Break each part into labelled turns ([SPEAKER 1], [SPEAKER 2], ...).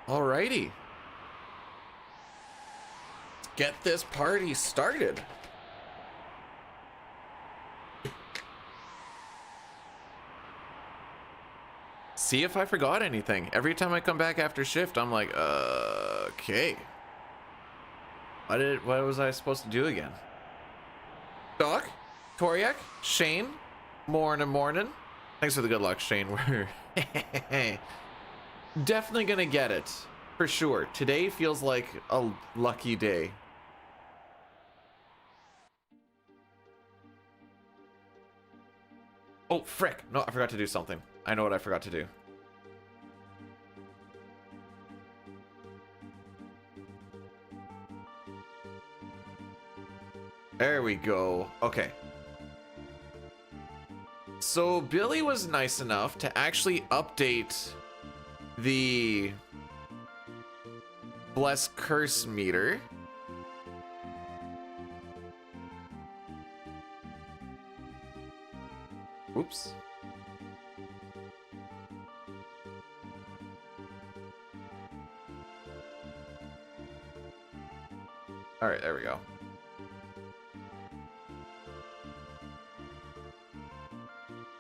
[SPEAKER 1] Alrighty. Let's get this party started. See if I forgot anything. Every time I come back after shift, I'm like, okay. What was I supposed to do again? Doc, Toriak, Shane, morning. Thanks for the good luck, Shane. We're definitely gonna get it, for sure. Today feels like a lucky day. Oh, frick. No, I forgot to do something. I know what I forgot to do. There we go. Okay. So Billy was nice enough to actually update the Bless Curse meter. Oops. All right, there we go.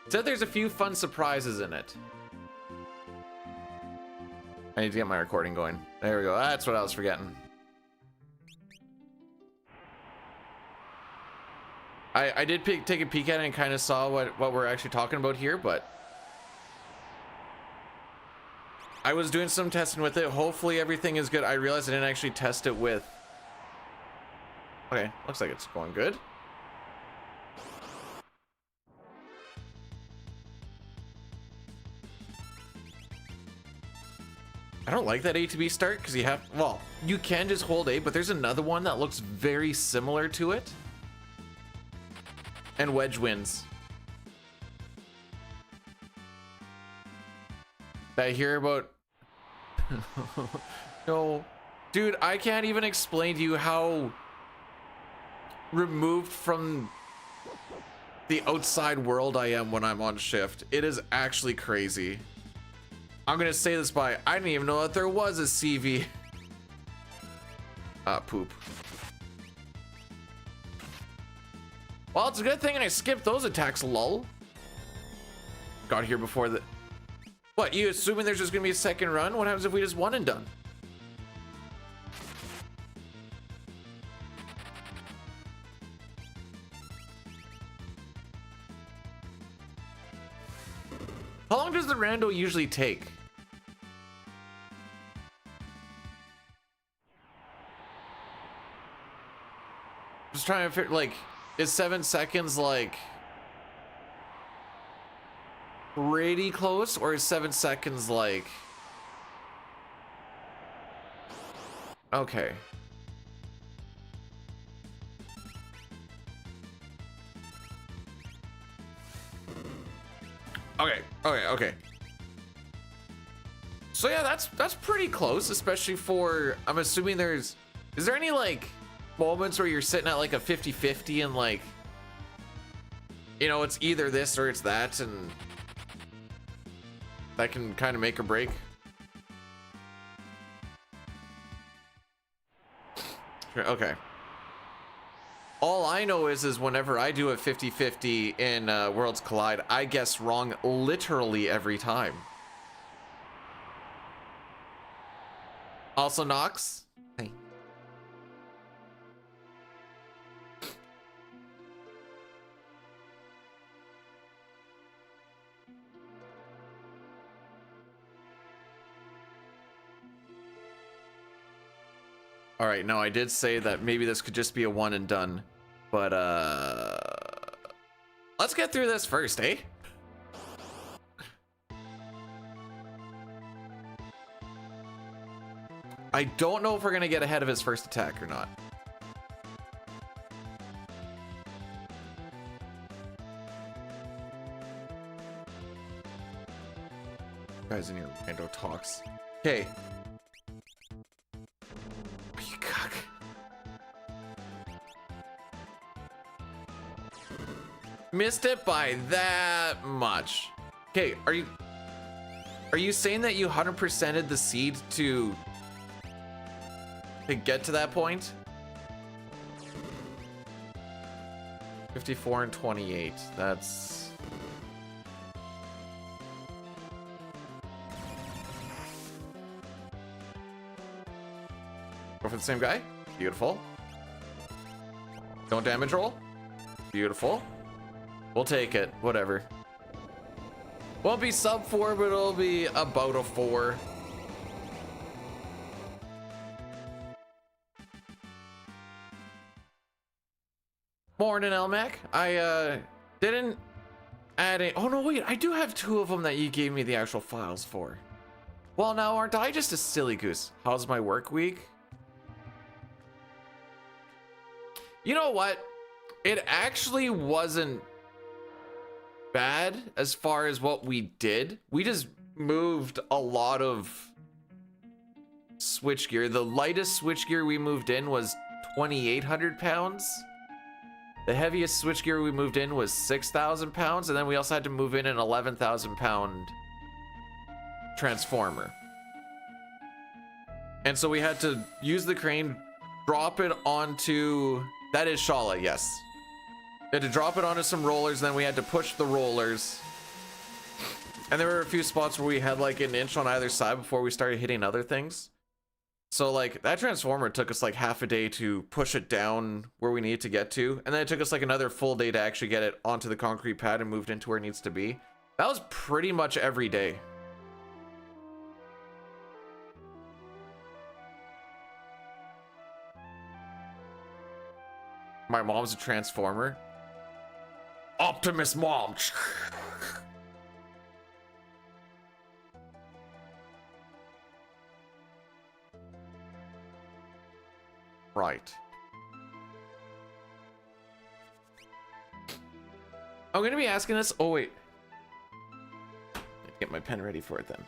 [SPEAKER 1] Said there's a few fun surprises in it. I need to get my recording going. There we go. That's what I was forgetting. I did take a peek at it and kind of saw what we're actually talking about here, but I was doing some testing with it. Hopefully everything is good. I realized I didn't actually test it with... Okay, looks like it's going good. I don't like that A to B start because you have, well, you can just hold A, but there's another one that looks very similar to it. And Wedge wins. I hear about... No. Dude, I can't even explain to you how removed from the outside world I am when I'm on shift. It is actually crazy. I'm gonna say this by, I didn't even know that there was a CV. Poop. Well, it's a good thing I skipped those attacks, lol. Got here before the... What, you assuming there's just gonna be a second run? What happens if we just one and done? How long does the rando usually take? Just trying to figure, like, is 7 seconds like pretty close, or is 7 seconds like... Okay. Okay. So yeah, that's pretty close, especially for, I'm assuming there's... Is there any like moments where you're sitting at like a 50-50 and like, you know, it's either this or it's that, and that can kind of make or break? Okay. All I know is whenever I do a 50-50 in Worlds Collide, I guess wrong literally every time. Also, Nox. Hey. All right, now I did say that maybe this could just be a one and done, but let's get through this first, eh? I don't know if we're gonna get ahead of his first attack or not. Guys in your rando talks. Okay. Missed it by that much. Okay, are you... Are you saying that you 100%ed the seed to get to that point? 54 and 28. That's... Go for the same guy. Beautiful. Don't damage roll. Beautiful. We'll take it. Whatever. Won't be sub 4, but it'll be about a 4. Morning, Elmac. I didn't add a... Oh no, wait. I do have 2 of them that you gave me the actual files for. Well, now aren't I just a silly goose? How's my work week? You know what? It actually wasn't bad as far as what we did. We just moved a lot of switchgear. The lightest switchgear we moved in was 2,800 pounds. The heaviest switchgear we moved in was 6,000 pounds, and then we also had to move in an 11,000 pound transformer. And so we had to use the crane, drop it onto... That is Shala, yes. We had to drop it onto some rollers, then we had to push the rollers. And there were a few spots where we had like an inch on either side before we started hitting other things. So like that transformer took us like half a day to push it down where we needed to get to. And then it took us like another full day to actually get it onto the concrete pad and moved into where it needs to be. That was pretty much every day. My mom's a transformer. Optimus mom. Right. I'm gonna be asking this. Oh wait. Get my pen ready for it then.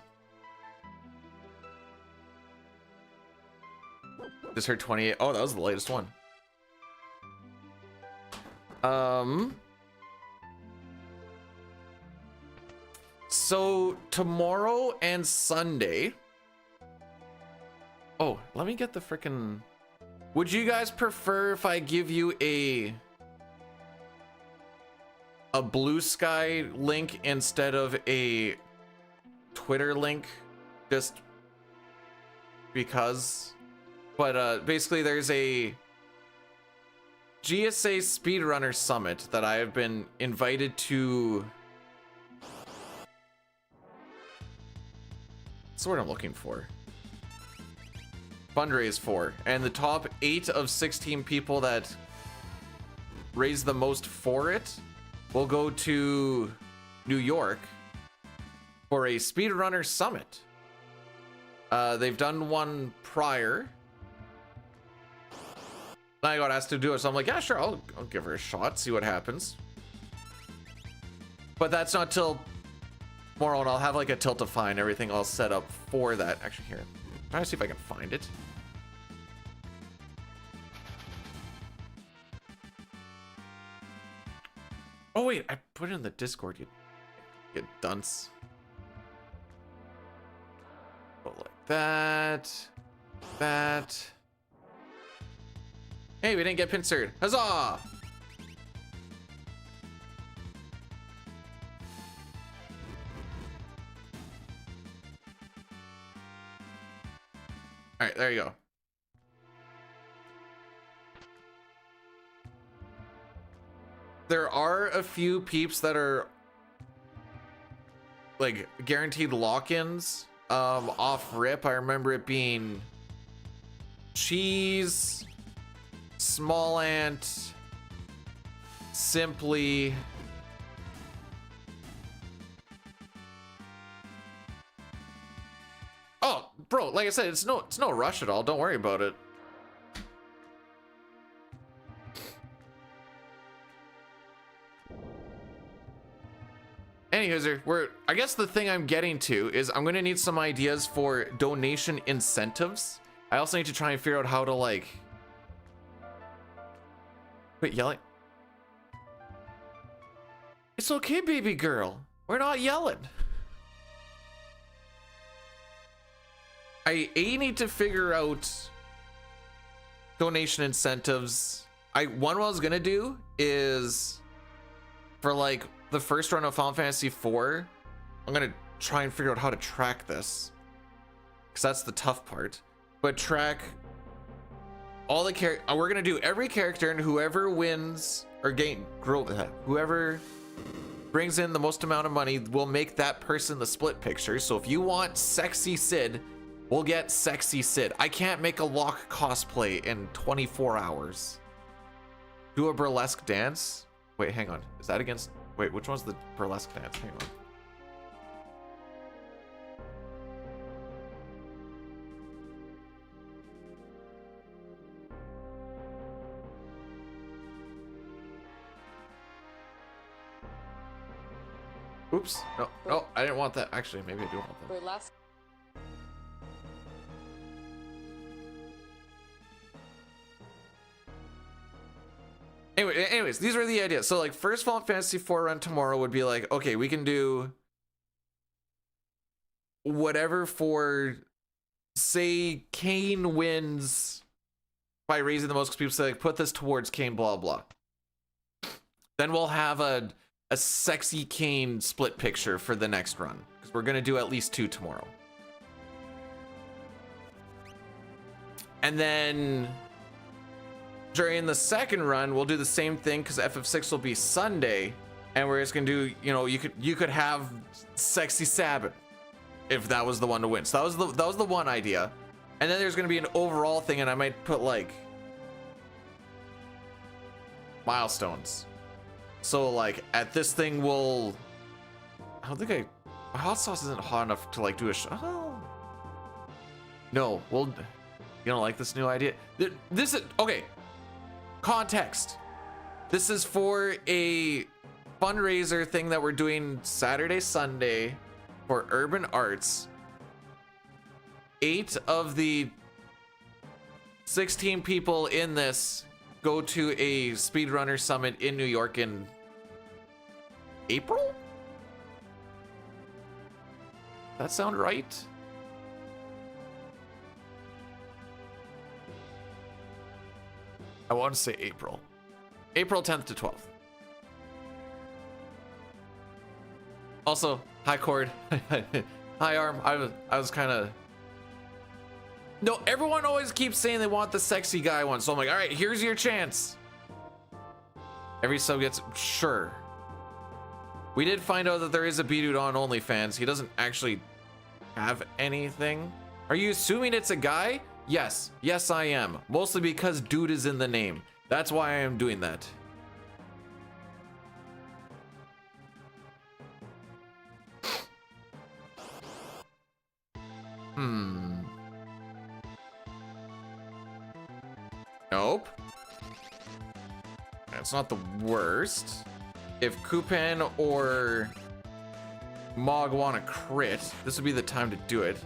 [SPEAKER 1] Just heard 28. Oh, that was the latest one. So tomorrow and Sunday. Oh, let me get the frickin'... Would you guys prefer if I give you a Blue Sky link instead of a Twitter link? Just because. But basically there's a GSA Speedrunner Summit that I have been invited to. That's what I'm looking for. Fundraise for, and the top 8 of 16 people that raise the most for it will go to New York for a Speedrunner Summit. They've done one prior. I got asked to do it, so I'm like, yeah, sure, I'll give her a shot, see what happens. But that's not till tomorrow, and I'll have like a Tiltify and everything all set up for that. Actually, here, I'm trying to see if I can find it. Oh wait, I put it in the Discord, you dunce. Go like that. That. Hey, we didn't get pincered. Huzzah! All right, there you go. There are a few peeps that are like guaranteed lock-ins off rip. I remember it being Cheese, Small Ant, Simply, oh bro, like I said, it's no rush at all, don't worry about it. Anywho, I guess the thing I'm getting to is I'm gonna need some ideas for donation incentives. I also need to try and figure out how to like... Quit yelling. It's okay, baby girl. We're not yelling. I need to figure out donation incentives. One what I was gonna do is for like the first run of Final Fantasy IV, I'm gonna try and figure out how to track this, because that's the tough part. But track all the we're gonna do every character, and whoever wins or whoever brings in the most amount of money will make that person the split picture. So if you want sexy Sid, we'll get sexy Sid. I can't make a Locke cosplay in 24 hours. Do a burlesque dance. Wait, hang on. Is that against? Wait, which one's the burlesque dance? Hang on. Oops. No, I didn't want that. Actually, maybe I do want that.
[SPEAKER 2] Burlesque.
[SPEAKER 1] Anyways, these are the ideas. So like first Final Fantasy IV run tomorrow would be like, okay, we can do whatever for, say, Kane wins by raising the most, because people say like, put this towards Kane, blah blah. Then we'll have a sexy Kane split picture for the next run, because we're gonna do at least 2 tomorrow. And then during the second run, we'll do the same thing, because FF6 will be Sunday, and we're just gonna do, you know, you could have sexy Sabin if that was the one to win. So that was the one idea. And then there's gonna be an overall thing, and I might put like milestones. So like at this thing I don't think my hot sauce isn't hot enough to like do a oh. No, you don't like this new idea? This is okay. Context. This is for a fundraiser thing that we're doing Saturday, Sunday for Urban Arts. 8 of the 16 people in this go to a Speedrunner Summit in New York in April? That sound right? I want to say April 10th to 12th. Also, hi Cord. Hi Arm. I was kind of, no, everyone always keeps saying they want the sexy guy one, so I'm like, all right, here's your chance. Every sub gets, sure. We did find out that there is a B-Dude on OnlyFans. He doesn't actually have anything. Are you assuming it's a guy? Yes, I am. Mostly because dude is in the name. That's why I am doing that. Nope. That's not the worst. If Kupan or Mog want to crit, this would be the time to do it.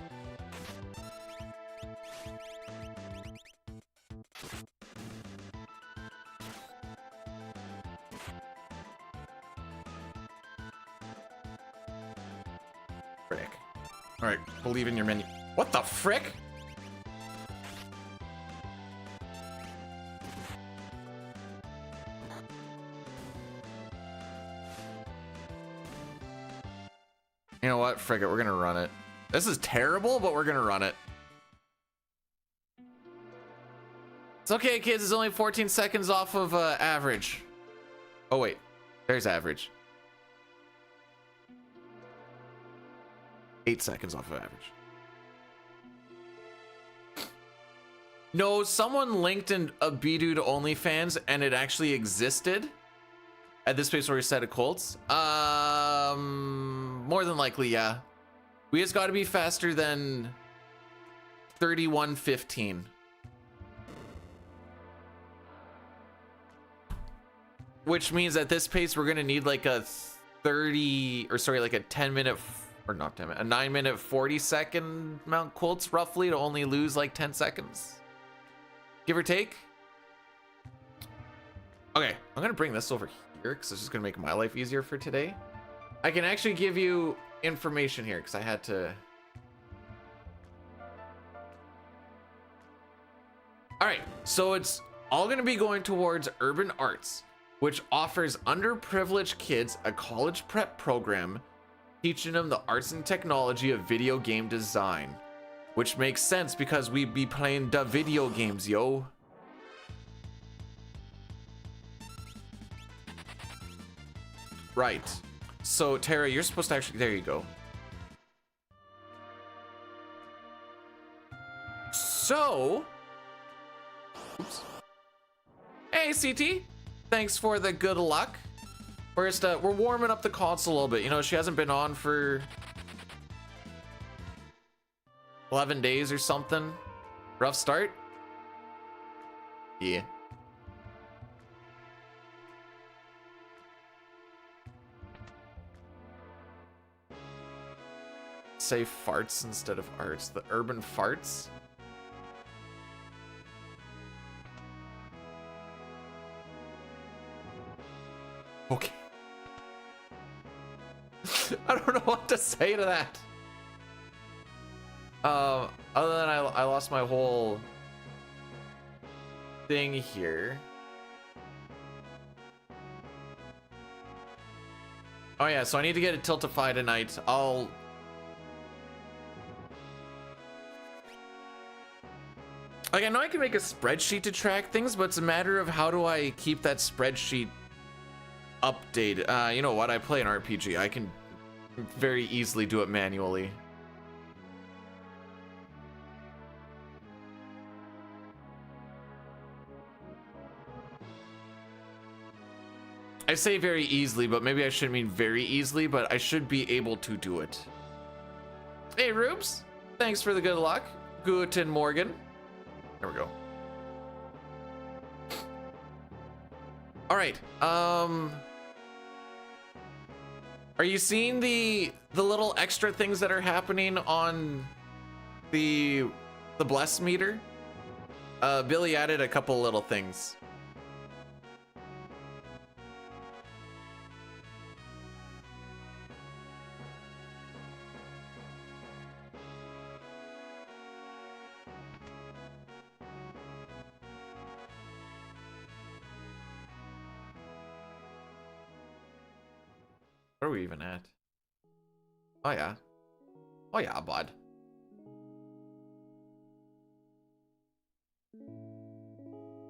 [SPEAKER 1] Frick. All right, believe in your menu. What the frick? You know what? Frick it, we're gonna run it. This is terrible, but we're gonna run it. It's okay, kids. It's only 14 seconds off of average. Oh wait, there's average. 8 seconds off of average. No, someone linked in a B-Dude OnlyFans and it actually existed at this place where we set a Colts. More than likely, yeah. We just got to be faster than 31:15. Which means at this pace we're gonna need like a 10 minute, or not 10 minute, a 9 minute 40 second Mount Colts roughly to only lose like 10 seconds. Give or take. Okay, I'm gonna bring this over here because it's just gonna make my life easier for today. I can actually give you information here because I had to. All right, so it's all going to be going towards urban arts, which offers underprivileged kids a college prep program teaching them the arts and technology of video game design, which makes sense because we be playing the video games, yo. Right. So Tara, you're supposed to actually, there you go. So, oops. Hey CT, thanks for the good luck. First, we're warming up the console a little bit. You know, she hasn't been on for 11 days or something. Rough start. Yeah. Say farts instead of arts. The urban farts. Okay. I don't know what to say to that. Other than I lost my whole thing here. Oh yeah, so I need to get a Tiltify tonight. Like, I know I can make a spreadsheet to track things, but it's a matter of how do I keep that spreadsheet updated. You know what? I play an RPG. I can very easily do it manually. I say very easily, but maybe I shouldn't mean very easily, but I should be able to do it. Hey, Rubes. Thanks for the good luck. Guten Morgen. There we go. All right. Are you seeing the little extra things that are happening on the bless meter? Billy added a couple little things. Where are we even at? Oh yeah. Oh yeah, bud.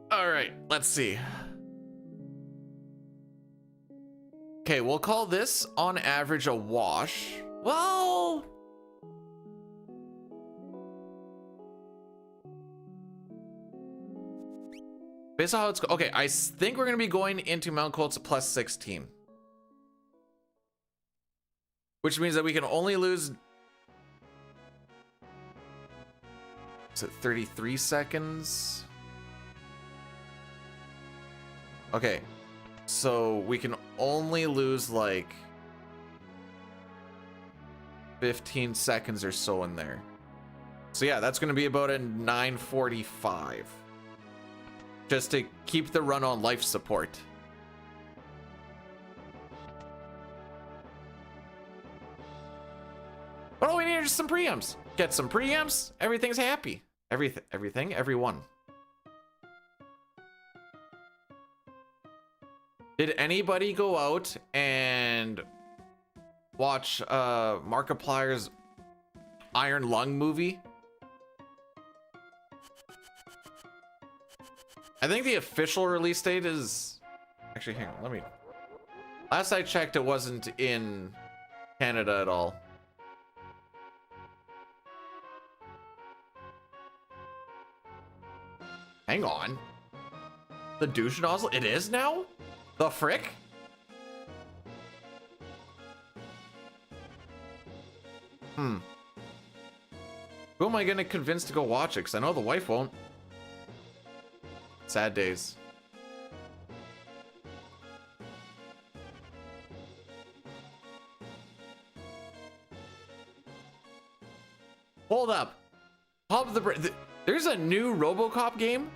[SPEAKER 1] All right, let's see. Okay, we'll call this on average a wash. Well, based on how it's okay, I think we're gonna be going into Mount Colts at plus 16. Which means that we can only lose, is it 33 seconds? Okay, so we can only lose like 15 seconds or so in there. So yeah, that's gonna be about a 9:45. Just to keep the run on life support. All we need are just some preamps. Get some preamps, everything's happy. Everyone. Did anybody go out and watch Markiplier's Iron Lung movie? I think the official release date is... Actually, hang on, let me... Last I checked, it wasn't in Canada at all. Hang on. The douche nozzle? It is now? The frick? Who am I gonna convince to go watch it? Because I know the wife won't. Sad days. Hold up. Pump the there's a new RoboCop game?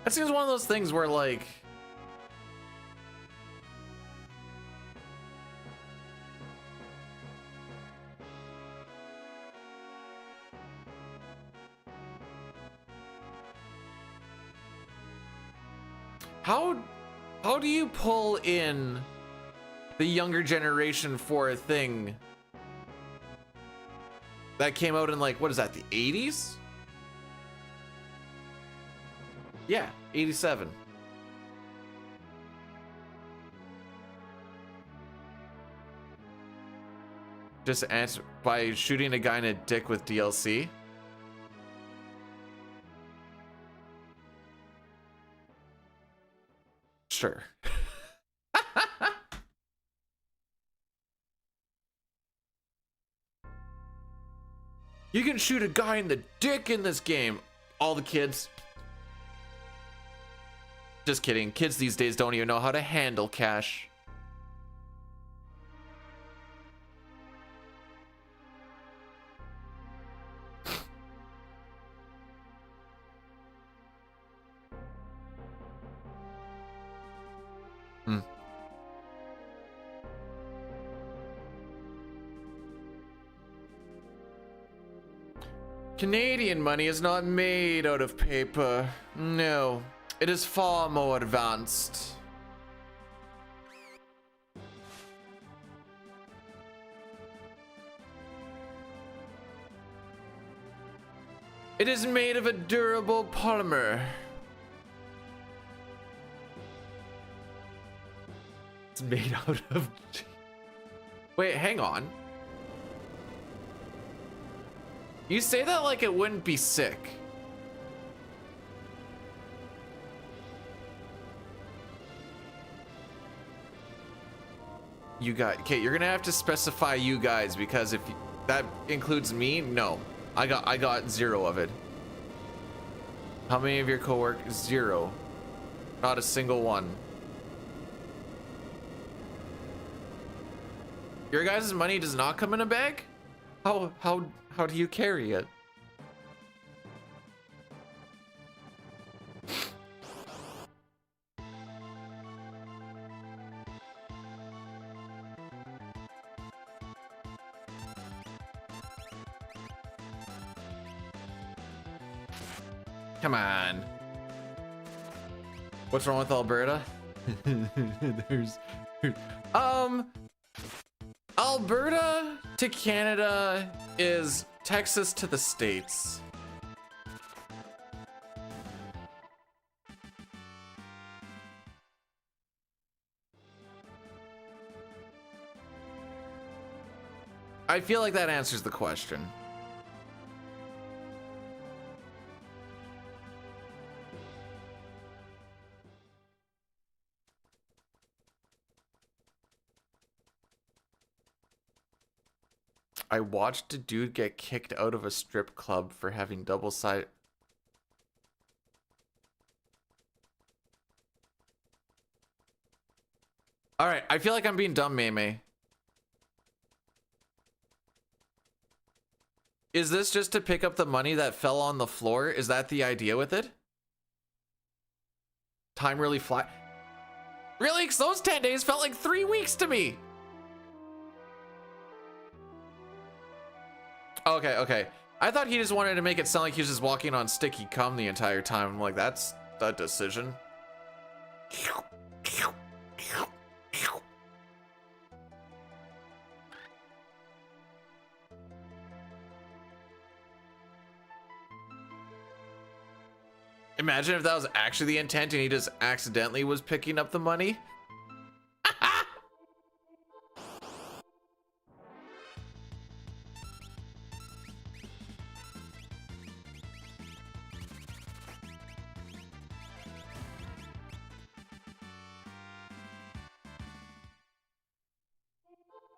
[SPEAKER 1] That seems one of those things where, like, How do you pull in the younger generation for a thing that came out in like, what is that, the 80s? Yeah, 87. Just answer by shooting a guy in a dick with DLC. Sure. You can shoot a guy in the dick in this game. All the kids. Just kidding. Kids these days don't even know how to handle cash. Canadian money is not made out of paper. No, it is far more advanced. It is made of a durable polymer. It's made out of... Wait, hang on. You say that like it wouldn't be sick. You guys, okay, you're gonna have to specify you guys, because if that includes me, no. I got 0 of it. How many of your coworkers? 0. Not a single one. Your guys' money does not come in a bag? How do you carry it? Come on. What's wrong with Alberta? Alberta to Canada is Texas to the States. I feel like that answers the question. I watched a dude get kicked out of a strip club for having double-sided... Alright, I feel like I'm being dumb, Mei. Is this just to pick up the money that fell on the floor? Is that the idea with it? Time really fly... Really? 'Cause those 10 days felt like 3 weeks to me! Okay. I thought he just wanted to make it sound like he was just walking on sticky cum the entire time. I'm like, that's a decision. Imagine if that was actually the intent and he just accidentally was picking up the money.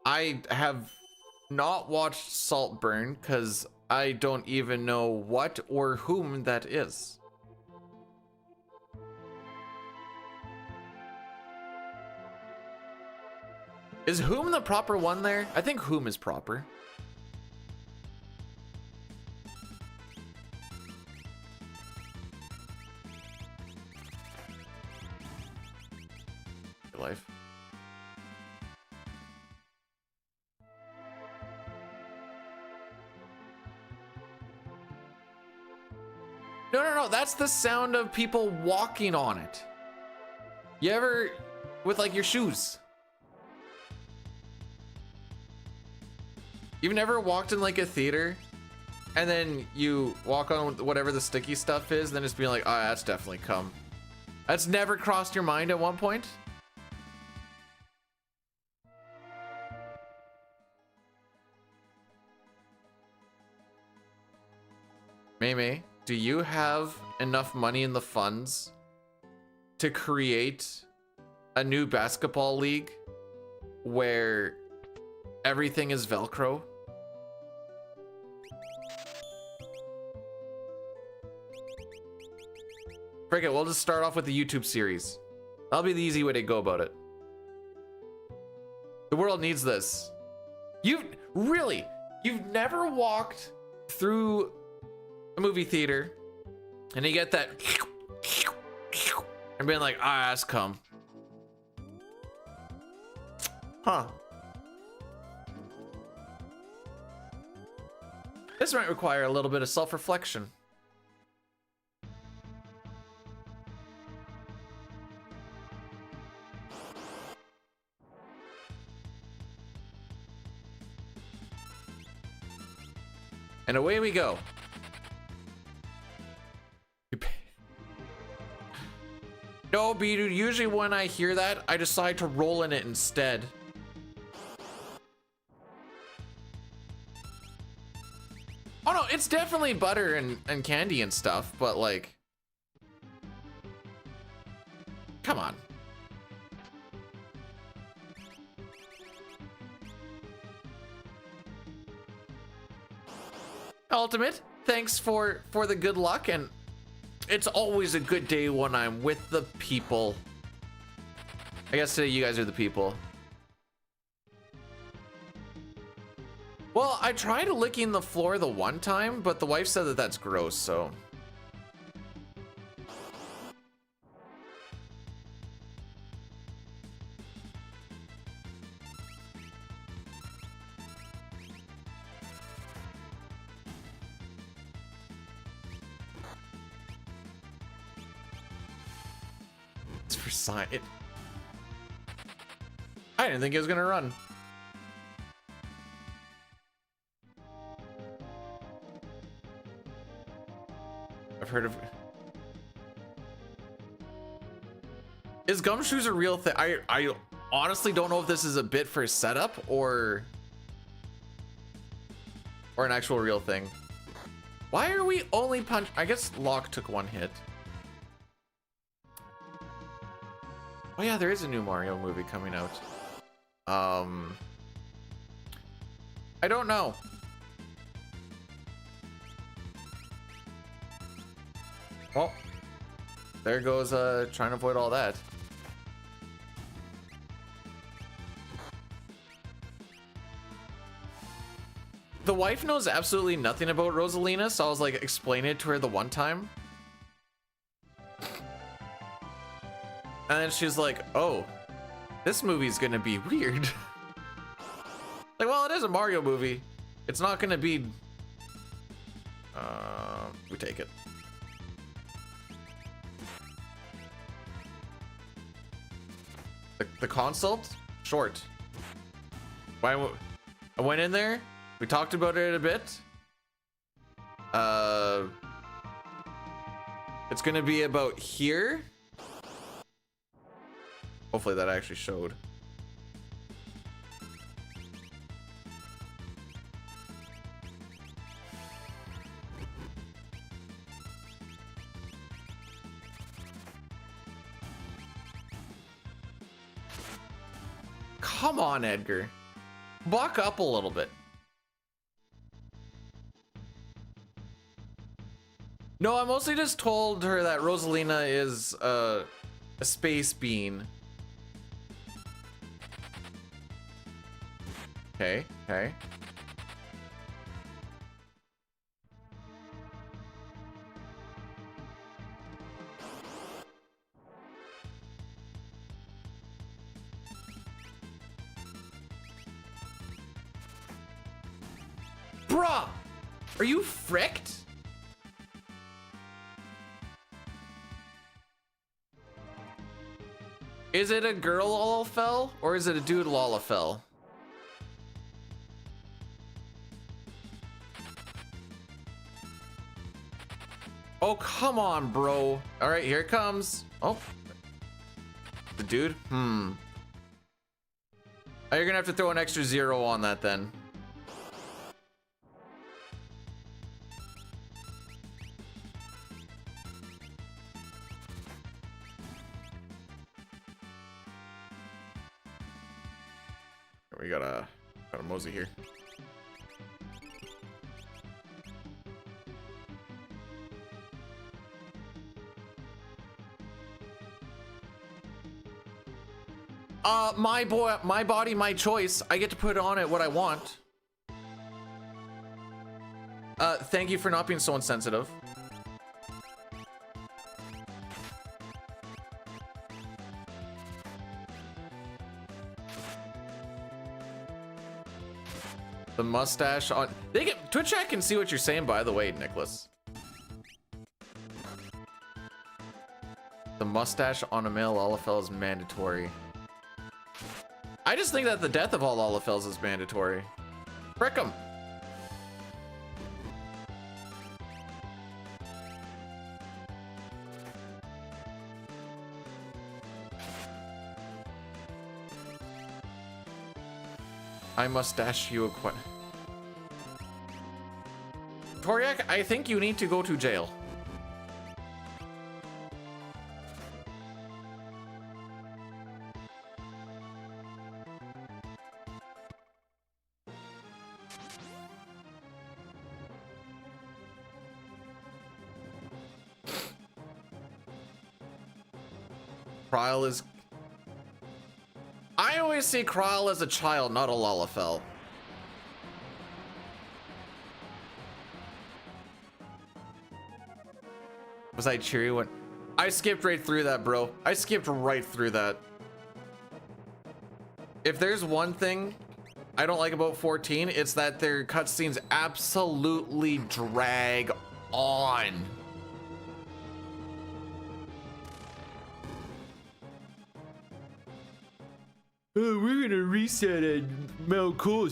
[SPEAKER 1] I have not watched Saltburn because I don't even know what or whom that is. Is whom the proper one there? I think whom is proper. Life. No, that's the sound of people walking on it. You ever, with like your shoes, you've never walked in like a theater and then you walk on whatever the sticky stuff is, then it's being like, oh, that's definitely cum. That's never crossed your mind at one point? Mei, do you have enough money in the funds to create a new basketball league where everything is Velcro? Frick it, we'll just start off with the YouTube series. That'll be the easy way to go about it. The world needs this. You've never walked through a movie theater and you get that and being like, ah, that's cum. Huh. This might require a little bit of self-reflection. And away we go. No, B-dude, usually when I hear that, I decide to roll in it instead. Oh no, it's definitely butter and candy and stuff, but like, come on. Ultimate, thanks for the good luck, and it's always a good day when I'm with the people. I guess today you guys are the people. Well, I tried licking the floor the one time, but the wife said that that's gross, so. It's for science. I didn't think it was gonna run. I've heard of. Is gumshoes a real thing? I honestly don't know if this is a bit for setup or an actual real thing. Why are we only punch? I guess Locke took one hit. Oh yeah, there is a new Mario movie coming out. I don't know. Well, there goes trying to avoid all that. The wife knows absolutely nothing about Rosalina, so I was like explaining it to her the one time. And then she's like, oh, this movie's gonna be weird. Like, well, it is a Mario movie. It's not gonna be... we take it. The consult? Short. I went in there. We talked about it a bit. It's gonna be about here. Hopefully that actually showed. Come on, Edgar. Buck up a little bit. No, I mostly just told her that Rosalina is a space bean. Okay, okay. Bruh! Are you fricked? Is it a girl Lalafell or is it a dude Lalafell? Oh, come on, bro. All right, here it comes. Oh, the dude. Oh, you're gonna have to throw an extra 0 on that then. We got a mosey here. My boy, my body, my choice. I get to put on it what I want. Thank you for not being so insensitive. The mustache on they get Twitch chat can see what you're saying, by the way, Nicholas. The mustache on a male Lalafell is mandatory. I just think that the death of all Lalafells is mandatory. Frick 'em. I mustache you a Toriak, I think you need to go to jail. Kryl is... I always see Kryl as a child, not a Lalafell. Was I cheery when... I skipped right through that, bro. I skipped right through that. If there's one thing I don't like about 14, it's that their cutscenes absolutely drag on. Oh, we're gonna reset it. Mel Cool.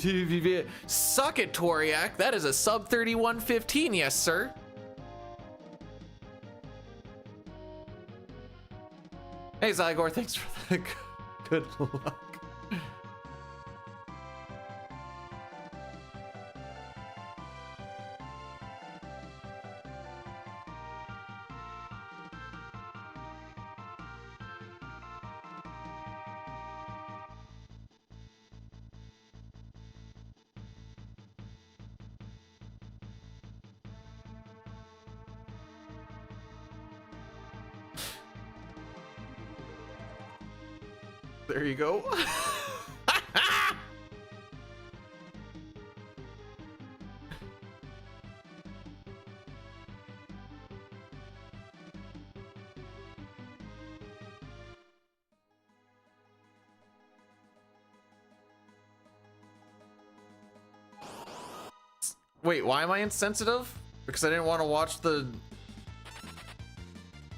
[SPEAKER 1] Suck it, Toriak. That is a sub 3115, yes, sir. Hey, Zygor, thanks for the good luck. There you go. Wait, why am I insensitive? Because I didn't want to watch the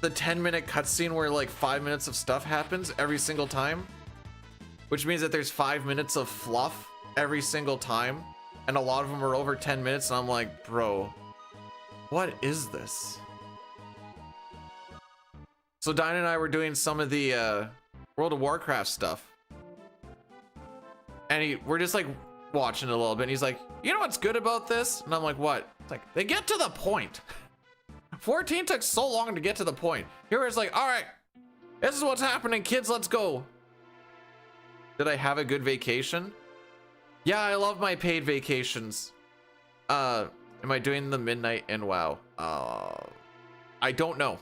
[SPEAKER 1] 10-minute cutscene where like 5 minutes of stuff happens every single time? Which means that there's 5 minutes of fluff every single time, and a lot of them are over 10 minutes, and I'm like, bro, what is this? So Dyna and I were doing some of the World of Warcraft stuff, and we're just like watching it a little bit, and he's like, you know what's good about this? And I'm like, what? It's like, they get to the point. 14 took so long to get to the point. Here it's like, all right, this is what's happening, kids, let's go. Did I have a good vacation? Yeah, I love my paid vacations. Am I doing the midnight and WoW? I don't know.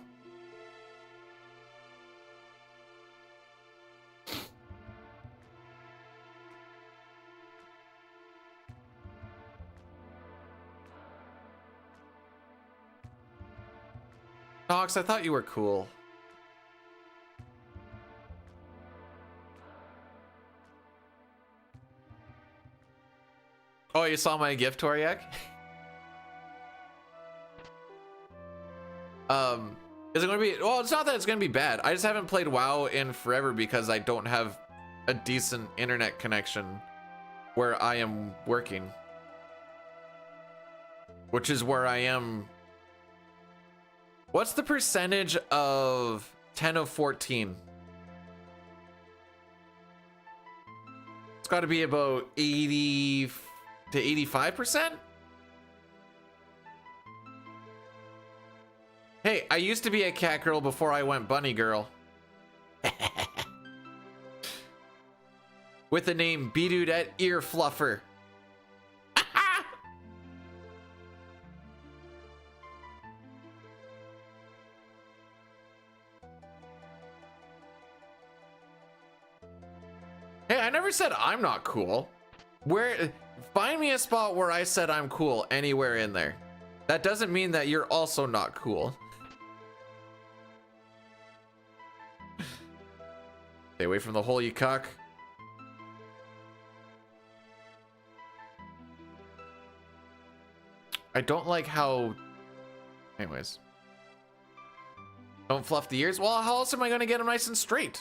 [SPEAKER 1] Nox, I thought you were cool. Oh, you saw my gift, Toriak? Is it going to be, well, it's not that it's going to be bad. I just haven't played WoW in forever because I don't have a decent internet connection where I am working. Which is where I am. What's the percentage of 10 of 14? It's got to be about 80 to 85%. Hey, I used to be a cat girl before I went bunny girl. With the name Bidudette Ear Fluffer. Hey, I never said I'm not cool. Find me a spot where I said I'm cool anywhere in there. That doesn't mean that you're also not cool. Stay away from the hole, you cuck. I don't like how... Anyways. Don't fluff the ears. Well, how else am I going to get them nice and straight?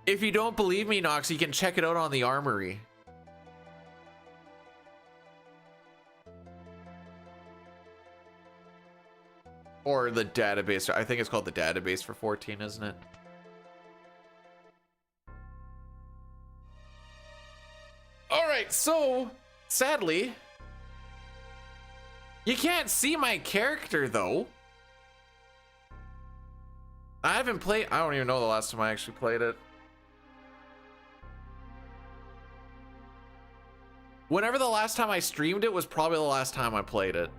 [SPEAKER 1] If you don't believe me, Nox, you can check it out on the Armory. Or the database. I think it's called the database for 14, isn't it? All right, so sadly, you can't see my character though. I haven't played. I don't even know the last time I actually played it. Whenever the last time I streamed it was probably the last time I played it.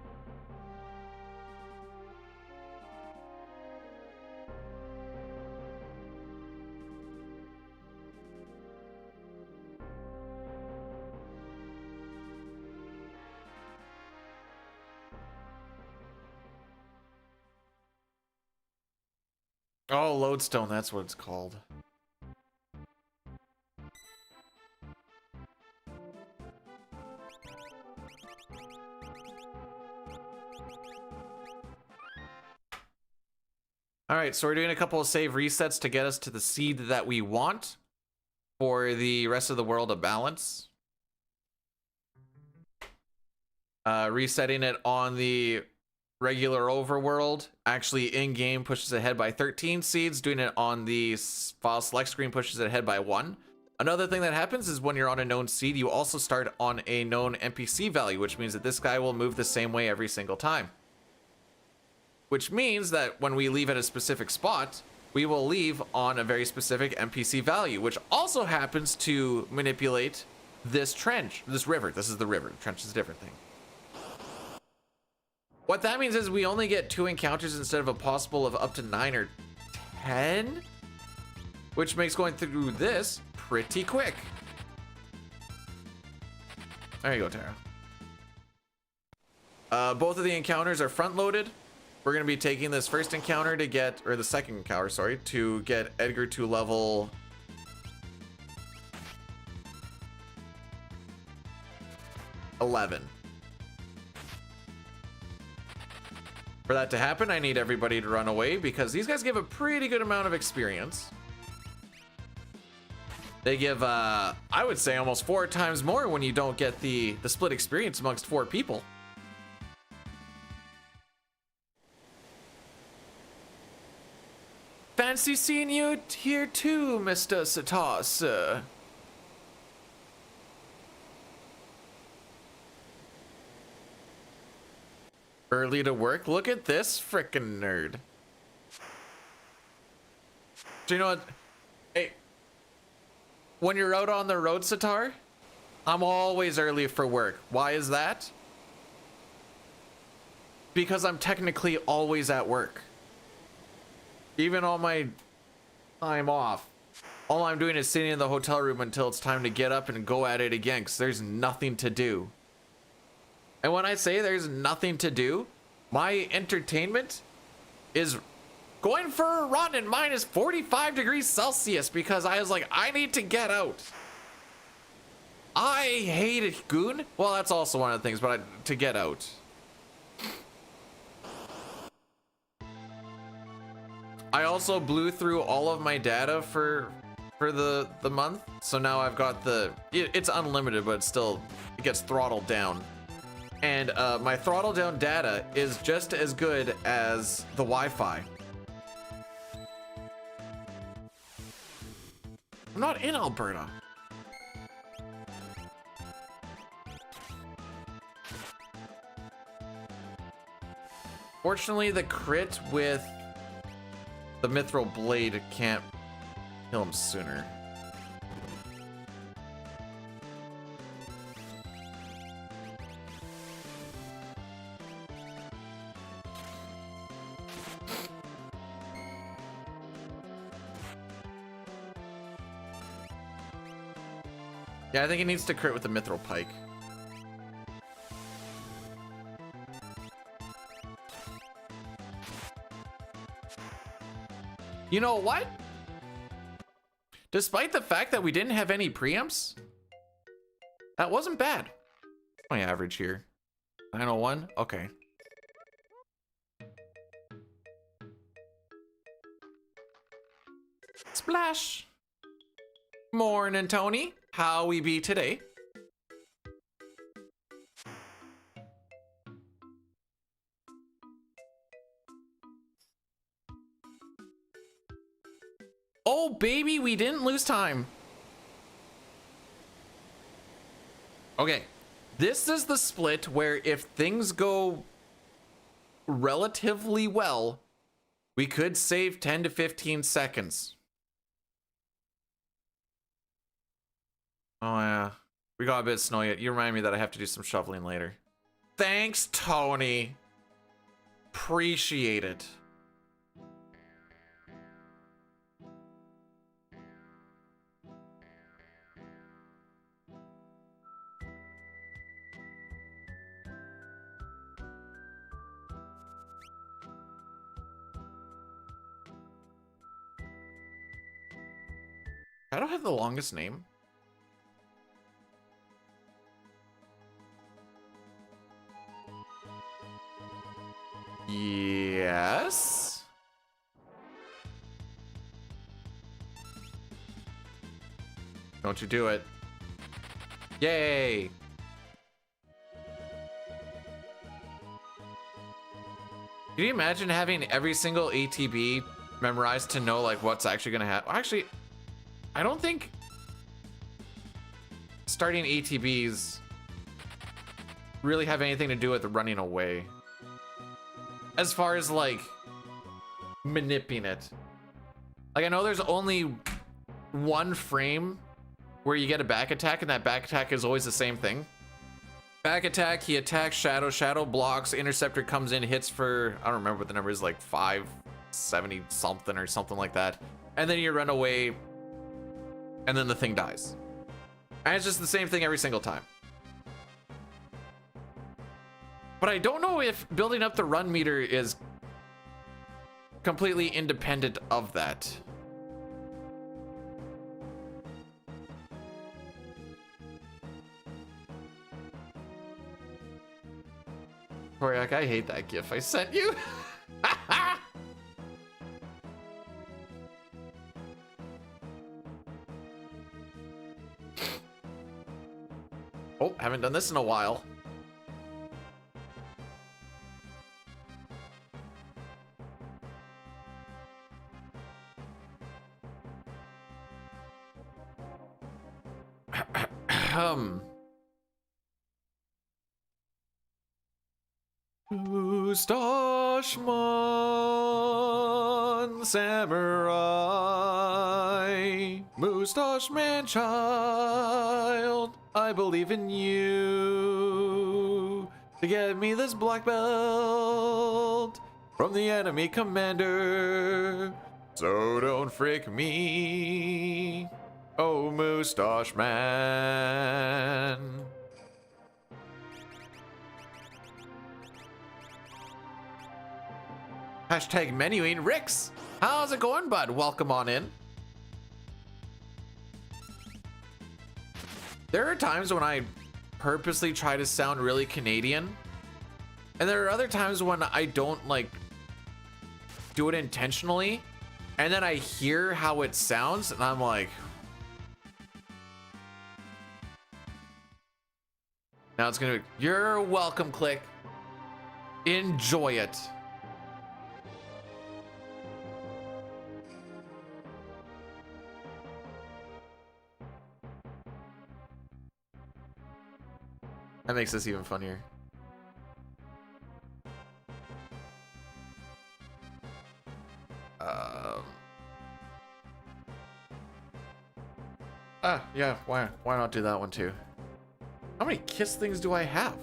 [SPEAKER 1] Oh, Lodestone, that's what it's called. All right, so we're doing a couple of save resets to get us to the seed that we want for the rest of the world of balance. Resetting it on the regular overworld, actually in-game pushes ahead by 13 seeds. Doing it on the file select screen pushes it ahead by 1. Another thing that happens is when you're on a known seed, you also start on a known NPC value, which means that this guy will move the same way every single time. Which means that when we leave at a specific spot, we will leave on a very specific NPC value, which also happens to manipulate this trench, this river. This is the river. Trench is a different thing. What that means is we only get 2 encounters instead of a possible of up to 9 or 10, which makes going through this pretty quick. There you go, Tara. Both of the encounters are front loaded. We're going to be taking this first encounter to get, or the second encounter, sorry, to get Edgar to level 11. For that to happen, I need everybody to run away because these guys give a pretty good amount of experience. They give, I would say, almost 4 times more when you don't get the split experience amongst 4 people. Fancy seeing you here too, Mr. Satas. Early to work? Look at this frickin' nerd. Do you know what? Hey, when you're out on the road, Satar, I'm always early for work. Why is that? Because I'm technically always at work. Even on my time off, all I'm doing is sitting in the hotel room until it's time to get up and go at it again, because there's nothing to do. And when I say there's nothing to do, my entertainment is going for a run in minus 45 degrees Celsius because I was like, I need to get out. I hate it, Goon. Well, that's also one of the things, but to get out. I also blew through all of my data for the month, so now I've got it's unlimited, but still it gets throttled down. And my throttle down data is just as good as the Wi-Fi. I'm not in Alberta. Fortunately, the crit with the Mithril Blade can't kill him sooner. Yeah, I think he needs to crit with the Mithril Pike. You know what? Despite the fact that we didn't have any preamps, that wasn't bad. My average here. 901? Okay. Splash. Morning, Tony. How we be today? Oh, baby, we didn't lose time. Okay. This is the split where if things go relatively well, we could save 10 to 15 seconds. Oh, yeah. We got a bit snowy. You remind me that I have to do some shoveling later. Thanks, Tony. Appreciate it. I don't have the longest name. Yes. Don't you do it. Yay. Can you imagine having every single ATB memorized to know like what's actually gonna happen? Actually, I don't think starting ATBs really have anything to do with running away. As far as like manipulating it. Like I know there's only one frame where you get a back attack, and that back attack is always the same thing. Back attack, he attacks Shadow, Shadow blocks, Interceptor comes in, hits for, I don't remember what the number is, like 570 something or something like that. And then you run away, and then the thing dies. And it's just the same thing every single time. But I don't know if building up the run meter is completely independent of that. Koryak, I hate that gif I sent you. Oh, haven't done this in a while. Moustache-man, samurai, Moustache man child, I believe in you to get me this black belt from the enemy commander. So don't frick me, oh Moustache man. Hashtag menuing. Rix, how's it going, bud? Welcome on in. There are times when I purposely try to sound really Canadian, and there are other times when I don't like do it intentionally, And then I hear how it sounds, and I'm like, now it's gonna be, you're welcome, Click. Enjoy it. That makes this even funnier. Yeah, why not do that one too? How many kiss things do I have?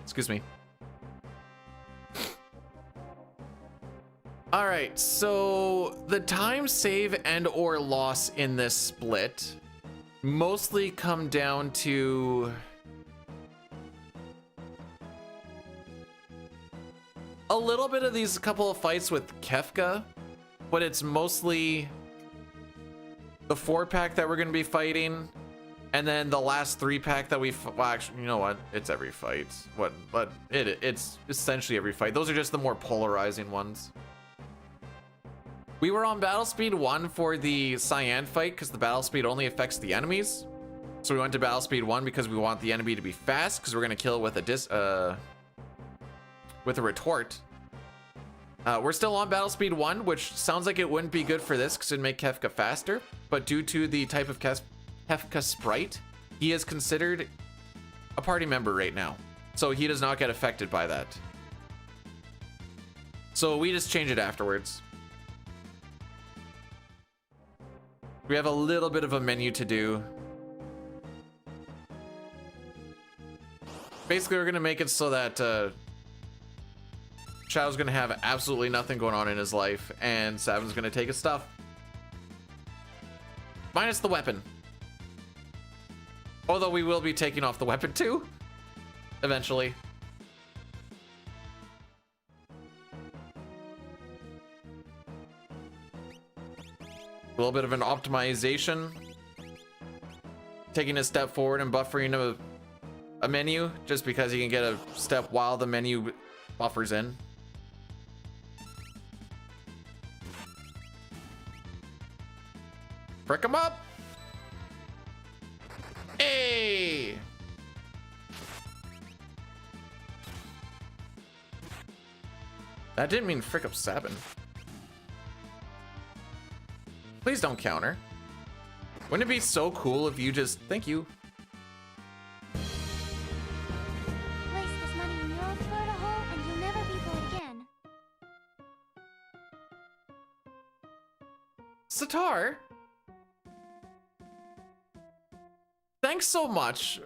[SPEAKER 1] Excuse me. All right, so the time save and or loss in this split mostly come down to a little bit of these couple of fights with Kefka, but it's mostly the 4-pack that we're going to be fighting, and then the last 3-pack that well, actually, you know what? It's every fight. But it's essentially every fight. Those are just the more polarizing ones. We were on battle speed 1 for the Cyan fight because the battle speed only affects the enemies. So we went to battle speed 1 because we want the enemy to be fast because we're going to kill it with a retort. We're still on battle speed 1, which sounds like it wouldn't be good for this because it'd make Kefka faster, but due to the type of Kefka sprite, he is considered a party member right now, so he does not get affected by that. So we just change it afterwards. We have a little bit of a menu to do. Basically, we're gonna make it so that Shadow's gonna have absolutely nothing going on in his life, and Savin's gonna take his stuff. Minus the weapon. Although we will be taking off the weapon too, eventually. A little bit of an optimization. Taking a step forward and buffering a menu, just because you can get a step while the menu buffers in. Frick him up! Hey! That didn't mean frick up Sabin. Please don't counter. Wouldn't it be so cool if you just... Thank you.
[SPEAKER 2] Place this money in your Florida hole and you'll never be full again.
[SPEAKER 1] Sitar? Thanks so much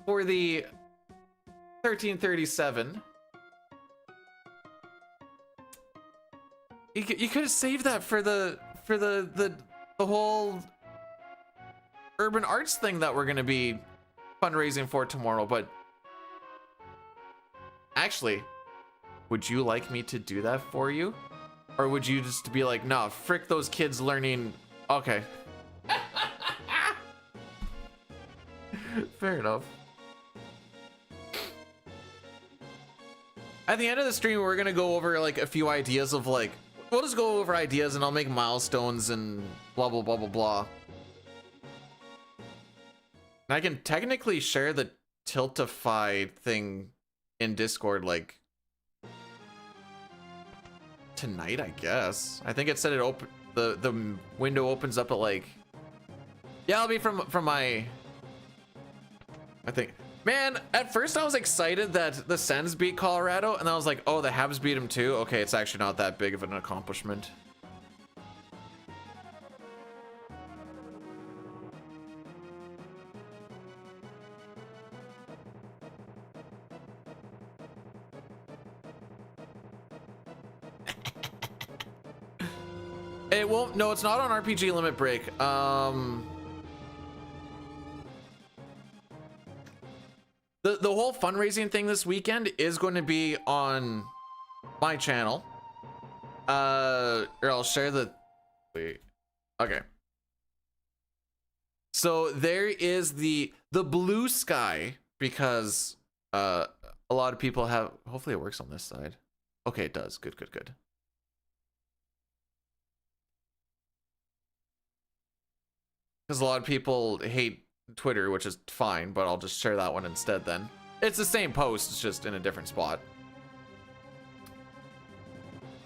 [SPEAKER 1] for the 1337. You could have saved that for the whole urban arts thing that we're gonna be fundraising for tomorrow, but actually, would you like me to do that for you? Or would you just be like, nah, frick those kids learning? Okay. Fair enough. At the end of the stream, we're gonna go over like a few ideas of like, we'll just go over ideas and I'll make milestones and blah, blah, blah, blah, blah. And I can technically share the Tiltify thing in Discord like tonight, I guess. I think it said it open, the window opens up at like, yeah, it'll be from my, I think. Man, at first I was excited that the Sens beat Colorado, and I was like, oh, the Habs beat him too? Okay, it's actually not that big of an accomplishment. It won't, no, it's not on RPG Limit Break. The whole fundraising thing this weekend is going to be on my channel. Or I'll share the... Wait. Okay. So there is the blue sky, because uh, a lot of people have. Hopefully, it works on this side. Okay, it does. Good, good, good. Because a lot of people hate Twitter, which is fine, but I'll just share that one instead then. It's the same post, it's just in a different spot.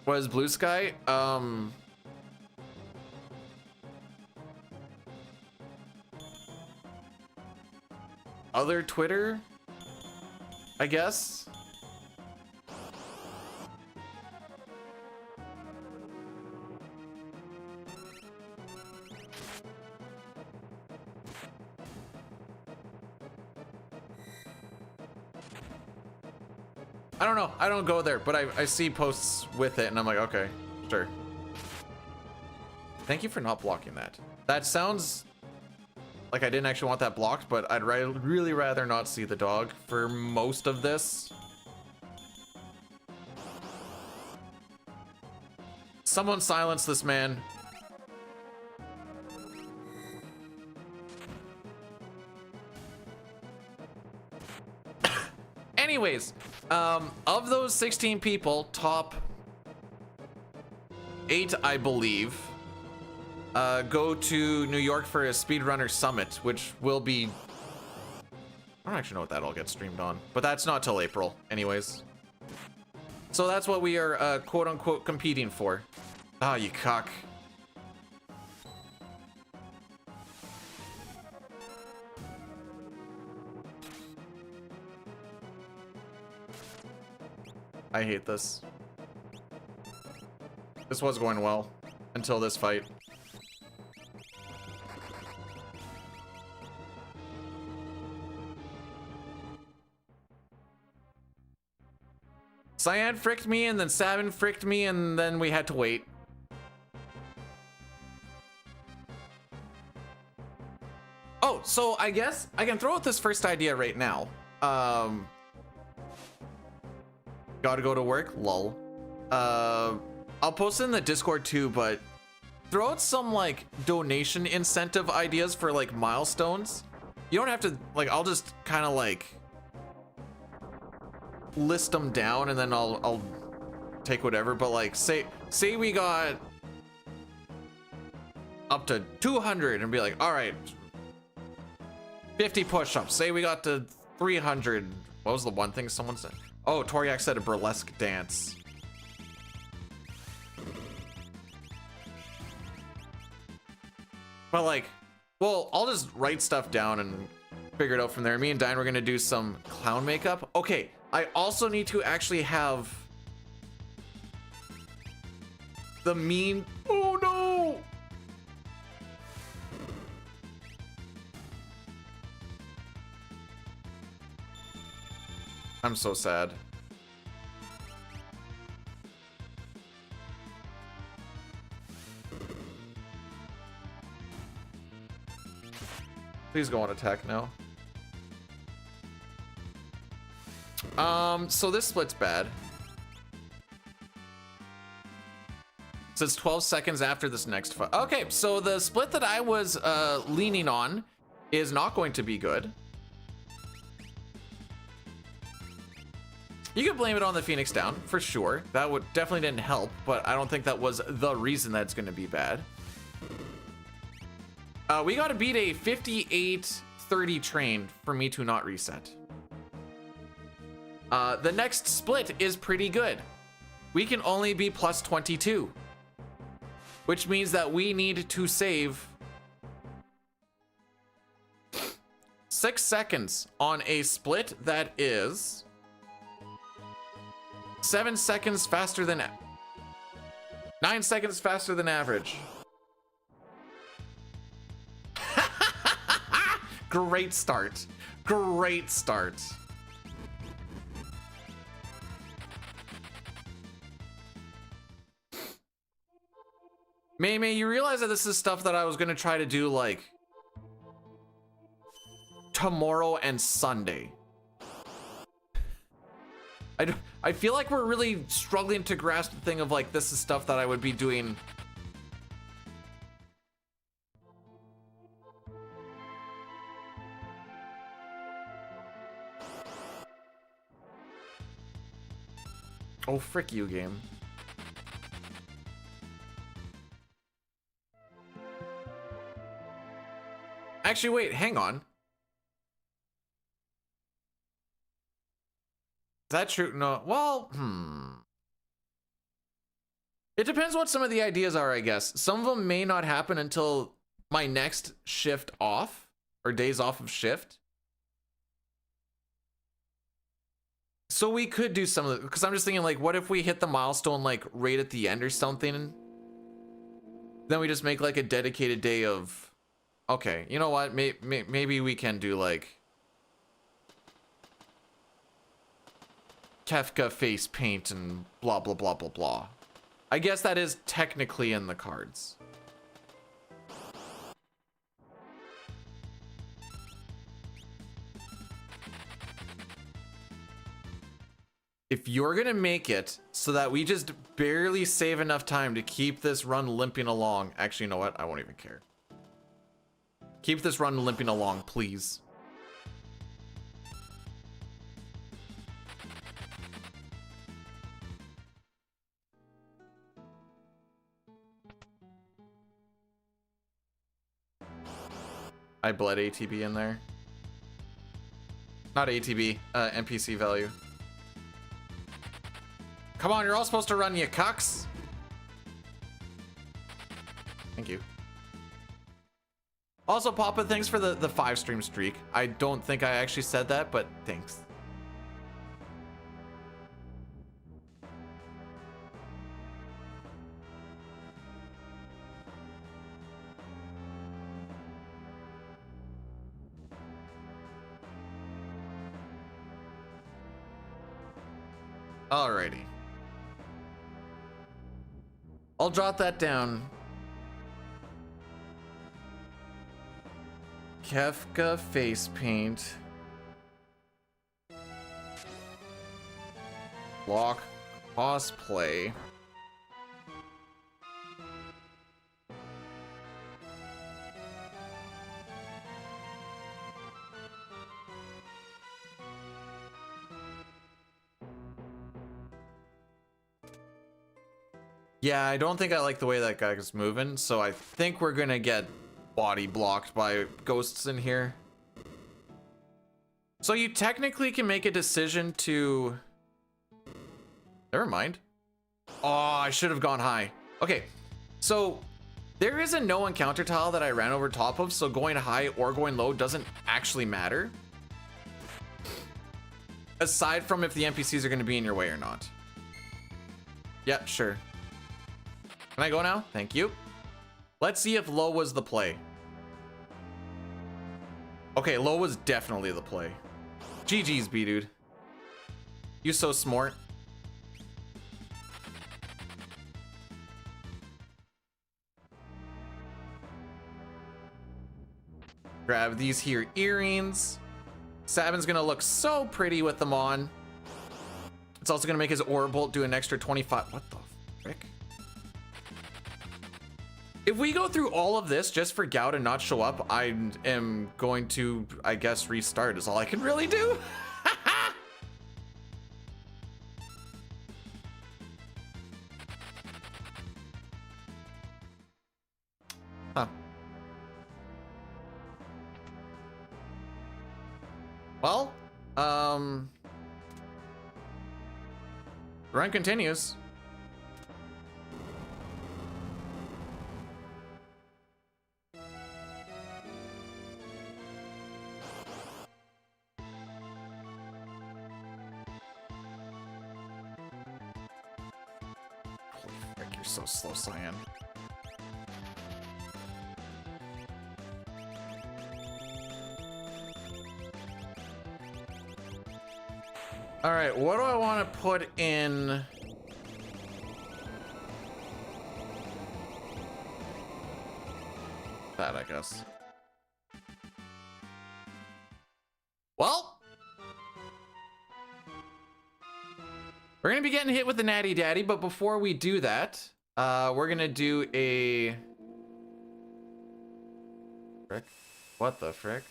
[SPEAKER 1] What is Blue Sky? Other Twitter, I guess. I don't know. I don't go there, but I see posts with it and I'm like, okay, sure. Thank you for not blocking that. That sounds like I didn't actually want that blocked, but I'd really rather not see the dog for most of this. Someone silence this man. Anyways, of those 16 people, top 8, I believe, go to New York for a Speedrunner Summit, which will be... I don't actually know what that all gets streamed on, but that's not till April, anyways. So that's what we are, quote-unquote, competing for. Ah, you cock. I hate this. This was going well until this fight. Cyan fricked me and then Sabin fricked me and then we had to wait. Oh, so I guess I can throw out this first idea right now. Gotta go to work, lol. I'll post it in the Discord too, but throw out some like donation incentive ideas for like milestones. You don't have to, like, I'll just kind of like list them down and then I'll take whatever, but like say we got up to 200 and be like, all right, 50 push-ups. Say we got to 300. What was the one thing someone said? Oh, Toriak said a burlesque dance. But like, well, I'll just write stuff down and figure it out from there. Me and Diane, we're gonna do some clown makeup. Okay, I also need to actually have the meme. Oh no! I'm so sad. Please go on attack now. So this split's bad. So it's 12 seconds after this next fight. Okay, so the split that I was leaning on is not going to be good. You could blame it on the Phoenix down, for sure. That would definitely didn't help, but I don't think that was the reason that it's going to be bad. We got to beat a 58-30 train for me to not reset. The next split is pretty good. We can only be plus 22, which means that we need to save 6 seconds on a split that is 7 seconds faster than 9 seconds faster than average. Great start. Great start. May, you realize that this is stuff that I was gonna try to do like tomorrow and Sunday. I feel like we're really struggling to grasp the thing of like, this is stuff that I would be doing. Oh, frick you, game. Actually, wait, hang on. Is that true? No, well, It depends what some of the ideas are, I guess. Some of them may not happen until my next shift off, or days off of shift. So we could do some of it, because I'm just thinking, like, what if we hit the milestone, like, right at the end or something? Then we just make, like, a dedicated day of... Okay, you know what? Maybe we can do, like... Kefka face paint and blah, blah, blah, blah, blah. I guess that is technically in the cards. If you're gonna make it so that we just barely save enough time to keep this run limping along. Actually, you know what? I won't even care. Keep this run limping along, please. I bled ATB in there. Not ATB, NPC value. Come on, you're all supposed to run, you cucks. Thank you. Also, Papa, thanks for the 5 stream streak. I don't think I actually said that, but thanks. Alrighty. I'll jot that down. Kefka face paint. Block cosplay. Yeah, I don't think I like the way that guy is moving, so I think we're gonna get body blocked by ghosts in here. So you technically can make a decision to... Never mind. Oh, I should have gone high. Okay, so there is a no encounter tile that I ran over top of, so going high or going low doesn't actually matter. Aside from if the NPCs are gonna be in your way or not. Yep, sure. Can I go now? Thank you. Let's see if low was the play. Okay, low was definitely the play. GG's, B-dude. You so smart. Grab these here earrings. Sabin's gonna look so pretty with them on. It's also gonna make his aura bolt do an extra 25. What the frick? If we go through all of this just for Gout and not show up, I am going to, I guess, restart is all I can really do. Huh. Well, run continues. You're so slow, Cyan. All right, what do I want to put in? That, I guess. Well, we're gonna be getting hit with the Natty Daddy, but before we do that, we're gonna do a... Frick? What the frick?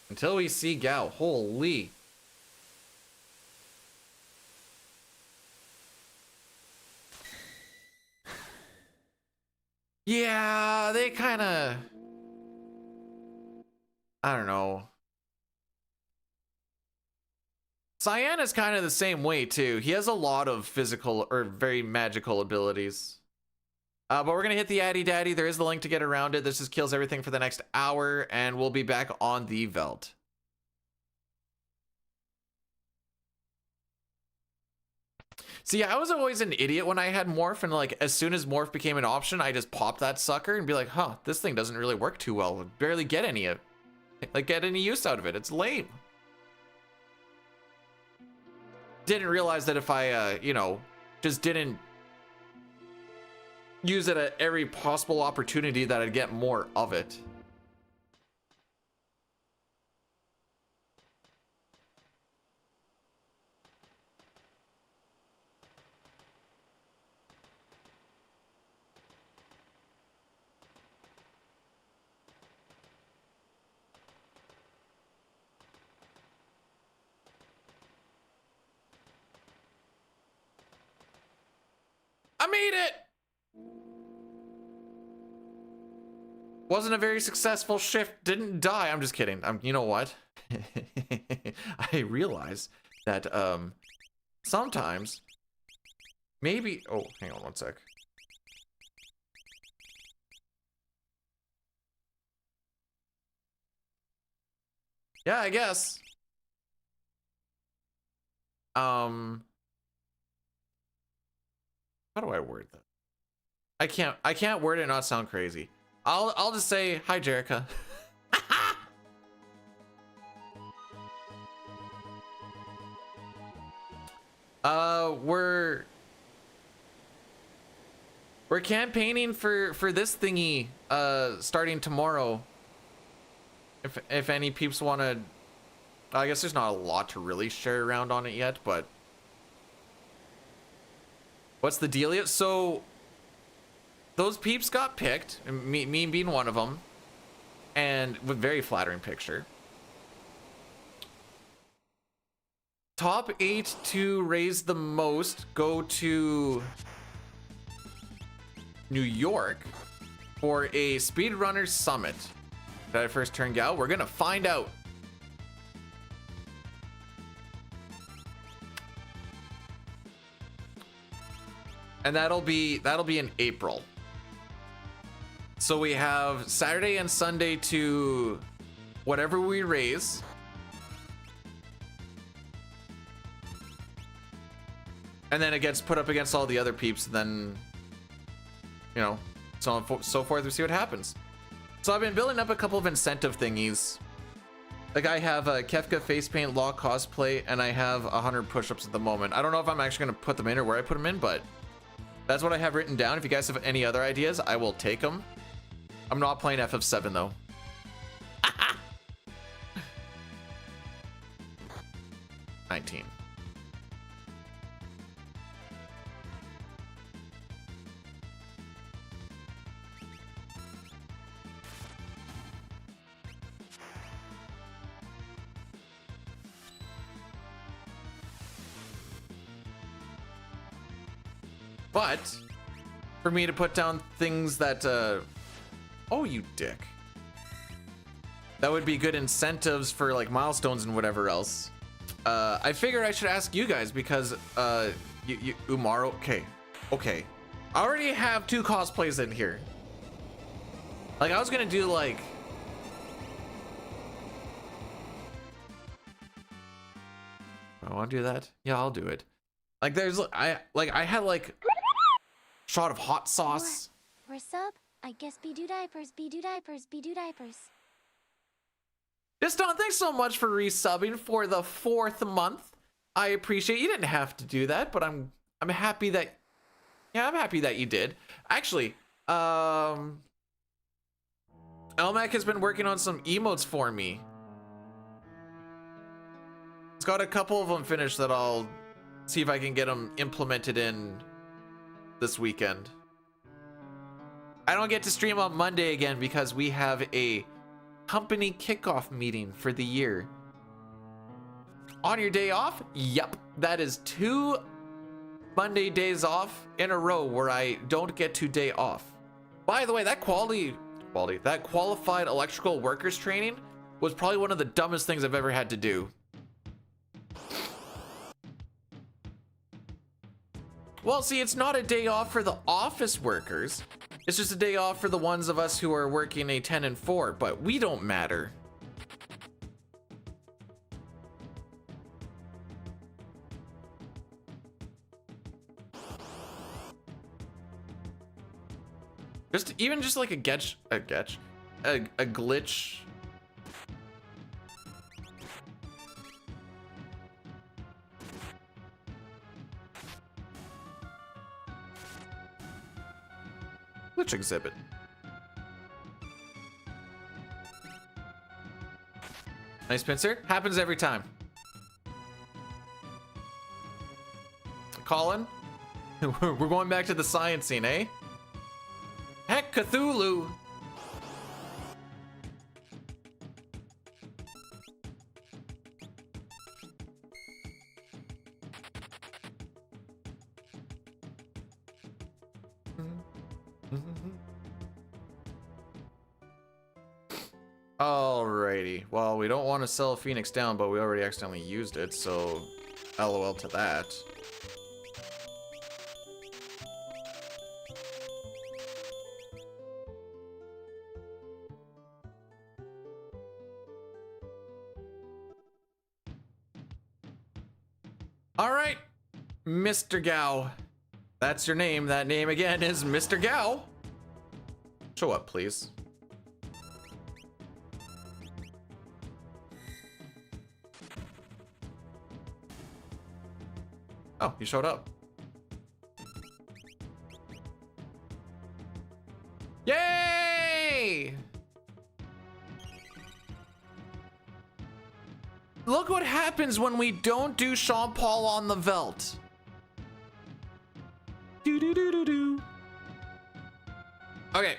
[SPEAKER 1] Until we see Gao. Holy. kind of, I don't know. Cyan is kind of the same way too. He has a lot of physical or very magical abilities. But we're gonna hit the Addy Daddy. There is the link to get around it. This just kills everything for the next hour, and we'll be back on the Veld. See, I was always an idiot when I had Morph, and like as soon as Morph became an option, I just popped that sucker and be like, huh, this thing doesn't really work too well. Barely get any use out of it. It's lame. Didn't realize that if I, you know, just didn't use it at every possible opportunity that I'd get more of it. I made it! Wasn't a very successful shift, didn't die. I'm just kidding. You know what? I realize that sometimes maybe, oh, hang on one sec. Yeah, I guess. How do I word that? I can't word it and not sound crazy. I'll just say hi, Jerica. We're campaigning for this thingy starting tomorrow. If any peeps want to, I guess there's not a lot to really share around on it yet, but what's the deal yet? So those peeps got picked, me being one of them, and with very flattering picture. Top 8 to raise the most go to New York for a Speedrunner Summit. Did I first turn gal? We're gonna find out. And that'll be in April. So we have Saturday and Sunday to whatever we raise. And then it gets put up against all the other peeps, and then, you know, so on so forth. We see what happens. So I've been building up a couple of incentive thingies. Like I have a Kefka face paint, law cosplay, and I have 100 push-ups at the moment. I don't know if I'm actually gonna put them in or where I put them in, but that's what I have written down. If you guys have any other ideas, I will take them. I'm not playing FF7 though. 19. But for me to put down things that oh, you dick, that would be good incentives for like milestones and whatever else. I figured I should ask you guys because you Umaro, okay, I already have 2 cosplays in here. Like I was gonna do like, I want to do that. Yeah, I'll do it. Like there's I had like shot of hot sauce.
[SPEAKER 2] For sub, I guess be do diapers, be do diapers, be do diapers.
[SPEAKER 1] Diston, thanks so much for resubbing for the 4th month. I appreciate you. Didn't have to do that, but I'm happy that, yeah, I'm happy that you did. Actually, Elmac has been working on some emotes for me. It's got a couple of them finished that I'll see if I can get them implemented in this weekend. I don't get to stream on Monday again because we have a company kickoff meeting for the year. On your day off? Yep, that is 2 Monday days off in a row where I don't get to day off. By the way, that quality quality. That qualified electrical workers training was probably one of the dumbest things I've ever had to do. Well, see, it's not a day off for the office workers. It's just a day off for the ones of us who are working a 10 and 4, but we don't matter. Even just like a glitch. Glitch exhibit. Nice pincer. Happens every time. Colin, we're going back to the science scene, eh? Heck, Cthulhu. Alrighty. Well, we don't want to sell Phoenix down, but we already accidentally used it, so LOL to that. Alright, Mr. Gao. That's your name. That name again is Mr. Gao. Show up, please. Oh, you showed up. Yay! Look what happens when we don't do Sean Paul on the Velt. Do. Okay.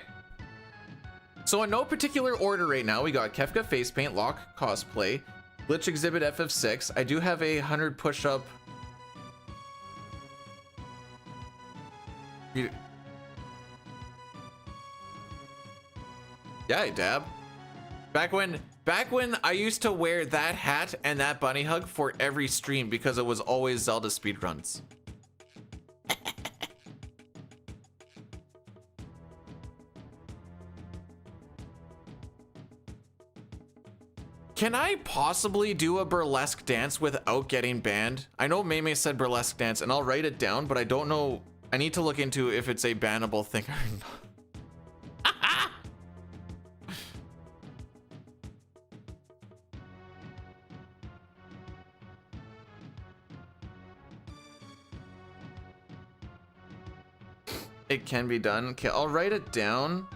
[SPEAKER 1] So in no particular order right now, we got Kefka face paint, Lock cosplay, Glitch exhibit FF6. I do have a 100 push-up. Yeah, I dab. Back when I used to wear that hat and that bunny hug for every stream because it was always Zelda speedruns. Can I possibly do a burlesque dance without getting banned? I know Meme said burlesque dance and I'll write it down, but I don't know. I need to look into if it's a bannable thing or not. It can be done. Okay, I'll write it down.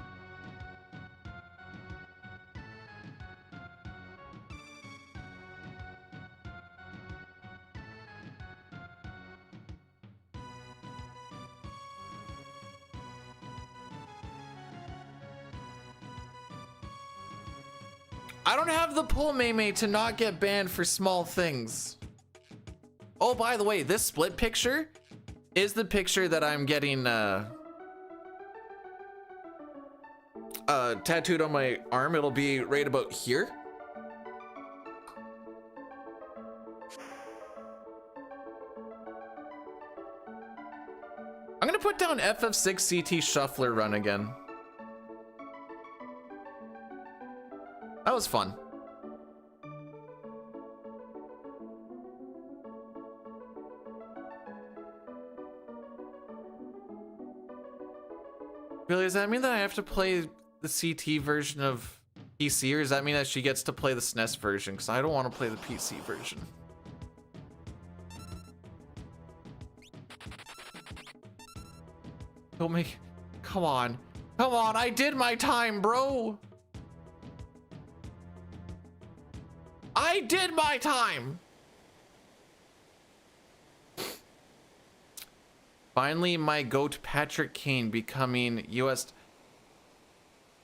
[SPEAKER 1] I don't have the pull Meme to not get banned for small things. Oh, by the way, this split picture is the picture that I'm getting tattooed on my arm. It'll be right about here. I'm gonna put down FF6 CT Shuffler Run again. That was fun. Really, does that mean that I have to play the CT version of PC, or does that mean that she gets to play the SNES version? Because I don't want to play the PC version. Don't make... Come on. Come on, I did my time, bro! I did my time! Finally, my goat Patrick Kane becoming US.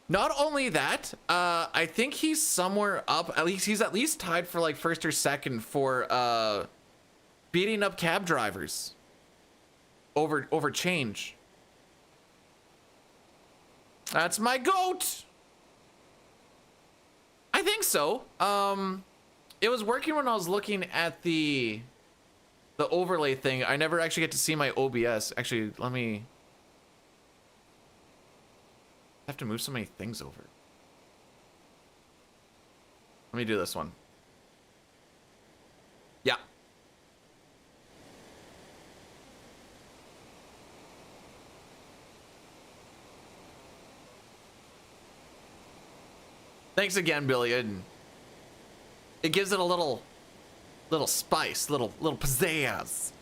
[SPEAKER 1] Not only that, I think he's somewhere up. At least he's at least tied for like first or second for beating up cab drivers over change. That's my goat. so. It was working when I was looking at the overlay thing. I never actually get to see my OBS. Actually, let me... I have to move so many things over. Let me do this one. Yeah. Thanks again, Billy. It gives it a little spice, little pizzazz.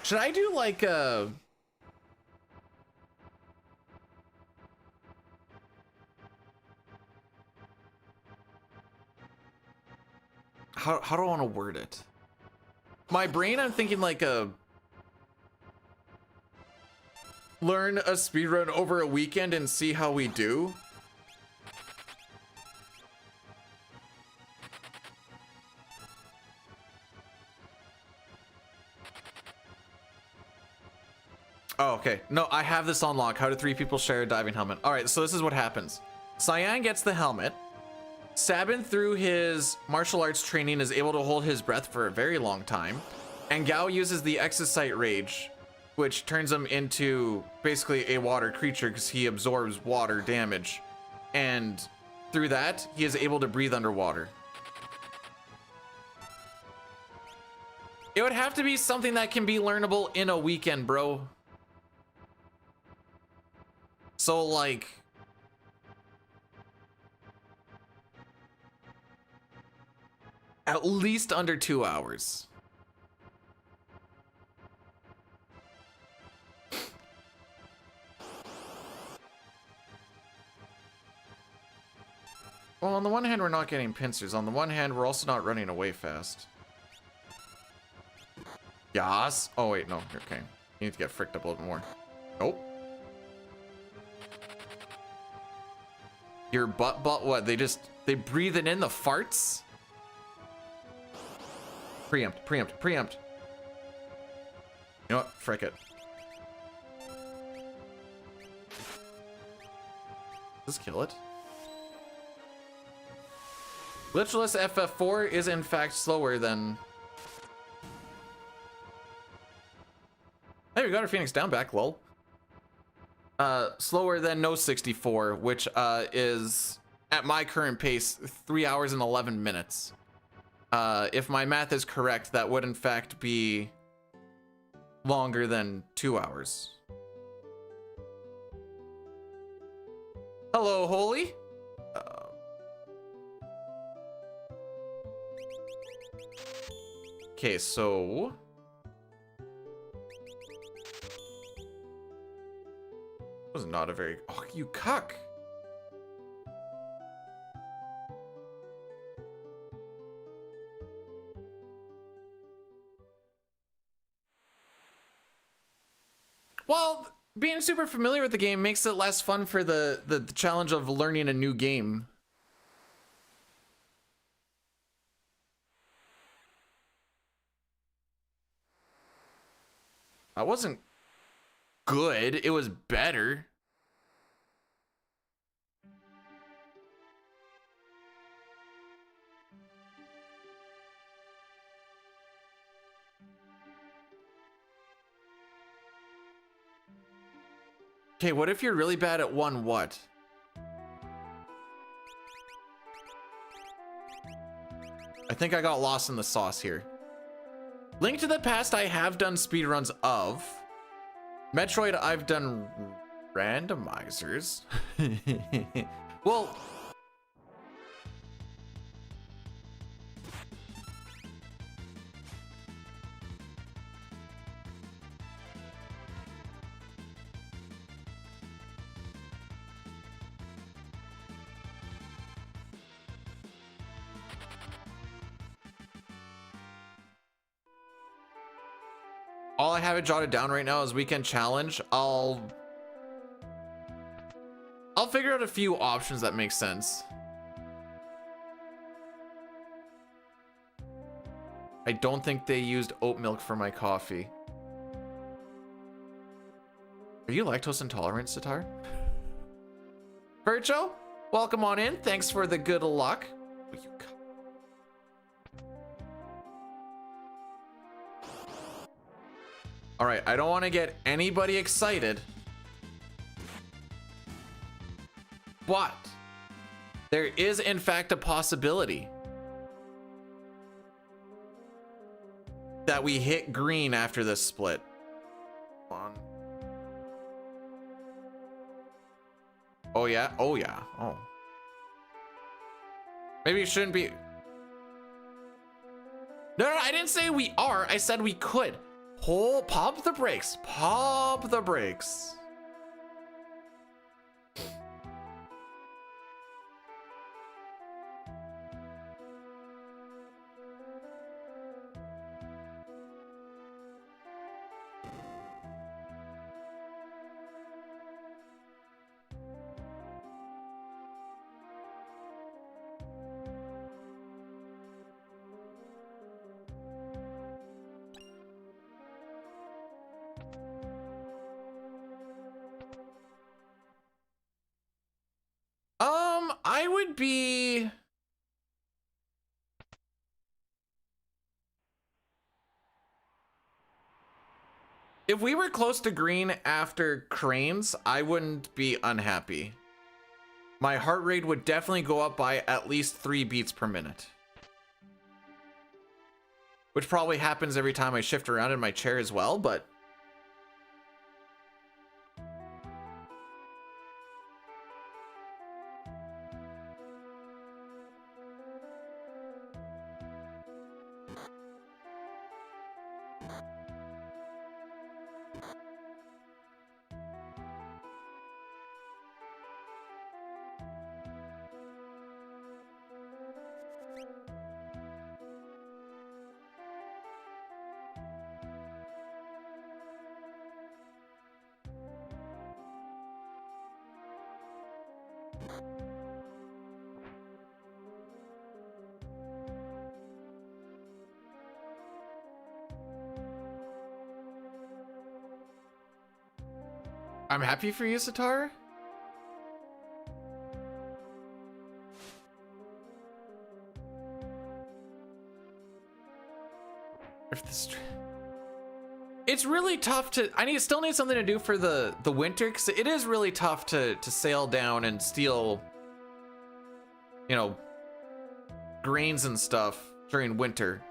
[SPEAKER 1] Should I do like a... How do I want to word it? My brain, I'm thinking like a... Learn a speedrun over a weekend and see how we do. Oh, okay. No, I have this on lock. How do 3 people share a diving helmet? All right, so this is what happens. Cyan gets the helmet. Sabin, through his martial arts training, is able to hold his breath for a very long time. And Gao uses the Exocyte Rage, which turns him into basically a water creature because he absorbs water damage. And through that, he is able to breathe underwater. It would have to be something that can be learnable in a weekend, bro. So, like... at least under 2 hours. Well, on the one hand, we're not getting pincers. On the one hand, we're also not running away fast. Yas. Oh, wait, no. Okay. You need to get fricked up a little more. Nope. Your butt, what? They breathe it in the farts? Preempt. You know what? Frick it. Let's kill it. Glitchless FF4 is in fact slower than... Hey, we got our Phoenix down back, lol. Slower than No 64, which is, at my current pace, 3 hours and 11 minutes. If my math is correct, that would in fact be longer than 2 hours. Hello, Holy. Okay, so... was not a very... Oh, you cuck! Well, being super familiar with the game makes it less fun for the challenge of learning a new game. That wasn't good. It was better. Okay, what if you're really bad at one what? I think I got lost in the sauce here. Link to the Past I have done speedruns of. Metroid I've done randomizers. Well... all I have it jotted down right now is weekend challenge. I'll I'll figure out a few options that make sense. I don't think they used oat milk for my coffee. Are you lactose intolerant, Sitar? Vircho, welcome on in. Thanks for the good luck. All right, I don't want to get anybody excited, but there is in fact a possibility that we hit green after this split. Come on. Oh yeah, oh yeah, oh. Maybe it shouldn't be. No, I didn't say we are, I said we could. Pop the brakes, pop the brakes. I would be... If we were close to green after cranes, I wouldn't be unhappy. My heart rate would definitely go up by at least 3 beats per minute. Which probably happens every time I shift around in my chair as well, but... I'm happy for you, Sitar. If this, it's really tough to. Still need something to do for the winter, because it is really tough to sail down and steal, you know, grains and stuff during winter.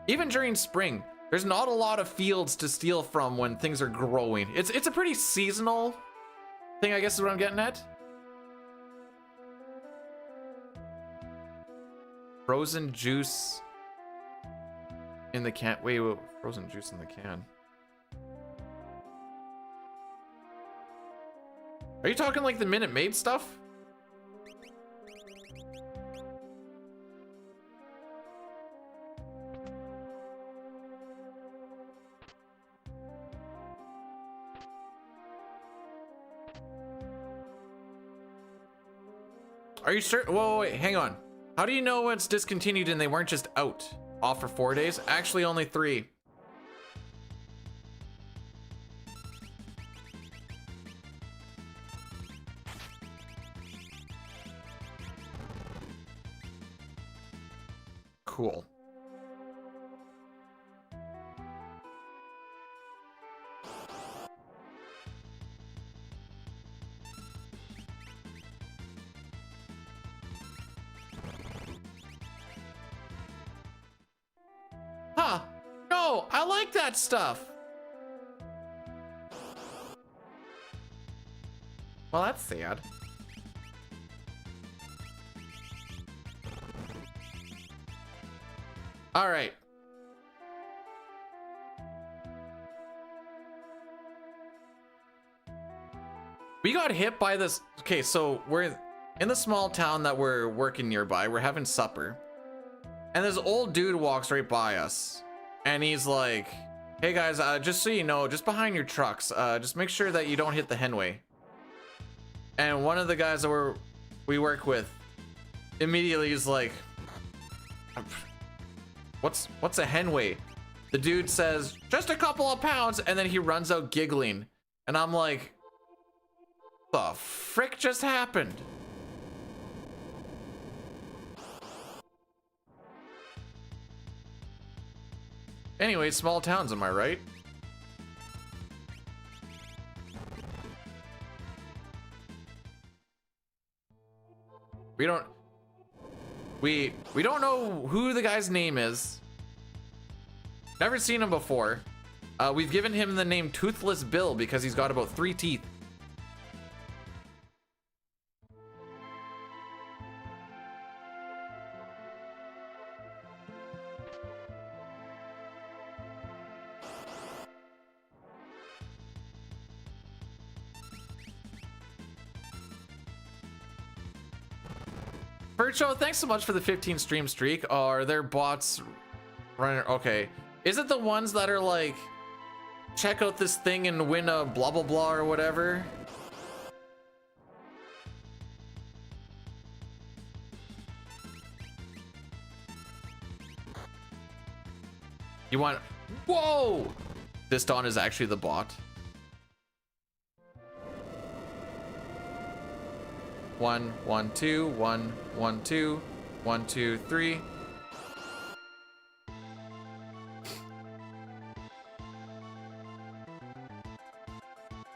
[SPEAKER 1] Even during spring. There's not a lot of fields to steal from when things are growing. It's a pretty seasonal thing, I guess is what I'm getting at. Frozen juice in the can. Wait, frozen juice in the can. Are you talking like the Minute Maid stuff? Are you sure? Whoa, wait, hang on. How do you know when it's discontinued and they weren't just out? Off for 4 days? Actually, only 3. Cool. Huh. No, I like that stuff. Well, that's sad. All right. We got hit by this. Okay, so we're in the small town that we're working nearby. We're having supper. And this old dude walks right by us. And he's like, hey guys, just so you know, just behind your trucks, just make sure that you don't hit the henway. And one of the guys that we work with immediately is like, what's a hen weigh? The dude says, just a couple of pounds, and then he runs out giggling. And I'm like, the frick just happened? Anyway, small towns, am I right? We don't know who the guy's name is. Never seen him before. We've given him the name Toothless Bill because he's got about 3 teeth. Percho, thanks so much for the 15 stream streak. Are there bots running? Okay. Is it the ones that are like, check out this thing and win a blah blah blah or whatever? You want, whoa! This Dawn is actually the bot. 1 1 2 1 1 2 1 2 3.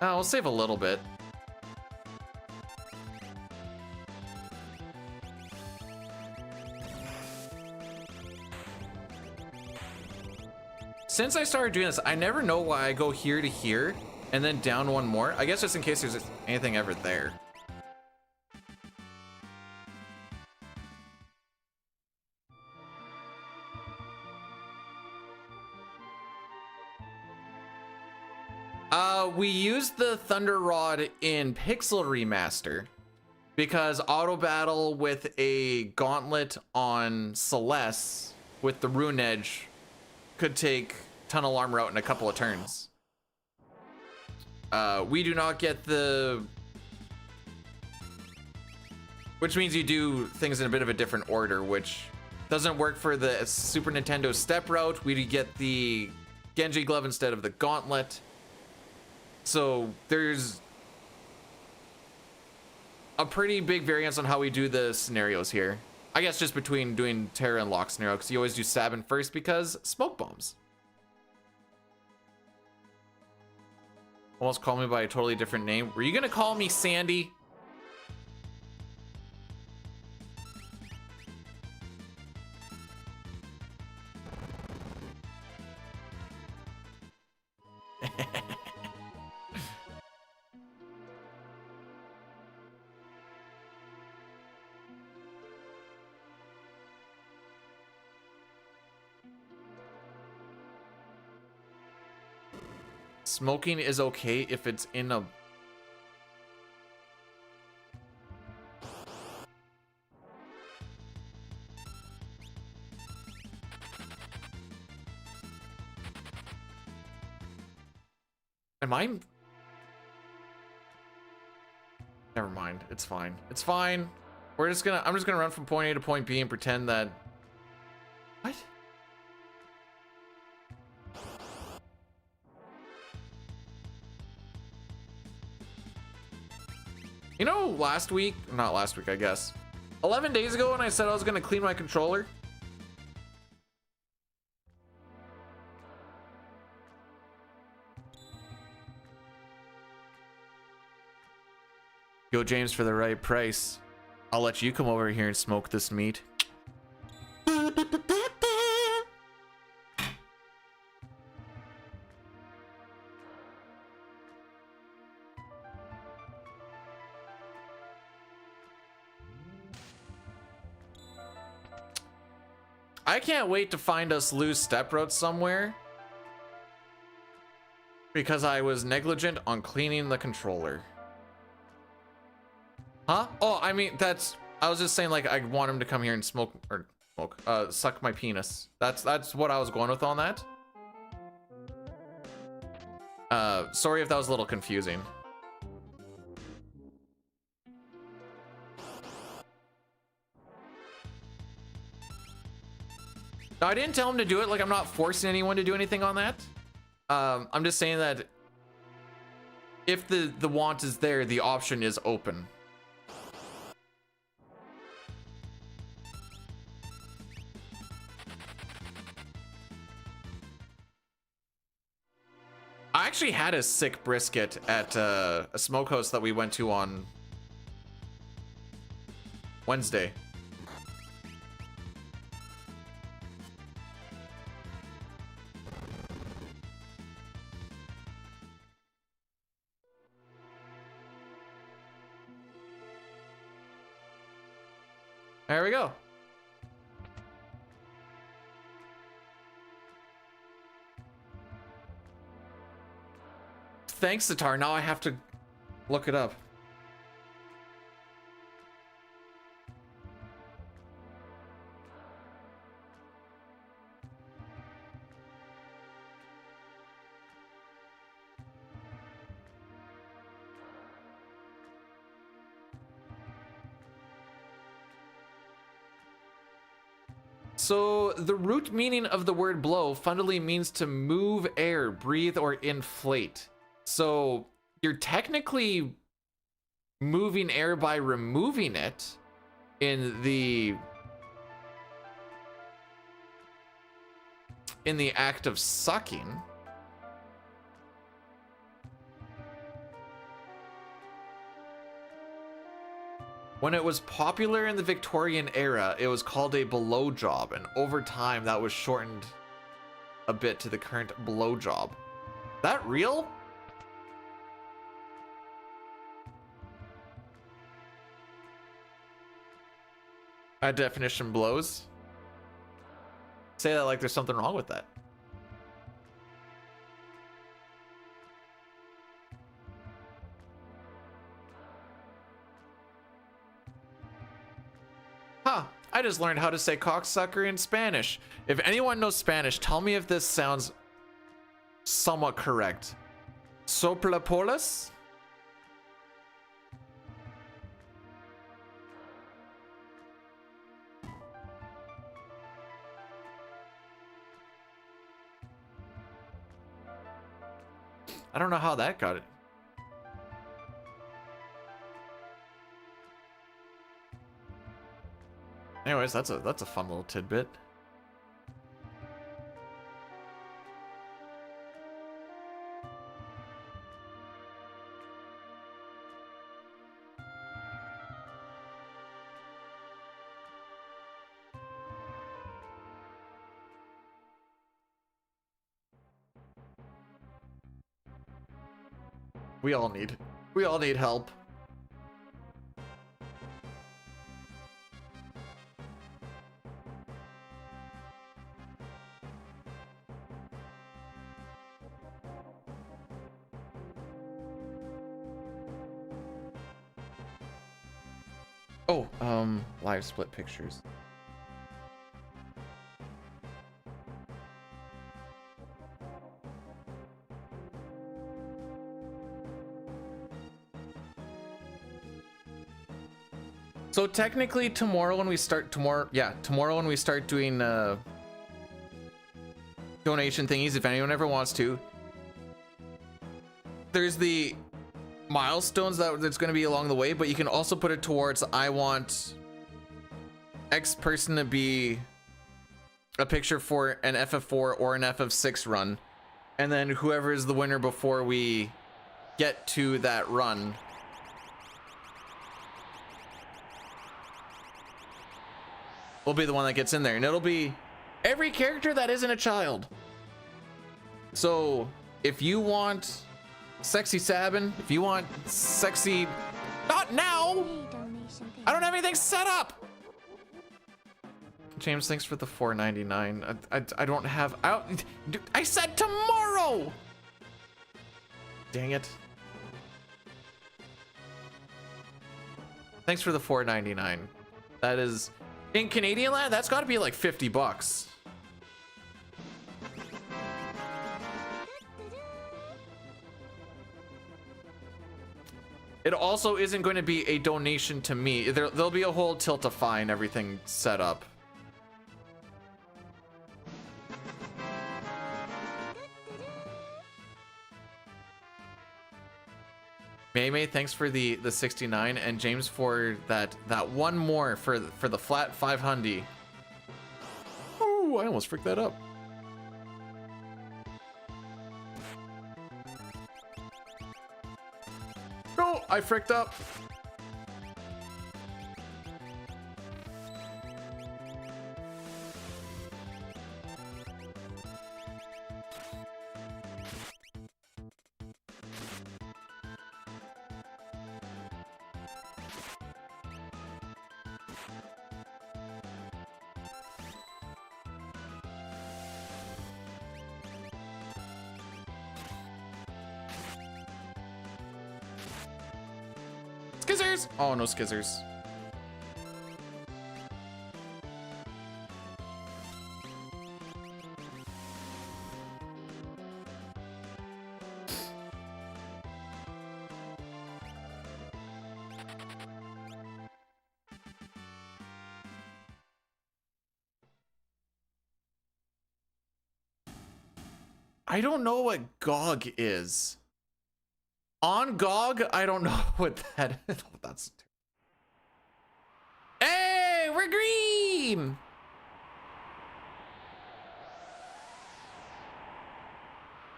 [SPEAKER 1] We'll save a little bit. Since I started doing this, I never know why I go here to here and then down one more. I guess just in case there's anything ever there. We used the Thunder Rod in Pixel Remaster because auto battle with a gauntlet on Celeste with the Rune Edge could take Tunnel Armor out in a couple of turns. We do not get the... Which means you do things in a bit of a different order, which doesn't work for the Super Nintendo step route. We get the Genji Glove instead of the Gauntlet. So there's a pretty big variance on how we do the scenarios here. I guess just between doing Terra and Lock scenario, because you always do Sabin first because smoke bombs. Almost call me by a totally different name. Were you gonna call me Sandy? Smoking is okay if it's in a... Am I... Never mind. It's fine. It's fine. I'm just gonna run from point A to point B and pretend that... What? You know, not last week, I guess. 11 days ago when I said I was gonna clean my controller. Yo, James, for the right price, I'll let you come over here and smoke this meat. I can't wait to find us loose step routes somewhere because I was negligent on cleaning the controller. Huh? Oh, I mean, I was just saying, like, I want him to come here and suck my penis. That's what I was going with on that. Sorry if that was a little confusing. No, I didn't tell him to do it. Like, I'm not forcing anyone to do anything on that. I'm just saying that if the want is there, the option is open. I actually had a sick brisket at a smokehouse that we went to on Wednesday. There we go. Thanks, Sitar. Now I have to look it up. So the root meaning of the word blow fundamentally means to move air, breathe, or inflate. So you're technically moving air by removing it in the act of sucking. When it was popular in the Victorian era, it was called a blowjob, and over time that was shortened a bit to the current blowjob. That real? That definition blows. Say that like there's something wrong with that. Huh, I just learned how to say cocksucker in Spanish. If anyone knows Spanish, tell me if this sounds somewhat correct. Soplapolas? I don't know how that got it. Anyways, that's a fun little tidbit. We all need help. Oh, live split pictures. So technically tomorrow when we start doing donation thingies, if anyone ever wants to, there's the milestones that's going to be along the way, but you can also put it towards, I want X person to be a picture for an FF4 or an FF6 run, and then whoever is the winner before we get to that run will be the one that gets in there, and it'll be every character that isn't a child. So if you want sexy Sabin, if you want sexy, not now, I don't have anything set up. James, thanks for the $4.99. I don't have, I said tomorrow. Dang it. Thanks for the $4.99. That is, in Canadian land, that's got to be like $50. It also isn't going to be a donation to me. There'll be a whole Tiltify and everything set up. Anime, thanks for the 69, and James for that one more for the flat 500. Ooh, I almost fricked that up. Oh, I fricked up. Skizzers! Oh, no skizzers. I don't know what GOG is. On GOG, I don't know what that is. That's... Hey, we're green!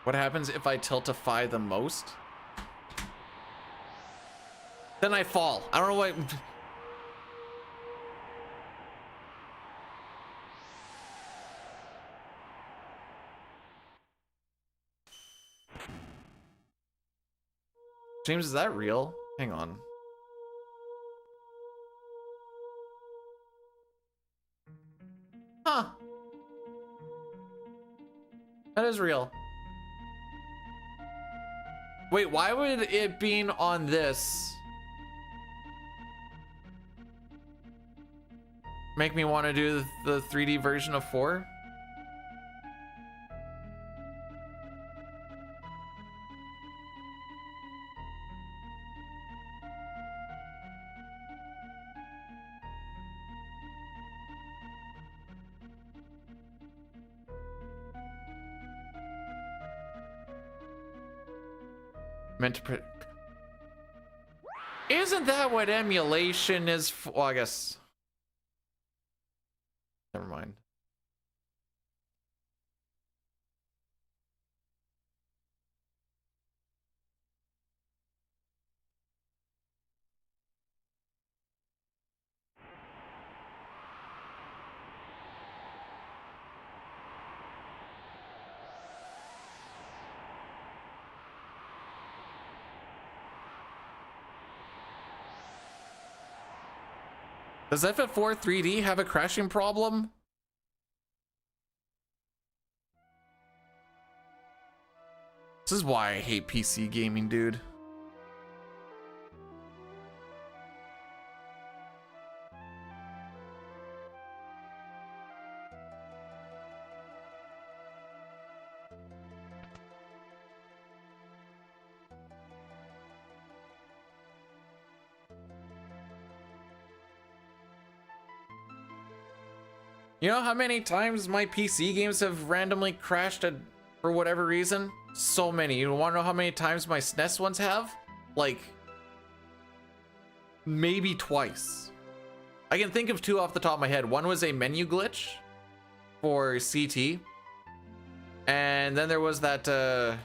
[SPEAKER 1] What happens if I tiltify the most? Then I fall. I don't know what... James, is that real? Hang on. Huh. That is real. Wait, why would it being on this make me want to do the 3D version of 4? Meant to Isn't that what emulation is for? Well, I guess. Never mind. Does FF4 3D have a crashing problem? This is why I hate PC gaming, dude. You know how many times my PC games have randomly crashed for whatever reason? So many. You want to know how many times my SNES ones have? Like, maybe twice. I can think of two off the top of my head. One was a menu glitch for CT. And then there was that, that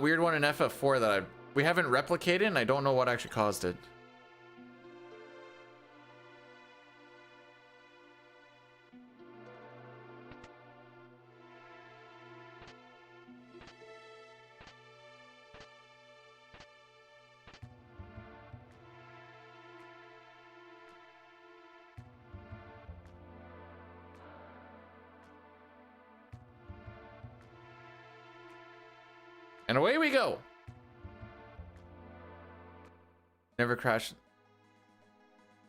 [SPEAKER 1] weird one in FF4 that we haven't replicated, and I don't know what actually caused it. And away we go. Never crashed.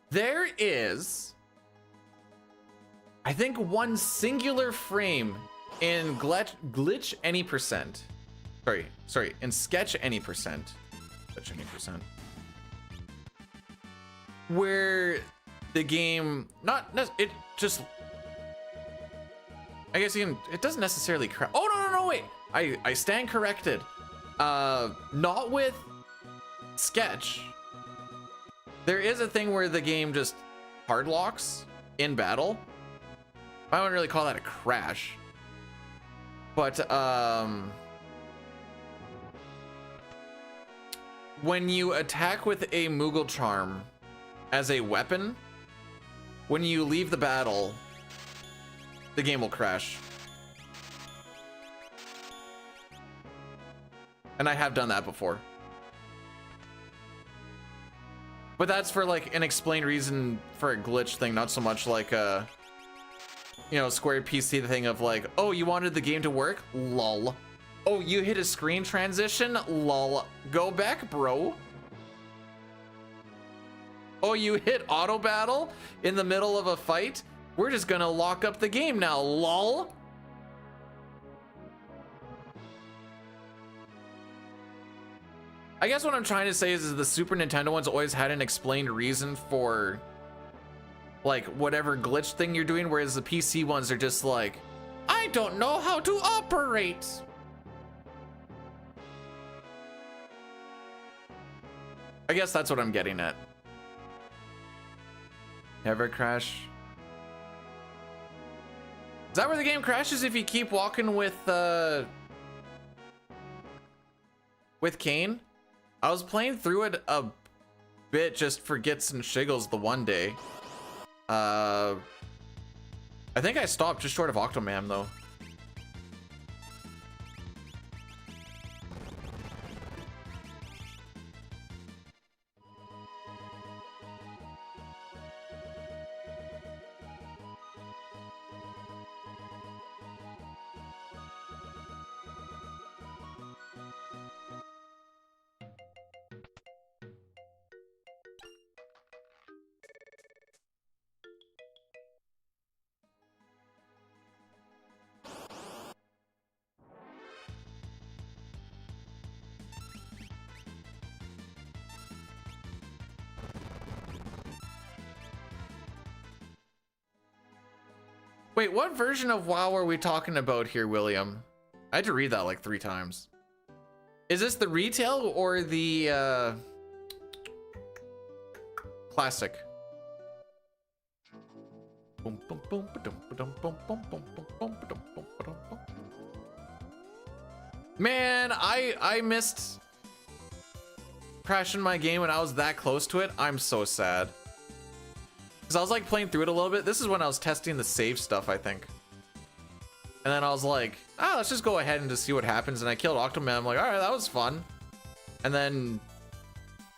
[SPEAKER 1] There is, I think, one singular frame in glitch any percent. Sorry, in sketch any percent. Sketch any percent. Where the game, it just, I guess you can, it doesn't necessarily crash. Oh, no, wait. I stand corrected. Not with Sketch. There is a thing where the game just hard locks in battle. I wouldn't really call that a crash. But when you attack with a Moogle Charm as a weapon, when you leave the battle, the game will crash. And I have done that before. But that's for like an explained reason for a glitch thing, not so much like a, you know, Square PC thing of like, oh, you wanted the game to work? Lol. Oh, you hit a screen transition? Lol. Go back, bro. Oh, you hit auto battle in the middle of a fight? We're just gonna lock up the game now, lol. I guess what I'm trying to say is the Super Nintendo ones always had an explained reason for like whatever glitch thing you're doing, whereas the PC ones are just like, I don't know how to operate. I guess that's what I'm getting at. Never crash. Is that where the game crashes if you keep walking with Kane? I was playing through it a bit just for gits and shiggles the one day. I think I stopped just short of Octomam though. Wait, what version of WoW are we talking about here, William? I had to read that like 3 times. Is this the retail or the classic? Man, I missed crashing my game when I was that close to it. I'm so sad. Cause I was like playing through it a little bit. This is when I was testing the save stuff, I think. And then I was like, oh, let's just go ahead and just see what happens. And I killed Octoman. I'm like, all right, that was fun. And then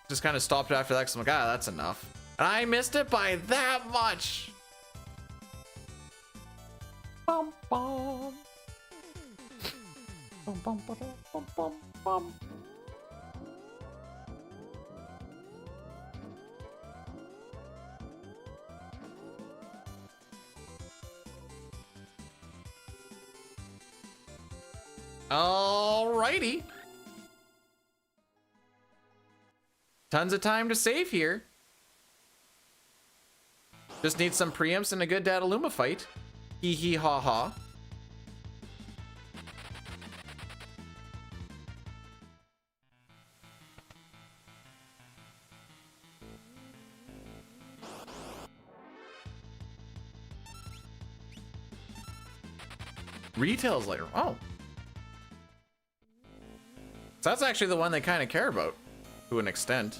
[SPEAKER 1] just kind of stopped after that because I'm like, ah, that's enough. And I missed it by that much. Bum, bum. Bum, bum, bum, bum, bum, bum. Alrighty. Tons of time to save here. Just need some preamps and a good Dataluma fight. Hee hee ha ha. Retails later. Oh. So that's actually the one they kind of care about, to an extent.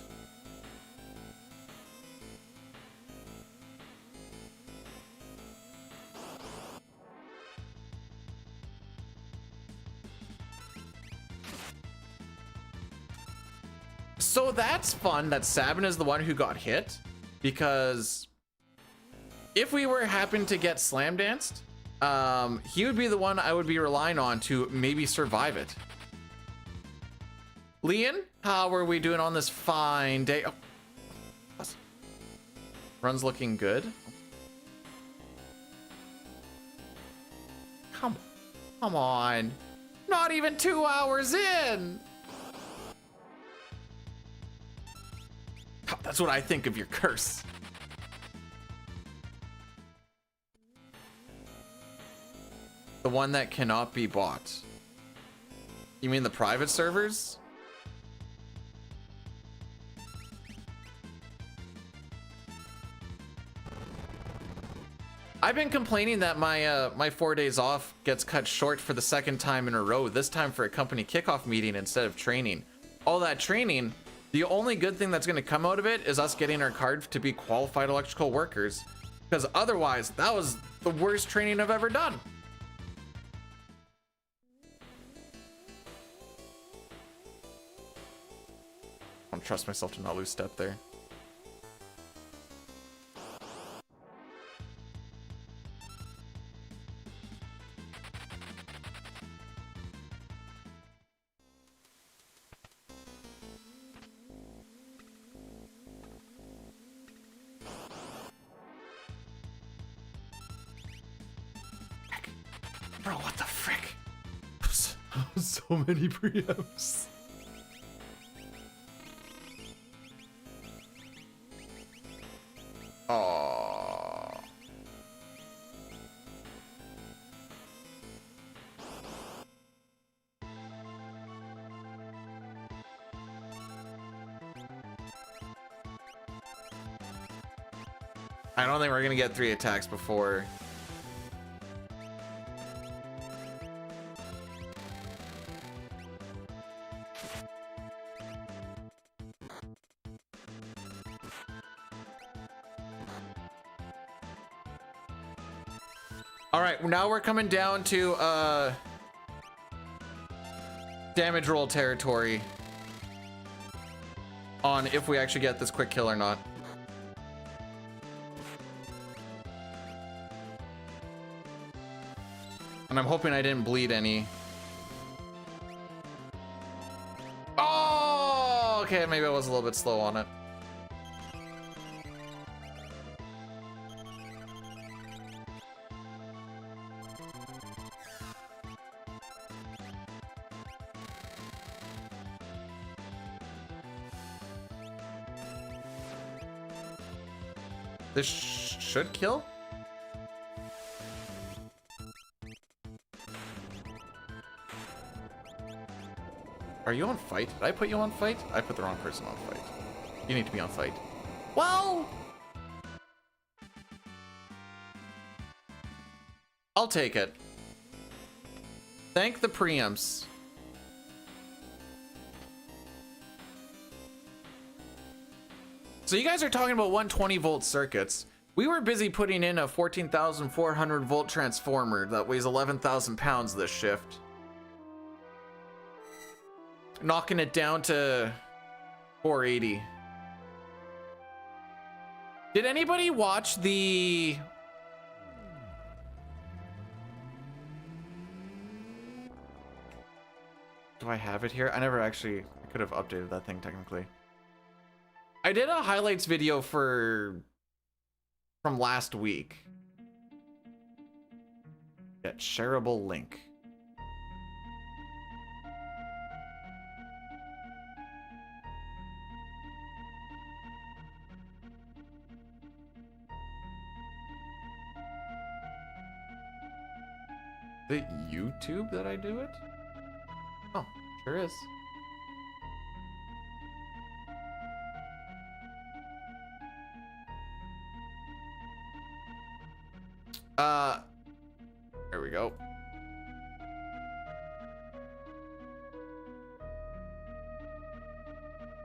[SPEAKER 1] So that's fun that Sabin is the one who got hit, because if we were happen to get slam danced, he would be the one I would be relying on to maybe survive it. Leon, how are we doing on this fine day? Oh. Run's looking good. Come on. Not even 2 hours in. That's what I think of your curse. The one that cannot be bought. You mean the private servers? I've been complaining that my my 4 days off gets cut short for the second time in a row, this time for a company kickoff meeting instead of training. All that training, the only good thing that's going to come out of it is us getting our card to be qualified electrical workers, because otherwise that was the worst training I've ever done. I don't trust myself to not lose step there. Bro, what the frick? So many preamps. Oh. I don't think we're gonna get 3 attacks before. All right, now we're coming down to damage roll territory on if we actually get this quick kill or not. And I'm hoping I didn't bleed any. Oh, okay, maybe I was a little bit slow on it. This should kill? Are you on fight? Did I put you on fight? I put the wrong person on fight. You need to be on fight. Well, I'll take it. Thank the preamps. So you guys are talking about 120 volt circuits. We were busy putting in a 14,400 volt transformer that weighs 11,000 pounds this shift. Knocking it down to 480. Did anybody watch the... Do I have it here? I never actually... I could have updated that thing technically. I did a highlights video from last week. Get shareable link. Is it YouTube that I do it? Oh, sure is. There we go.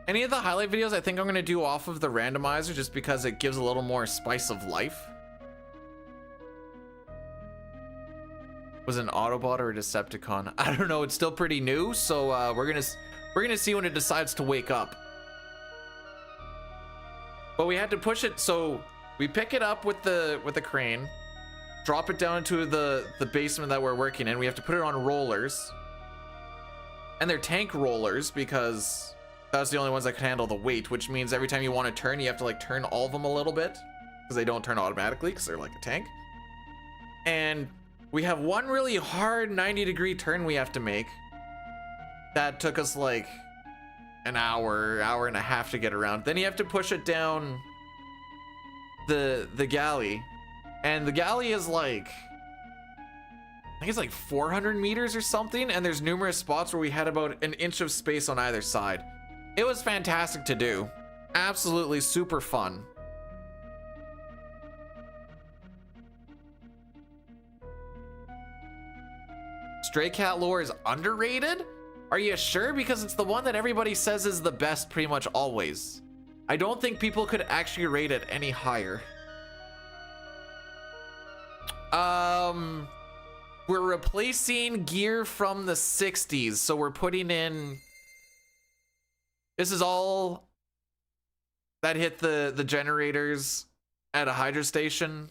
[SPEAKER 1] Any of the highlight videos I think I'm gonna do off of the randomizer just because it gives a little more spice of life. Was it an Autobot or a Decepticon? I don't know, it's still pretty new, so we're gonna see when it decides to wake up. But we had to push it, so we pick it up with the crane, drop it down into the basement that we're working in. We have to put it on rollers. And they're tank rollers because that's the only ones that can handle the weight, which means every time you want to turn, you have to like turn all of them a little bit because they don't turn automatically because they're like a tank. And we have one really hard 90-degree turn we have to make. That took us like an hour and a half to get around. Then you have to push it down the galley. And the galley is like I think it's like 400 meters or something, and there's numerous spots where we had about an inch of space on either side. It was fantastic to do. Absolutely super fun. Stray Cat lore is underrated? Are you sure? Because it's the one that everybody says is the best pretty much always. I don't think people could actually rate it any higher. We're replacing gear from the 60s, so we're putting in... This is all that hit the generators at a hydro station.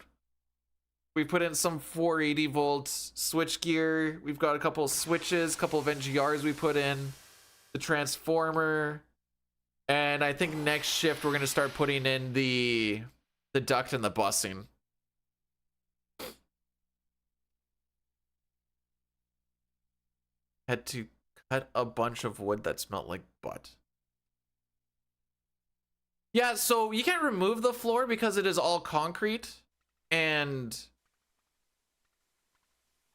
[SPEAKER 1] We put in some 480 volt switch gear. We've got a couple of switches, a couple of NGRs we put in, the transformer, and I think next shift we're gonna start putting in the duct and the busing. Had to cut a bunch of wood that smelled like butt. Yeah, so you can't remove the floor because it is all concrete, and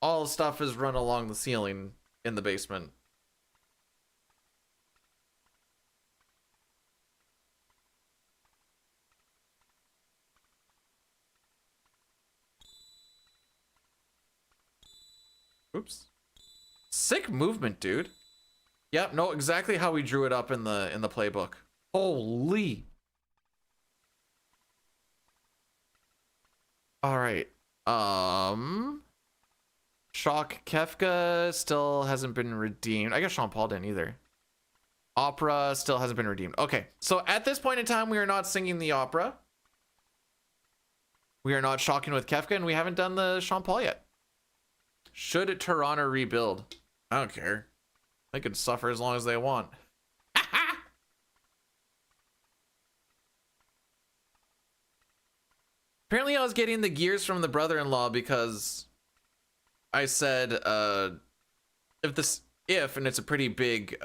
[SPEAKER 1] all stuff is run along the ceiling in the basement. Oops. Sick movement, dude. Yep, no, exactly how we drew it up in the playbook. Holy. All right. Shock Kefka still hasn't been redeemed. I guess Sean Paul didn't either. Opera still hasn't been redeemed. Okay, so at this point in time, we are not singing the opera. We are not shocking with Kefka, and we haven't done the Sean Paul yet. Should Toronto rebuild? I don't care. They can suffer as long as they want. Apparently I was getting the gears from the brother-in-law because I said if and it's a pretty big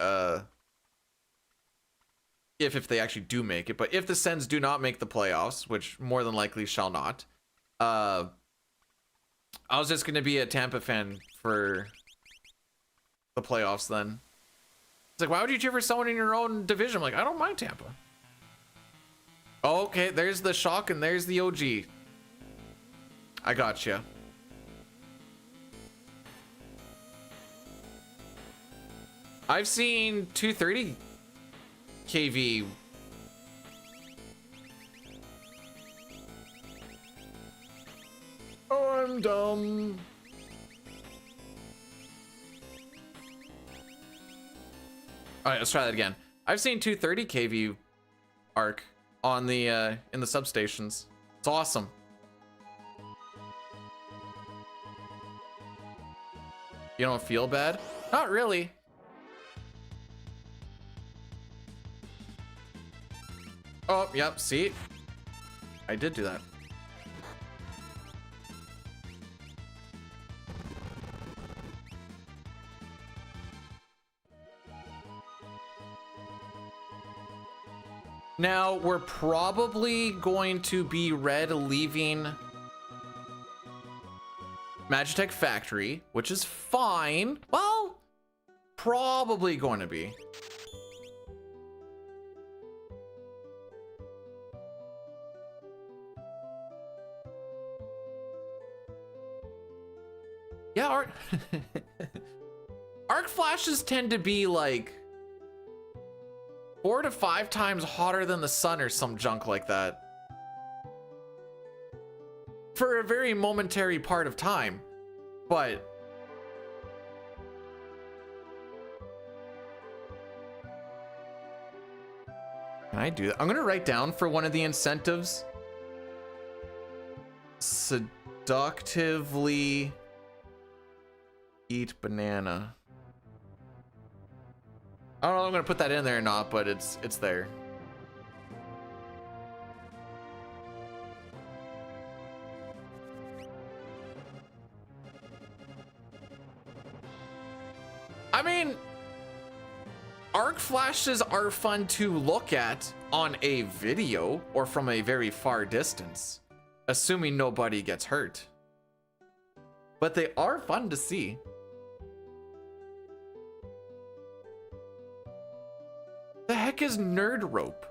[SPEAKER 1] if they actually do make it, but if the Sens do not make the playoffs, which more than likely shall not, I was just gonna be a Tampa fan for the playoffs then. It's like, why would you cheer for someone in your own division? I'm like, I don't mind Tampa. Okay, there's the shock and there's the OG. I gotcha. I've seen 230 kV. Oh, I'm dumb. All right, let's try that again. I've seen 230 kV arc on the in the substations. It's awesome. You don't feel bad? Not really. Oh, yep, see? I did do that. Now, we're probably going to be red leaving Magitech Factory, which is fine. Well, probably going to be. Yeah, arc flashes tend to be like 4 to 5 times hotter than the sun or some junk like that. For a very momentary part of time, but can I do that? I'm gonna write down for one of the incentives. Seductively eat banana. I don't know if I'm gonna put that in there or not, but it's there. I mean, arc flashes are fun to look at on a video or from a very far distance, assuming nobody gets hurt. but they are fun to see. The heck is nerd rope?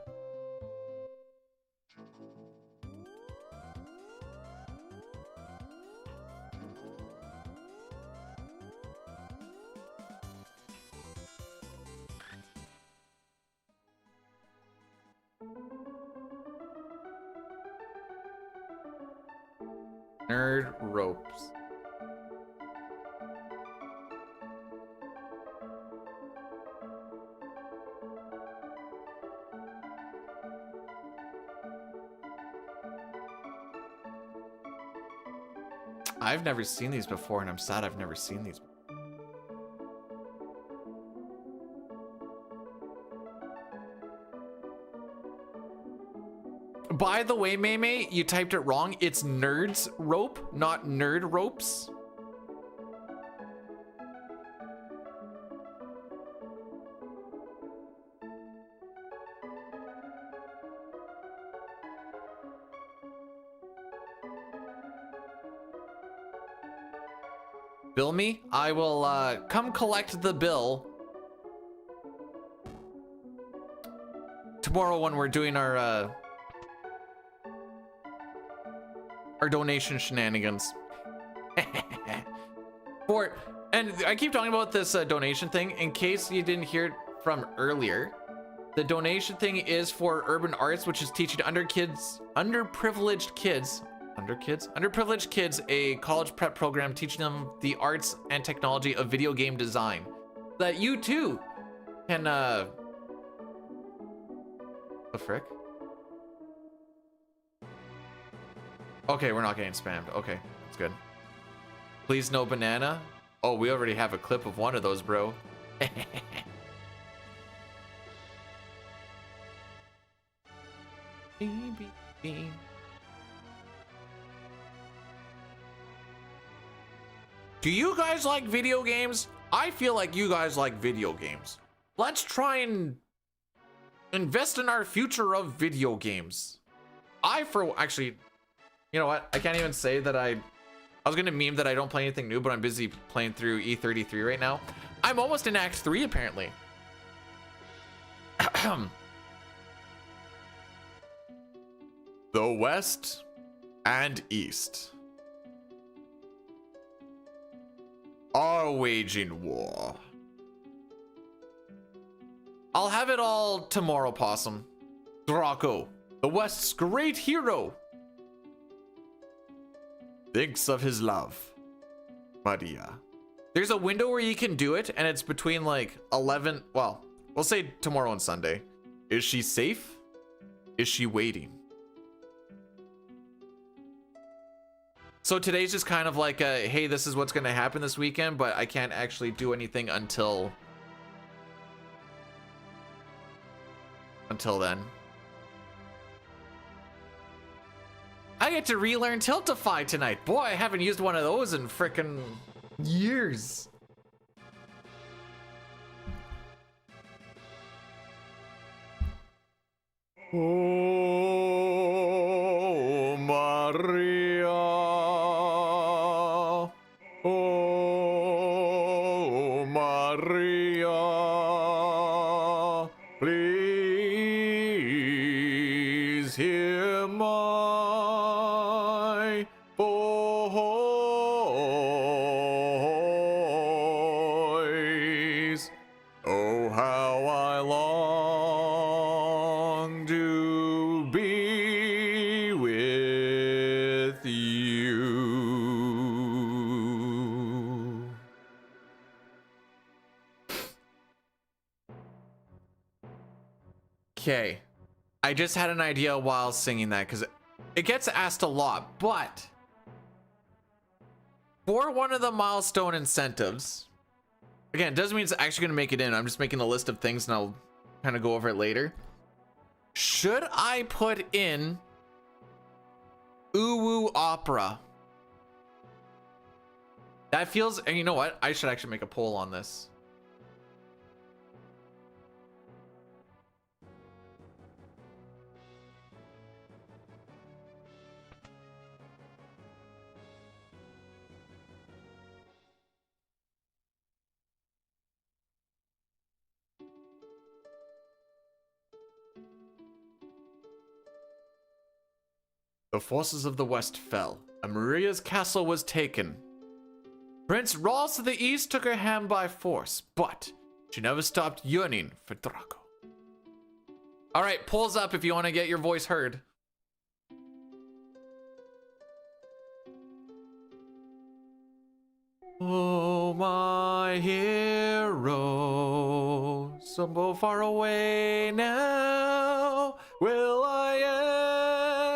[SPEAKER 1] Nerd ropes. I've never seen these before, and I'm sad I've never seen these. By the way, Maymay, you typed it wrong. It's nerds rope, not nerd ropes. Bill me? I will come collect the bill tomorrow when we're doing our donation shenanigans. And I keep talking about this donation thing in case you didn't hear it from earlier. The donation thing is for urban arts, which is teaching underprivileged kids a college prep program teaching them the arts and technology of video game design, so that you too can the frick. Okay, we're not getting spammed. Okay, that's good. Please no banana. Oh, we already have a clip of one of those, bro. Baby. Do you guys like video games? I feel like you guys like video games. Let's try and invest in our future of video games. Actually, you know what? I can't even say that I was gonna meme that I don't play anything new, but I'm busy playing through E33 right now. I'm almost in Act 3 apparently. The West and East are waging war. I'll have it all tomorrow, Possum. Draco, the West's great hero, thinks of his love, Maria. There's a window where you can do it, and it's between like 11, well, we'll say tomorrow and Sunday. Is she safe? Is she waiting? So today's just kind of like a, hey, this is what's gonna happen this weekend, but I can't actually do anything until then. I get to relearn Tiltify tonight. Boy, I haven't used one of those in frickin' years. Oh, Maria. Oh, Maria. Please hear my voice. Oh, how I long to be with you. Okay, I just had an idea while singing that because it gets asked a lot, but for one of the milestone incentives, again, it doesn't mean it's actually going to make it in. I'm just making a list of things and I'll kind of go over it later. Should I put in Uwu Opera? That feels, and you know what? I should actually make a poll on this. The forces of the West fell, and Maria's castle was taken. Prince Rolls of the East took her hand by force, but she never stopped yearning for Draco. All right, pulls up if you want to get your voice heard. Oh, my hero, so far away now. Will I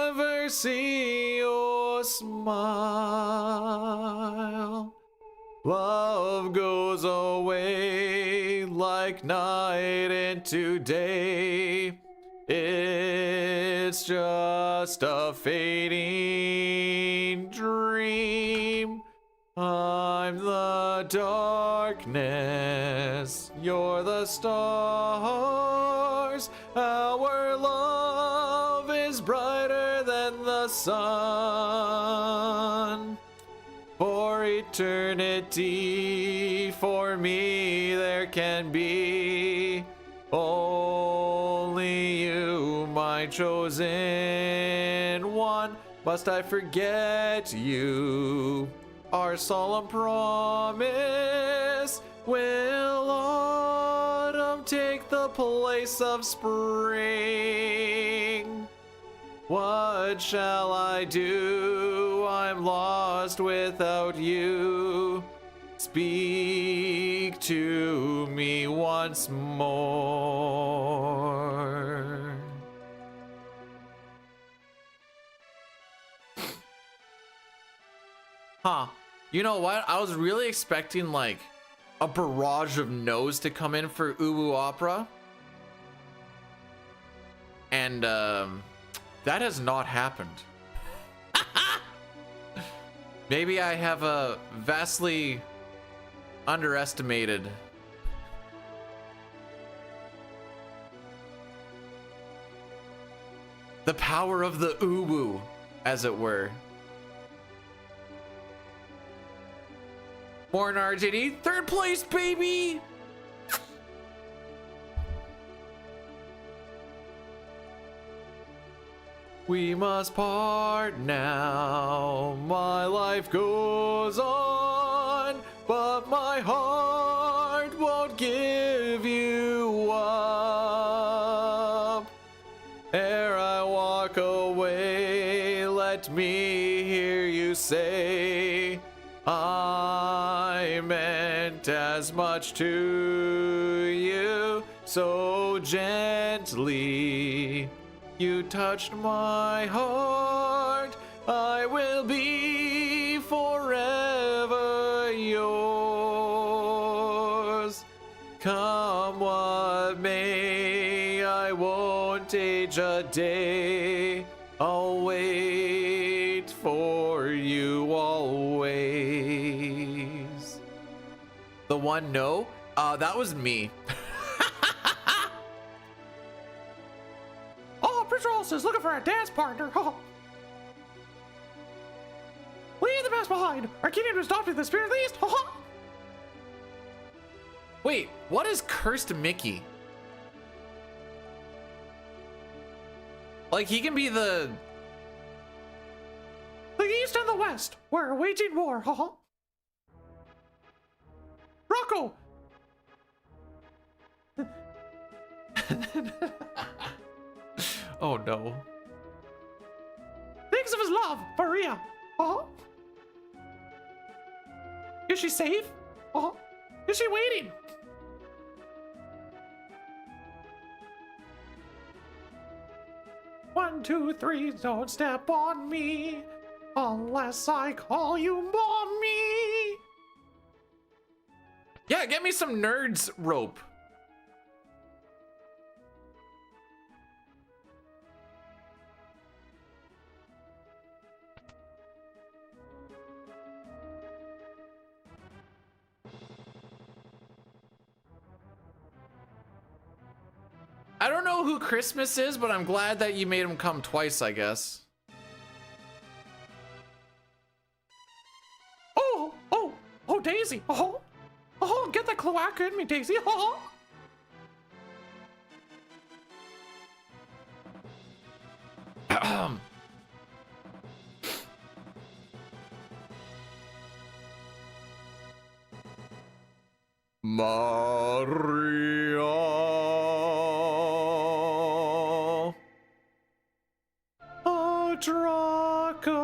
[SPEAKER 1] ever see your smile? Love goes away like night into day. It's just a fading dream. I'm the darkness, you're the stars. Our love is brighter than the sun. For eternity, for me there can be only you, my chosen one. Must I forget you? Our solemn promise. Will autumn take the place of spring? What shall I do? I'm lost without you. Speak to me once more. Huh. You know what? I was really expecting like a barrage of no's to come in for Uwu Opera. And that has not happened. Maybe I have vastly underestimated the power of the Uwu, as it were. Born RJD, third place, baby! We must part now. My life goes on, but my heart won't give you up. Ere I walk away, let me hear you say, I meant as much to you, so gently you touched my heart. I will be forever yours. Come what may, I won't age a day. I'll wait for you always. The one no? That was me.
[SPEAKER 3] Oh, Prince Ross is looking for a dance partner. Oh. Leave the past behind. Our kingdom was adopted the spirit least. Oh.
[SPEAKER 1] Wait, what is Cursed Mickey? Like, he can be the
[SPEAKER 3] East and the West, we're waging war. Oh. Rocco.
[SPEAKER 1] Oh no.
[SPEAKER 3] Thinks of his love, Maria. Oh. Is she safe? Oh. Is she waiting? One, two, three, don't step on me unless I call you mommy.
[SPEAKER 1] Yeah, get me some nerds rope. I don't know who Christmas is, but I'm glad that you made him come twice, I guess.
[SPEAKER 3] Oh, Daisy. Oh, get the cloaca in me, Daisy. Oh.
[SPEAKER 1] Mario.
[SPEAKER 3] Oh, Draco,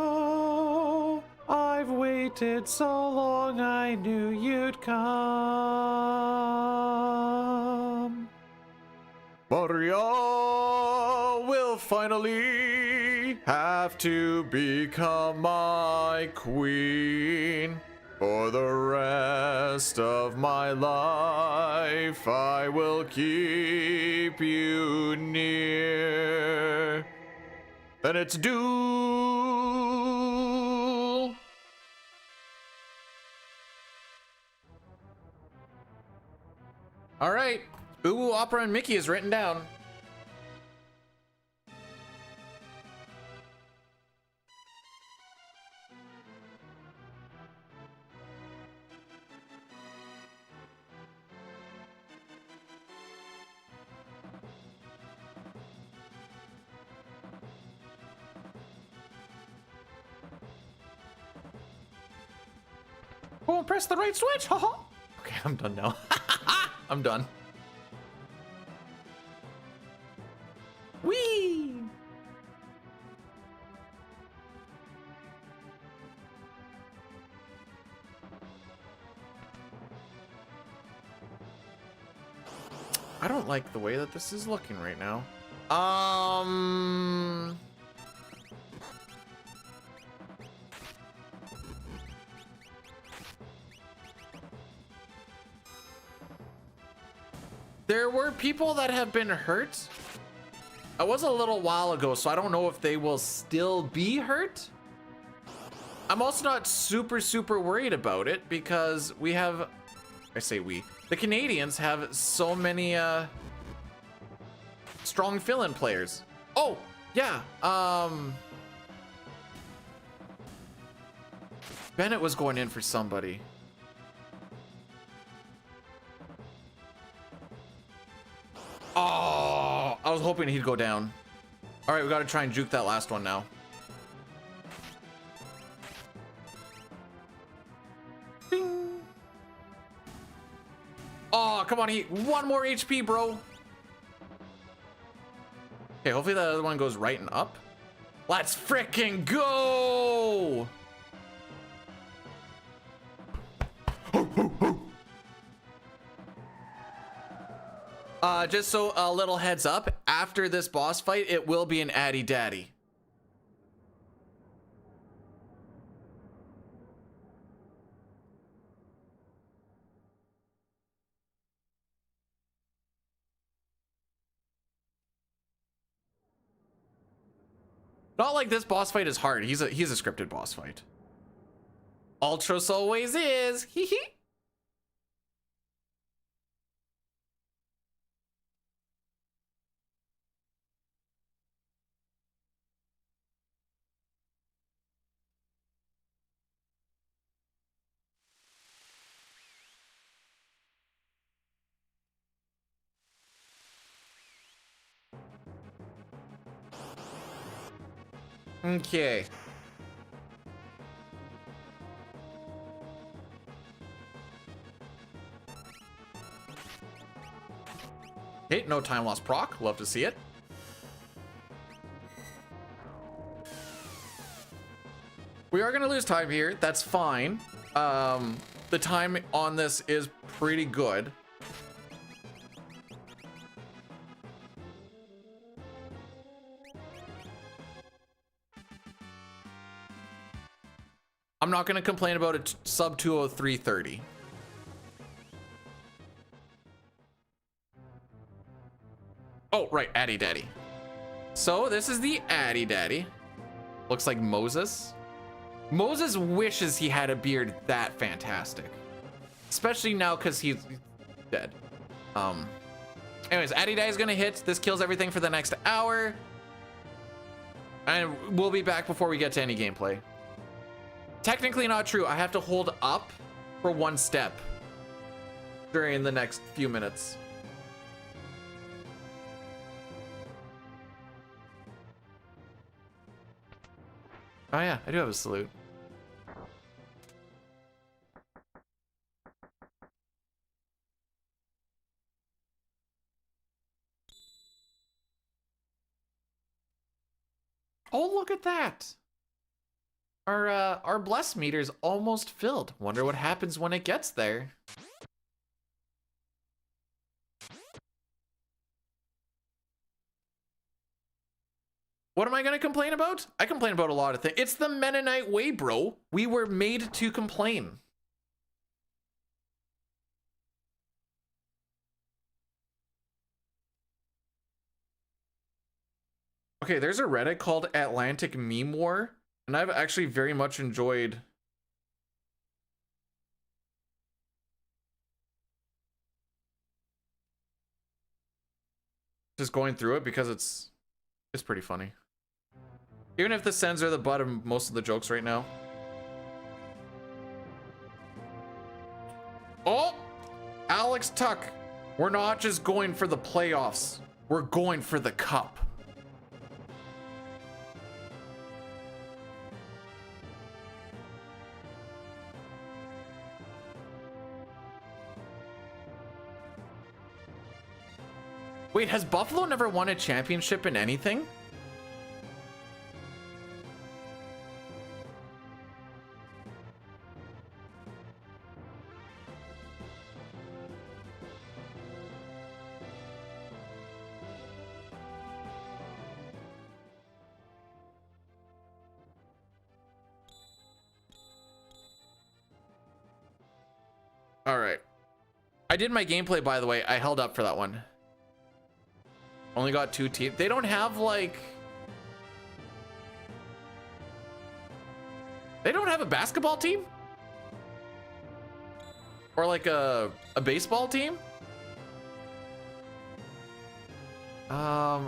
[SPEAKER 3] I've waited so long, I knew you'd come.
[SPEAKER 1] Mario will finally have to become my queen. For the rest of my life, I will keep you near. Then it's duel. All right. Ooh, Opera and Mickey is written down.
[SPEAKER 3] Oh, press the right switch. Haha.
[SPEAKER 1] Okay, I'm done now. I'm done.
[SPEAKER 3] Whee!
[SPEAKER 1] I don't like the way that this is looking right now. There were people that have been hurt. It was a little while ago, so I don't know if they will still be hurt. I'm also not super worried about it because we have, I say we, the Canadians have so many strong fill-in players. Oh, yeah. Bennett was going in for somebody. Oh, I was hoping he'd go down. All right, we got to try and juke that last one now. Ding. Oh, come on, one more HP, bro. Okay, hopefully that other one goes right and up. Let's frickin' go! Just so a little heads up, after this boss fight, it will be an Addy Daddy. Not like this boss fight is hard. He's a scripted boss fight. Ultros always is. Hee hee. Okay. Okay, no time lost proc. Love to see it. We are gonna lose time here. That's fine. The time on this is pretty good. I'm not gonna complain about a sub 203.30. Oh, right, Addy Daddy. So this is the Addy Daddy. Looks like Moses. Moses wishes he had a beard that fantastic. Especially now because he's dead. Anyways, Addy Daddy's gonna hit. This kills everything for the next hour. And we'll be back before we get to any gameplay. Technically not true. I have to hold up for one step during the next few minutes. Oh yeah, I do have a salute. Oh, look at that. Our bless meter's almost filled. Wonder what happens when it gets there. What am I gonna complain about? I complain about a lot of things. It's the Mennonite way, bro. We were made to complain. Okay, there's a Reddit called Atlantic Meme War, and I've actually very much enjoyed just going through it because it's pretty funny. Even if the sends are the butt of most of the jokes right now. Oh! Alex Tuck. We're not just going for the playoffs. We're going for the cup. Wait, has Buffalo never won a championship in anything? All right. I did my gameplay, by the way. I held up for that one. Only got 2 teams. They don't have like... They don't have a basketball team? Or like a baseball team? I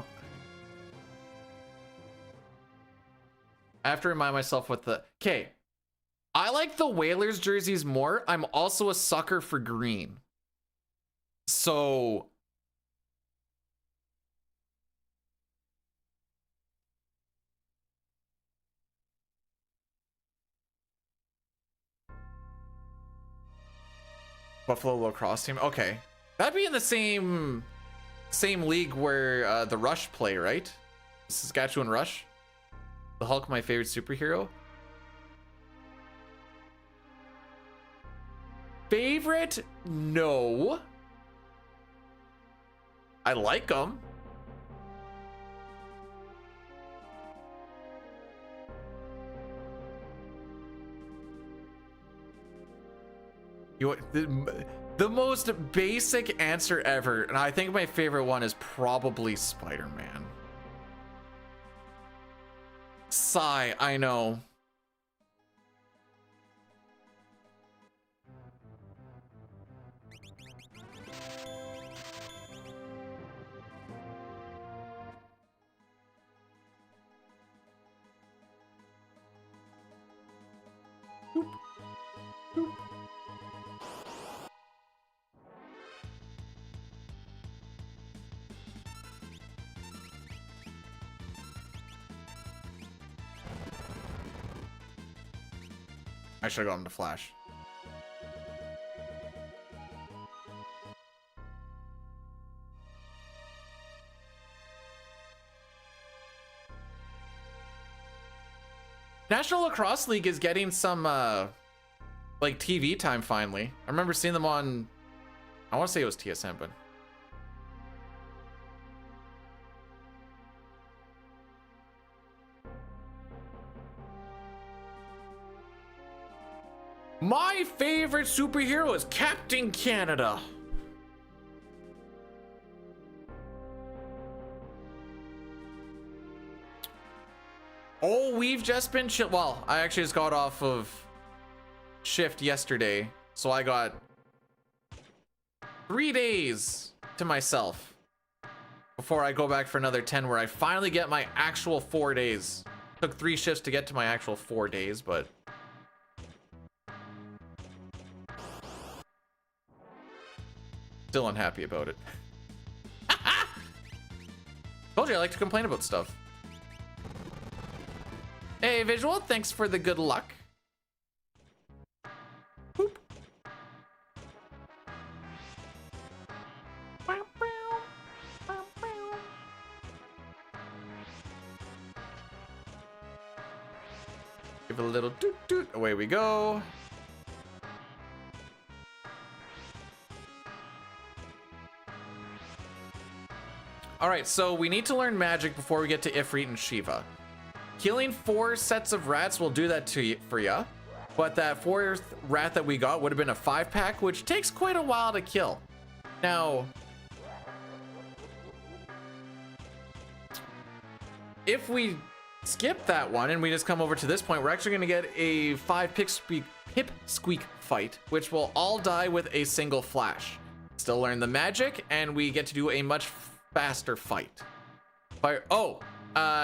[SPEAKER 1] have to remind myself what the... Okay. I like the Whalers jerseys more. I'm also a sucker for green. So... Buffalo lacrosse team. Okay, that'd be in the same league where the Rush play, right? Saskatchewan Rush. The Hulk, my favorite superhero. Favorite? No. I like them. The most basic answer ever, and I think my favorite one is probably Spider-Man. Sigh, I know. I should have gone to Flash. National Lacrosse League is getting some like TV time finally. I remember seeing them on, I want to say it was TSN, but my favorite superhero is Captain Canada. Oh, we've just been chill. Well, I actually just got off of shift yesterday, so I got 3 days to myself before I go back for another 10, where I finally get my actual 4 days. Took 3 shifts to get to my actual 4 days, but still unhappy about it. Told you I like to complain about stuff. Hey, Visual, thanks for the good luck. Boop. Give it a little doot doot. Away we go. All right, so we need to learn magic before we get to Ifrit and Shiva. Killing 4 sets of rats will do that to you, for ya. But that 4th rat that we got would have been a 5-pack, which takes quite a while to kill. Now, if we skip that one and we just come over to this point, we're actually going to get a 5 pip-squeak fight, which will all die with a single flash. Still learn the magic, and we get to do a much faster fight. Oh,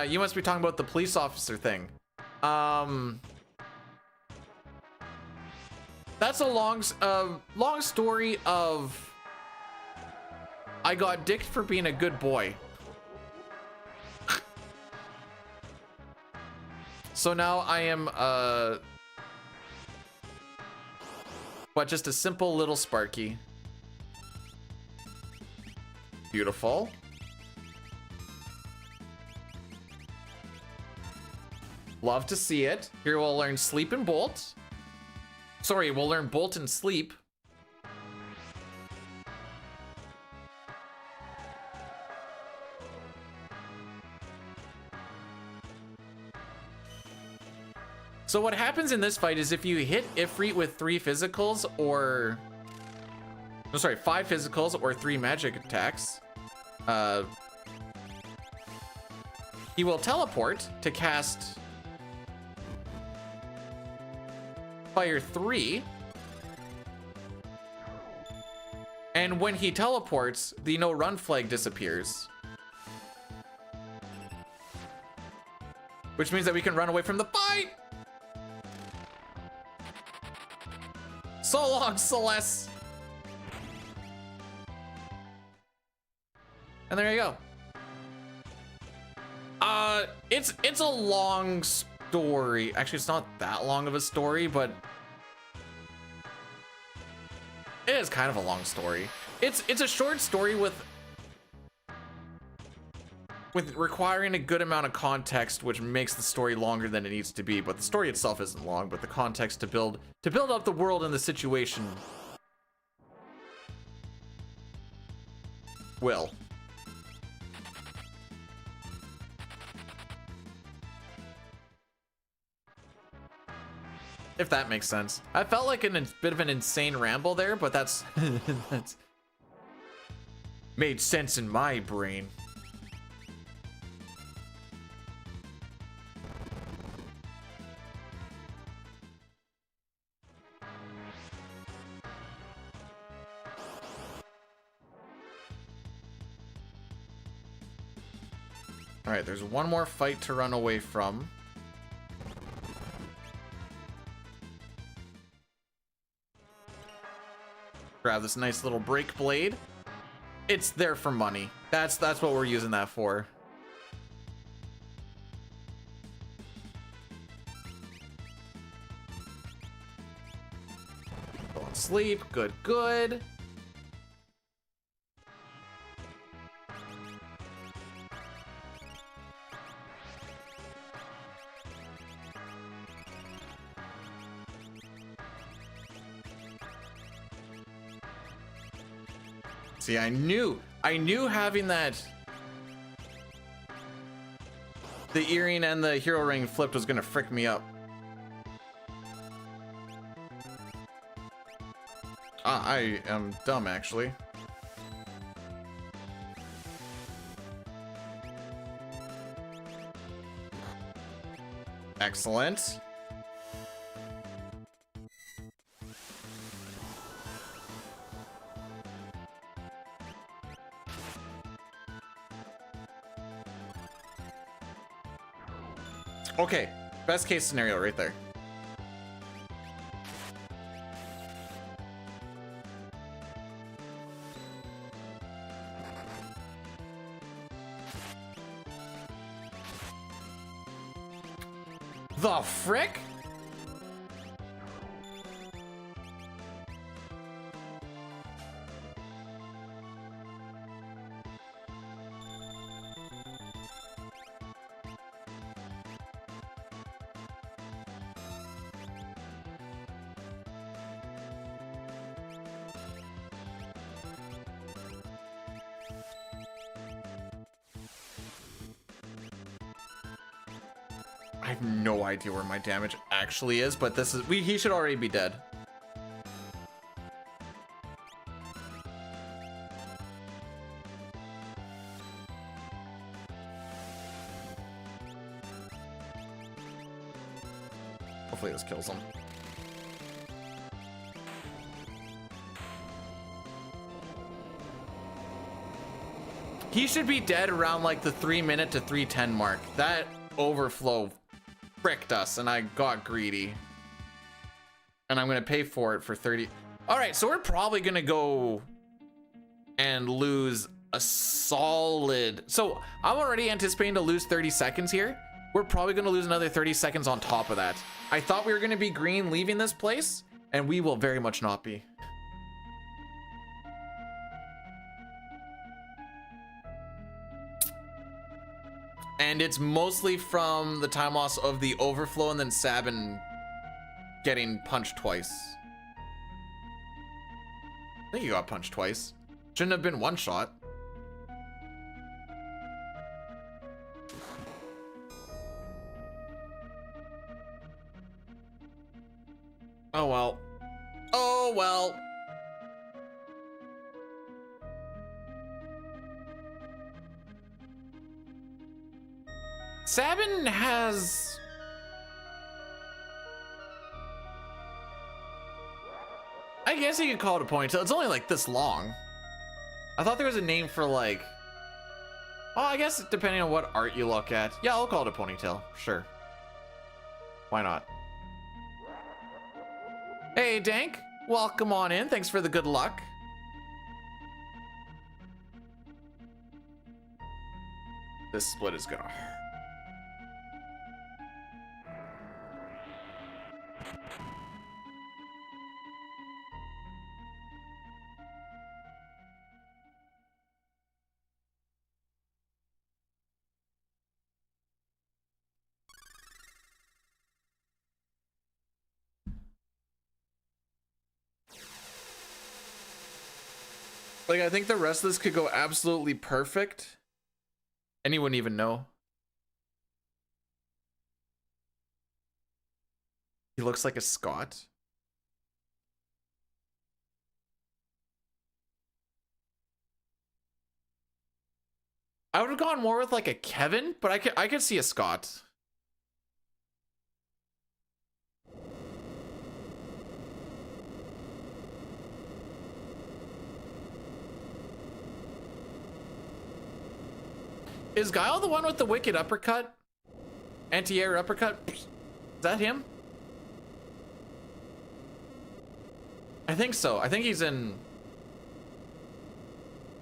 [SPEAKER 1] you must be talking about the police officer thing. That's a long story of I got dicked for being a good boy. So now I am just a simple little Sparky. Beautiful. Love to see it. Here we'll learn Sleep and Bolt. Sorry, we'll learn Bolt and Sleep. So what happens in this fight is if you hit Ifrit with 3 physicals or... No, sorry, 5 physicals or 3 magic attacks, he will teleport to cast Fire 3. And when he teleports, the no run flag disappears. Which means that we can run away from the fight! So long, Celeste! And there you go. It's a long story. Actually, it's not that long of a story, but it is kind of a long story. It's a short story with requiring a good amount of context, which makes the story longer than it needs to be. But the story itself isn't long, but the context to build up the world and the situation will. If that makes sense. I felt like a bit of an insane ramble there, but that's made sense in my brain. All right, there's one more fight to run away from. Grab this nice little break blade. It's there for money. That's what we're using that for. Go on sleep. Good, good. See, I knew having that, the earring and the hero ring flipped was gonna frick me up. I am dumb, actually. Excellent. Okay, best case scenario right there. The frick? I have no idea where my damage actually is, but this is he should already be dead. Hopefully this kills him. He should be dead around like the 3-minute to 3:10 mark. That overflow fricked us and I got greedy. And I'm gonna pay for it for 30. All right, so we're probably gonna go and lose a solid. So I'm already anticipating to lose 30 seconds here. We're probably gonna lose another 30 seconds on top of that. I thought we were gonna be green leaving this place, and we will very much not be. And it's mostly from the time loss of the overflow and then Sabin getting punched twice. I think he got punched twice. Shouldn't have been one shot. Oh well. Oh well. Sabin has... I guess you could call it a ponytail. It's only like this long. I thought there was a name for like... Well, I guess depending on what art you look at. Yeah, I'll call it a ponytail. Sure. Why not? Hey, Dank. Welcome on in. Thanks for the good luck. This split is gonna hurt. Like, I think the rest of this could go absolutely perfect. And you wouldn't even know. He looks like a Scot. I would have gone more with like a Kevin, but I could see a Scot. Is Guile the one with the wicked uppercut? Anti-air uppercut? Is that him? I think so. I think he's in...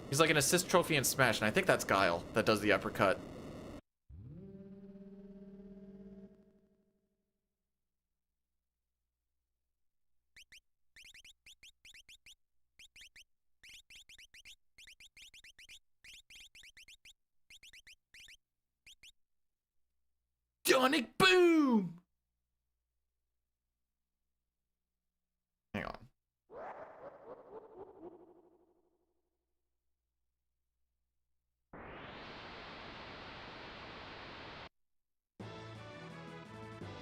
[SPEAKER 1] He's like an assist trophy in Smash, and I think that's Guile that does the uppercut. Sonic boom! Hang on.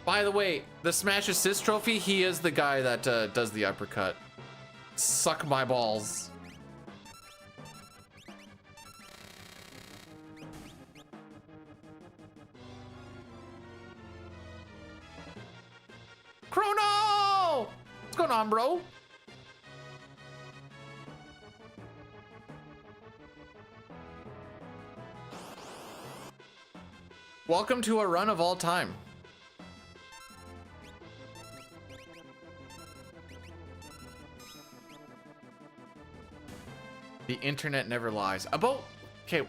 [SPEAKER 1] By the way, the Smash Assist Trophy, he is the guy that does the uppercut. Suck my balls. Chrono! What's going on, bro? Welcome to a run of all time. The internet never lies. About... Okay.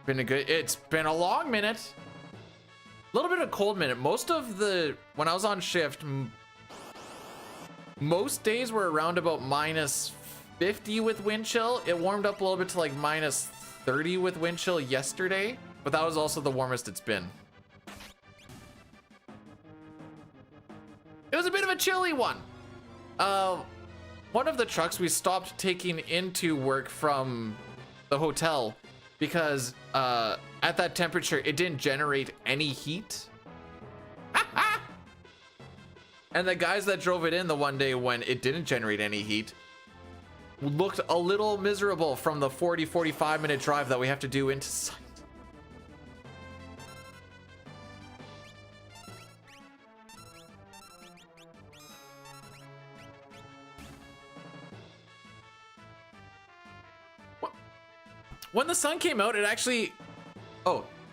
[SPEAKER 1] It's been a long minute. A little bit of cold minute. Most of the... When I was on shift, most days were around about minus 50 with wind chill. It warmed up a little bit to like minus 30 with wind chill yesterday, but that was also the warmest it's been. It was a bit of a chilly one. One of the trucks we stopped taking into work from the hotel because at that temperature, it didn't generate any heat. And the guys that drove it in the one day when it didn't generate any heat looked a little miserable from the 45 minute drive that we have to do into site. When the sun came out, it actually,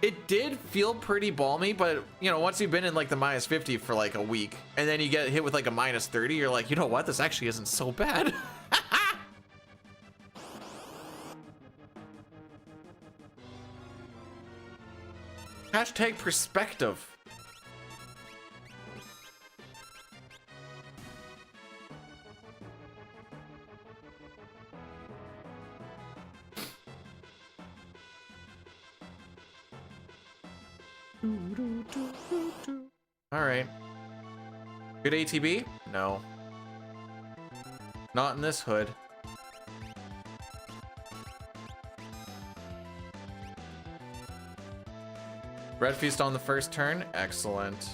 [SPEAKER 1] it did feel pretty balmy, but you know, once you've been in like the minus 50 for like a week and then you get hit with like a minus 30, you're like, you know what, this actually isn't so bad. Hashtag perspective. All right. Good ATB? No. Not in this hood. Red Feast on the first turn. Excellent.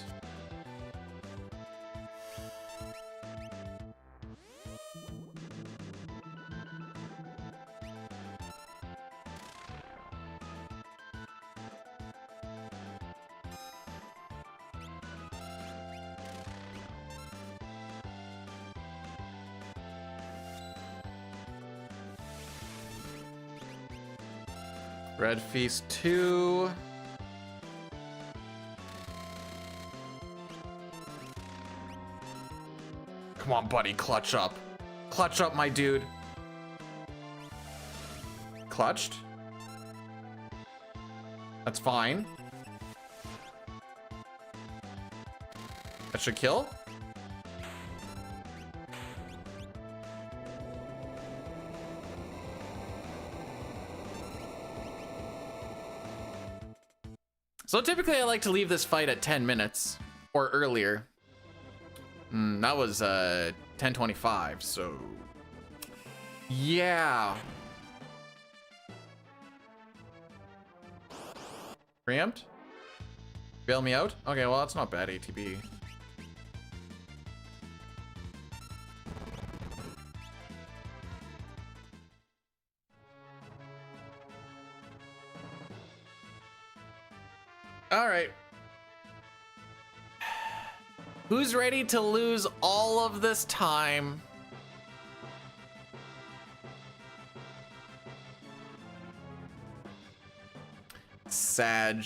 [SPEAKER 1] Red Feast 2. Come on, buddy, clutch up. Clutch up, my dude. Clutched. That's fine. That should kill. So typically I like to leave this fight at 10 minutes or earlier. That was 10:25, so yeah. Preempt? Bail me out? Okay, well that's not bad ATB. All right. Who's ready to lose all of this time? Sag.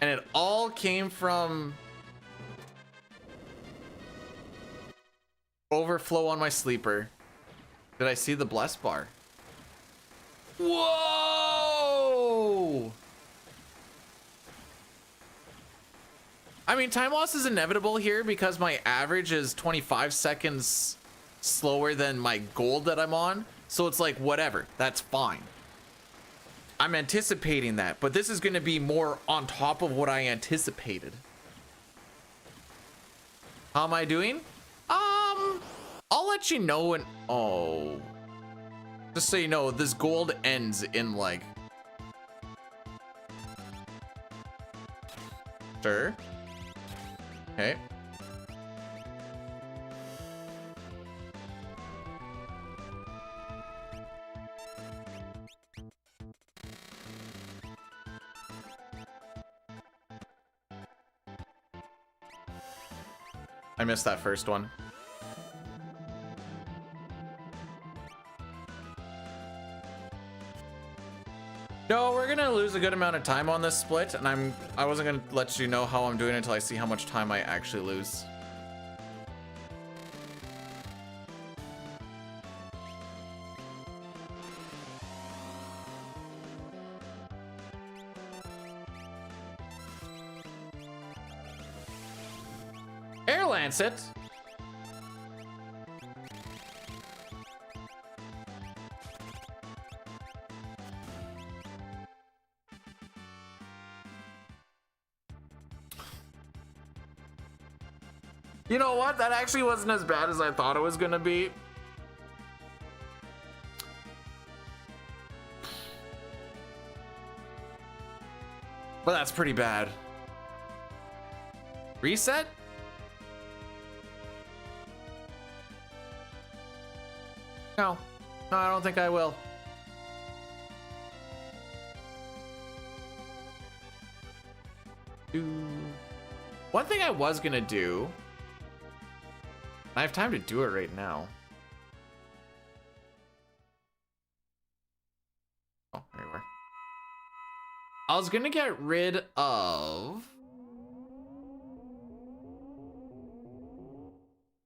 [SPEAKER 1] And it all came from overflow on my sleeper. Did I see the bless bar? Whoa! I mean, time loss is inevitable here because my average is 25 seconds slower than my gold that I'm on. So it's like, whatever, that's fine. I'm anticipating that, but this is going to be more on top of what I anticipated. How am I doing? I'll let you know when, just so you know, this gold ends in like, sure. Okay. I missed that first one. No, we're gonna lose a good amount of time on this split, and I wasn't gonna let you know how I'm doing until I see how much time I actually lose. Air Lancet. You know what? That actually wasn't as bad as I thought it was gonna be. But that's pretty bad. Reset? No. No, I don't think I will. One thing I was gonna do, I have time to do it right now. Oh, there you are. I was gonna get rid of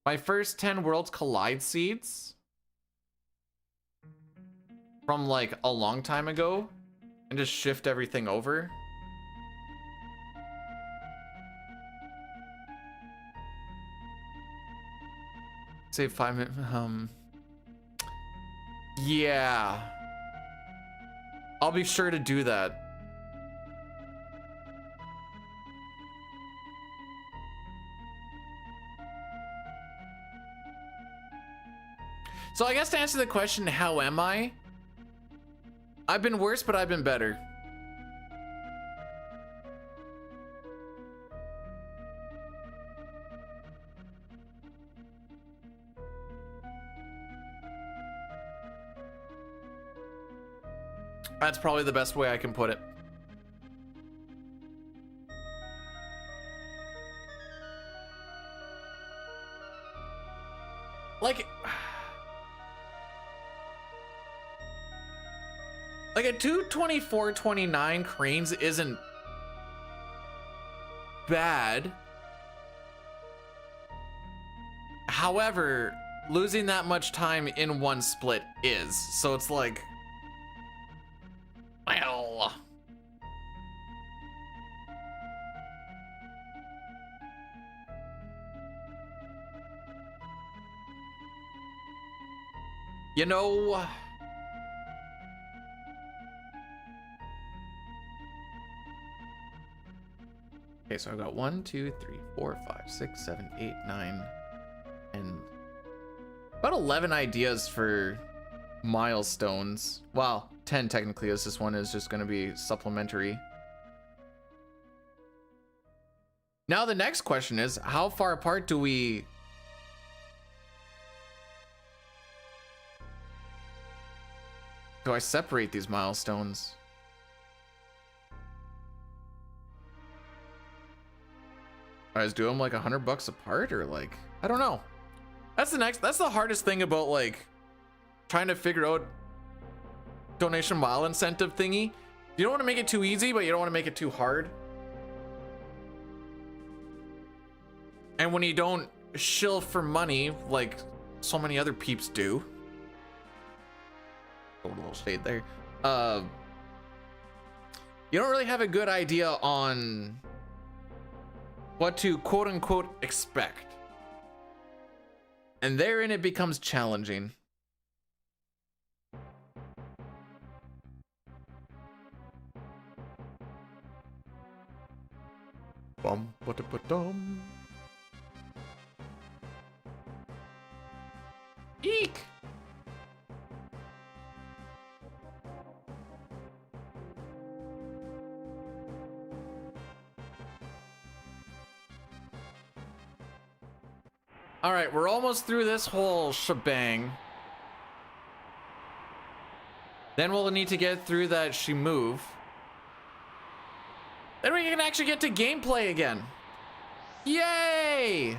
[SPEAKER 1] my first 10 Worlds Collide seeds from like a long time ago and just shift everything over. Save 5 minutes. Yeah. I'll be sure to do that. So I guess to answer the question, how am I? I've been worse, but I've been better. That's probably the best way I can put it. Like a 224.29 cranes isn't bad. However, losing that much time in one split is. So it's like, well, you know, okay, so I've got 1, 2, 3, 4, 5, 6, 7, 8, 9, and about 11 ideas for milestones. Well, 10 technically, as this one is just going to be supplementary. Now the next question is, how far apart do I separate these milestones? I just do them like $100 apart, or like, I don't know. That's the hardest thing about like trying to figure out donation mile incentive thingy. You don't want to make it too easy, but you don't want to make it too hard. And when you don't shill for money like so many other peeps do, a little shade there, you don't really have a good idea on what to quote unquote expect. And therein it becomes challenging. Bum, ba-da-ba-dum. Eek! All right, we're almost through this whole shebang. Then we'll need to get through that she move. Then we can actually get to gameplay again. Yay!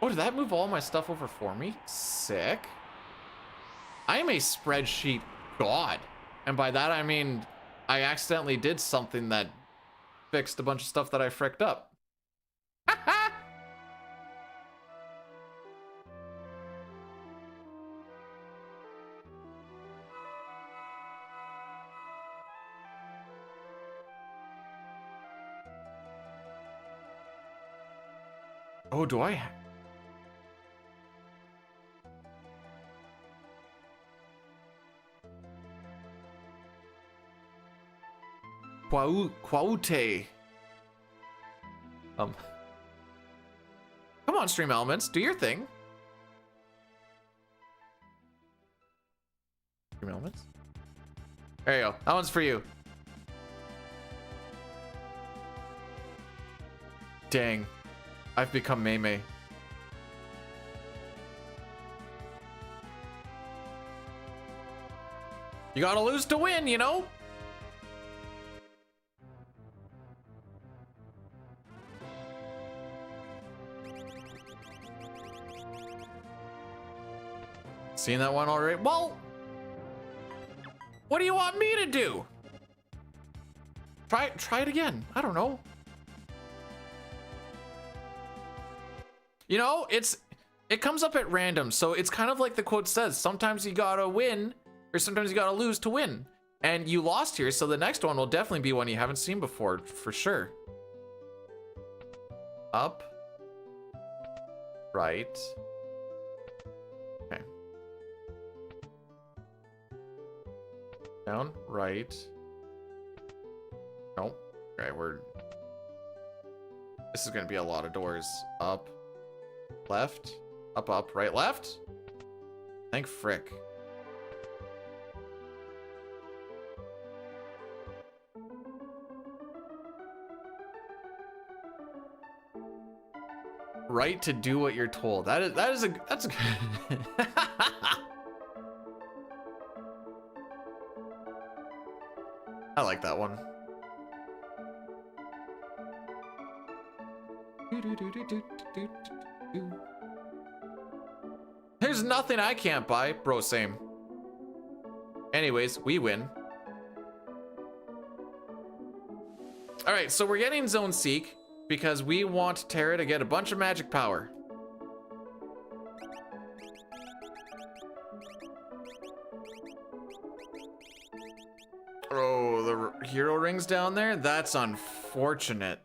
[SPEAKER 1] Oh, did that move all my stuff over for me? Sick. I am a spreadsheet god. And by that, I mean, I accidentally did something that fixed a bunch of stuff that I fricked up. Oh, do I? Quaute. Come on, Stream Elements, do your thing. Stream Elements. There you go. That one's for you. Dang. I've become Mei. You gotta lose to win, you know? Seen that one already? Well, what do you want me to do? Try it again. I don't know. You know, it comes up at random, so it's kind of like the quote says, sometimes you gotta win, or sometimes you gotta lose to win. And you lost here, so the next one will definitely be one you haven't seen before, for sure. Up. Right. Okay. Down, right. Nope. Okay, this is gonna be a lot of doors. Up. Left, up, right, left. Thank frick. Right to do what you're told. That's a I like that one. There's nothing I can't buy. Bro, same. Anyways, we win. Alright, so we're getting Zone Seek because we want Terra to get a bunch of magic power. Oh, the hero ring's down there? That's unfortunate.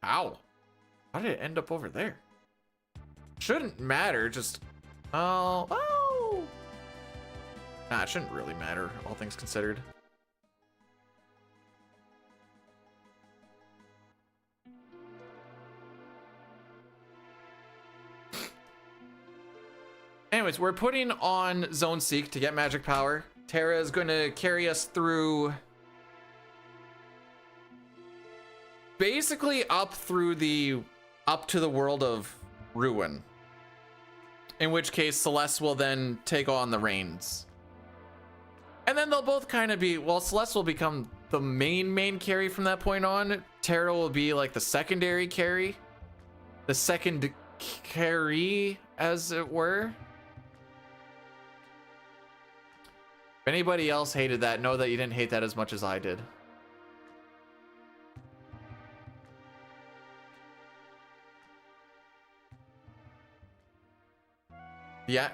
[SPEAKER 1] Ow. How did it end up over there? Shouldn't matter, just... Oh... Nah, it shouldn't really matter, all things considered. Anyways, we're putting on Zone Seek to get magic power. Terra is going to carry us through... basically up to the world of Ruin. In which case, Celeste will then take on the reins. And then they'll both kind of be, well, Celeste will become the main carry from that point on. Terra will be like the secondary carry. The second carry, as it were. If anybody else hated that, know that you didn't hate that as much as I did. Yeah,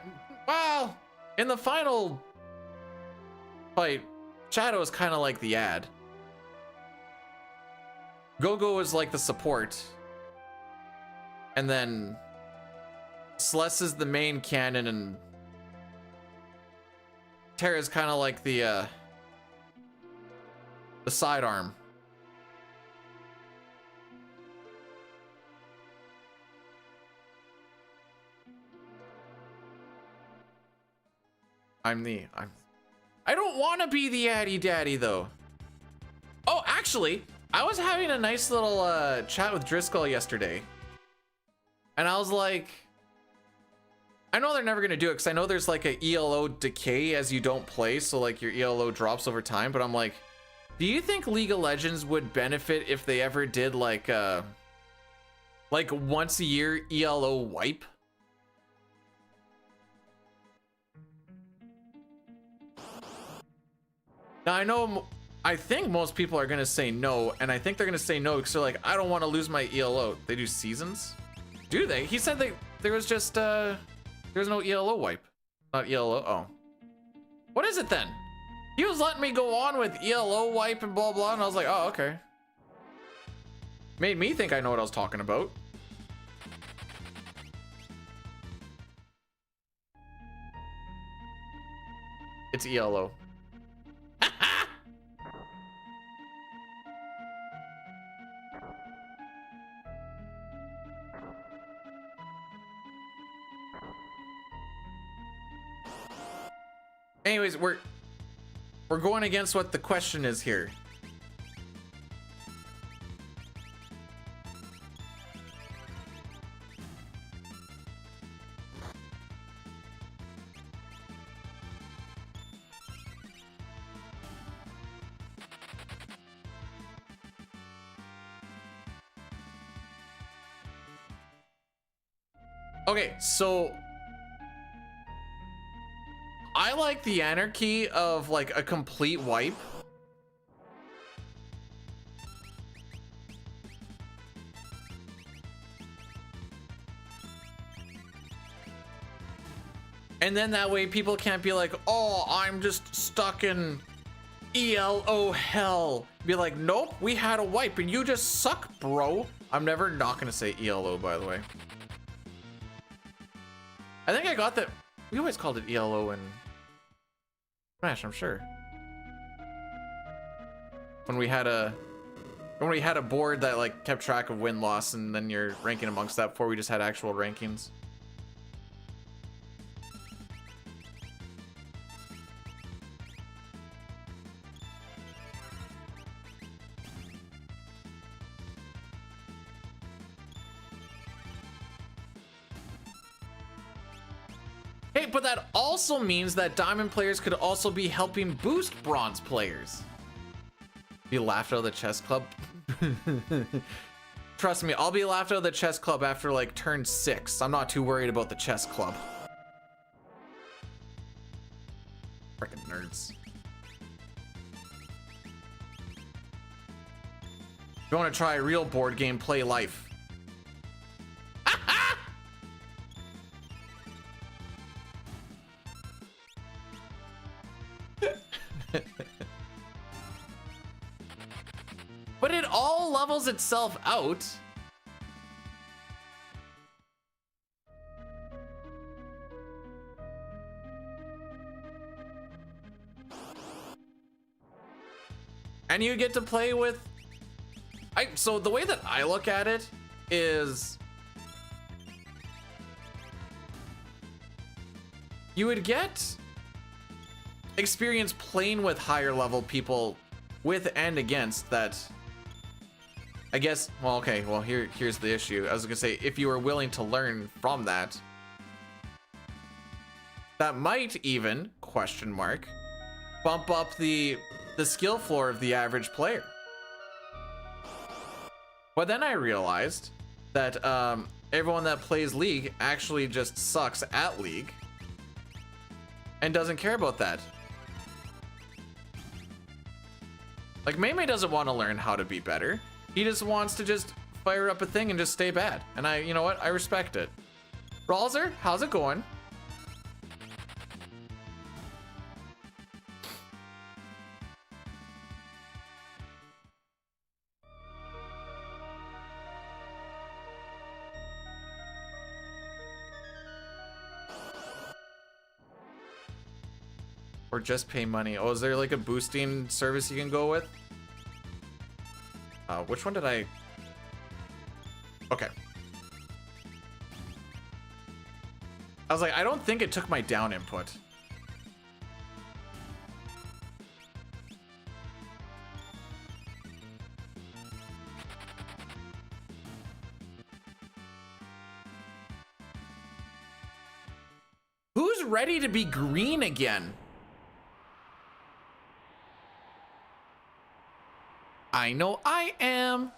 [SPEAKER 1] well, in the final fight, Shadow is kind of like the ad. Gogo is like the support. And then Celeste is the main cannon and Terra is kind of like the sidearm. I don't want to be the Addy Daddy though. Oh, actually, I was having a nice little chat with Driscoll yesterday. And I was like, I know they're never going to do it because I know there's like a ELO decay as you don't play. So like your ELO drops over time. But I'm like, do you think League of Legends would benefit if they ever did like once a year ELO wipe? Now I know, I think most people are gonna say no, and I think they're gonna say no because they're like, I don't want to lose my ELO. They do seasons? Do they? He said there was just there's no ELO wipe. Not ELO. Oh. What is it then? He was letting me go on with ELO wipe and blah blah, and I was like, oh, okay. Made me think I know what I was talking about. It's ELO. Anyways, we're going against what the question is here. Okay, so I like the anarchy of like a complete wipe. And then that way people can't be like, oh, I'm just stuck in ELO hell. Be like, nope, we had a wipe and you just suck, bro. I'm never not gonna say ELO, by the way. I think I got that. We always called it ELO in Smash, I'm sure. When we had a board that like kept track of win-loss and then you're ranking amongst that before we just had actual rankings. Hey, but that also means that diamond players could also be helping boost bronze players. Be laughed out of the chess club? Trust me, I'll be laughed out of the chess club after like turn 6. I'm not too worried about the chess club. Freaking nerds. If you want to try a real board game, play Life. But it all levels itself out. And you get to play with... So the way that I look at it is... You would get experience playing with higher level people with and against that. I guess, well, okay, well, here's the issue. I was gonna say, if you were willing to learn from that, that might even, question mark, bump up the skill floor of the average player. But then I realized that everyone that plays League actually just sucks at League and doesn't care about that. Like, Mei doesn't want to learn how to be better. He just wants to just fire up a thing and just stay bad. And you know what? I respect it. Rawlzer, how's it going? Or just pay money. Oh, is there like a boosting service you can go with? Which one did I... Okay. I was like, I don't think it took my down input. Who's ready to be green again? I know I am.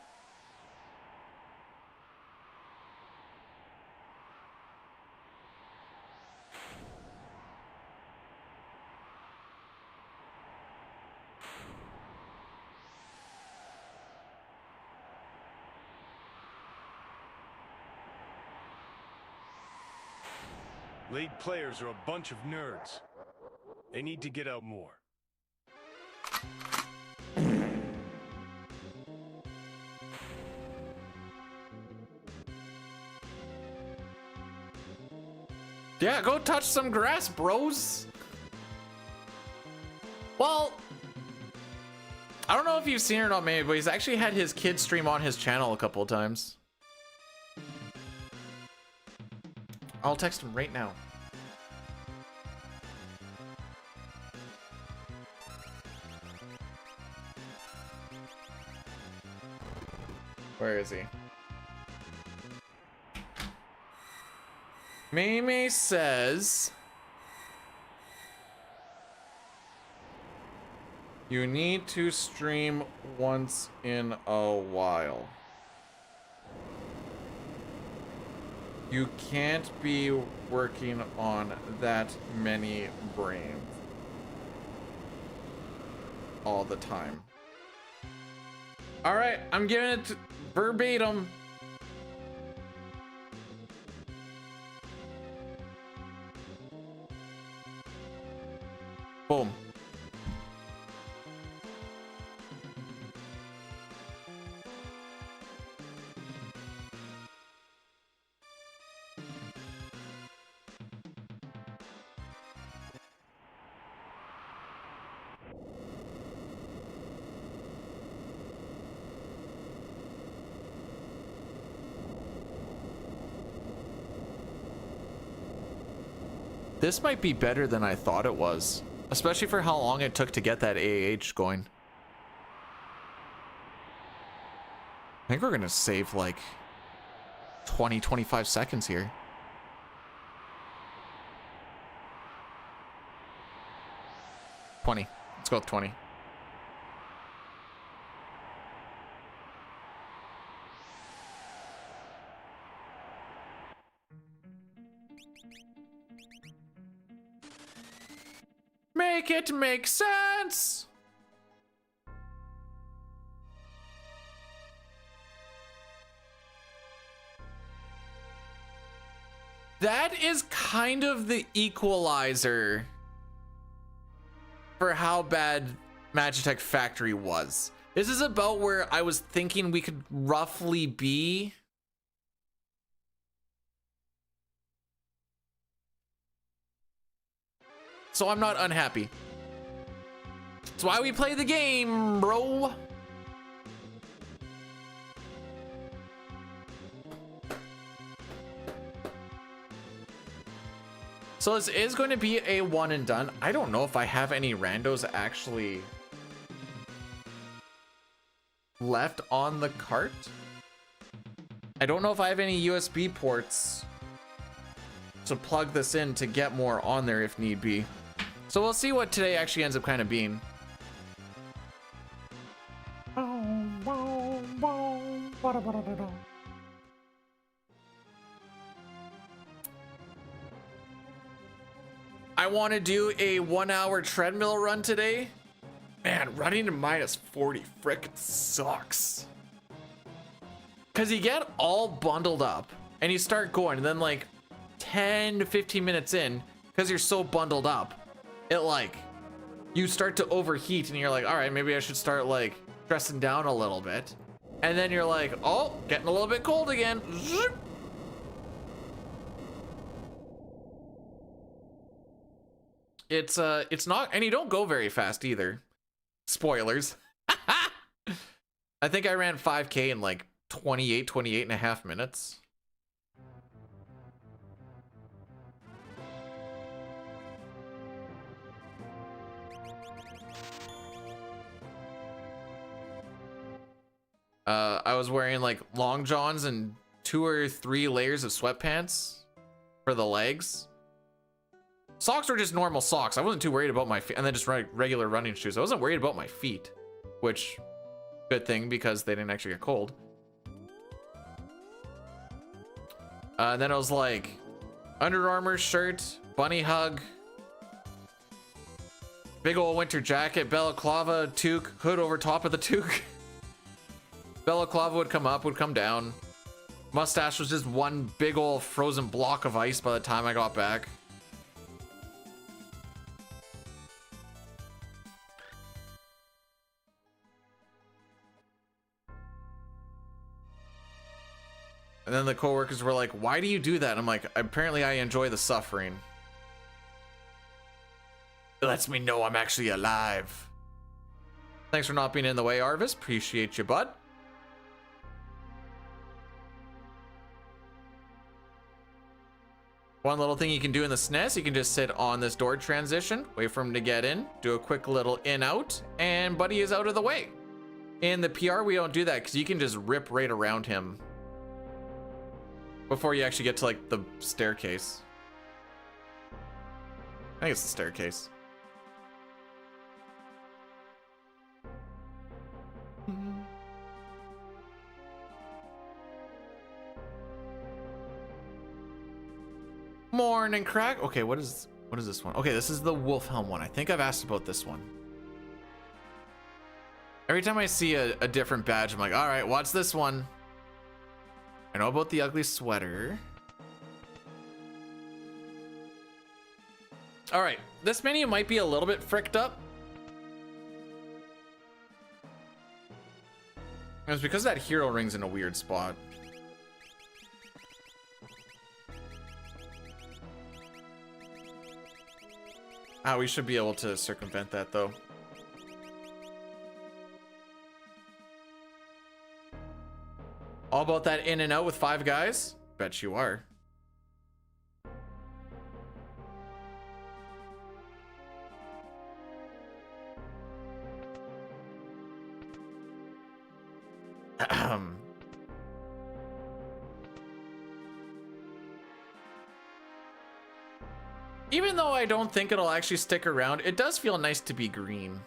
[SPEAKER 4] Lead players are a bunch of nerds. They need to get out more.
[SPEAKER 1] Yeah, go touch some grass, bros. Well, I don't know if you've seen it or not, maybe, but he's actually had his kid stream on his channel a couple of times. I'll text him right now. Where is he? Mimi says you need to stream once in a while. You can't be working on that many brains all the time. All right, I'm giving it verbatim. Boom. This might be better than I thought it was, especially for how long it took to get that AAH going. I think we're gonna save like 20-25 seconds here. Let's go with 20. Make it make sense. That is kind of the equalizer for how bad Magitech Factory was. This is about where I was thinking we could roughly be. So I'm not unhappy. That's why we play the game, bro. So this is going to be a one and done. I don't know if I have any randos actually left on the cart. I don't know if I have any USB ports to plug this in to get more on there if need be. So we'll see what today actually ends up kind of being. I want to do a 1 hour treadmill run today. Man, running to -40 frickin' sucks. Cause you get all bundled up and you start going, and then like 10 to 15 minutes in, because you're so bundled up, it like you start to overheat and you're like, all right, maybe I should start like dressing down a little bit. And then you're like, oh, getting a little bit cold again. Zoop. It's not, and you don't go very fast either. Spoilers. I think I ran 5K in like 28 and a half minutes. I was wearing like long johns and 2 or 3 layers of sweatpants for the legs. Socks were just normal socks. I wasn't too worried about my feet, and then just regular running shoes. I wasn't worried about my feet, which good thing because they didn't actually get cold. And then I was like Under Armour shirt, bunny hug, big old winter jacket, balaclava, toque, hood over top of the toque. Balaclava would come up, would come down. Mustache was just one big old frozen block of ice by the time I got back. And then the coworkers were like, why do you do that? I'm like, apparently I enjoy the suffering. It lets me know I'm actually alive. Thanks for not being in the way, Arvis. Appreciate you, bud. One little thing you can do in the SNES, you can just sit on this door transition, wait for him to get in, do a quick little in-out, and buddy is out of the way. In the PR, we don't do that because you can just rip right around him before you actually get to like the staircase. I think it's the staircase. Morning, crack. Okay, what is this one? Okay, this is the Wolfhelm one. I think I've asked about this one. Every time I see a different badge, I'm like, all right, what's this one? I know about the ugly sweater. All right, this menu might be a little bit fricked up. It's because that hero ring's in a weird spot. Ah, we should be able to circumvent that though. All about that in and out with 5 guys? Bet you are. Even though I don't think it'll actually stick around, it does feel nice to be green.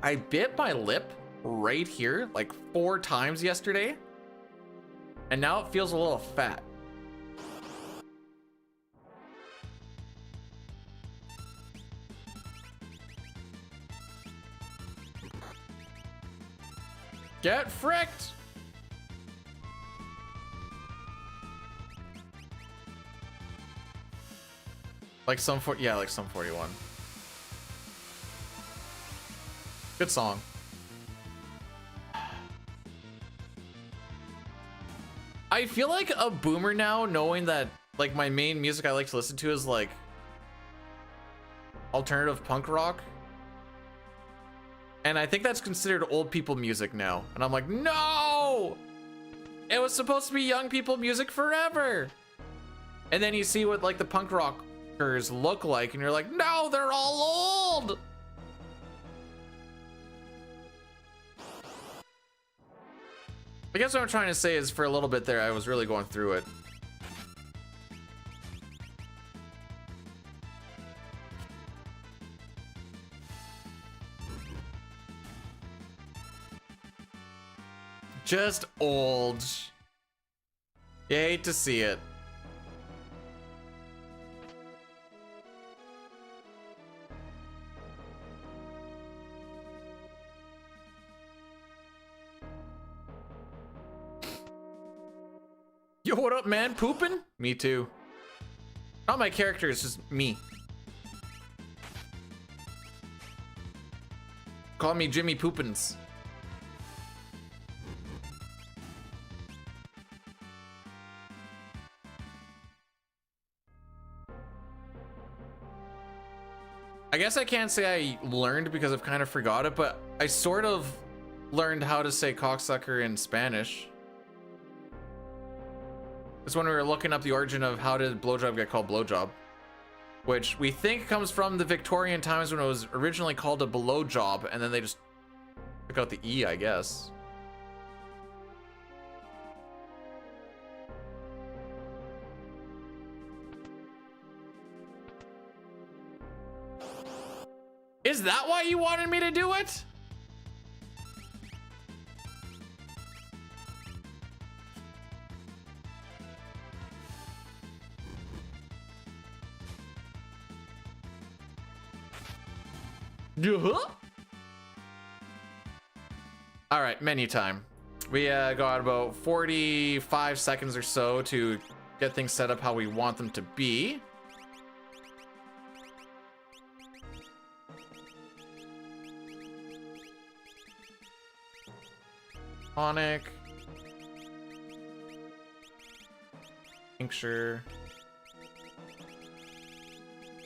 [SPEAKER 1] I bit my lip right here like 4 times yesterday, and now it feels a little fat. Get fricked! Like some like some 41. Good song. I feel like a boomer now, knowing that like my main music I like to listen to is like alternative punk rock. And I think that's considered old people music now. And I'm like, no! It was supposed to be young people music forever. And then you see what like the punk rockers look like and you're like, no, they're all old. I guess what I'm trying to say is for a little bit there, I was really going through it. Just old. You hate to see it. Yo, what up, man? Pooping? Me too. Not my character, it's just me. Call me Jimmy Poopins. I guess I can't say I learned because I've kind of forgot it, but I sort of learned how to say cocksucker in Spanish. It's when we were looking up the origin of how did blowjob get called blowjob, which we think comes from the Victorian times when it was originally called a blowjob, and then they just took out the E, I guess. Is that why you wanted me to do it? All right, menu time. We got about 45 seconds or so to get things set up how we want them to be. Tonic. Tincture.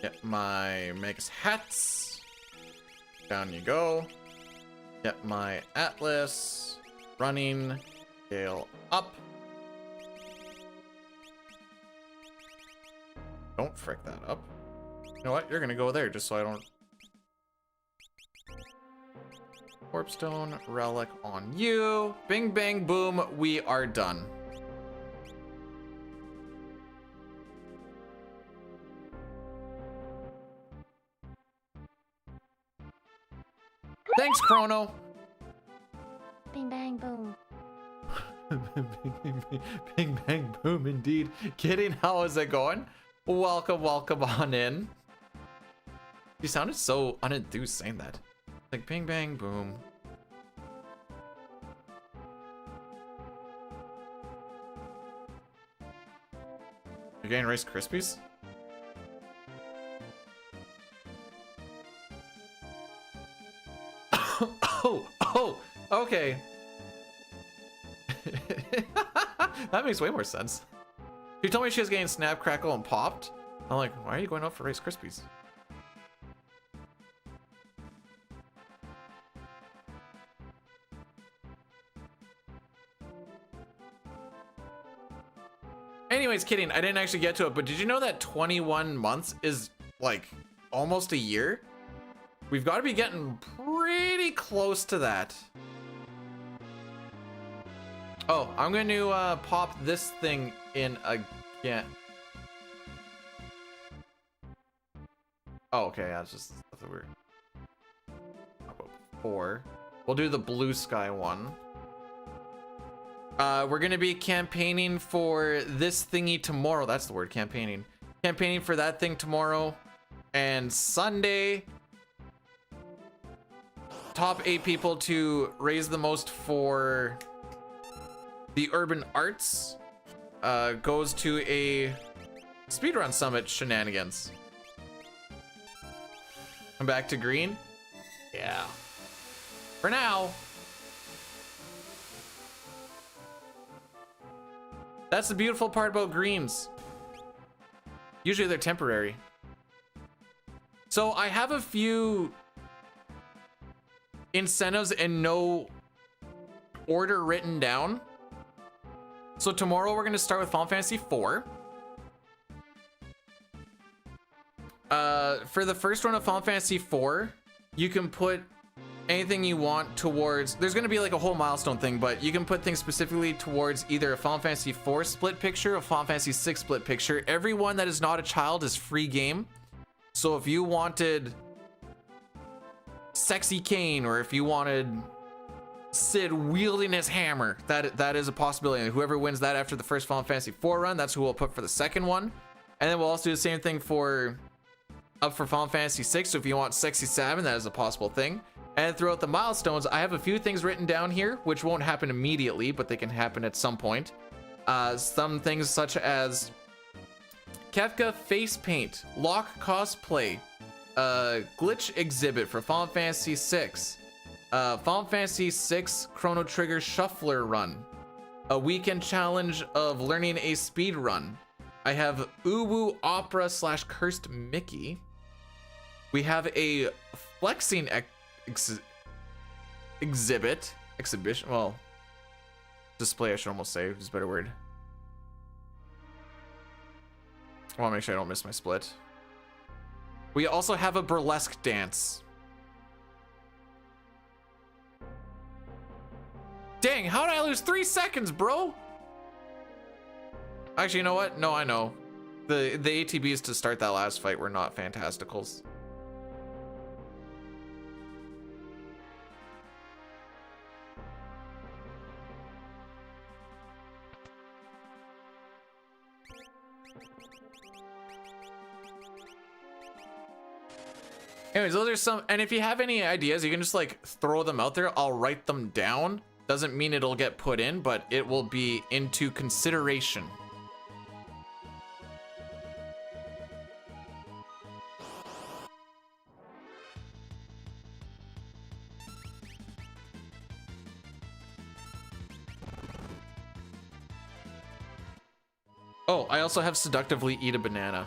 [SPEAKER 1] Get my Megas hats. Down you go. Get my Atlas. Running. Scale up. Don't frick that up. You know what? You're gonna go there just so I don't. Warp Stone, Relic on you. Bing, bang, boom. We are done. Thanks, Chrono.
[SPEAKER 2] Bing bang boom.
[SPEAKER 1] Bing, bang, boom, indeed. Kidding, how is it going? Welcome, welcome on in. You sounded so unenthused saying that. Like, bing, bang, boom. You're getting Rice Krispies? Oh, okay. That makes way more sense. She told me she was getting Snap, Crackle, and Popped. I'm like, why are you going out for Rice Krispies? Anyways, kidding. I didn't actually get to it, but did you know that 21 months is like almost a year? We've got to be getting pretty close to that. Oh, I'm going to pop this thing in again. Oh, okay. Yeah, it's just that's weird. How about 4? We'll do the blue sky one. We're going to be campaigning for this thingy tomorrow. That's the word, campaigning. Campaigning for that thing tomorrow. And Sunday, top 8 people to raise the most for the urban arts goes to a Speedrun Summit shenanigans. Come back to green? Yeah. For now. That's the beautiful part about greens. Usually they're temporary. So I have a few incentives in no order written down. So tomorrow we're going to start with Final Fantasy IV. For the first run of Final Fantasy IV, you can put anything you want towards, there's going to be like a whole milestone thing, but you can put things specifically towards either a Final Fantasy IV split picture or a Final Fantasy VI split picture. Everyone that is not a child is free game. So if you wanted Sexy Kane, or if you wanted Sid wielding his hammer, that is a possibility. And whoever wins that after the first Final Fantasy IV run, that's who we'll put for the second one. And then we'll also do the same thing for Final Fantasy VI. So if you want Sexy Salmon, that is a possible thing. And throughout the milestones, I have a few things written down here, which won't happen immediately, but they can happen at some point. Some things such as Kefka face paint, Locke cosplay, glitch exhibit for Final Fantasy VI, Final Fantasy VI Chrono Trigger Shuffler run, a weekend challenge of learning a speed run. I have Uwu Opera / Cursed Mickey. We have a flexing exhibition. Well, display, I should almost say, is a better word. I want to make sure I don't miss my split. We also have a burlesque dance. Dang, how did I lose 3 seconds, bro? Actually, you know what? No, I know. The ATBs to start that last fight were not fantasticals. Anyways, those are some, and if you have any ideas, you can just like throw them out there. I'll write them down. Doesn't mean it'll get put in, but it will be into consideration. Oh, I also have seductively eat a banana.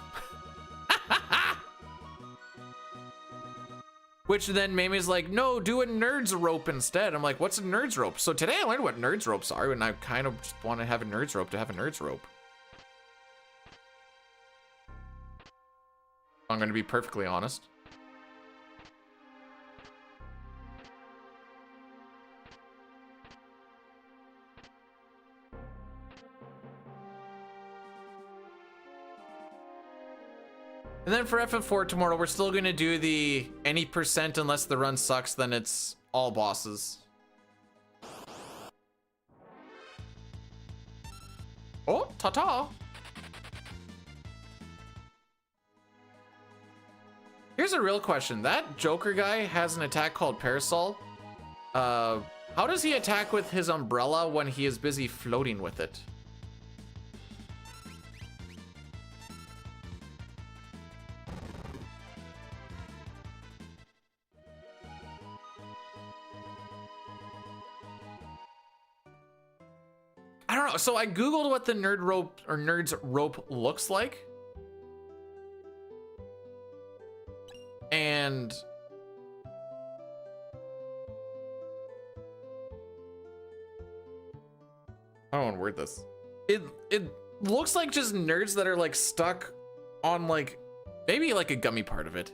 [SPEAKER 1] Which then Mamie's like, no, do a nerd's rope instead. I'm like, what's a nerd's rope? So today I learned what nerd's ropes are, and I kind of just want to have a nerd's rope to have a nerd's rope. I'm going to be perfectly honest. And then for FF4 tomorrow, we're still going to do the any percent unless the run sucks, then it's all bosses. Oh, ta-ta. Here's a real question. That Joker guy has an attack called Parasol. How does he attack with his umbrella when he is busy floating with it? I don't know. So I Googled what the nerd rope or nerd's rope looks like. And I don't want to word this. It looks like just nerds that are like stuck on like maybe like a gummy part of it.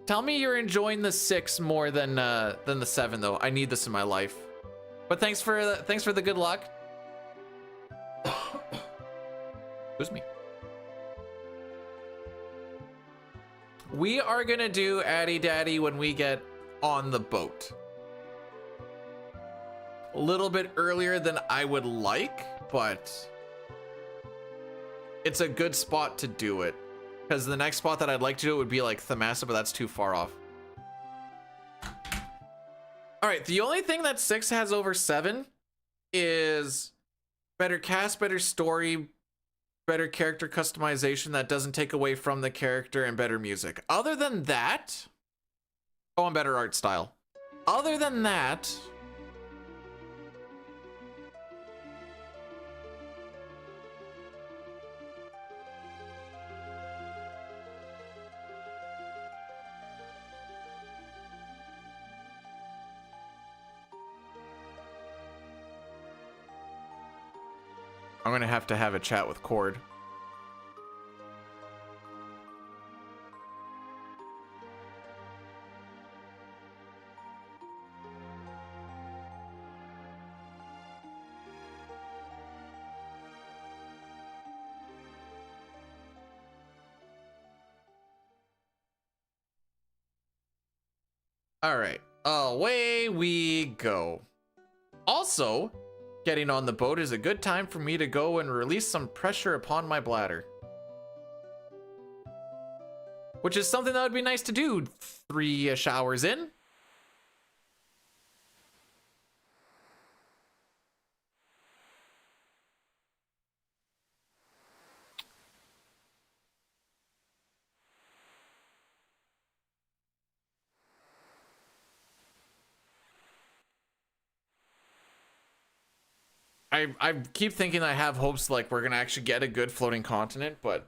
[SPEAKER 1] Tell me you're enjoying the 6 more than the 7 though. I need this in my life. But thanks for the good luck. Excuse me. We are gonna do Addy Daddy when we get on the boat. A little bit earlier than I would like, but it's a good spot to do it. Because the next spot that I'd like to do would be like Thamasa, but that's too far off. All right, the only thing that 6 has over 7 is better cast, better story, better character customization that doesn't take away from the character, and better music. Other than that, oh, and better art style. Other than that, I'm gonna have to have a chat with Cord. All right, away we go. Also, getting on the boat is a good time for me to go and release some pressure upon my bladder. Which is something that would be nice to do 3-ish hours in. I keep thinking I have hopes like we're gonna actually get a good floating continent, but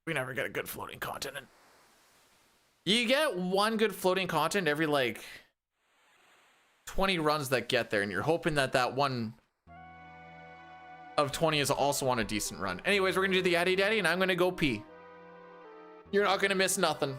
[SPEAKER 1] we never get a good floating continent. You get one good floating continent every like 20 runs that get there, and you're hoping that that one of 20 is also on a decent run. Anyways, we're gonna do the Addy Daddy, and I'm gonna go pee. You're not gonna miss nothing.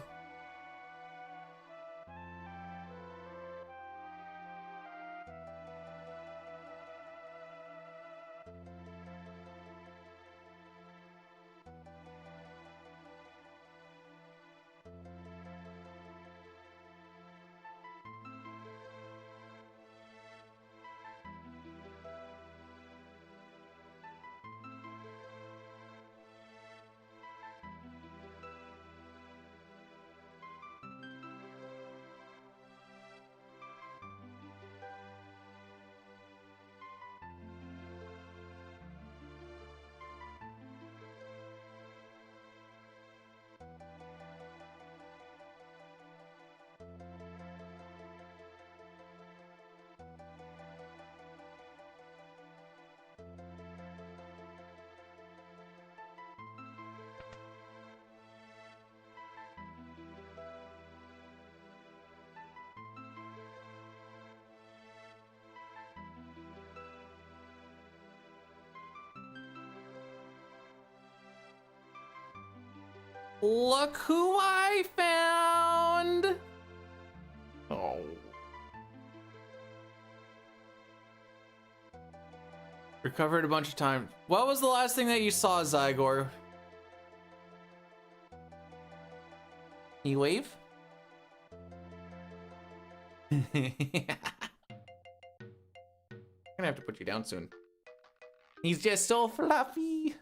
[SPEAKER 1] Look who I found! Oh. Recovered a bunch of times. What was the last thing that you saw, Zygor? Can you wave? I'm gonna have to put you down soon. He's just so fluffy.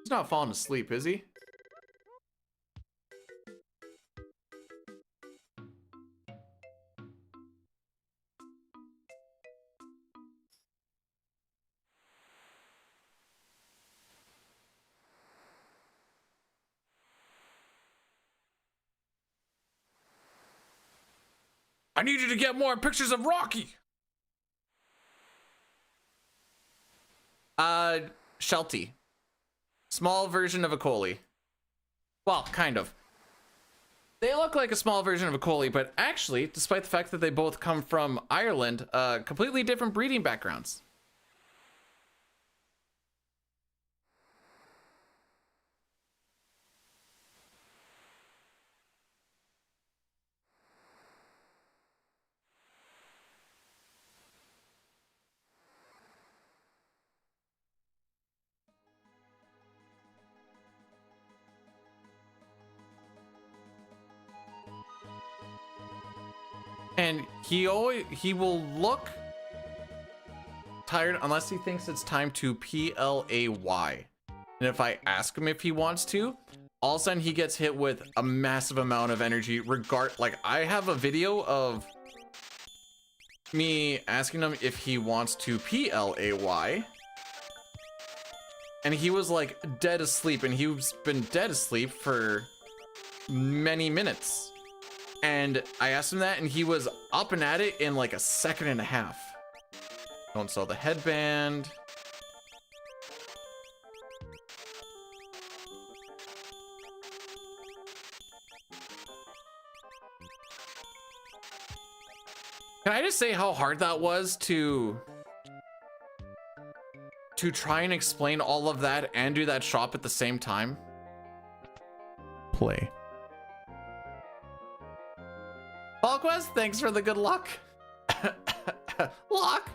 [SPEAKER 1] He's not falling asleep, is he? I need you to get more pictures of Rocky. Sheltie. Small version of a Coley. Well, kind of. They look like a small version of a Coley, but actually, despite the fact that they both come from Ireland, completely different breeding backgrounds. And he will look tired unless he thinks it's time to PLAY. And if I ask him if he wants to, all of a sudden he gets hit with a massive amount of energy. Like, I have a video of me asking him if he wants to PLAY. And he was like dead asleep, and he's been dead asleep for many minutes. And I asked him that, and he was up and at it in like a second and a half. Don't sell the headband. Can I just say how hard that was to try and explain all of that and do that shop at the same time? Play. Quest, thanks for the good luck. Luck.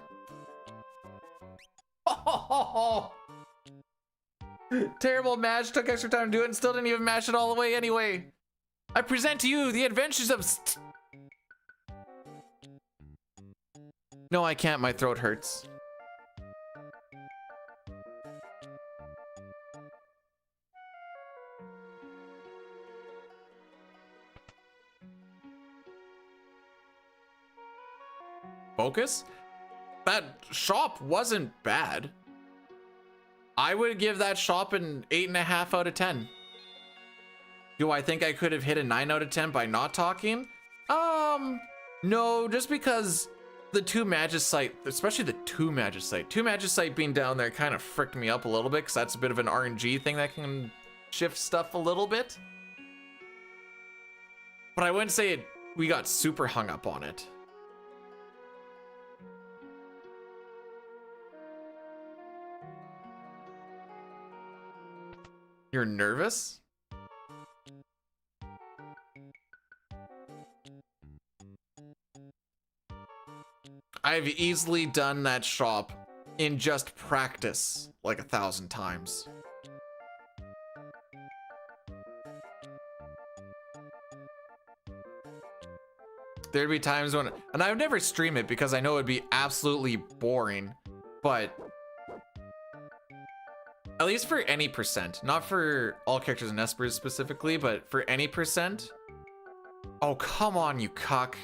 [SPEAKER 1] Oh, terrible match. Took extra time to do it and still didn't even match it all the way anyway. I present to you the adventures of... No, I can't. My throat hurts. Focus? That shop wasn't bad. I would give that shop an 8.5 out of 10. Do I think I could have hit a 9 out of 10 by not talking? No, just because the two Magicite, especially the two Magicite being down there kind of fricked me up a little bit, because that's a bit of an RNG thing that can shift stuff a little bit. But I wouldn't say we got super hung up on it. You're nervous? I've easily done that shop in just practice like 1,000 times. There'd be times when, and I would never stream it because I know it'd be absolutely boring, but at least for any percent, not for all characters in Espers specifically, but for any percent. Oh, come on, you cuck.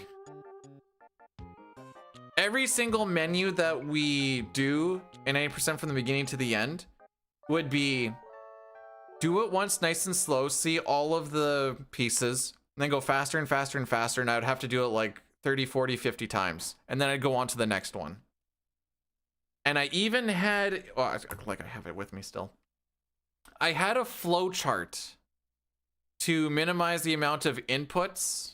[SPEAKER 1] Every single menu that we do in any percent from the beginning to the end would be do it once nice and slow, see all of the pieces, and then go faster and faster and faster, and I would have to do it like 30, 40, 50 times, and then I'd go on to the next one. And I even had, oh, like I have it with me still. I had a flow chart to minimize the amount of inputs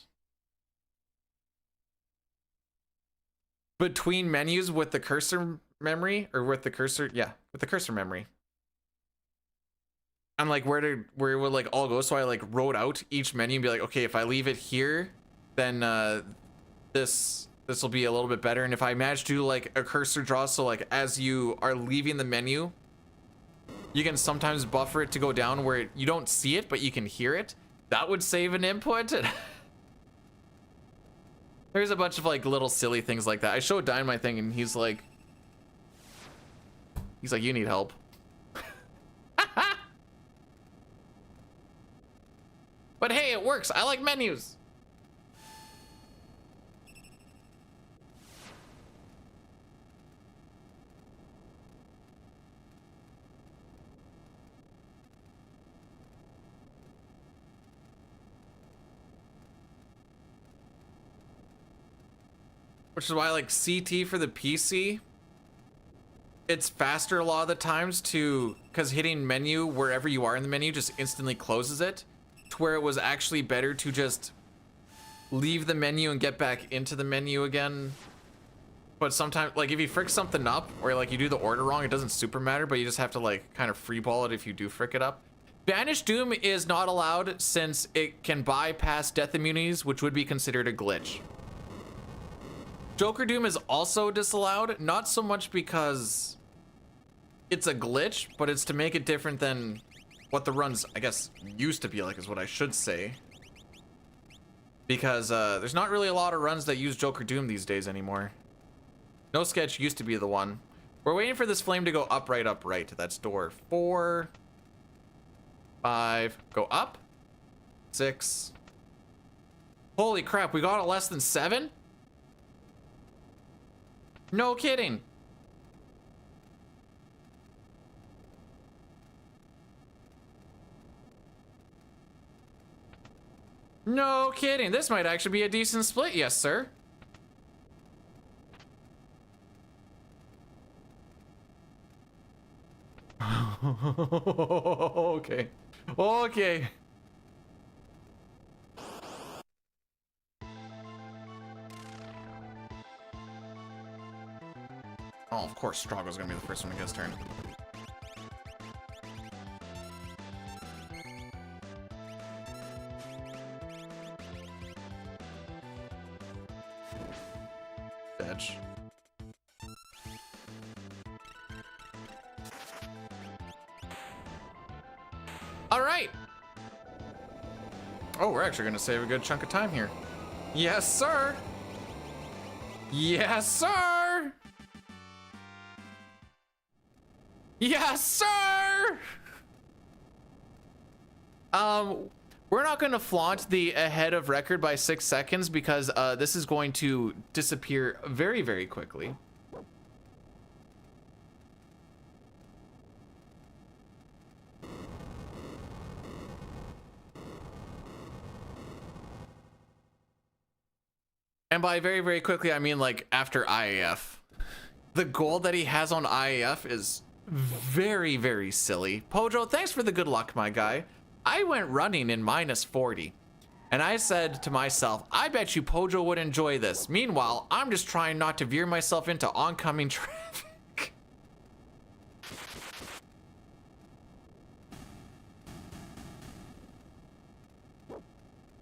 [SPEAKER 1] between menus with the cursor memory, or with the cursor, yeah, with the cursor memory. I'm like, where it would like all go. So I like wrote out each menu and be like, okay, if I leave it here, then this will be a little bit better. And if I manage to do like a cursor draw, so like as you are leaving the menu, you can sometimes buffer it to go down where you don't see it, but you can hear it. That would save an input. There's a bunch of like little silly things like that. I showed Dine my thing and he's like, you need help. But hey, it works. I like menus. Which is why I like CT for the PC. It's faster a lot of the times because hitting menu wherever you are in the menu just instantly closes it. To where it was actually better to just leave the menu and get back into the menu again. But sometimes, like if you frick something up or like you do the order wrong, it doesn't super matter, but you just have to like kind of freeball it if you do frick it up. Banished Doom is not allowed since it can bypass death immunities, which would be considered a glitch. Joker Doom is also disallowed, not so much because it's a glitch, but it's to make it different than what the runs, I guess, used to be like, is what I should say. Because there's not really a lot of runs that use Joker Doom these days anymore. No Sketch used to be the one. We're waiting for this flame to go upright, upright. That's door 4, 5, go up, 6. Holy crap, we got it less than 7? No kidding. No kidding. This might actually be a decent split, yes, sir. Okay. Okay. Oh, of course, Strago's gonna be the first one to get his turn. Edge. All right. Oh, we're actually gonna save a good chunk of time here. Yes, sir. Yes, sir. Yes, sir. We're not going to flaunt the ahead of record by 6 seconds because this is going to disappear very, very quickly. And by very, very quickly, I mean like after IAF. The goal that he has on IAF is very, very silly. Pojo, thanks for the good luck, my guy. I went running in -40. And I said to myself, I bet you Pojo would enjoy this. Meanwhile, I'm just trying not to veer myself into oncoming traffic.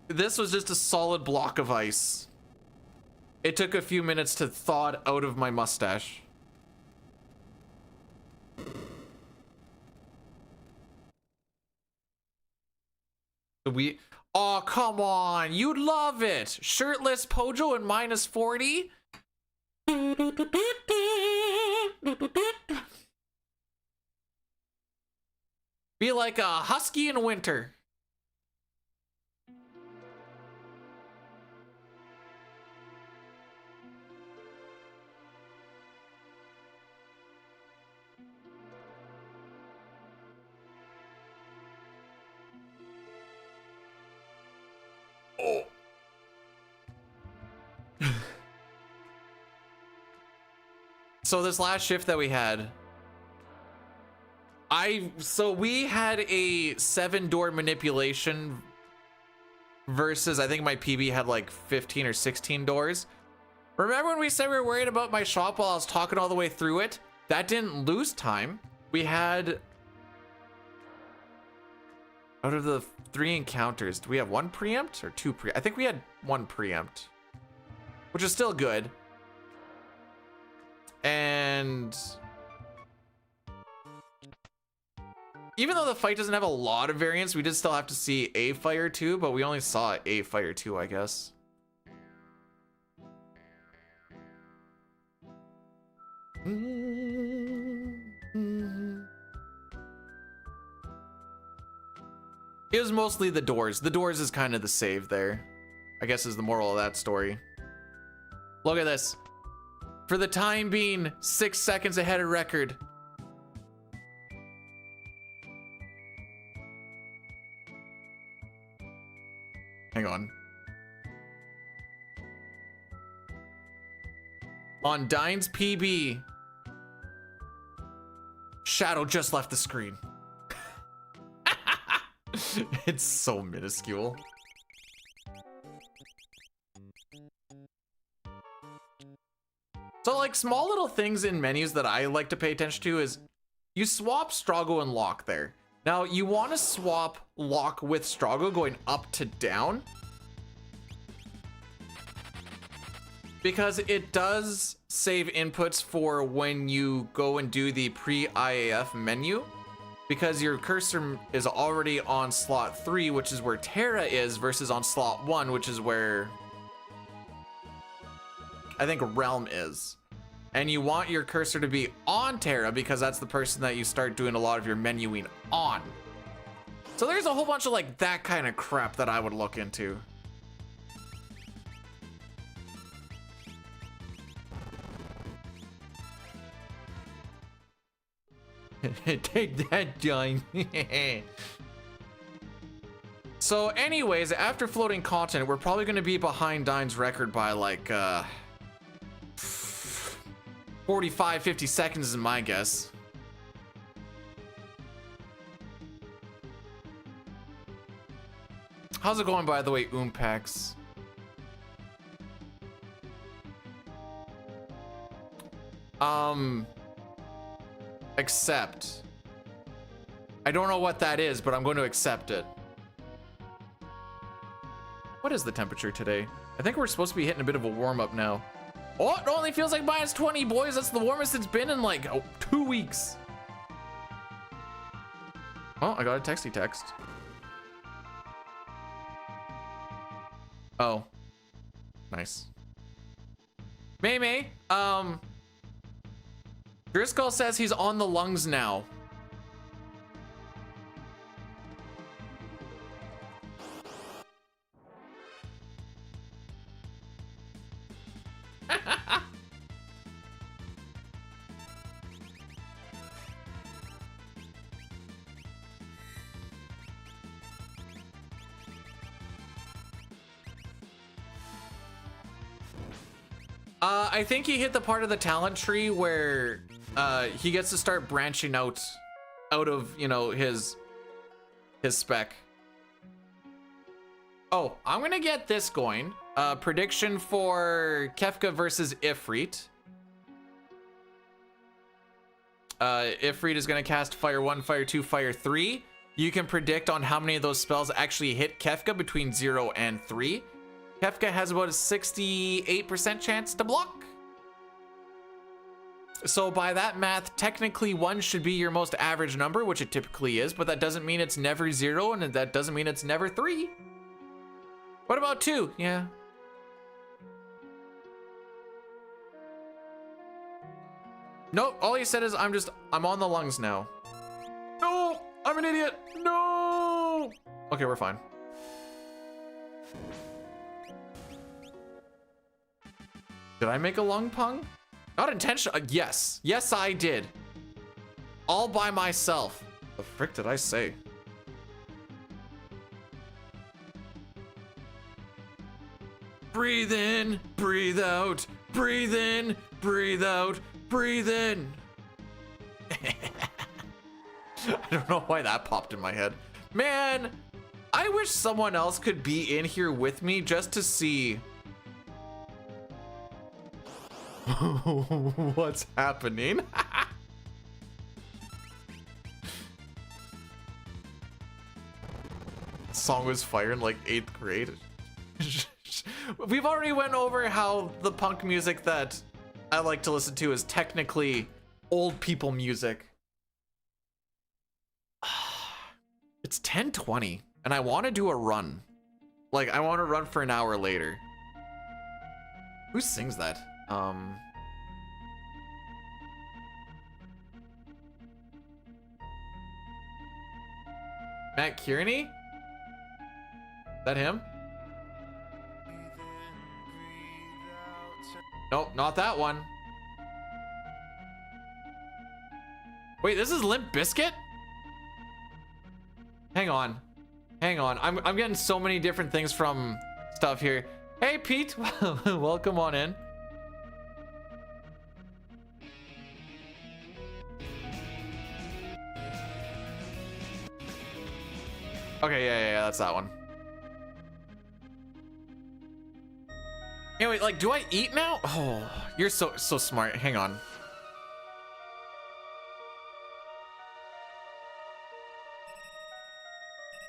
[SPEAKER 1] This was just a solid block of ice. It took a few minutes to thaw it out of my mustache. Oh, come on. You'd love it. Shirtless Pojo in -40. Be like a husky in winter. Oh. So this last shift that we had, we had a 7-door manipulation versus I think my PB had like 15 or 16 doors. Remember when we said we were worried about my shop while I was talking all the way through it? That didn't lose time. We had, out of the 3 encounters, do we have 1 preempt or 2 I think we had 1 preempt, which is still good. And even though the fight doesn't have a lot of variance, we did still have to see a fire 2, but we only saw a fire 2, I guess. It was mostly the doors. The doors is kind of the save there, I guess, is the moral of that story. Look at this. For the time being, 6 seconds ahead of record. Hang on. On Dine's PB, Shadow just left the screen. It's so minuscule. So like small little things in menus that I like to pay attention to is you swap Strago and Lock there. Now you want to swap Lock with Strago going up to down, because it does save inputs for when you go and do the pre-IAF menu, because your cursor is already on slot 3, which is where Terra is, versus on slot 1, which is where I think Realm is. And you want your cursor to be on Terra because that's the person that you start doing a lot of your menuing on. So there's a whole bunch of like that kind of crap that I would look into. Take that, John. So anyways, after floating content, we're probably going to be behind Dine's record by like 45, 50 seconds is my guess. How's it going, by the way, Oompax? Accept. I don't know what that is, but I'm going to accept it. What is the temperature today? I think we're supposed to be hitting a bit of a warm-up now. Oh, it only feels like minus 20, boys. That's the warmest it's been in like 2 weeks. Oh, I got a texty text. Oh, nice. May, Driscoll says he's on the lungs now. I think he hit the part of the talent tree where he gets to start branching out of, you know, his spec. Oh, I'm gonna get this going. Prediction for Kefka versus Ifrit. Ifrit is gonna cast Fire 1, Fire 2, Fire 3. You can predict on how many of those spells actually hit Kefka between 0 and 3. Kefka has about a 68% chance to block. So by that math, technically 1 should be your most average number, which it typically is, but that doesn't mean it's never 0, and that doesn't mean it's never 3. What about 2? Yeah. Nope, all he said is I'm on the lungs now. No, I'm an idiot. No. Okay, we're fine. Did I make a lung pung? Not intentional. Yes. Yes, I did. All by myself. The frick did I say? Breathe in, breathe out, breathe in, breathe out, breathe in. I don't know why that popped in my head. Man, I wish someone else could be in here with me just to see What's happening? Song was fire in like 8th grade. We've already went over how the punk music that I like to listen to is technically old people music. It's 10:20 and I want to do a run. Like I want to run for an hour later. Who sings that? Matt Kearney? Is that him? Nope, not that one. Wait, this is Limp Bizkit? Hang on. Hang on. I'm getting so many different things from stuff here. Hey, Pete. Welcome on in. Okay, yeah, that's that one. Anyway, like, do I eat now? Oh, you're so smart. Hang on.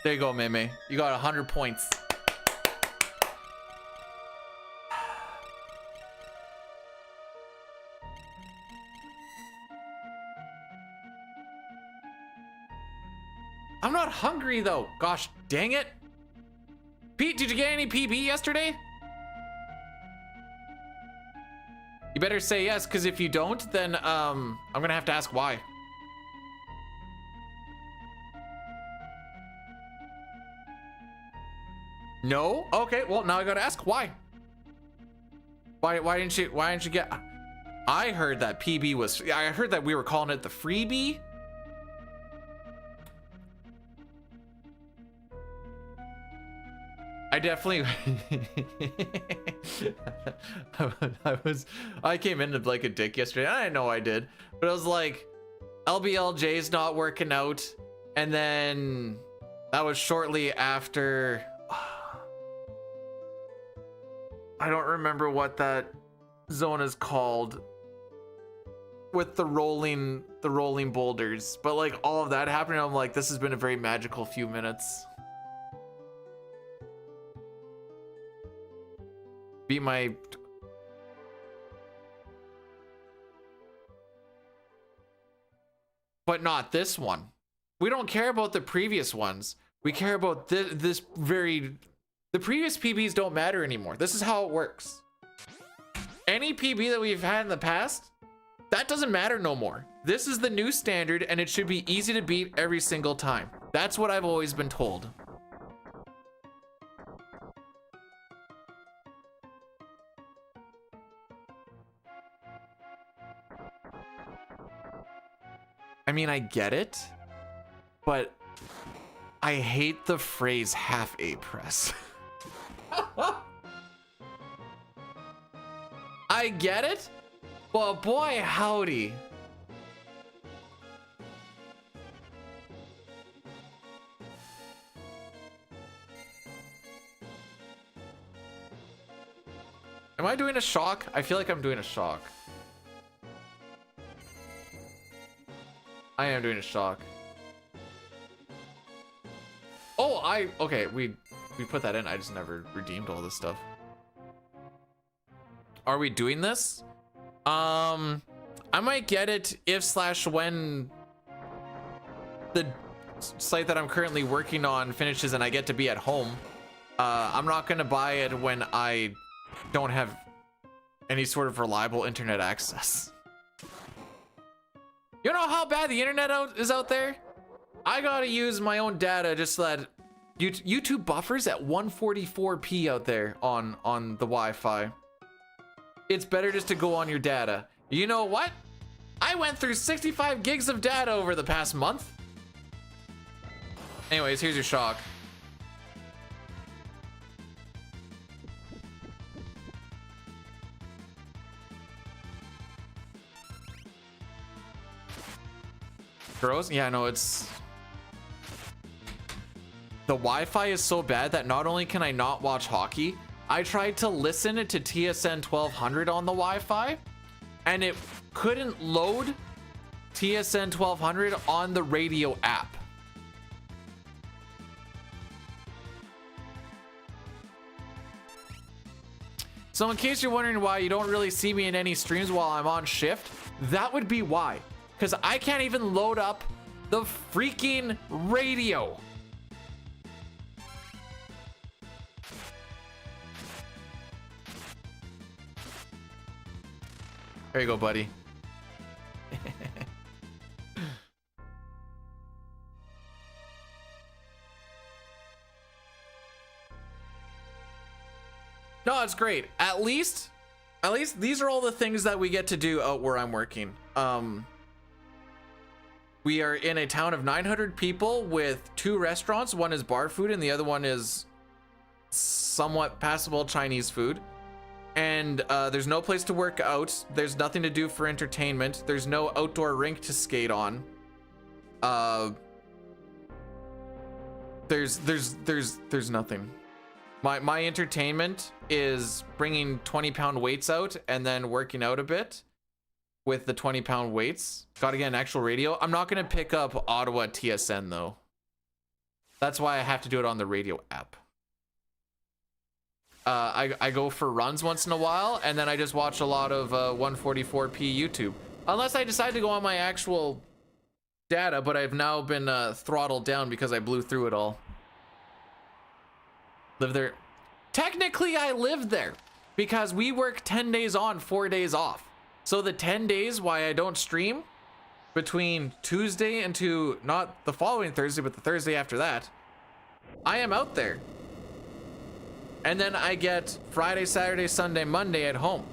[SPEAKER 1] There you go, Meme. You got 100 points. I'm not hungry though. Gosh, dang it. Pete, did you get any PB yesterday? You better say yes, because if you don't, then I'm gonna have to ask why. No? Okay, well now I gotta ask why. Why didn't you get? I heard that PB was. I heard that we were calling it the freebie. I definitely. I came into like a dick yesterday. I know I did, but I was like, LBLJ's not working out, and then that was shortly after. I don't remember what that zone is called with the rolling boulders, but like all of that happening, I'm like, this has been a very magical few minutes. Beat my but not this one. We don't care about the previous ones. We care about this very. The previous PBs don't matter anymore. This is how it works. Any PB that we've had in the past, that doesn't matter no more. This is the new standard and it should be easy to beat every single time. That's what I've always been told. I mean, I get it, but I hate the phrase half A press. I get it, but boy howdy. Am I doing a shock? I feel like I'm doing a shock. I am doing a shock. Oh, okay, we put that in. I just never redeemed all this stuff. Are we doing this? I might get it if/when the site that I'm currently working on finishes and I get to be at home. I'm not gonna buy it when I don't have any sort of reliable internet access. You know how bad the internet is out there? I gotta use my own data just so that YouTube buffers at 144p out there on the Wi-Fi. It's better just to go on your data. You know what? I went through 65 gigs of data over the past month. Anyways, here's your shock. Gross? Yeah, no, it's... The Wi-Fi is so bad that not only can I not watch hockey, I tried to listen to TSN 1200 on the Wi-Fi, and it couldn't load TSN 1200 on the radio app. So in case you're wondering why you don't really see me in any streams while I'm on shift, that would be why. Because I can't even load up the freaking radio. There you go, buddy. No, it's great. At least these are all the things that we get to do out where I'm working. We are in a town of 900 people with 2 restaurants. One is bar food and the other one is somewhat passable Chinese food. And there's no place to work out. There's nothing to do for entertainment. There's no outdoor rink to skate on. There's nothing. My entertainment is bringing 20-pound weights out and then working out a bit with the 20-pound weights. Gotta get an actual radio. I'm not gonna pick up Ottawa TSN though. That's why I have to do it on the radio app. I go for runs once in a while, and then I just watch a lot of 144p YouTube. Unless I decide to go on my actual data, but I've now been throttled down because I blew through it all. Live there. Technically, I live there because we work 10 days on, 4 days off. So the 10 days why I don't stream between Tuesday and to not the following Thursday, but the Thursday after that, I am out there. And then I get Friday, Saturday, Sunday, Monday at home.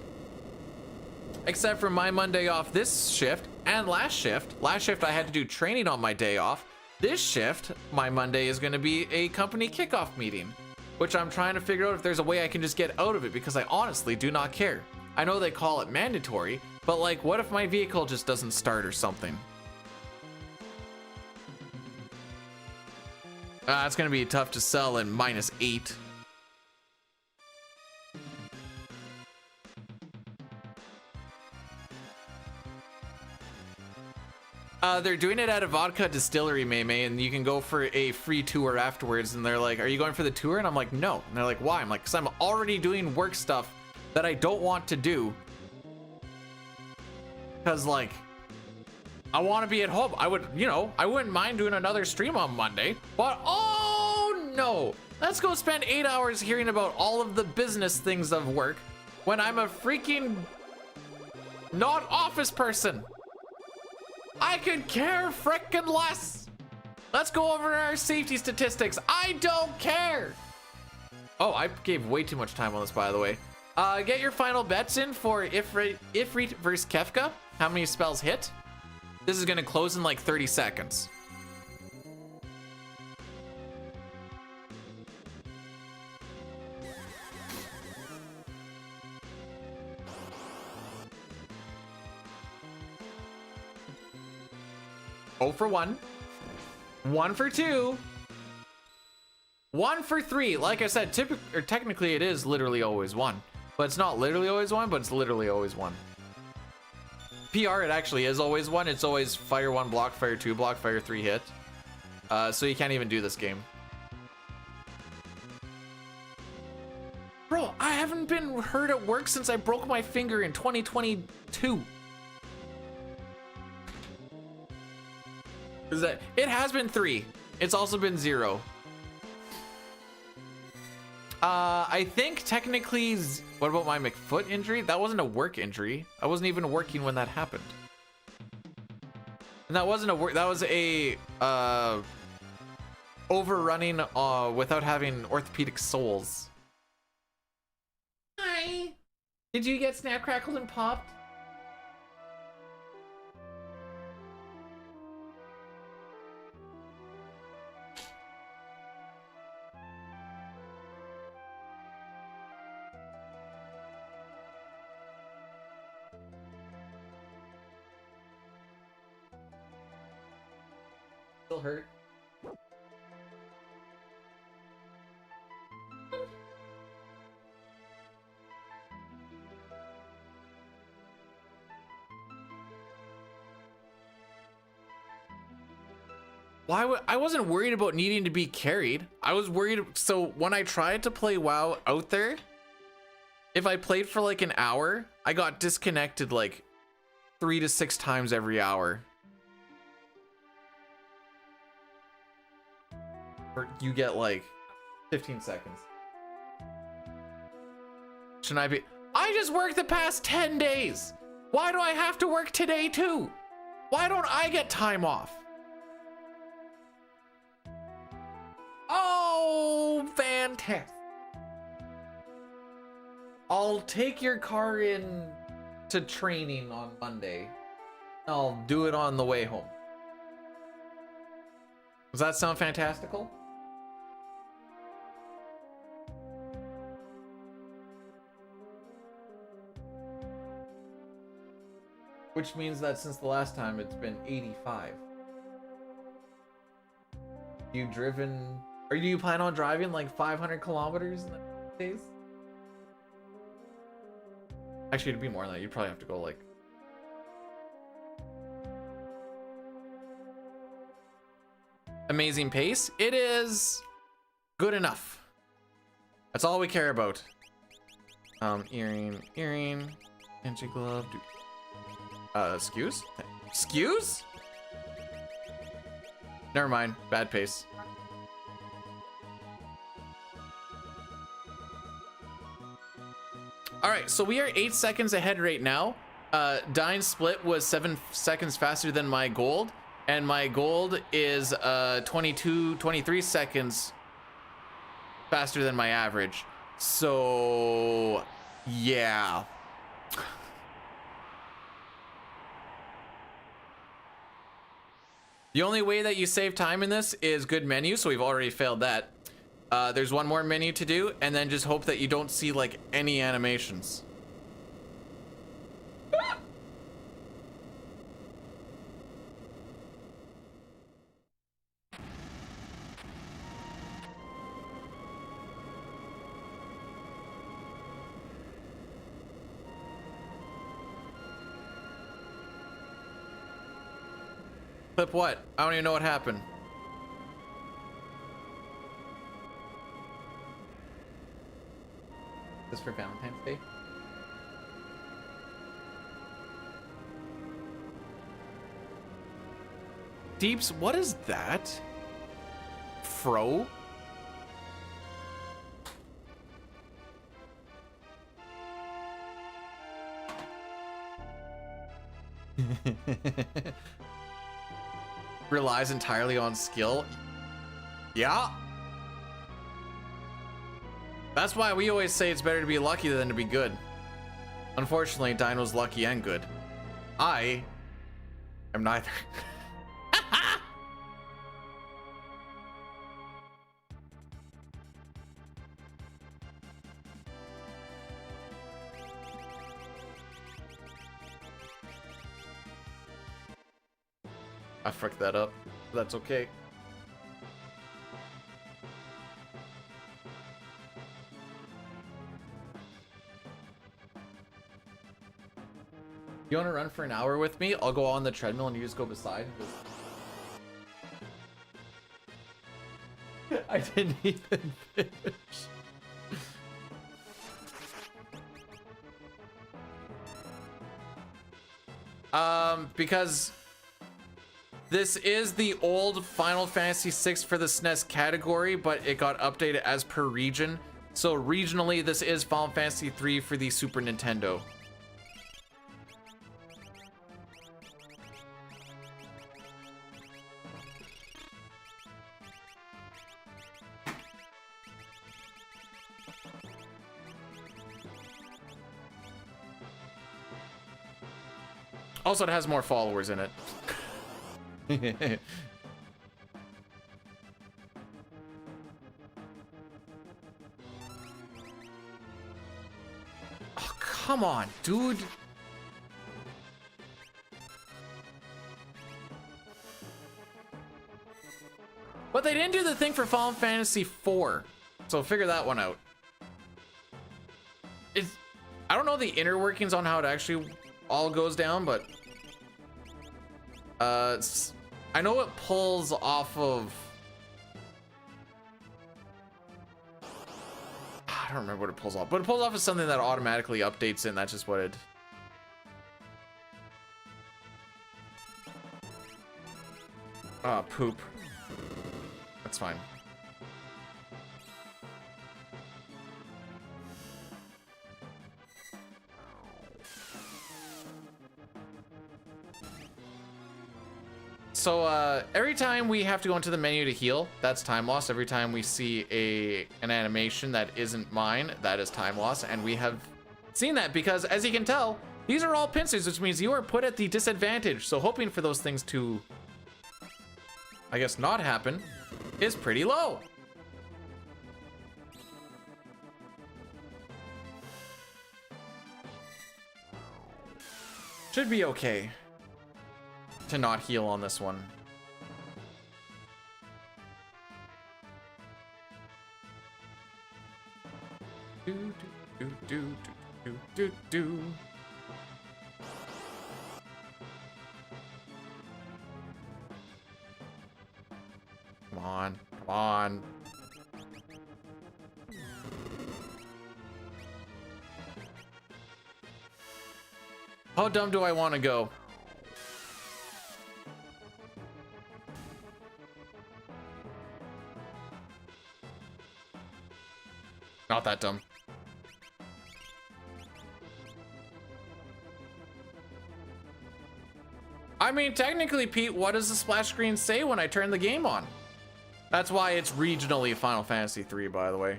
[SPEAKER 1] Except for my Monday off this shift and last shift. Last shift I had to do training on my day off. This shift, my Monday is going to be a company kickoff meeting, which I'm trying to figure out if there's a way I can just get out of it because I honestly do not care. I know they call it mandatory, but like, what if my vehicle just doesn't start or something? It's going to be tough to sell in -8. They're doing it at a vodka distillery, May, and you can go for a free tour afterwards. And they're like, "Are you going for the tour?" And I'm like, "No." And they're like, "Why?" I'm like, "Because I'm already doing work stuff that I don't want to do. Because like, I want to be at home. I would, you know, I wouldn't mind doing another stream on Monday, but oh no, let's go spend 8 hours hearing about all of the business things of work when I'm a freaking not office person." I could care frickin' less. Let's go over our safety statistics. I don't care. Oh, I gave way too much time on this, by the way. Get your final bets in for Ifrit versus Kefka. How many spells hit? This is gonna close in like 30 seconds. Oh for 1, 1 for 2, 1 for 3. Like I said, technically it is literally always 1, but it's not literally always 1, but it's literally always 1. PR, it actually is always 1. It's always fire 1, block, fire 2, block, fire 3, hit. So you can't even do this game. Bro, I haven't been hurt at work since I broke my finger in 2022. It has been 3. It's also been 0. I think technically, what about my McFoot injury? That wasn't a work injury. I wasn't even working when that happened. And that wasn't a work, that was a overrunning without having orthopedic soles. Hi. Did you get snap, crackled, and popped? Still hurt. I wasn't worried about needing to be carried. I was worried. So when I tried to play WoW out there, if I played for like an hour, I got disconnected like 3 to 6 times every hour. Or you get like 15 seconds. Shouldn't I be? I just worked the past 10 days. Why do I have to work today too? Why don't I get time off? Oh, fantastic. I'll take your car in to training on Monday. I'll do it on the way home. Does that sound fantastical? Which means that since the last time it's been 85. You've driven, or do you plan on driving like 500 kilometers in the days? Actually, it'd be more than that. You'd probably have to go like. Amazing pace. It is good enough. That's all we care about. Earring, pinch glove. Excuse? Excuse? Never mind. Bad pace. All right, so we are 8 seconds ahead right now. Dine's split was 7 seconds faster than my gold, and my gold is 23 seconds faster than my average. So, yeah. The only way that you save time in this is good menu, so we've already failed that. There's one more menu to do, and then just hope that you don't see like any animations. Clip what? I don't even know what happened. This for Valentine's Day? Deeps, what is that? Fro? Relies entirely on skill. Yeah. That's why we always say it's better to be lucky than to be good. Unfortunately, Dino's lucky and good. I am neither. I fucked that up. That's okay. You want to run for an hour with me? I'll go on the treadmill and you just go beside. I didn't even finish. Because this is the old Final Fantasy VI for the SNES category, but it got updated as per region. So regionally, this is Final Fantasy III for the Super Nintendo. Also, it has more followers in it. Oh, come on, dude. But they didn't do the thing for Final Fantasy IV, so figure that one out. I don't know the inner workings on how it actually all goes down, but I know it pulls off of... I don't remember what it pulls off, but it pulls off of something that automatically updates it, and that's just what it... Poop. That's fine. So every time we have to go into the menu to heal, that's time loss. Every time we see an animation that isn't mine, that is time loss. And we have seen that because, as you can tell, these are all pincers, which means you are put at the disadvantage. So hoping for those things to, I guess, not happen is pretty low. Should be okay to not heal on this one. Do, do, do, do, do, do. Come on, come on. How dumb do I want to go? Not that dumb. I mean, technically, Pete, what does the splash screen say when I turn the game on? That's why it's regionally Final Fantasy III, by the way.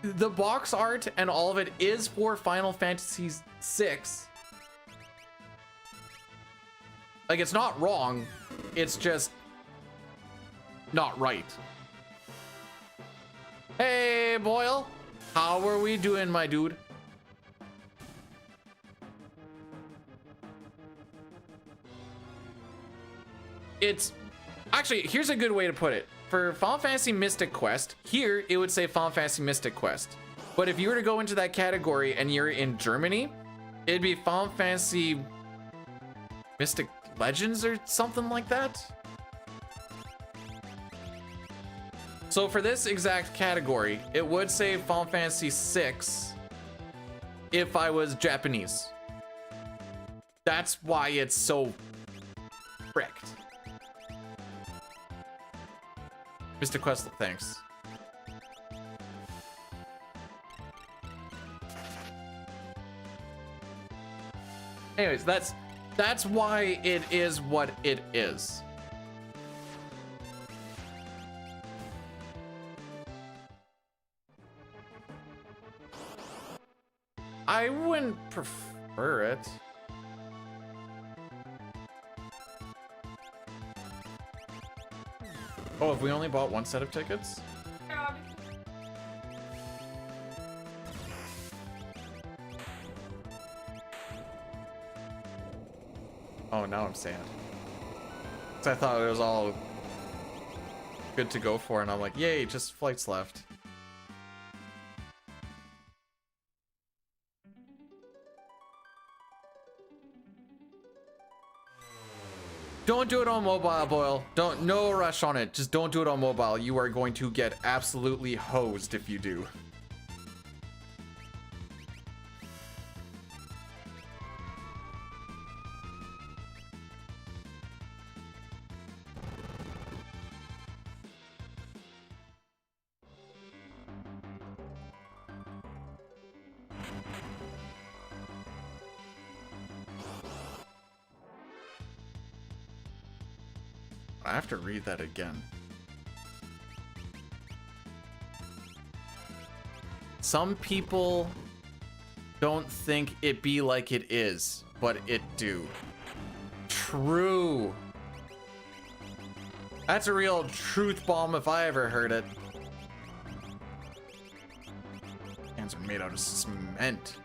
[SPEAKER 1] The box art and all of it is for Final Fantasy VI. Like, it's not wrong. It's just not right. Hey, Boyle. How are we doing, my dude? It's actually, here's a good way to put it. For Final Fantasy Mystic Quest, here it would say Final Fantasy Mystic Quest. But if you were to go into that category and you're in Germany, it'd be Final Fantasy Mystic Legends or something like that. So for this exact category, it would say Final Fantasy VI if I was Japanese. That's why it's so fricked. Mr. Quest, thanks. Anyways, that's why it is what it is. I wouldn't prefer it. Oh, have we only bought one set of tickets? Oh, now I'm sad. 'Cause I thought it was all good to go for, and I'm like, yay, just flights left. Don't do it on mobile, Boyle. No rush on it. Just don't do it on mobile. You are going to get absolutely hosed if you do. I have to read that again. Some people don't think it be like it is, but it do. True. That's a real truth bomb if I ever heard it. Hands are made out of cement.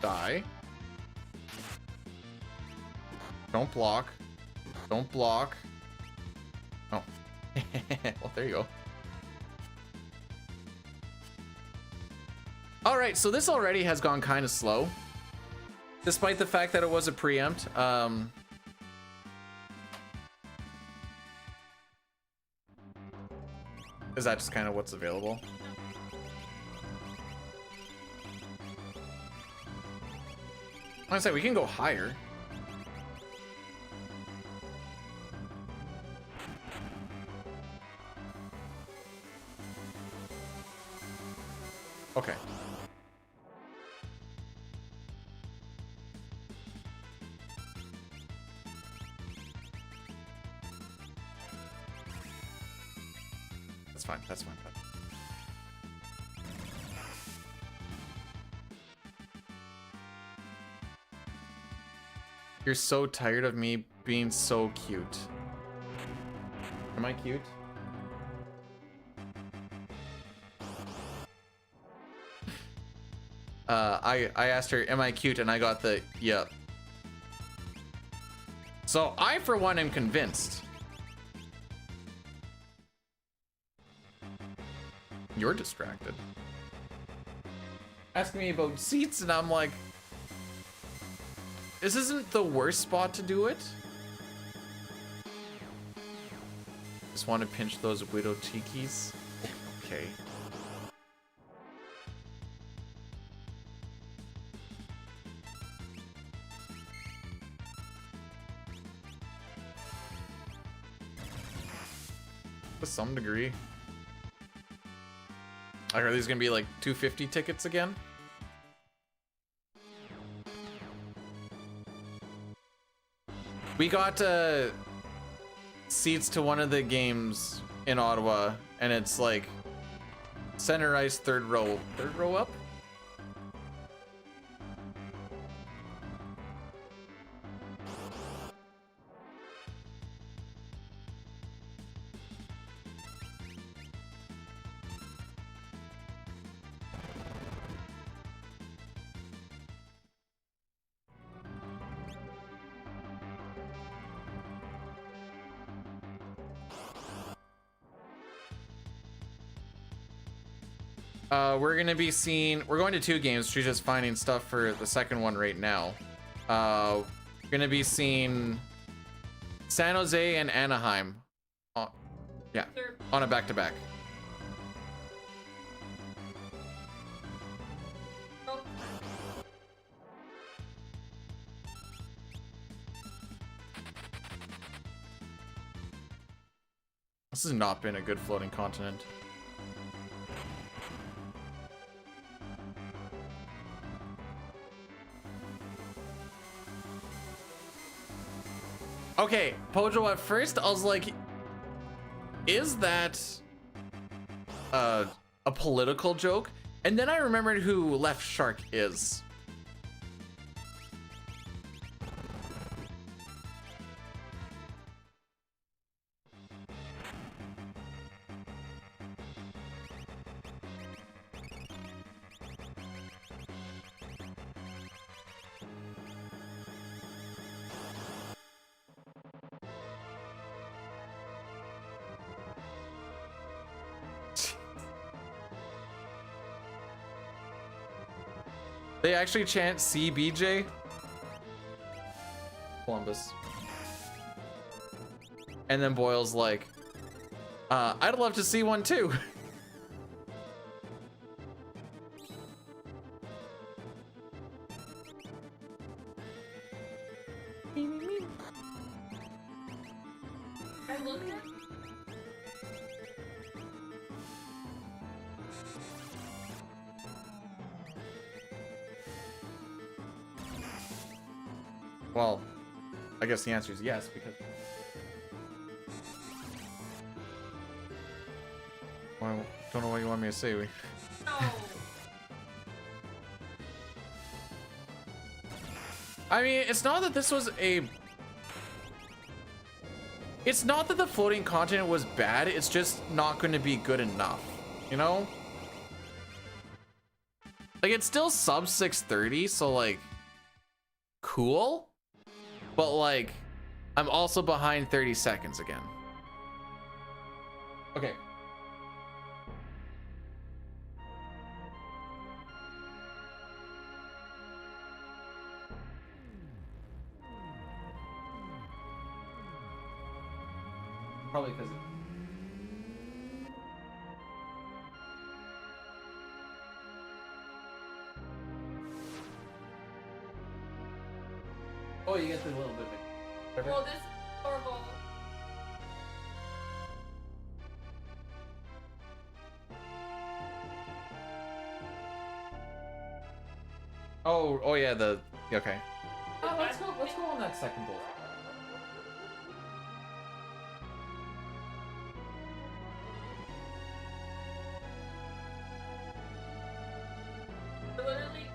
[SPEAKER 1] Die. Don't block. Don't block. Oh. Well, there you go. All right, so this already has gone kind of slow, despite the fact that it was a preempt. Is that just kind of what's available? I say we can go higher. Okay. That's fine. That's fine. You're so tired of me being so cute. Am I cute? I asked her, am I cute? And I got the, yep. So I, for one, am convinced. You're distracted. Asking me about seats, and I'm like, this isn't the worst spot to do it. Just want to pinch those widow tikis. Okay. To some degree. I heard these gonna be like 250 tickets again. We got seats to one of the games in Ottawa, and it's like center ice, third row up. We're going to 2 games. She's just finding stuff for the second one right now. We're gonna be seeing San Jose and Anaheim. Yeah, on a back-to-back. This has not been a good floating continent. Okay, Pojo, at first I was like, is that a political joke? And then I remembered who Left Shark is. They actually chant CBJ? Columbus. And then Boyle's like, I'd love to see one too. Well, I guess the answer is yes, because... Well, I don't know what you want me to say.
[SPEAKER 5] No.
[SPEAKER 1] I mean, it's not that this was a... It's not that the floating continent was bad, it's just not going to be good enough, you know? Like, it's still sub 6:30, so like, cool. But like, I'm also behind 30 seconds again. Okay. Probably because oh, you get the little bit of it.
[SPEAKER 5] Well, this is horrible.
[SPEAKER 1] Oh yeah, okay. Oh, let's go on that second bullet.
[SPEAKER 5] Literally.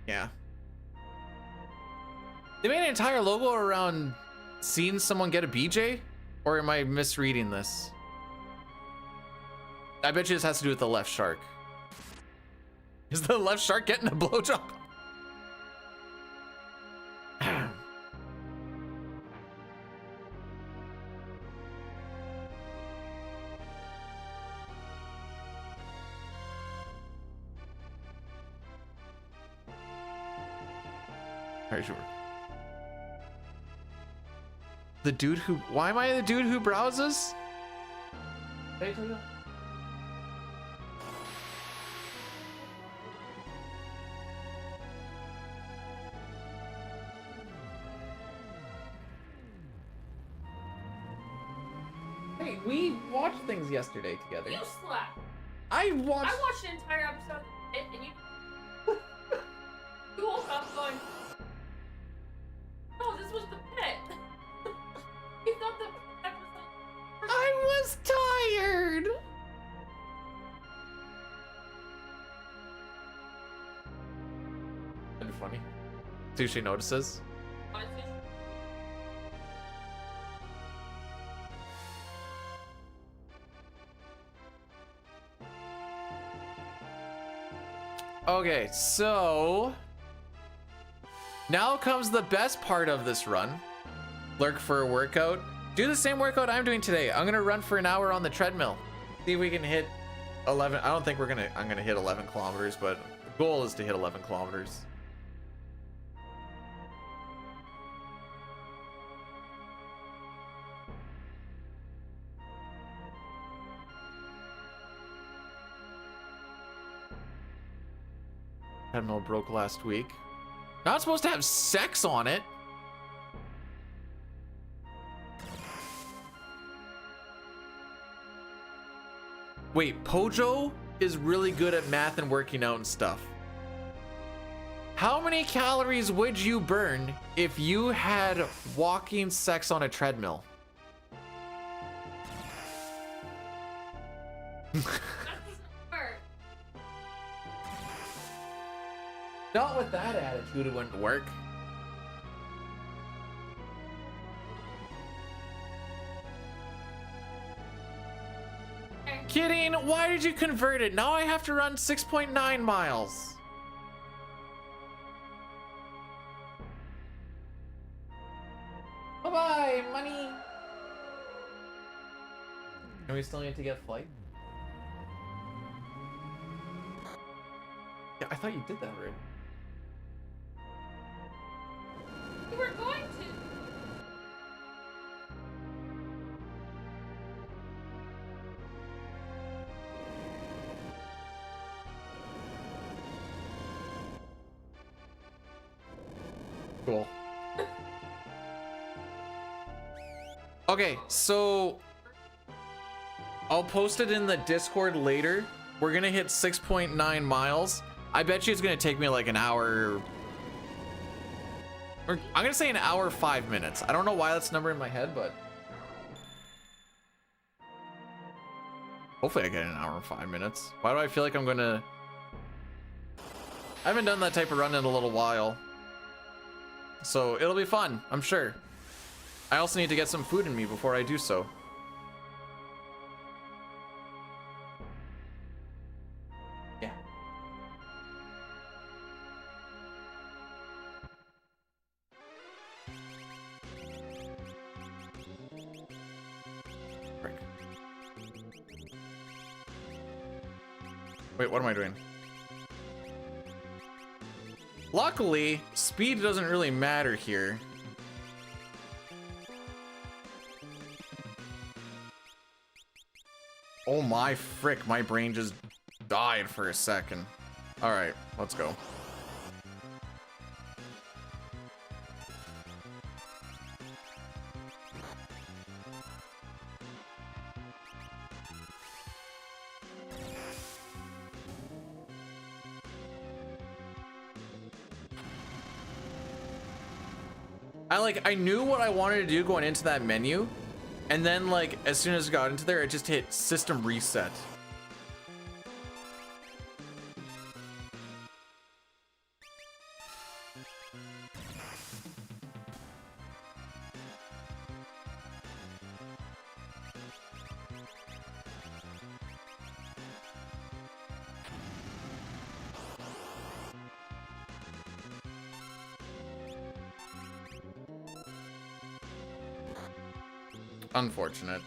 [SPEAKER 1] Yeah. They made an entire logo around seeing someone get a BJ? Or am I misreading this? I bet you this has to do with the left shark. Is the left shark getting a blowjob? Alright, sure. The dude who... Why am I the dude who browses? Did I tell you that? Hey, we watched things yesterday together.
[SPEAKER 5] You slap.
[SPEAKER 1] I watched...
[SPEAKER 5] I watched an entire episode of it, and you... you woke up going... No, this was the pit. You thought the episode...
[SPEAKER 1] I was tired. That'd be funny. See if she notices.
[SPEAKER 5] Honestly,
[SPEAKER 1] Okay, so now comes the best part of this run. Lurk for a workout. Do the same workout I'm doing today. I'm gonna run for an hour on the treadmill. See if we can hit 11. I don't think I'm gonna hit 11 kilometers, but the goal is to hit 11 kilometers. Treadmill broke last week. Not supposed to have sex on it. Wait, Pojo is really good at math and working out and stuff. How many calories would you burn if you had walking sex on a treadmill?
[SPEAKER 5] that doesn't work.
[SPEAKER 1] Not with that attitude, it wouldn't work. Kidding, why did you convert it? Now I have to run 6.9 miles. Bye-bye, money. And we still need to get flight? Yeah, I thought you did that already.
[SPEAKER 5] You were going to.
[SPEAKER 1] Cool. Okay, so I'll post it in the Discord later. We're gonna hit 6.9 miles. I bet you it's gonna take me like an hour. Or I'm gonna say an hour 5 minutes. I don't know why that's the number in my head, but hopefully I get an hour and 5 minutes. Why do I feel like I'm gonna... I haven't done that type of run in a little while. So it'll be fun, I'm sure. I also need to get some food in me before I do so. Wait, what am I doing? Luckily, speed doesn't really matter here. Oh my frick, my brain just died for a second. All right, let's go. I knew what I wanted to do going into that menu, and then like as soon as I got into there, it just hit system reset. Unfortunate.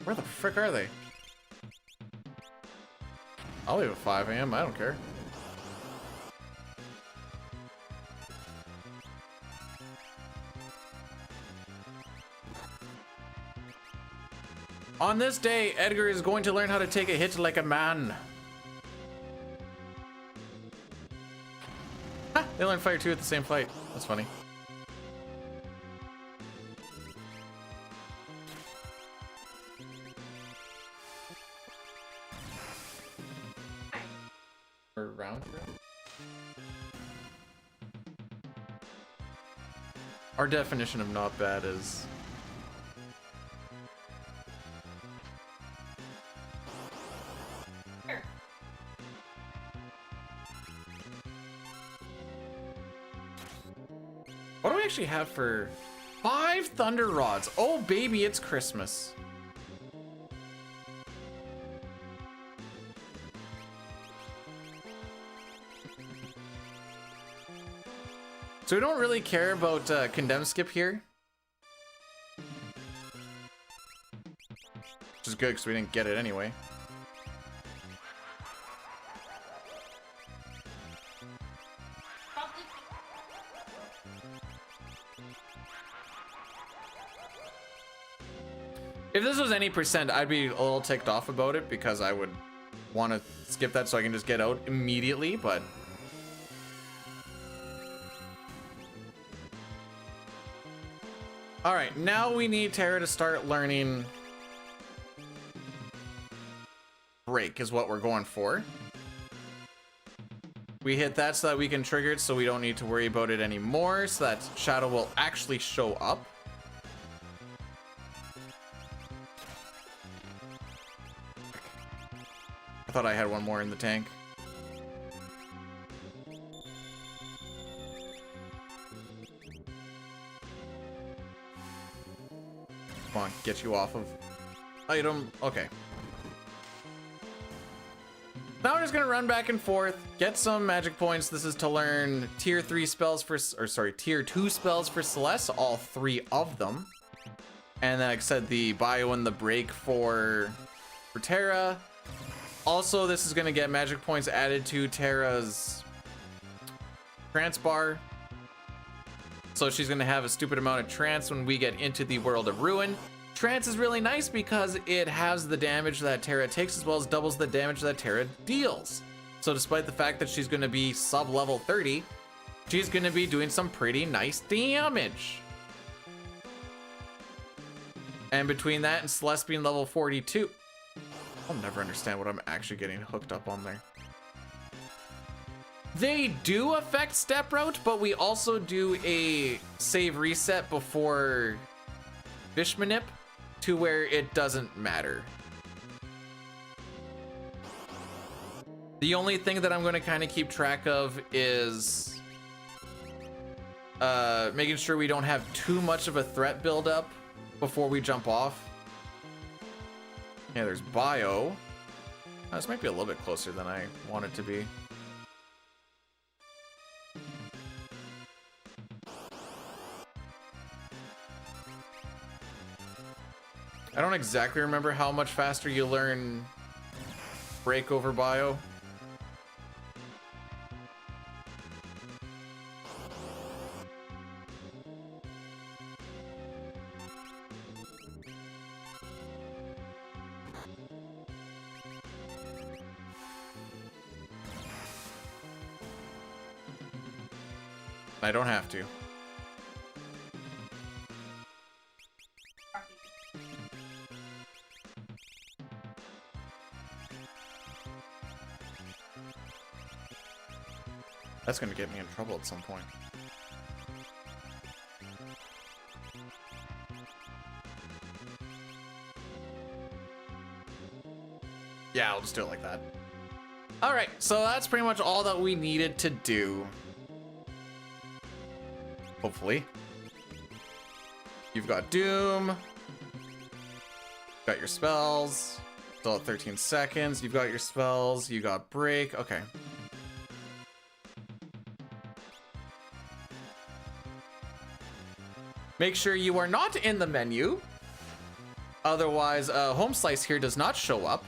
[SPEAKER 1] Where the frick are they? I'll leave at 5 a.m. I don't care. On this day, Edgar is going to learn how to take a hit like a man. Ha! They learned fire 2 at the same fight. That's funny. Or round? Our definition of not bad is... What do we actually have for 5 thunder rods? Oh baby, it's Christmas. So we don't really care about condemn skip here. Which is good because we didn't get it anyway. If this was any percent, I'd be a little ticked off about it because I would want to skip that so I can just get out immediately, but... Alright, now we need Terra to start learning... Break is what we're going for. We hit that so that we can trigger it so we don't need to worry about it anymore, so that Shadow will actually show up. I thought I had one more in the tank. Come on, get you off of item. Okay. Now we're just gonna run back and forth, get some magic points. This is to learn tier 3 spells for, or sorry, tier 2 spells for Celeste, all 3 of them. And then, like I said, the bio and the break for Terra. Also, this is gonna get magic points added to Terra's trance bar. So she's gonna have a stupid amount of trance when we get into the World of Ruin. Trance is really nice because it has the damage that Terra takes as well as doubles the damage that Terra deals. So despite the fact that she's gonna be sub-level 30, she's gonna be doing some pretty nice damage. And between that and Celeste being level 42, I'll never understand what I'm actually getting hooked up on there. They do affect step route, but we also do a save reset before Vishmanip to where it doesn't matter. The only thing that I'm going to kind of keep track of is making sure we don't have too much of a threat buildup before we jump off. Yeah, there's bio. This might be a little bit closer than I want it to be. I don't exactly remember how much faster you learn brake over bio. I don't have to. That's gonna get me in trouble at some point. Yeah, I'll just do it like that. All right, so that's pretty much all that we needed to do. Hopefully. You've got Doom. Got your spells. Still at 13 seconds. You've got your spells. You got break. Okay. Make sure you are not in the menu. Otherwise, home slice here does not show up.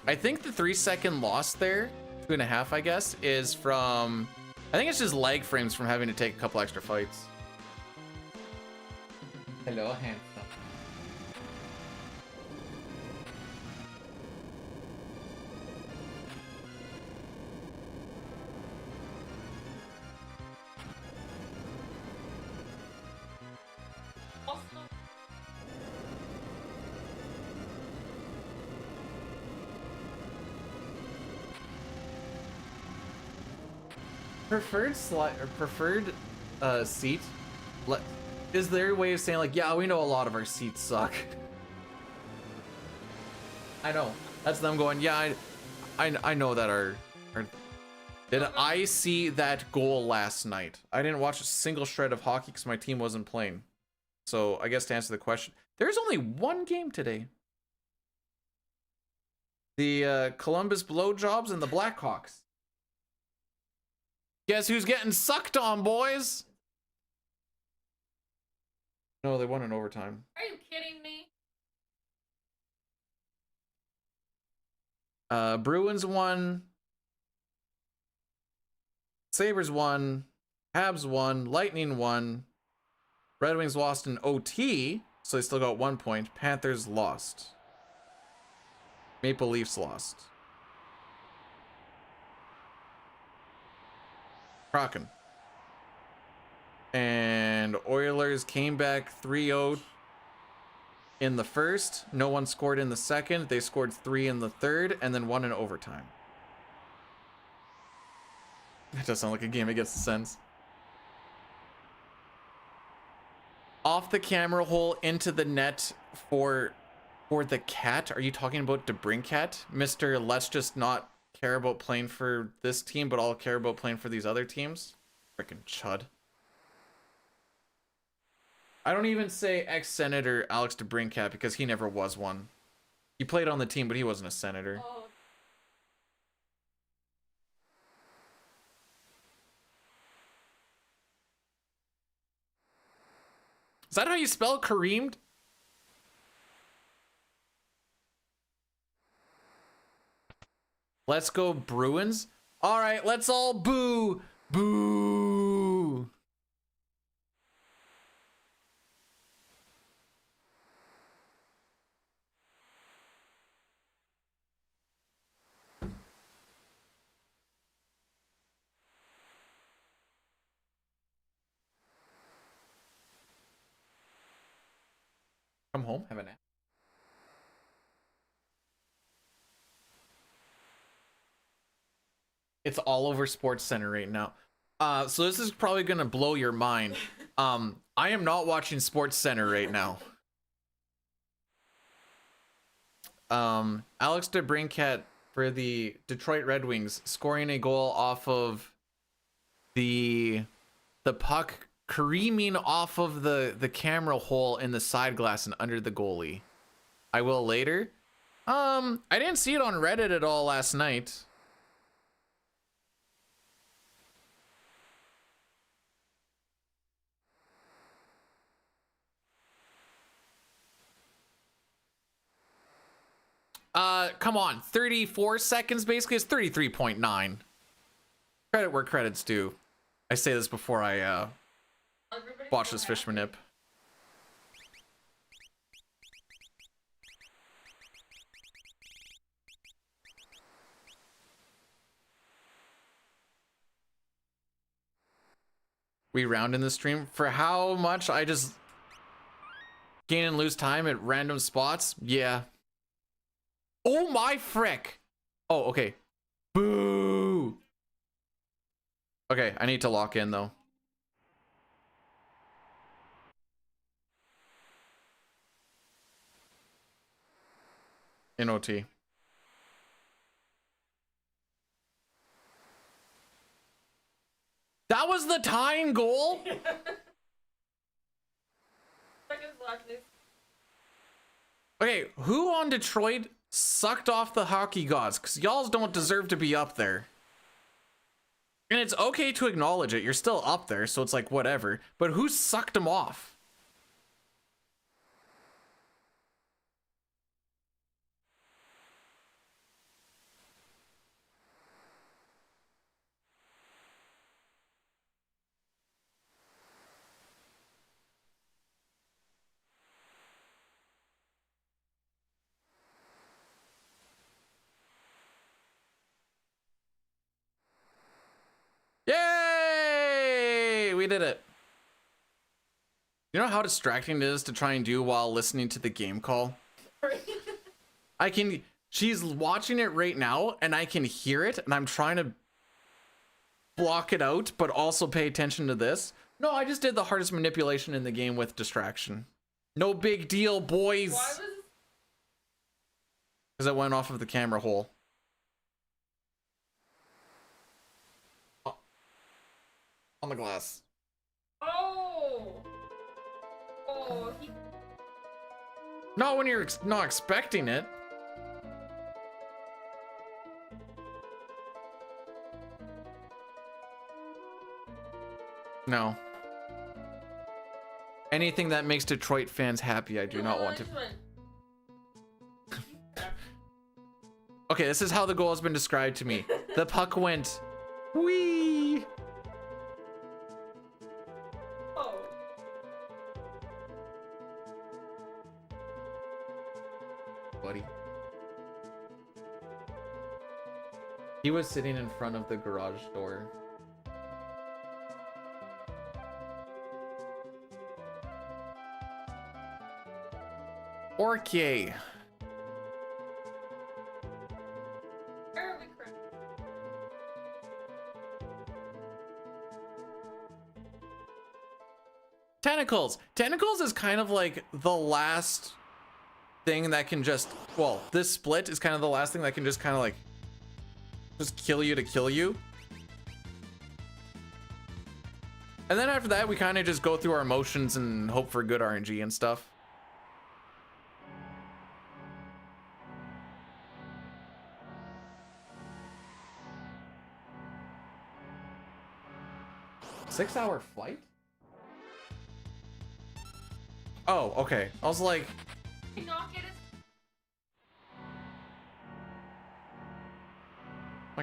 [SPEAKER 1] I think the 3-second loss there, 2.5, I guess, is from, I think it's just lag frames from having to take a couple extra fights. Hello, handsome. Preferred seat is their way of saying like, yeah, we know a lot of our seats suck. I know, that's them going, yeah, I know that our did I see that goal last night? I didn't watch a single shred of hockey because my team wasn't playing. So I guess to answer the question, there's only one game today. The Columbus Blowjobs and the Blackhawks. Guess who's getting sucked on, boys? No, they won in overtime.
[SPEAKER 5] Are you kidding me?
[SPEAKER 1] Bruins won. Sabres won. Habs won. Lightning won. Red Wings lost in OT, so they still got 1 point. Panthers lost. Maple Leafs lost. Kraken. And Oilers came back 3-0 in the first. No one scored in the second. They scored 3 in the third and then 1 in overtime. That does sound like a game against the Sens. Off the camera hole into the net for the cat. Are you talking about DeBrincat? Mr. Let's just not care about playing for this team, but I'll care about playing for these other teams. Frickin' chud. I don't even say ex-senator Alex DeBrincat because he never was one. He played on the team, but he wasn't a senator.
[SPEAKER 5] Oh.
[SPEAKER 1] Is that how you spell Kareem? Let's go Bruins. All right, let's all boo. Boo. Come home, have a nap. It's all over Sports Center right now. So this is probably gonna blow your mind. I am not watching Sports Center right now. Alex DeBrincat for the Detroit Red Wings scoring a goal off of the puck careening off of the camera hole in the side glass and under the goalie. I will later. I didn't see it on Reddit at all last night. Come on, 34 seconds basically. It's 33.9. Credit where credit's due. I say this before I watch this fisherman nip. We round in the stream for how much I just gain and lose time at random spots. Yeah. Oh my frick. Oh, okay. Boo. Okay, I need to lock in though. In OT. That was the tying goal? Okay, who on Detroit sucked off the hockey gods? Because y'all don't deserve to be up there. And it's okay to acknowledge it. You're still up there, so it's like whatever. But who sucked them off? Yay! We did it. You know how distracting it is to try and do while listening to the game call? She's watching it right now and I can hear it and I'm trying to block it out, but also pay attention to this. No, I just did the hardest manipulation in the game with distraction. No big deal, boys. Because I went off of the camera hole. On the glass.
[SPEAKER 5] Oh.
[SPEAKER 1] Not when you're not expecting it. No. Anything that makes Detroit fans happy, I do not want to. Okay, this is how the goal has been described to me. The puck went, wee.
[SPEAKER 5] Oh.
[SPEAKER 1] Buddy. He was sitting in front of the garage door. Okay. Tentacles. Tentacles is kind of like the last thing that can just, well, this split is kind of the last thing that can just kind of like just kill you to kill you. And then after that, we kind of just go through our motions and hope for good RNG and stuff. Six-hour flight? Oh, okay. I was like,
[SPEAKER 5] Did you not get it?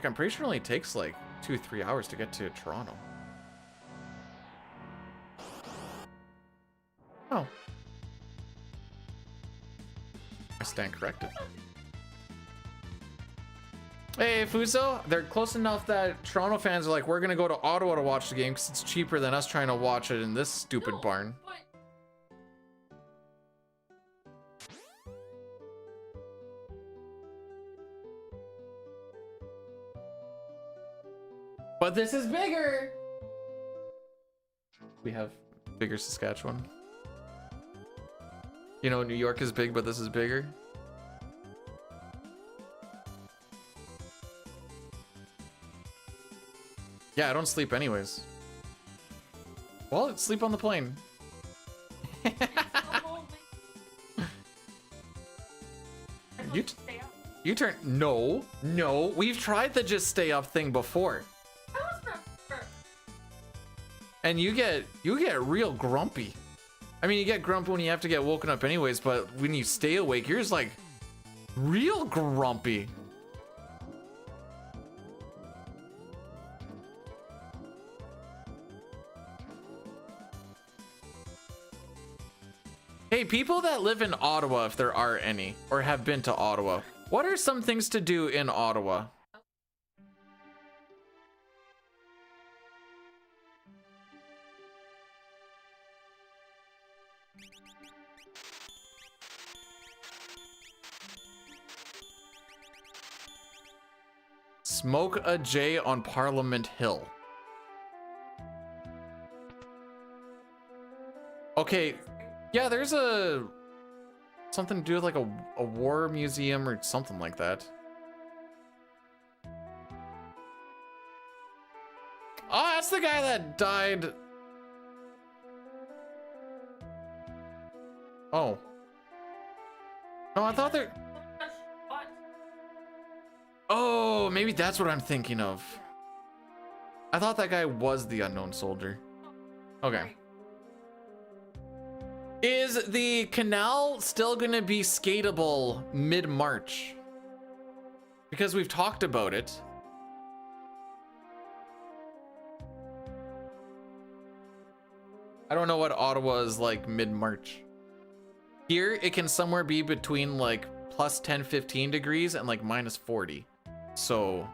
[SPEAKER 1] I'm pretty sure it only takes like 2-3 hours to get to Toronto. Oh. I stand corrected. Hey, Fuso, they're close enough that Toronto fans are like, we're gonna go to Ottawa to watch the game because it's cheaper than us trying to watch it in this stupid barn.
[SPEAKER 5] But
[SPEAKER 1] But this is bigger! We have bigger Saskatchewan. You know, New York is big, but this is bigger. Yeah, I don't sleep anyways. Well, sleep on the plane. You turn, no, we've tried the just stay up thing before. And you get real grumpy. I mean, you get grumpy when you have to get woken up anyways, but when you stay awake, you're just like, Real grumpy. Hey, people that live in Ottawa, if there are any, or have been to Ottawa, what are some things to do in Ottawa? Smoke a J on Parliament Hill. Okay, yeah, there's something to do with like a war museum or something like that. Oh, that's the guy that died. Oh. No, I thought there. Oh, maybe that's what I'm thinking of. I thought that guy was the unknown soldier. Okay. Is the canal still gonna be skatable mid-March? Because we've talked about it. I don't know what Ottawa is like mid-March. Here, it can somewhere be between like plus 10, 15 degrees and like minus 40. So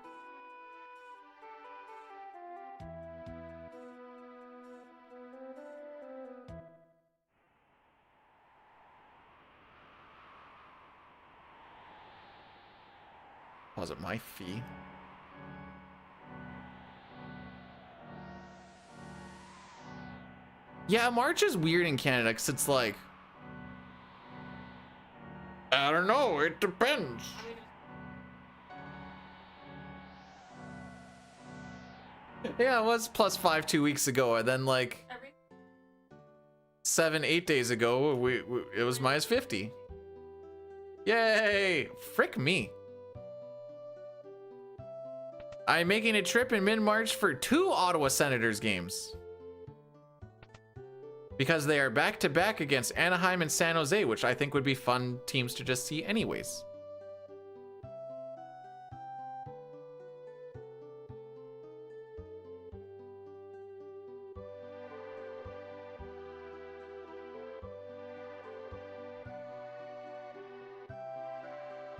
[SPEAKER 1] was it my fee? Yeah, March is weird in Canada because it's like, I don't know, it depends. Yeah, it was plus 5 2 weeks ago, and then like 7 8 days ago, it was minus 50. Yay! Frick me. I'm making a trip in mid-March for 2 Ottawa Senators games. Because they are back-to-back against Anaheim and San Jose, which I think would be fun teams to just see anyways.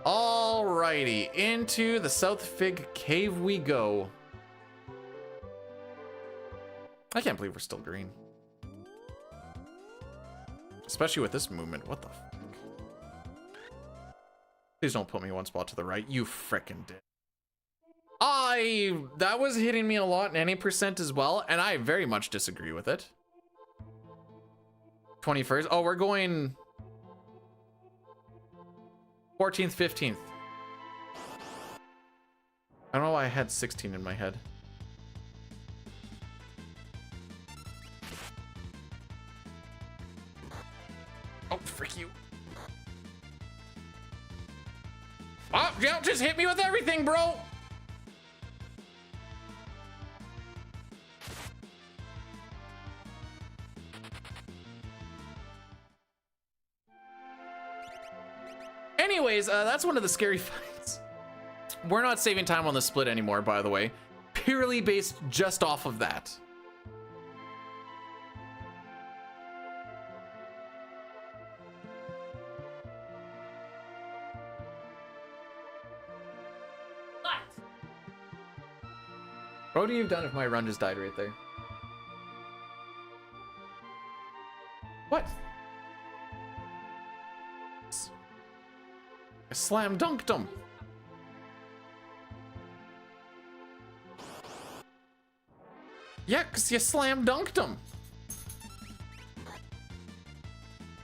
[SPEAKER 1] Alrighty, into the South Fig Cave we go. I can't believe we're still green. Especially with this movement, what the fuck? Please don't put me one spot to the right, you frickin' did. That was hitting me a lot in any percent as well, and I very much disagree with it. 21st, oh, we're going 14th, 15th. I don't know why I had 16 in my head. Oh, frick you. Oh, yeah, just hit me with everything, bro. Anyways, that's one of the scary fights. We're not saving time on the split anymore, by the way. Purely based just off of that. What would you have done if my run just died right there? What? I slam dunked him. Yeah, because you slam dunked him.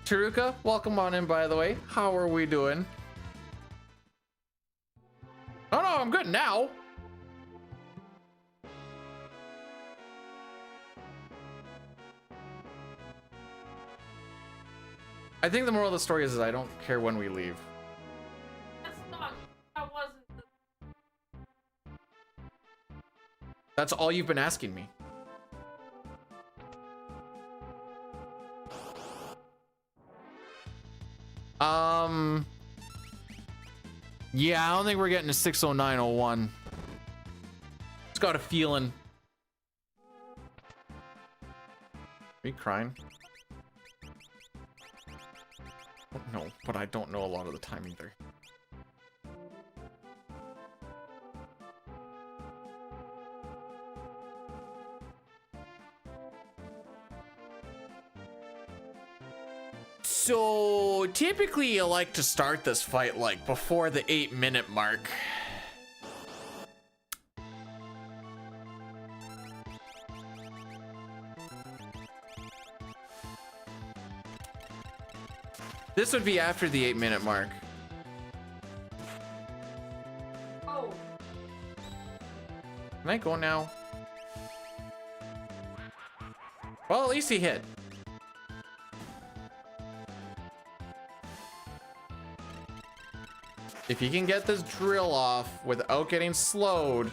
[SPEAKER 1] Taruka, welcome on in, by the way. How are we doing? Oh no, I'm good now. I think the moral of the story is I don't care when we leave.
[SPEAKER 5] That wasn't.
[SPEAKER 1] That's all you've been asking me. Yeah, I don't think we're getting to 60901. Just got a feeling. Are you crying? No, but I don't know a lot of the time either. So typically you like to start this fight like before the 8-minute mark. This would be after the 8-minute mark.
[SPEAKER 5] Oh.
[SPEAKER 1] Can I go now? Well, at least he hit. If he can get this drill off without getting slowed.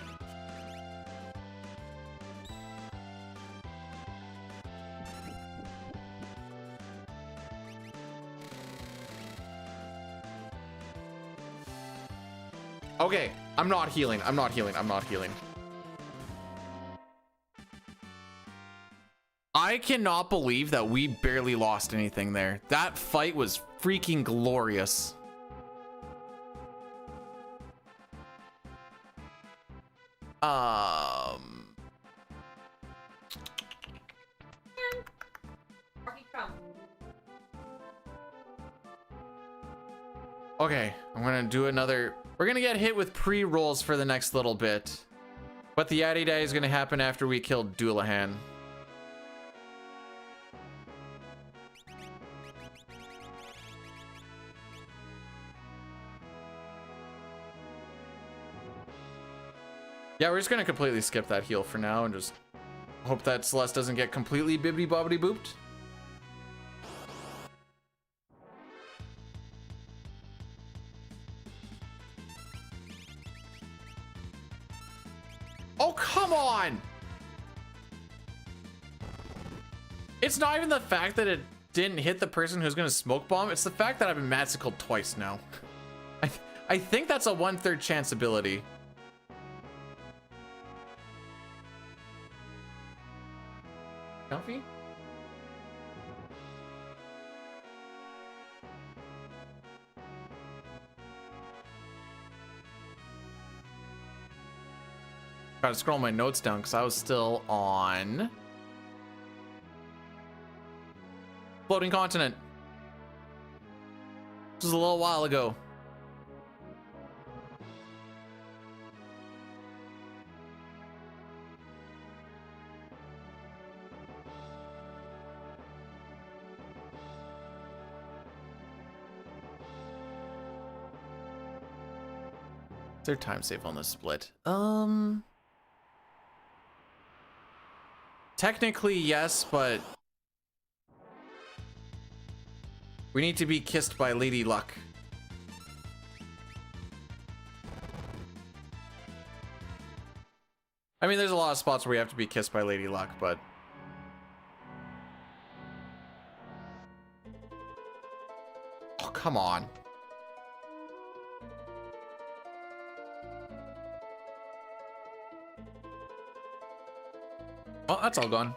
[SPEAKER 1] Okay, I'm not healing. I'm not healing. I'm not healing. I cannot believe that we barely lost anything there. That fight was freaking glorious.
[SPEAKER 5] Rocky Trump.
[SPEAKER 1] Okay, I'm gonna do another. We're gonna get hit with pre-rolls for the next little bit, but the Yaddy Day is gonna happen after we kill Doulahan. Yeah, we're just gonna completely skip that heal for now and just hope that Celeste doesn't get completely bibbity bobbity booped. Oh, come on! It's not even the fact that it didn't hit the person who's gonna smoke bomb, it's the fact that I've been massacred twice now. I think that's a 1/3 chance ability. Comfy? Gotta scroll my notes down because I was still on Floating Continent. This was a little while ago. Is there time save on this split? Technically, yes, but we need to be kissed by Lady Luck. I mean, there's a lot of spots where we have to be kissed by Lady Luck, but oh, come on. Oh, that's all gone.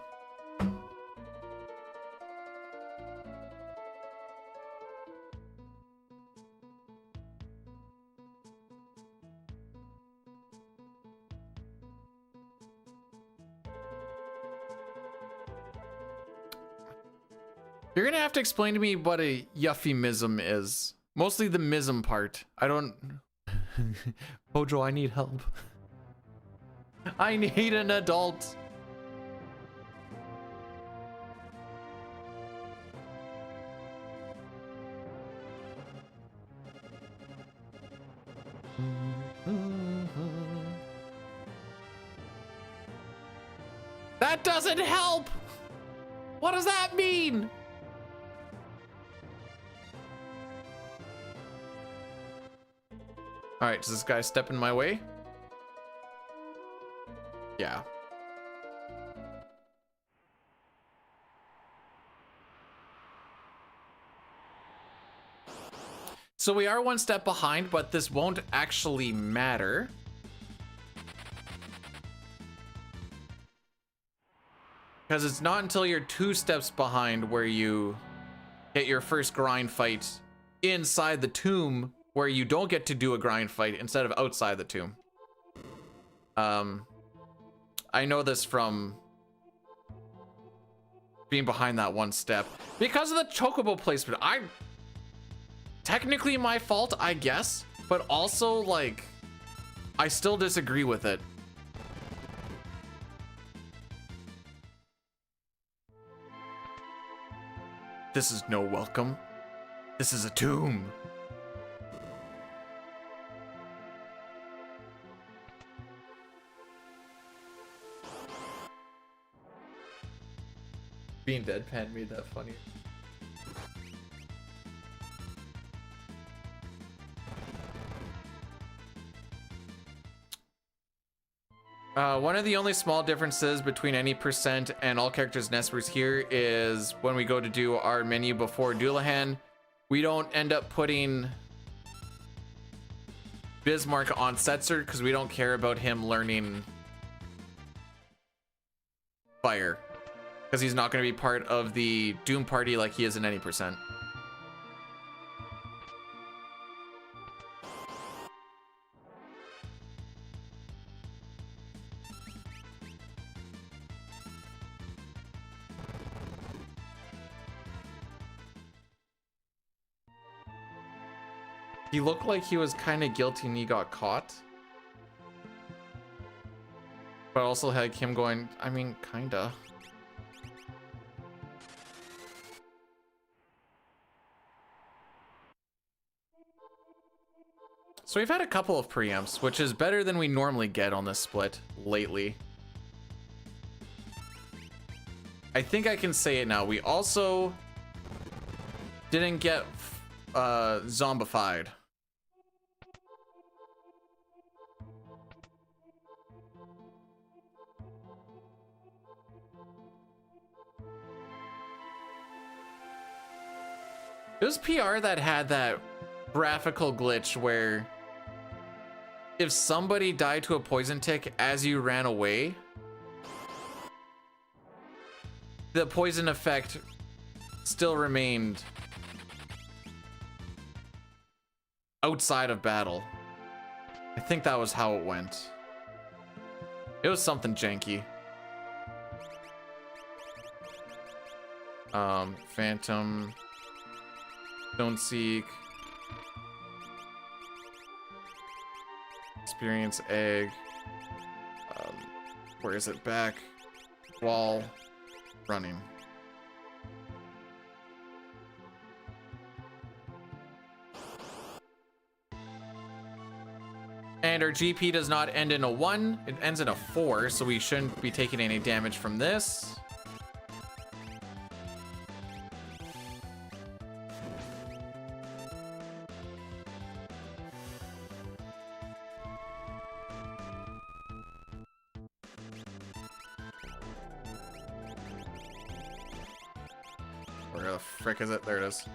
[SPEAKER 1] You're gonna have to explain to me what a euphemism is. Mostly the mism part. I don't... Bojo, I need help. I need an adult. That doesn't help! What does that mean? Alright, does this guy step in my way? Yeah. So we are one step behind, but this won't actually matter. Because it's not until you're 2 steps behind where you get your first grind fight inside the tomb, where you don't get to do a grind fight instead of outside the tomb. I know this from being behind that 1 step. Because of the chocobo placement, technically my fault, I guess, but also, like, I still disagree with it. This is no welcome. This is a tomb. Being deadpan made that funny. One of the only small differences between any percent and all characters and Espers here is when we go to do our menu before Doulahan, we don't end up putting Bismarck on Setzer because we don't care about him learning fire. Because he's not going to be part of the Doom party like he is in any percent. He looked like he was kind of guilty and he got caught. But also had him going, I mean, kinda. So we've had a couple of preempts, which is better than we normally get on this split lately. I think I can say it now. We also didn't get zombified. It was PR that had that graphical glitch where if somebody died to a poison tick as you ran away, the poison effect still remained outside of battle. I think that was how it went. It was something janky. Phantom, Don't Seek, Experience Egg, where is it? Back, wall, running. And our GP does not end in a 1, it ends in a 4, so we shouldn't be taking any damage from this. Where the frick is it? There it is.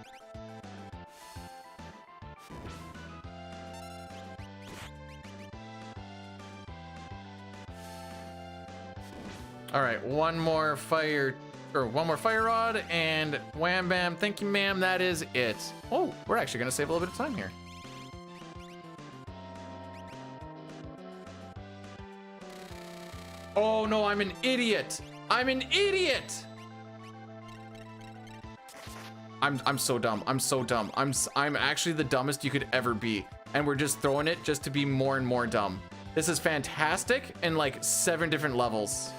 [SPEAKER 1] All right, one more fire rod, and wham bam, thank you ma'am, that is it. Oh, we're actually gonna save a little bit of time here. Oh no, I'm an idiot. I'm an idiot. I'm so dumb. I'm so dumb. I'm actually the dumbest you could ever be, and we're just throwing it just to be more and more dumb. This is fantastic in like 7 different levels.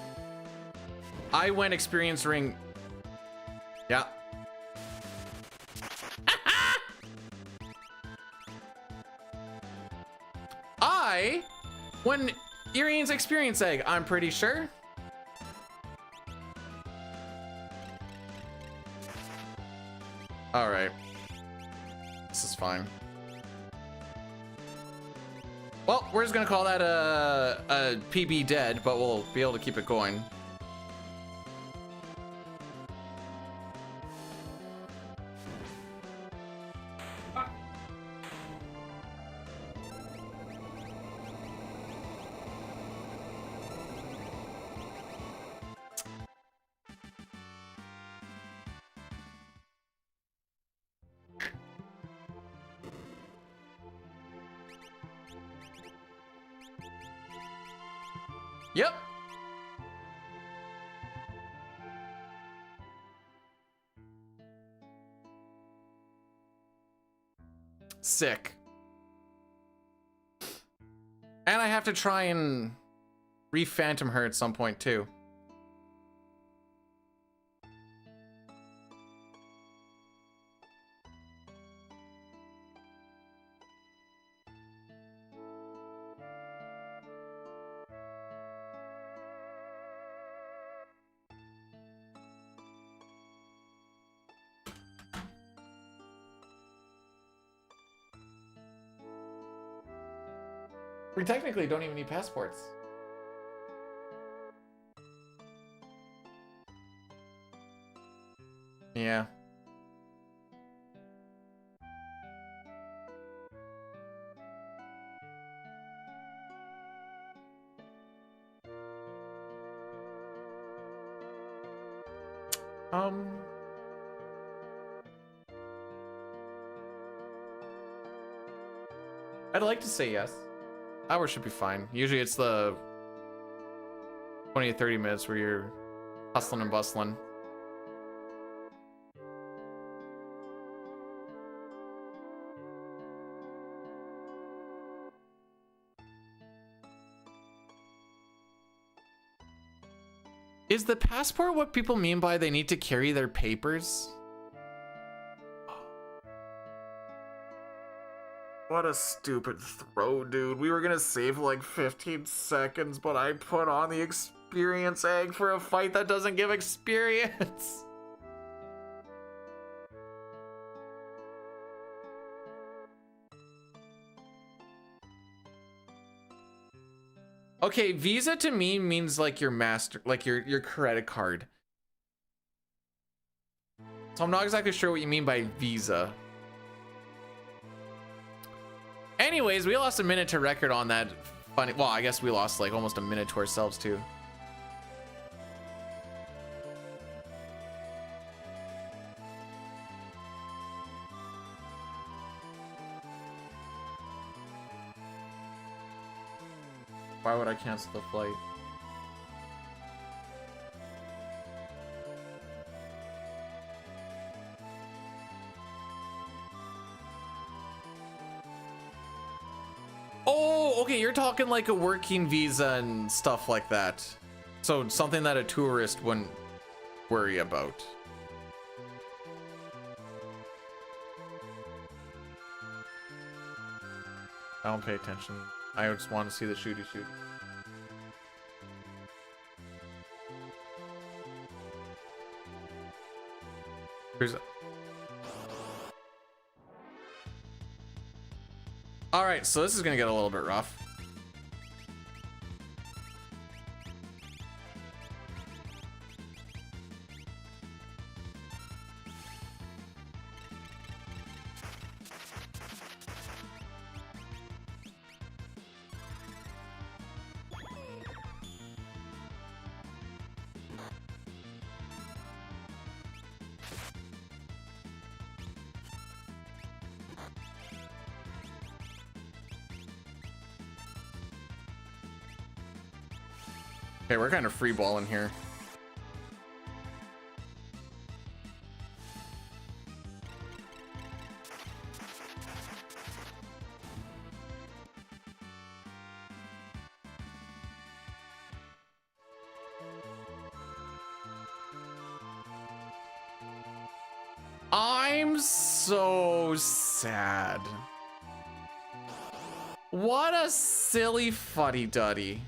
[SPEAKER 1] I went experience ring. Yeah. I won Irian's experience egg, I'm pretty sure. All right. This is fine. Well, we're just gonna call that a PB dead, but we'll be able to keep it going. Yep. Sick. And I have to try and re-phantom her at some point too. We technically don't even need passports. Yeah. I'd like to say yes. Hour should be fine. Usually it's the 20 to 30 minutes where you're hustling and bustling. Is the passport what people mean by they need to carry their papers? What a stupid throw, dude. We were gonna save like 15 seconds, but I put on the experience egg for a fight that doesn't give experience. Okay, Visa to me means like your master, like your credit card. So I'm not exactly sure what you mean by Visa. Anyways, we lost a minute to record on that funny. Well, I guess we lost like almost a minute to ourselves too. Why would I cancel the flight? Oh, okay, you're talking like a working visa and stuff like that. So something that a tourist wouldn't worry about. I don't pay attention. I just want to see the shooty shoot. Here's all right, so this is gonna get a little bit rough. Okay, we're kind of free balling here. I'm so sad. What a silly fuddy-duddy.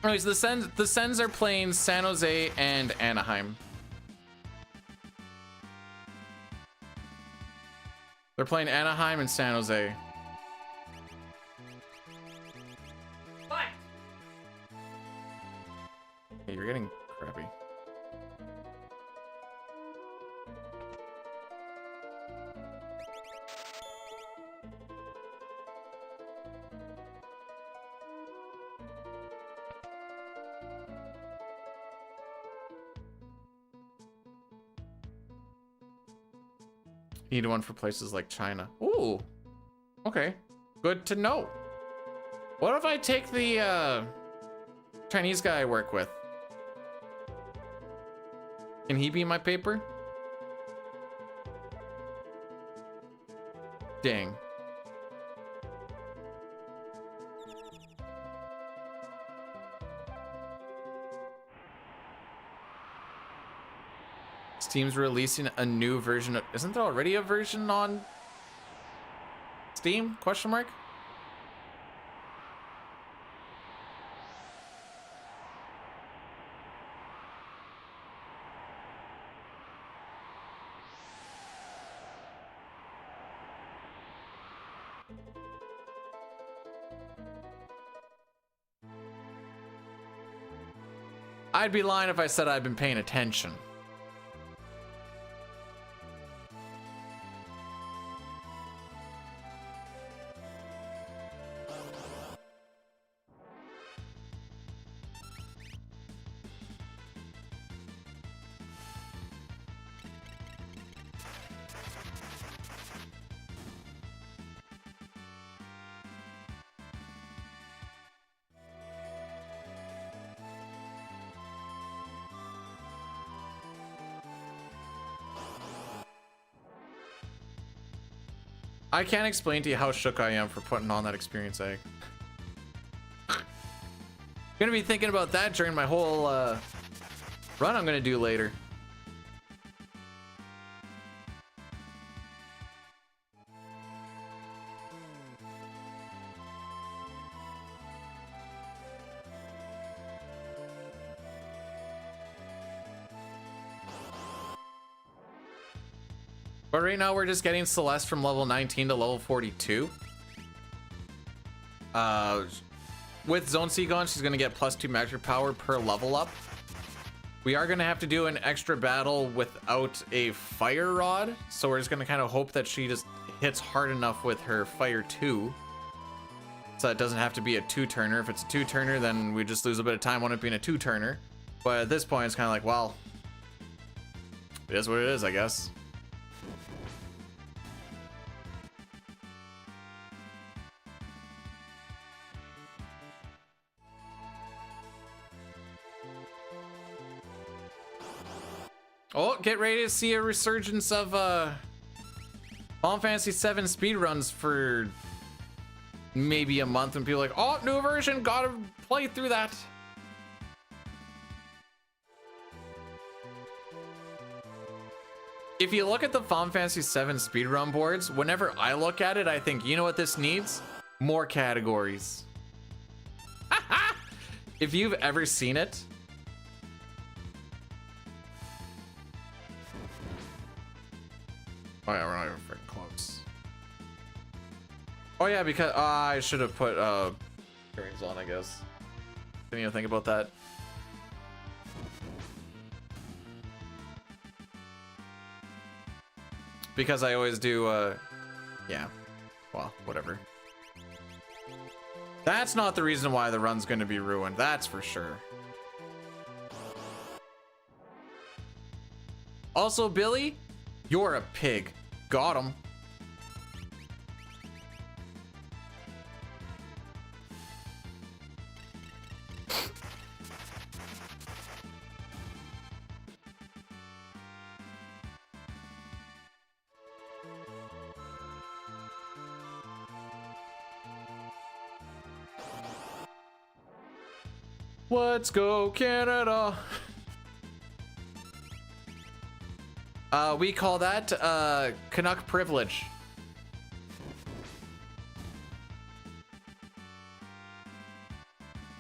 [SPEAKER 1] Anyways, the Sens are playing San Jose and Anaheim. They're playing Anaheim and San Jose.
[SPEAKER 5] What?
[SPEAKER 1] Hey, you're getting crappy. Need one for places like China. Ooh. Okay. Good to know. What if I take the Chinese guy I work with? Can he be my paper? Dang. Steam's releasing a new version of, isn't there already a version on Steam? Question mark? I'd be lying if I said I'd been paying attention. I can't explain to you how shook I am for putting on that experience egg. Gonna be thinking about that during my whole run I'm gonna do later. But right now we're just getting Celeste from level 19 to level 42. With Zone C gone, she's gonna get +2 magic power per level up. We are gonna have to do an extra battle without a fire rod, so we're just gonna kind of hope that she just hits hard enough with her fire 2. So it doesn't have to be a 2-turner. If it's a 2-turner, then we just lose a bit of time on it being a 2-turner. But at this point, it's kind of like, well, it is what it is, I guess. Oh, get ready to see a resurgence of Final Fantasy VII speedruns for maybe a month, and people are like, oh, new version, gotta play through that. If you look at the Final Fantasy VII speedrun boards, whenever I look at it, I think, you know what this needs? More categories. If you've ever seen it, oh yeah, we're not even freaking close. Oh yeah, because I should have put earrings on, I guess. Didn't even think about that. Because I always do, yeah. Well, whatever. That's not the reason why the run's gonna be ruined, that's for sure. Also, Billy, you're a pig. Got him. Let's go, Canada. We call that Canuck privilege.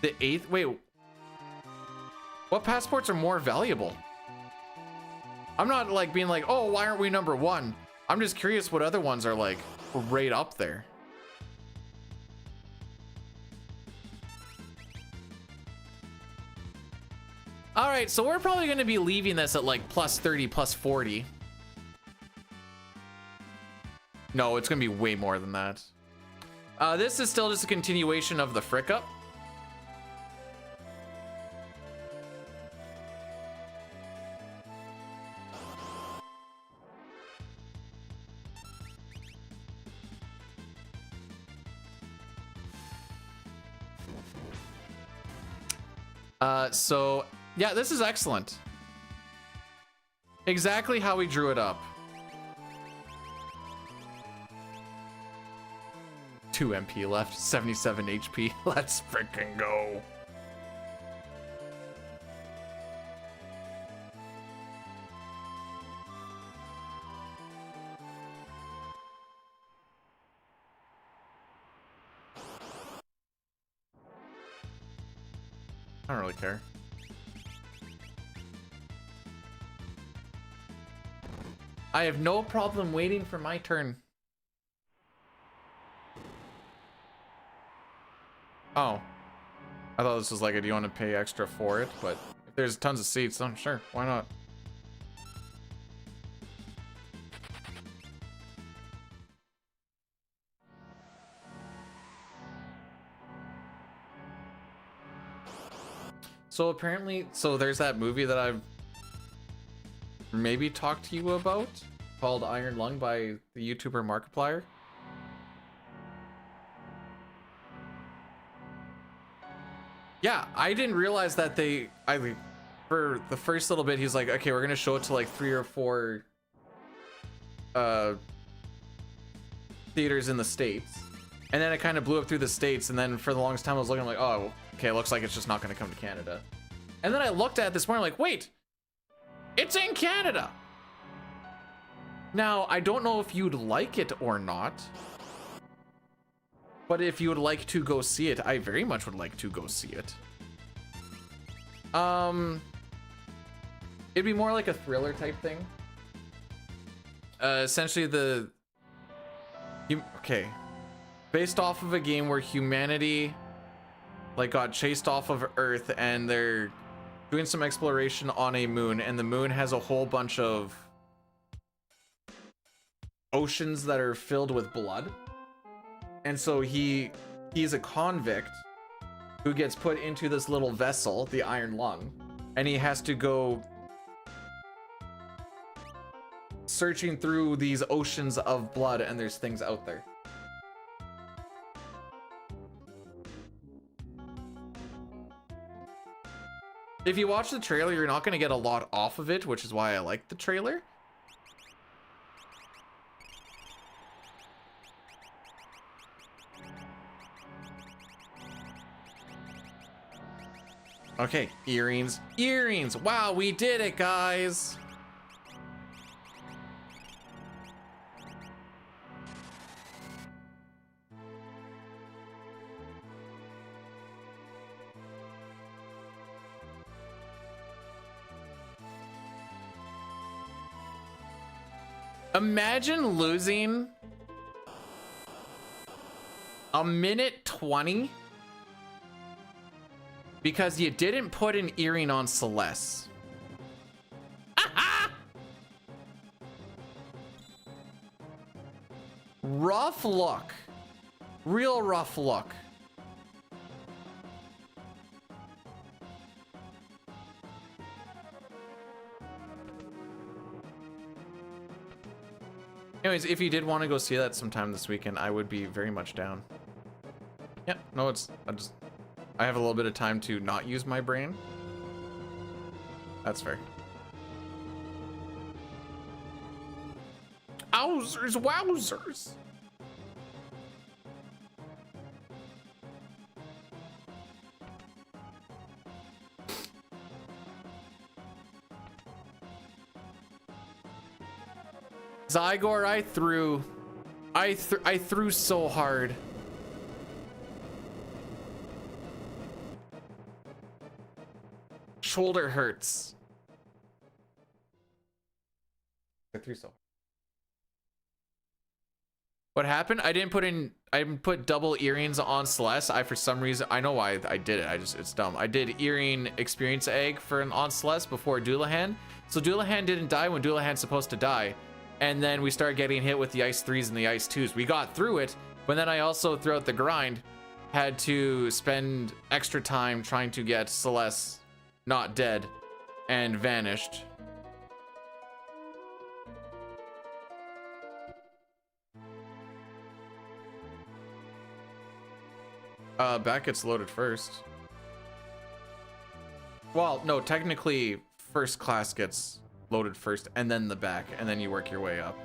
[SPEAKER 1] The 8th, wait. What passports are more valuable? I'm not like being like, oh, why aren't we number 1? I'm just curious what other ones are like right up there. All right, so we're probably going to be leaving this at like +30, +40. No, it's going to be way more than that. This is still just a continuation of the Frick Up. So yeah, this is excellent. Exactly how we drew it up. 2 MP left, 77 HP. Let's freaking go. I don't really care. I have no problem waiting for my turn. Oh. I thought this was like, do you want to pay extra for it? But if there's tons of seats, then sure, why not? So apparently, so there's that movie that I've maybe talked to you about called Iron Lung by the YouTuber Markiplier. Yeah, I didn't realize that for the first little bit, he's like, okay, we're gonna show it to like 3 or 4 theaters in the States. And then it kind of blew up through the States, and then for the longest time I was looking, I'm like, oh, okay, it looks like it's just not gonna come to Canada. And then I looked at it this morning like, wait, it's in Canada! Now, I don't know if you'd like it or not, but if you would like to go see it, I very much would like to go see it. It'd be more like a thriller type thing. Essentially okay. Based off of a game where humanity like got chased off of Earth and they're doing some exploration on a moon, and the moon has a whole bunch of oceans that are filled with blood. And so he's a convict who gets put into this little vessel, the Iron Lung, and he has to go searching through these oceans of blood, and there's things out there. If you watch the trailer, you're not going to get a lot off of it, which is why I like the trailer. Okay, earrings. Earrings! Wow, we did it, guys! Imagine losing a minute 20 because you didn't put an earring on Celeste. Rough look. Real rough look. Anyways, if you did want to go see that sometime this weekend, I would be very much down. Yeah, no, I have a little bit of time to not use my brain. That's fair. Owzers, wowzers. Zygor, I threw so hard. Shoulder hurts. I threw so hard. What happened? I didn't put double earrings on Celeste. For some reason, I know why I did it. It's dumb. I did earring experience egg on Celeste before Doulahan. So Doulahan didn't die when Doulahan's supposed to die. And then we started getting hit with the Ice 3s and the Ice 2s. We got through it, but then I also, throughout the grind, had to spend extra time trying to get Celeste not dead and vanished. Back gets loaded first. Well, no, technically first class gets loaded first and then the back, and then you work your way up.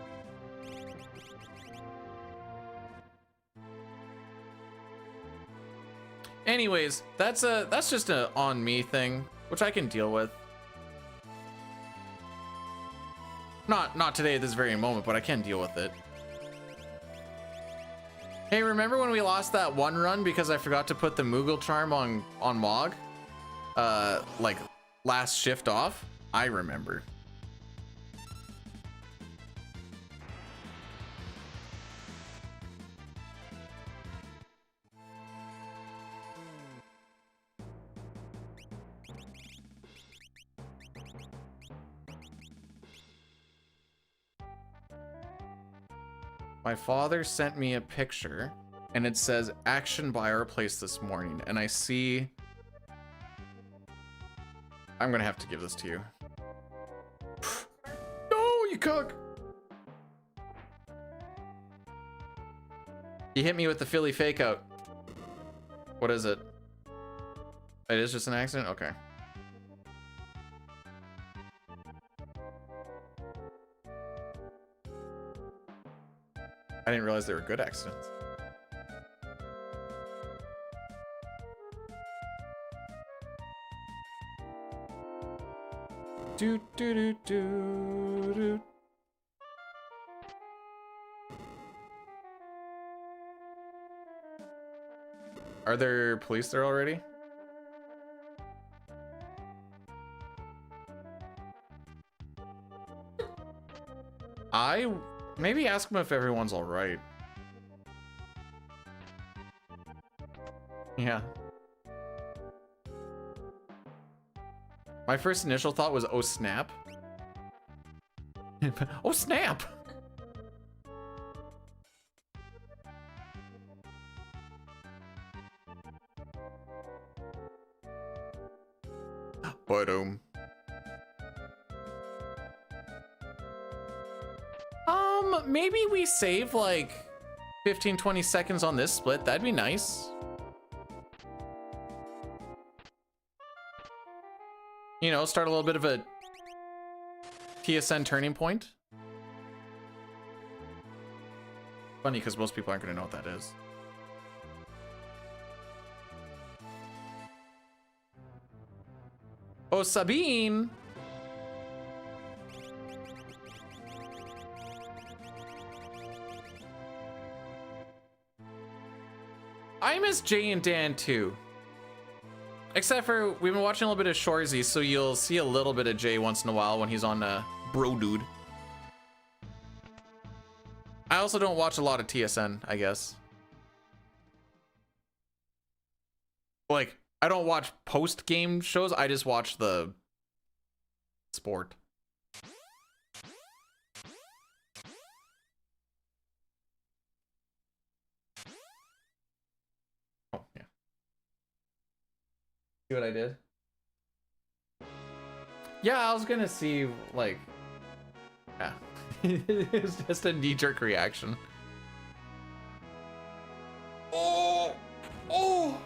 [SPEAKER 1] Anyways, that's just a on me thing, which I can deal with. Not today at this very moment, but I can deal with it. Hey, remember when we lost that one run because I forgot to put the Moogle charm on Mog? Like last shift off? I remember. My father sent me a picture and it says action by our place this morning, and I see, I'm gonna have to give this to you. No, you cook. He hit me with the Philly fake out. What is it? It is just an accident? Okay. I didn't realize they were good accidents. Do do do do do. Are there police there already? Maybe ask them if everyone's all right. Yeah. My first initial thought was, oh snap. Oh snap. But maybe we save like 15-20 seconds on this split. That'd be nice. You know, start a little bit of a TSN turning point. Funny because most people aren't going to know what that is. Oh, Sabine. I miss Jay and Dan too. Except for we've been watching a little bit of Shorzy, so you'll see a little bit of Jay once in a while when he's on Bro Dude. I also don't watch a lot of TSN, I guess. Like, I don't watch post-game shows, I just watch the sport. Oh, yeah. See what I did? Yeah, I was gonna see, like, yeah. It was just a knee-jerk reaction. Oh! Oh!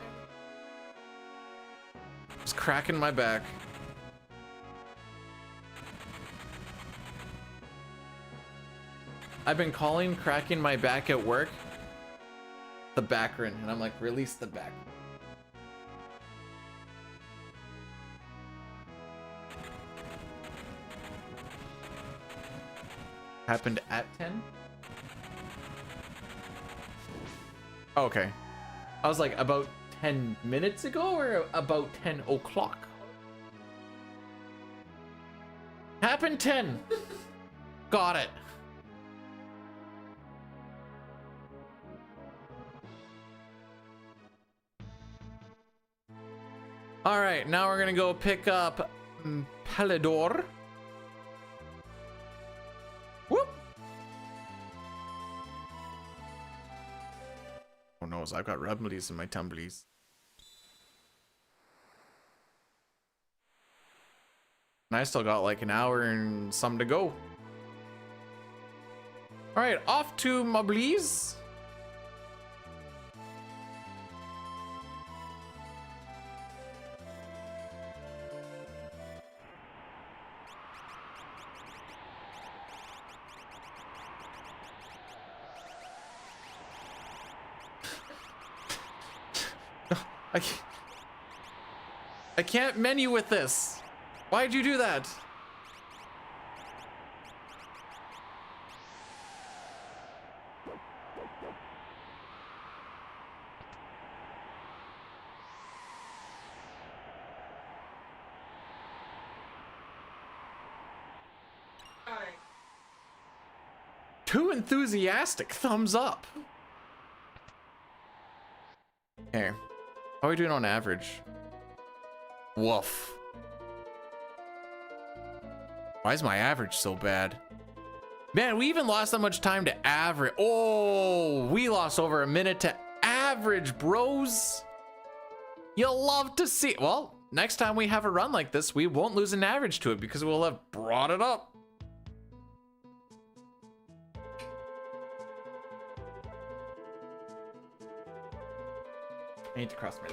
[SPEAKER 1] Just cracking my back. I've been calling cracking my back at work the backrin, and I'm like, release the back. Happened at 10? Okay. I was like, about 10 minutes ago or about 10 o'clock? Happened 10. Got it. All right, now we're gonna go pick up Pelidor. Whoop. Oh no, I've got rumblies in my tumblies. And I still got like an hour and some to go. All right, off to Mubblies. I can't menu with this. Why'd you do that?
[SPEAKER 5] Alright.
[SPEAKER 1] Too enthusiastic. Thumbs up. Okay. How are we doing on average? Woof. Why is my average so bad? Man, we even lost that much time to average. Oh, we lost over a minute to average, bros. You'll love to see. Well, next time we have a run like this, we won't lose an average to it because we'll have brought it up. I need to cross my.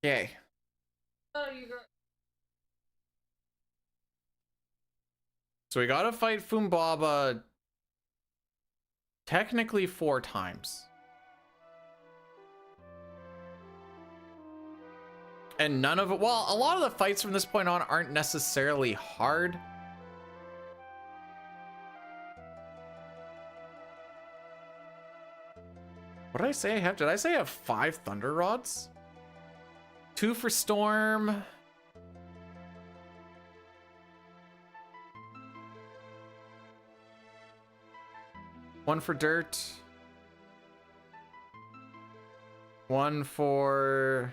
[SPEAKER 1] Okay.
[SPEAKER 5] Oh, you got.
[SPEAKER 1] So we gotta fight Fumbaba technically 4 times. And none of it, well, a lot of the fights from this point on aren't necessarily hard. What did I say I have? Did I say I have 5 Thunder Rods? 2 for Storm. One for Dirt. 1 for...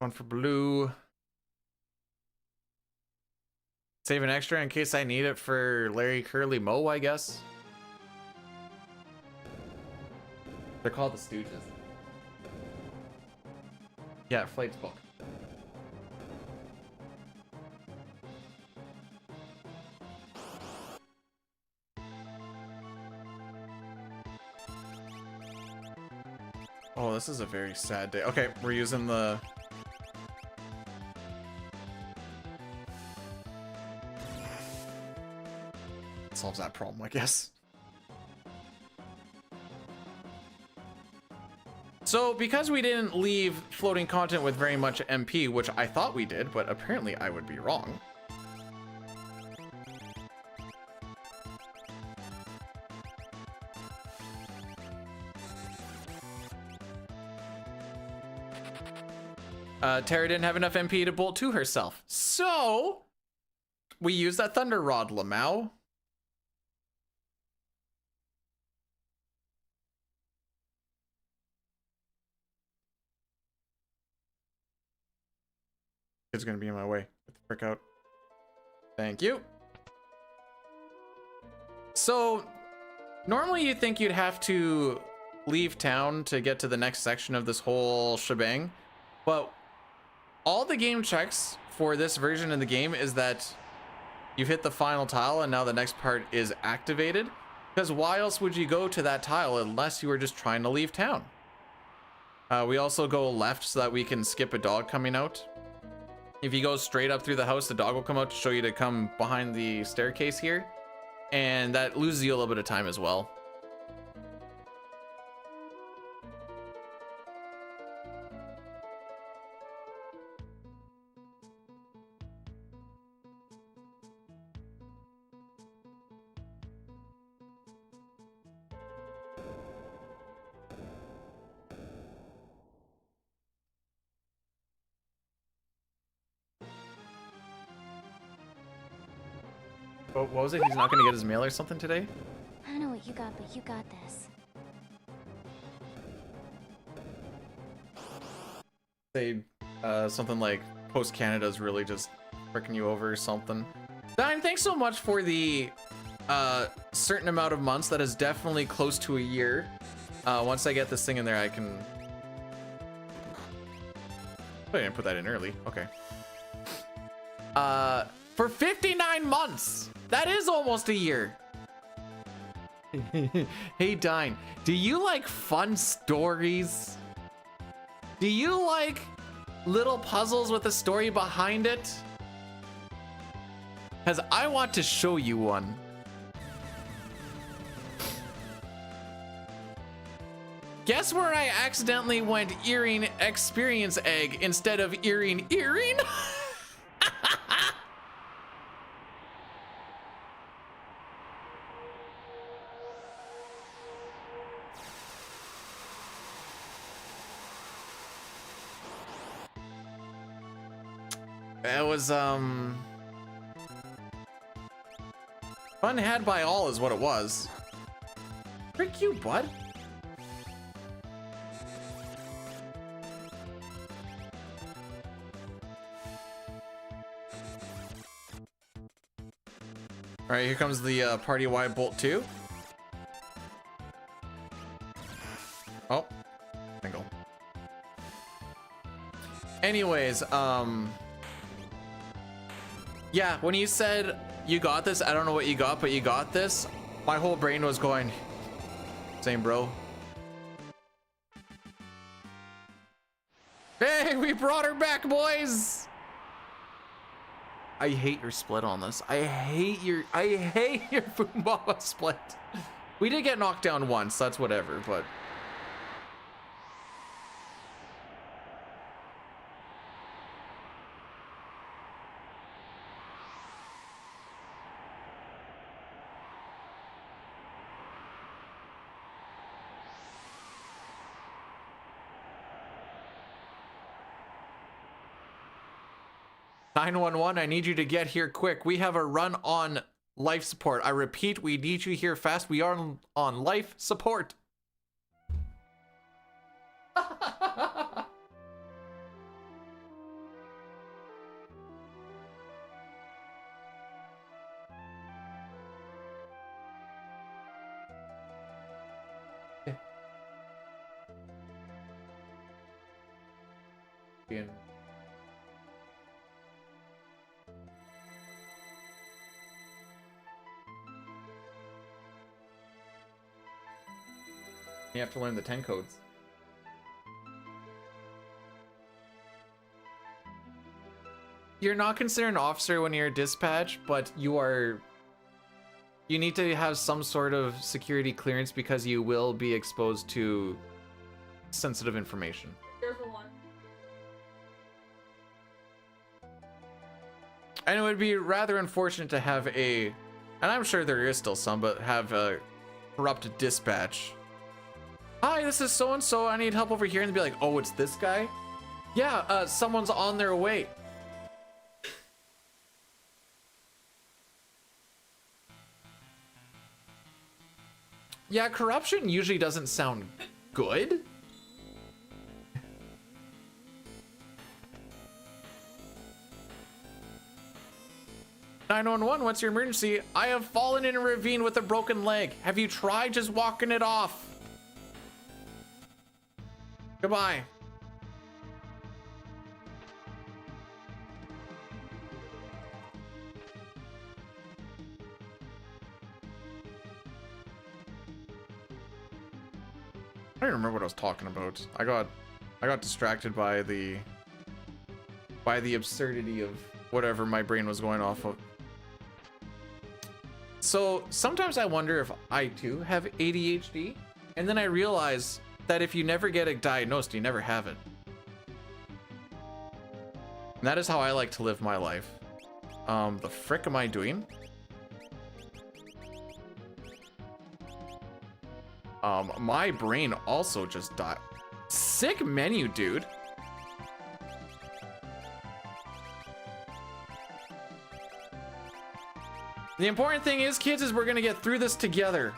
[SPEAKER 1] One for Blue. Save an extra in case I need it for Larry Curly Moe, I guess. They're called the Stooges. Yeah, Flight's book. Oh, this is a very sad day. Okay, we're using the... Solves that problem, I guess. So, because we didn't leave floating content with very much MP, which I thought we did, but apparently I would be wrong. Tara didn't have enough MP to bolt to herself. So, we used that Thunder Rod, Lamau. It's gonna be in my way. Get the frick out. Thank you. So, normally you'd think you'd have to leave town to get to the next section of this whole shebang, but all the game checks for this version of the game is that you've hit the final tile and now the next part is activated, because why else would you go to that tile unless you were just trying to leave town? We also go left so that we can skip a dog coming out. If you go straight up through the house, the dog will come out to show you to come behind the staircase here, and that loses you a little bit of time as well. What was it? He's not going to get his mail or something today?
[SPEAKER 2] I know what you got, but you got this.
[SPEAKER 1] Say something like Post Canada's really just fricking you over or something. Dine, thanks so much for the a certain amount of months. That is definitely close to a year. Once I get this thing in there, I can... I didn't put that in early. Okay. For 59 months. That is almost a year. Hey, Dine, do you like fun stories? Do you like little puzzles with a story behind it? Because I want to show you one. Guess where I accidentally went earring experience egg instead of earring earring? It was, fun had by all is what it was. Frick you, bud. All right, here comes the party-wide bolt 2. Oh, single. Anyways, yeah, when you said you got this, I don't know what you got, but you got this, my whole brain was going, same bro. Hey, we brought her back, boys. I hate your split on this. I hate your Foombaba split. We did get knocked down once, that's whatever, but. (911), I need you to get here quick. We have a run on life support. I repeat, we need you here fast. We are on life support. Yeah. You have to learn the 10 codes. You're not considered an officer when you're a dispatch, but you need to have some sort of security clearance because you will be exposed to sensitive information.
[SPEAKER 5] There's a one.
[SPEAKER 1] And it would be rather unfortunate to have and I'm sure there is still some, but have a corrupt dispatch. Hi, this is so-and-so. I need help over here. And they'd be like, oh, it's this guy? Yeah, someone's on their way. Yeah, corruption usually doesn't sound good. (911), what's your emergency? I have fallen in a ravine with a broken leg. Have you tried just walking it off? Goodbye. I don't remember what I was talking about. I got distracted by the absurdity of whatever my brain was going off of. So sometimes I wonder if I too have ADHD, and then I realize that if you never get it diagnosed, you never have it. And that is how I like to live my life. The frick am I doing? My brain also just died. Sick menu, dude. The important thing is, kids, is we're gonna get through this together.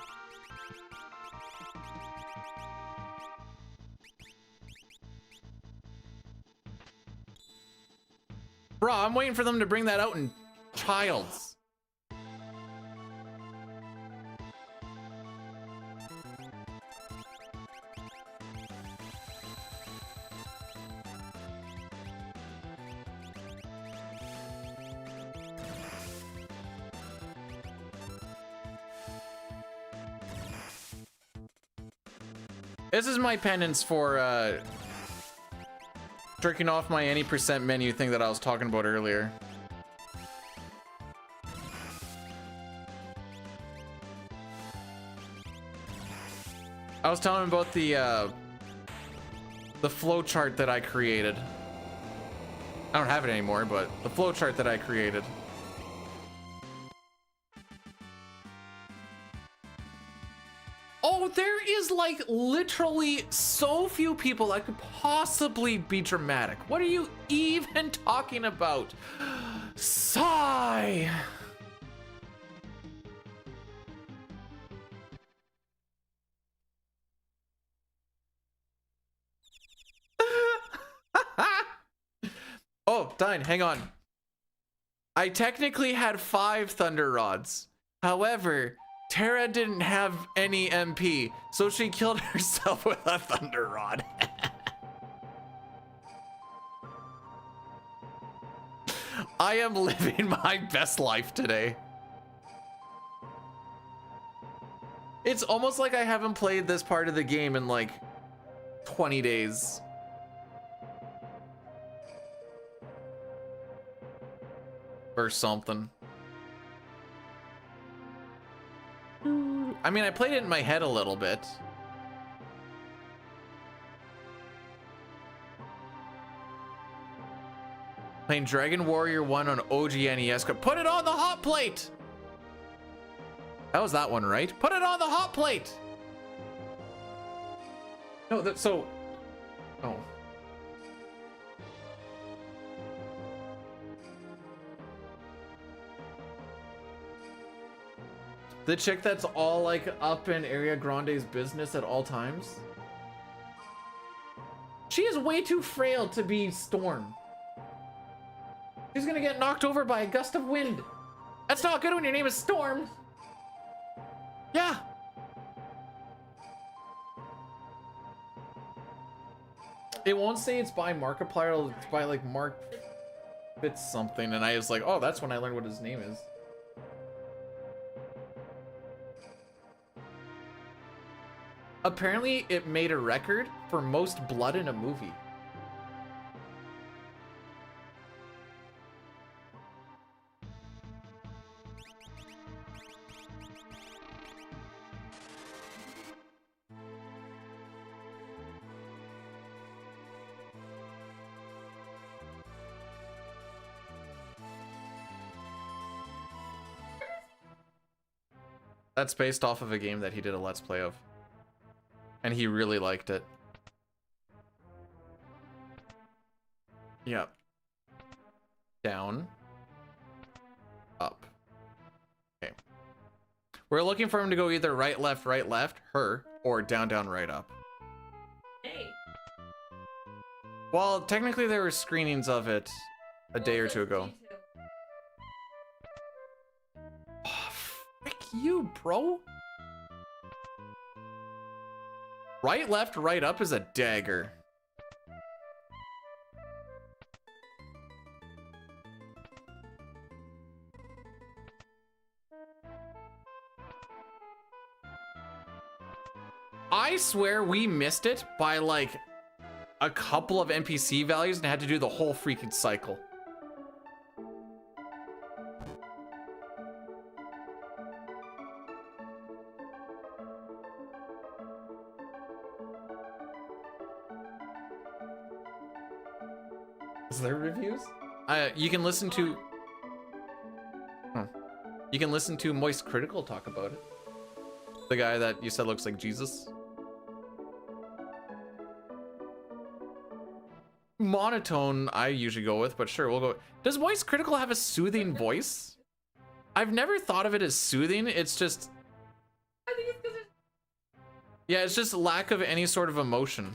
[SPEAKER 1] Bro, I'm waiting for them to bring that out in Childs. This is my penance for jerking off my any percent menu thing that I was talking about earlier. I was telling him about the flow chart that I created. I don't have it anymore, but the flow chart that I created. Oh, there is like literally so few people that could possibly be dramatic. What are you even talking about? Sigh. Oh, Dine, hang on. I technically had 5 Thunder Rods. However, Terra didn't have any MP, so she killed herself with a Thunder Rod. I am living my best life today. It's almost like I haven't played this part of the game in like 20 days. Or something. I mean, I played it in my head a little bit. Playing Dragon Warrior 1 on OG NES. Put it on the hot plate! That was that one, right? Put it on the hot plate! No, so... Oh. The chick that's all like up in Area Grande's business at all times. She is way too frail to be Storm. She's gonna get knocked over by a gust of wind. That's not good when your name is Storm. Yeah. It won't say it's by Markiplier, it's by like Mark Fitz something, and I was like, oh, that's when I learned what his name is. Apparently, it made a record for most blood in a movie. That's based off of a game that he did a Let's Play of. And he really liked it. Yep. Down. Up. Okay. We're looking for him to go either right, left, her, or down, down, right, up.
[SPEAKER 5] Hey.
[SPEAKER 1] Well, technically there were screenings of it a day or two ago. Oh, frick you, bro. Right, left, right, up is a dagger. I swear we missed it by like a couple of NPC values and had to do the whole freaking cycle. Is there reviews? You can listen to... You can listen to Moist Critical talk about it. The guy that you said looks like Jesus. Monotone, I usually go with, but sure, we'll go. Does Moist Critical have a soothing voice? I've never thought of it as soothing. It's just...
[SPEAKER 5] I think it's because it's...
[SPEAKER 1] Yeah, it's just lack of any sort of emotion.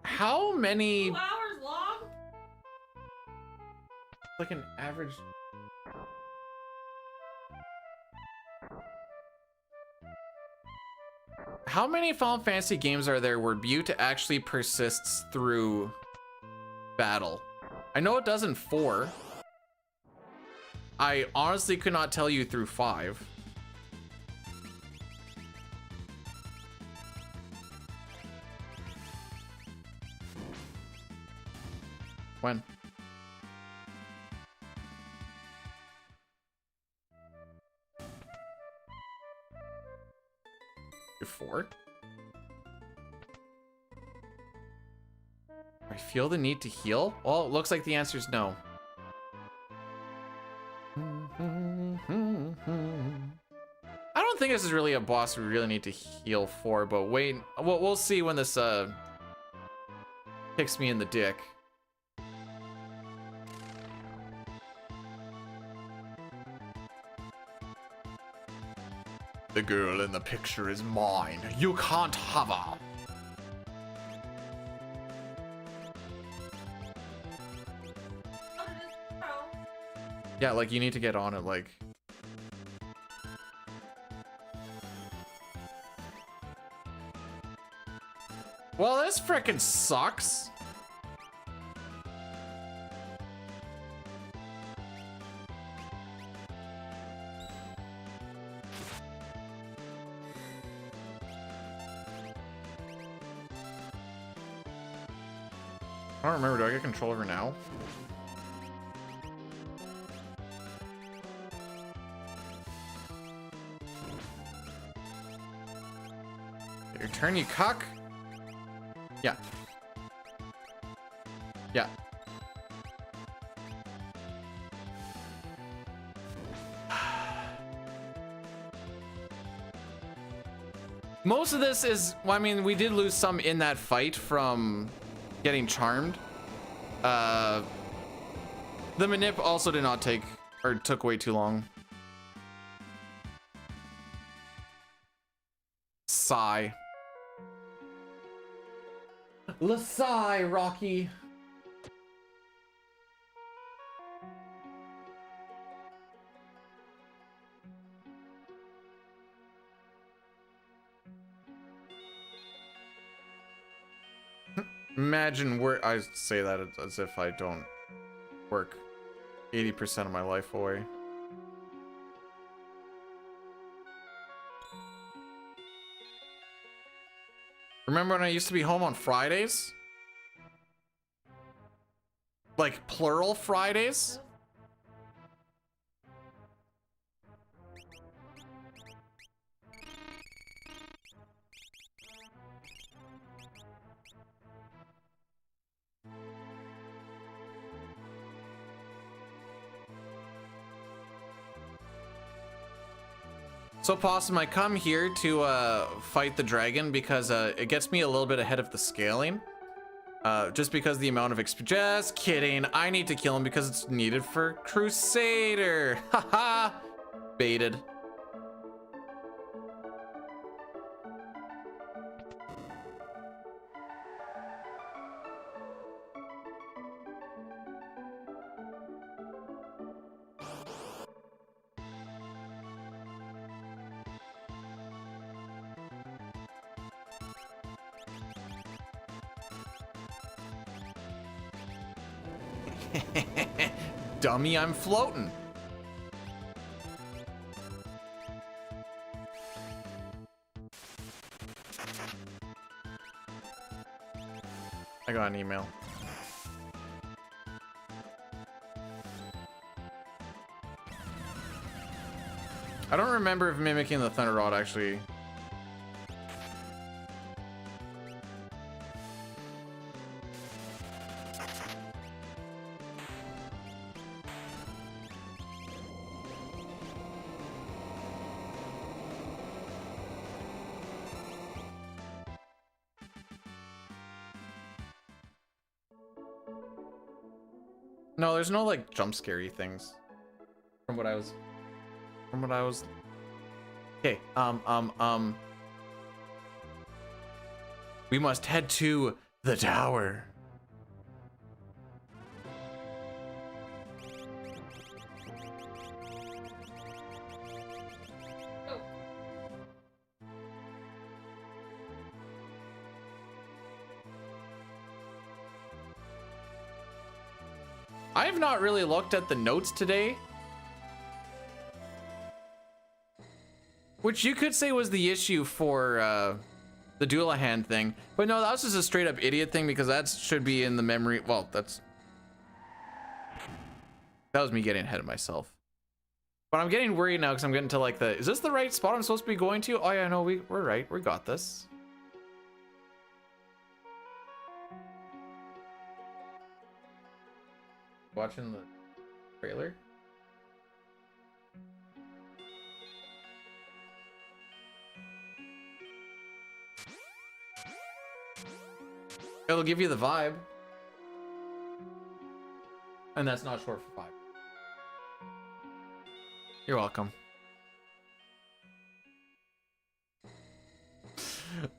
[SPEAKER 1] How many...
[SPEAKER 5] 2 hours long?
[SPEAKER 1] Like an average. How many Final Fantasy games are there where Butte actually persists through battle? I know it does in 4. I honestly could not tell you through 5. When? Before? I feel the need to heal? Well, it looks like the answer is no. I don't think this is really a boss we really need to heal for, but wait, we'll see when this kicks me in the dick. The girl in the picture is mine. You can't have her. Yeah, like you need to get on it, like. Well, this frickin' sucks. I don't remember, do I get control over now? Your turn, you cuck. Yeah. Yeah. Most of this is, well, I mean, we did lose some in that fight from getting charmed. The manip also did not take, or took way too long. Sigh. Sigh, Rocky. Imagine where I say that as if I don't work 80% of my life away. Remember when I used to be home on Fridays? Like plural Fridays? So Possum, I come here to fight the dragon because it gets me a little bit ahead of the scaling. Just because the amount of just kidding. I need to kill him because it's needed for Crusader. Haha. Baited. Dummy, I'm floating. I got an email. I don't remember if mimicking the Thunder Rod actually. No, there's no like jump scary things. From what I was. Okay, we must head to the tower. I have not really looked at the notes today. Which you could say was the issue for the Doulahan thing. But no, that was just a straight up idiot thing because that should be in the memory. Well, that was me getting ahead of myself. But I'm getting worried now because I'm getting to like is this the right spot I'm supposed to be going to? Oh yeah, no, we're right. We got this. Watching the trailer. It'll give you the vibe. And that's not short for 5. You're welcome.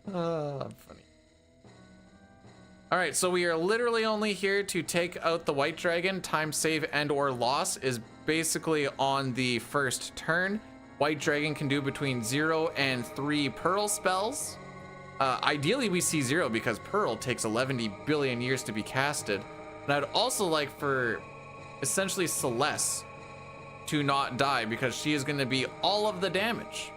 [SPEAKER 1] I'm funny. All right, so we are literally only here to take out the white dragon. Time save and or loss is basically on the first turn. White dragon can do between 0 and 3 pearl spells. Ideally we see 0 because pearl takes 11 billion years to be casted. And I'd also like for essentially Celeste to not die because she is going to be all of the damage.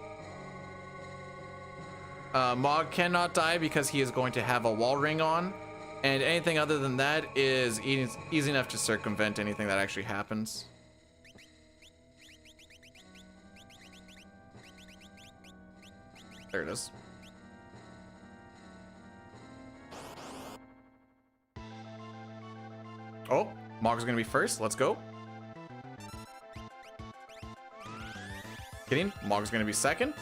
[SPEAKER 1] Mog cannot die because he is going to have a wall ring on. And anything other than that is easy enough to circumvent anything that actually happens. There it is. Oh, Mog's gonna be first. Let's go. Kidding. Mog's gonna be second.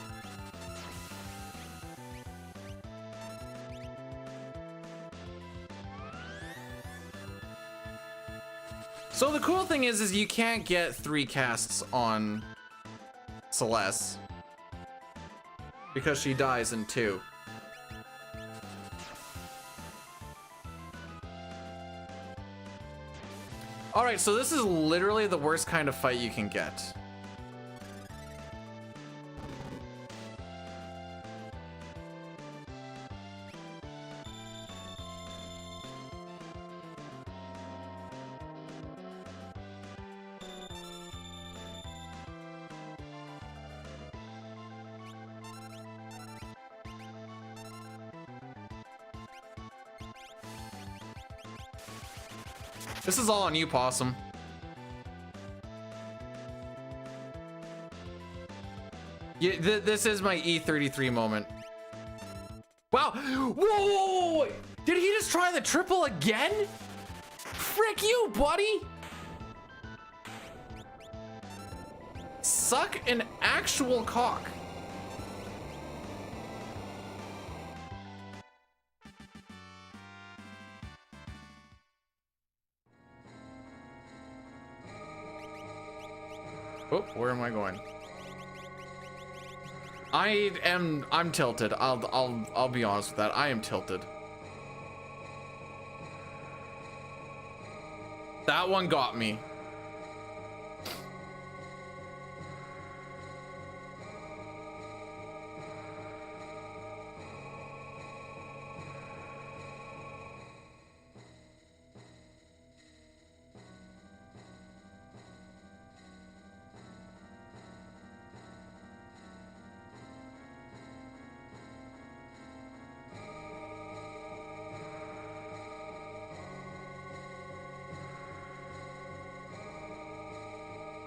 [SPEAKER 1] So the cool thing is you can't get 3 casts on Celeste because she dies in 2. All right, so this is literally the worst kind of fight you can get. This is all on you, Possum. Yeah, this is my E33 moment. Wow. Whoa. Did he just try the triple again? Frick you, buddy. Suck an actual cock. Oh, where am I going? I'm tilted. I'll be honest with that. I am tilted. That one got me.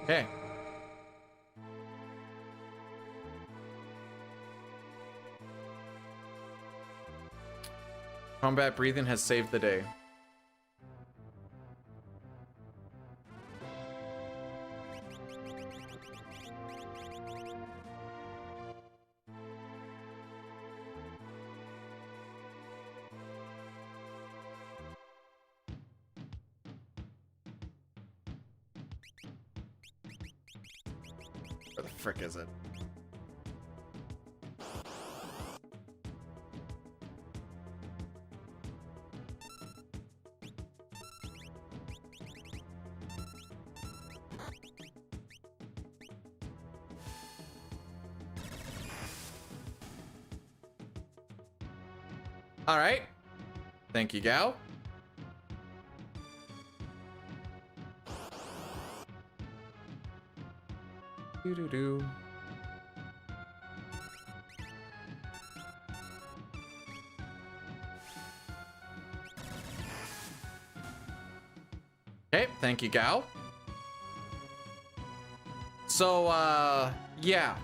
[SPEAKER 1] Okay. Combat breathing has saved the day. Where the frick is it? All right. Thank you, Gao. Doo-doo-doo. Okay, thank you, Gao. So, yeah.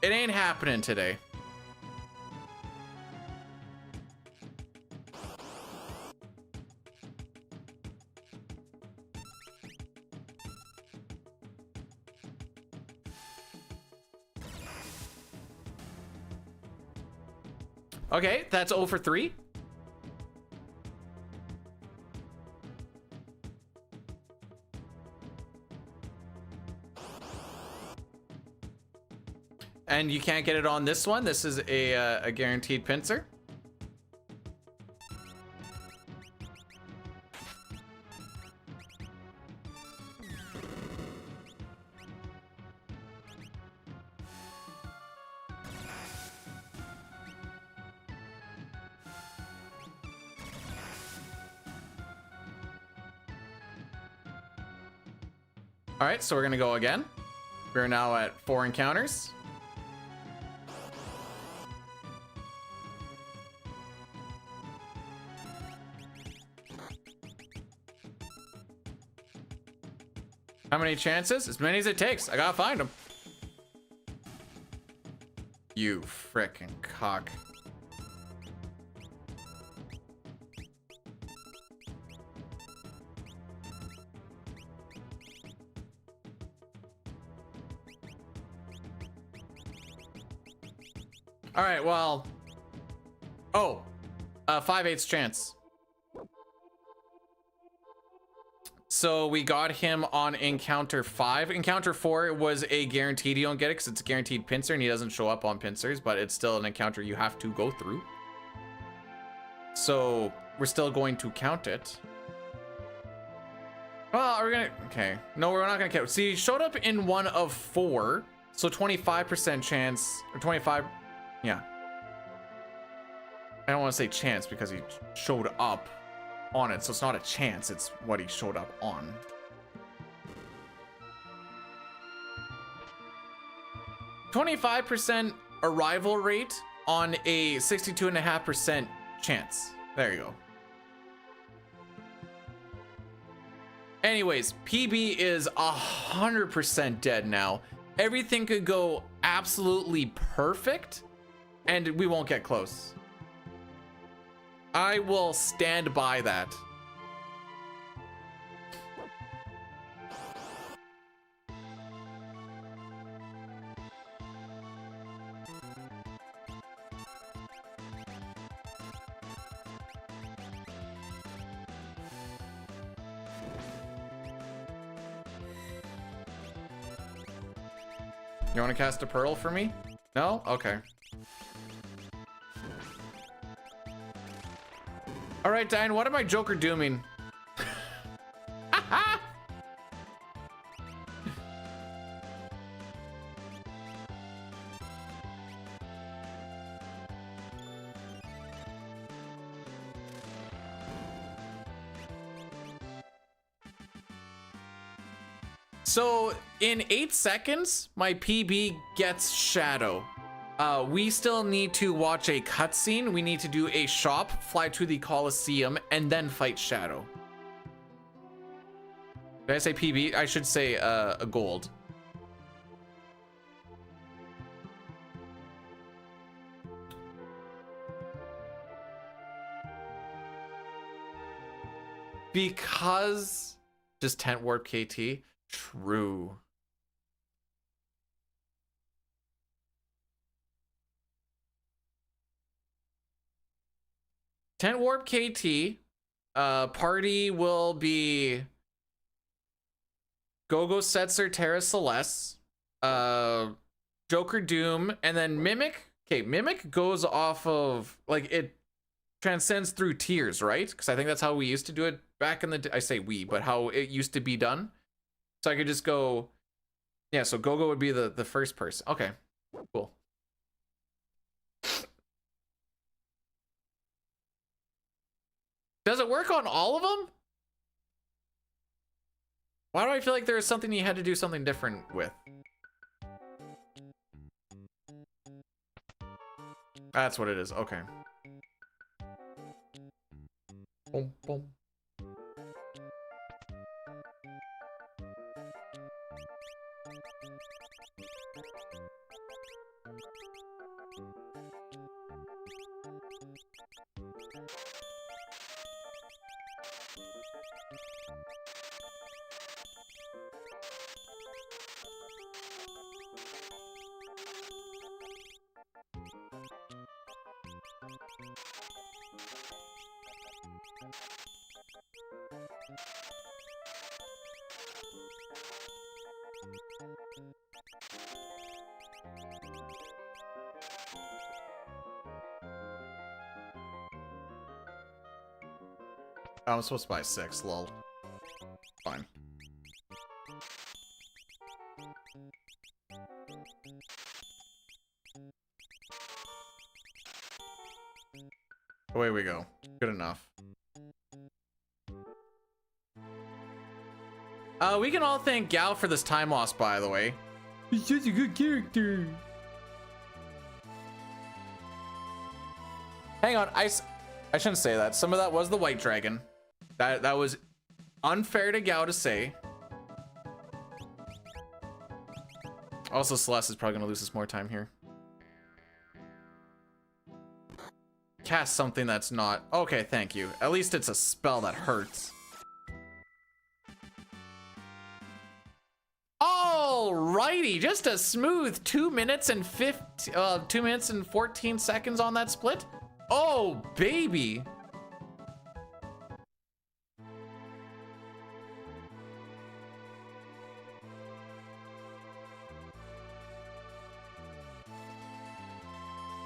[SPEAKER 1] It ain't happening today. Okay, that's 0 for 3. And you can't get it on this one. This is a guaranteed pincer. All right, so we're gonna go again. We're now at 4 encounters. How many chances? As many as it takes. I gotta find them. You frickin' cock. All right, well. Oh, 5/8 chance. So we got him on encounter 5. Encounter 4 was a guaranteed you don't get it because it's a guaranteed pincer and he doesn't show up on pincers, but it's still an encounter you have to go through. So we're still going to count it. Well, are we gonna, okay. No, we're not gonna count. See, he showed up in 1 of 4, so 25% chance, or 25, yeah. I don't want to say chance because he showed up on it, so it's not a chance, it's what he showed up on. %25 arrival rate on a 62.5% chance. There you go. Anyways, PB is 100% dead now. Everything could go absolutely perfect and we won't get close. I will stand by that. You want to cast a pearl for me? No? Okay. All right, Diane, what am I Joker dooming? So in 8 seconds, my PB gets Shadow. We still need to watch a cutscene. We need to do a shop, fly to the Coliseum, and then fight Shadow. Did I say PB? I should say a gold. Because just tent warp KT. True. Tent warp KT. Party will be Gogo Setzer, Terra Celeste, Joker Doom, and then Mimic. Okay, Mimic goes off of, like, it transcends through tiers, right? Because I think that's how we used to do it back in the I say we, but how it used to be done. So I could just go, yeah, so Gogo would be the first person. Okay, cool. Does it work on all of them? Why do I feel like there was something you had to do something different with? That's what it is. Okay. Boom, boom. I'm supposed to buy 6, lol. Fine. Away we go. Good enough. We can all thank Gal for this time loss, by the way. He's such a good character. Hang on, I shouldn't say that. Some of that was the White Dragon. That was unfair to Gao to say. Also, Celeste is probably gonna lose us more time here. Cast something that's not... Okay, thank you. At least it's a spell that hurts. Alrighty, just a smooth 2 minutes and 2 minutes and 14 seconds on that split. Oh, baby.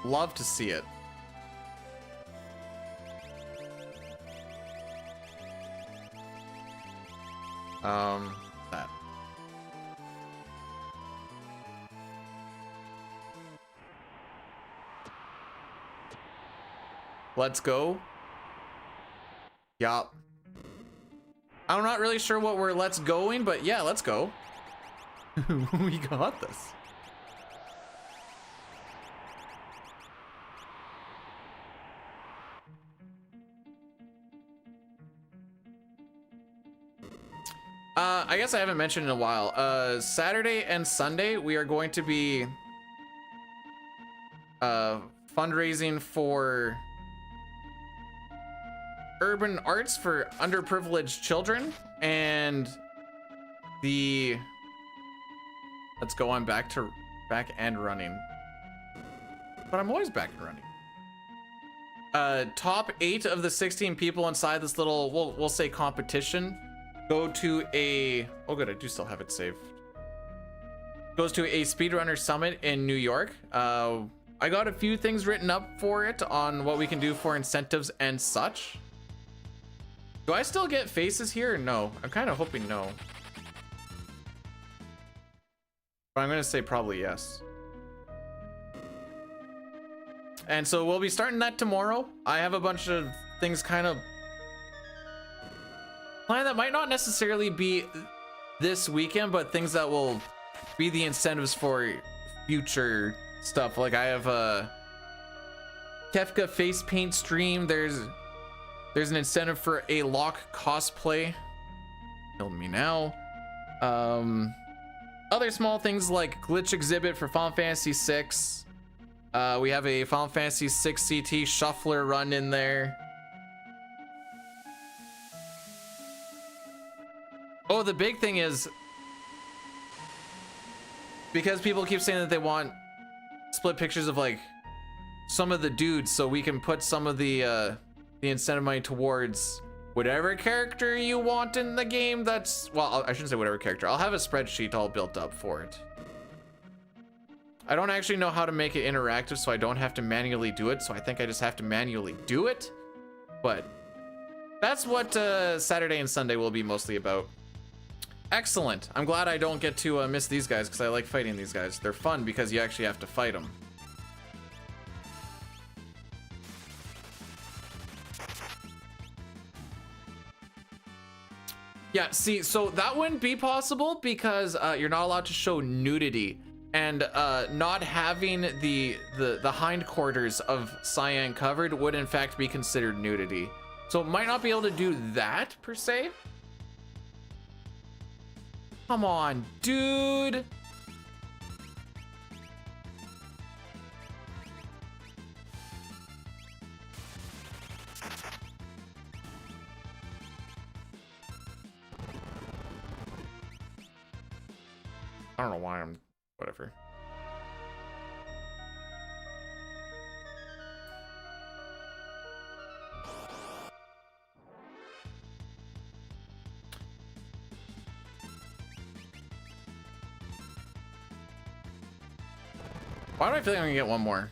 [SPEAKER 1] Love to see it. That. Let's go. Yup. I'm not really sure what we're let's going, but yeah, let's go. We got this. I guess I haven't mentioned in a while. Saturday and Sunday, we are going to be fundraising for urban arts for underprivileged children, and let's go on back and running. But I'm always back and running. Top 8 of the 16 people inside this little, we'll say competition, go to oh good, I do still have it saved. Goes to a Speedrunner Summit in New York. I got a few things written up for it on what we can do for incentives and such. Do I still get faces here or no? I'm kind of hoping no. But I'm gonna say probably yes. And so we'll be starting that tomorrow. I have a bunch of things kind of planned that might not necessarily be this weekend, but things that will be the incentives for future stuff. Like I have a Kefka face paint stream. There's an incentive for a lock cosplay. Killing me now. Other small things like glitch exhibit for Final Fantasy VI. We have a Final Fantasy VI CT shuffler run in there. Oh, the big thing is, because people keep saying that they want split pictures of like some of the dudes, so we can put some of the incentive money towards whatever character you want in the game. That's, well, I shouldn't say whatever character. I'll have a spreadsheet all built up for it. I don't actually know how to make it interactive, so I don't have to manually do it. So I think I just have to manually do it. But that's what Saturday and Sunday will be mostly about. Excellent. I'm glad I don't get to miss these guys, because I like fighting these guys. They're fun because you actually have to fight them. Yeah, see, so that wouldn't be possible because you're not allowed to show nudity. and not having the hindquarters of Cyan covered would in fact be considered nudity. So it might not be able to do that per se. Come on, dude. I don't know why I'm whatever. Why do I feel like I'm gonna get one more?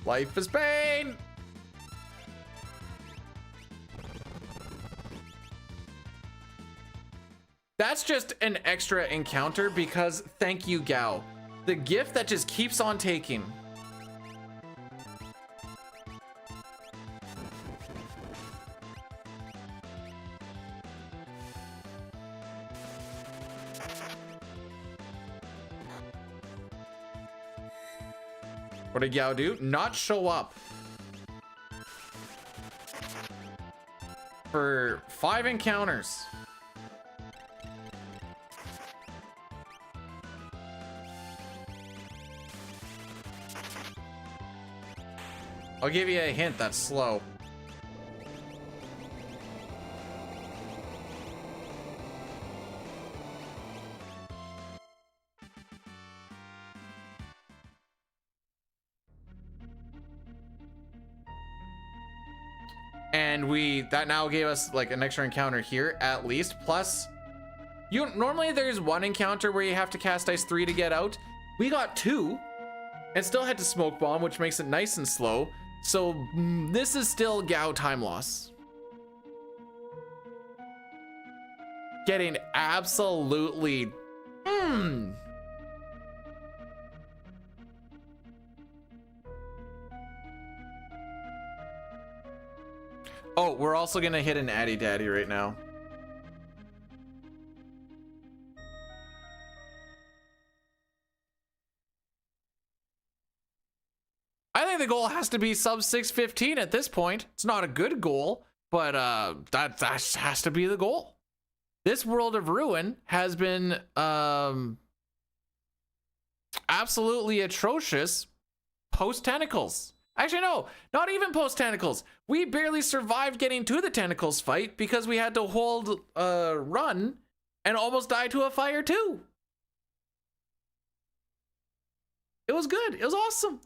[SPEAKER 1] Life is pain. That's just an extra encounter because thank you, Gao. The gift that just keeps on taking. What did Gao do? Not show up. For 5 encounters. I'll give you a hint, that's slow. And that now gave us like an extra encounter here at least. Plus, normally there's 1 encounter where you have to cast Ice 3 to get out. We got 2 and still had to Smoke Bomb, which makes it nice and slow. So this is still Gao time loss. Getting absolutely Oh, we're also gonna hit an Addy Daddy right now. I think the goal has to be sub 615 at this point. It's not a good goal, but that has to be the goal. This World of Ruin has been absolutely atrocious post tentacles. Actually, no, not even post tentacles. We barely survived getting to the tentacles fight because we had to hold run and almost die to a fire too. It was good. It was awesome.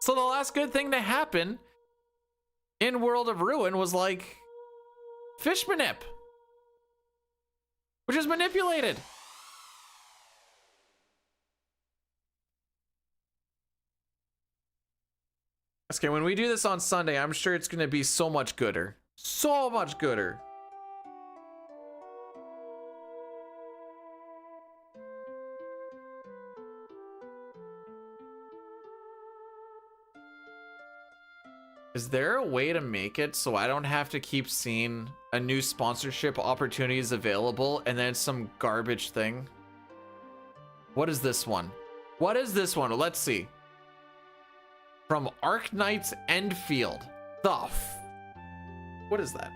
[SPEAKER 1] So the last good thing to happen in World of Ruin was like fish manip, which is manipulated. Okay, when we do this on Sunday, I'm sure it's going to be so much gooder. So much gooder. Is there a way to make it so I don't have to keep seeing a new sponsorship opportunities available and then some garbage thing? What is this one? What is this one? Let's see. From Arc Knight's Endfield. What is that?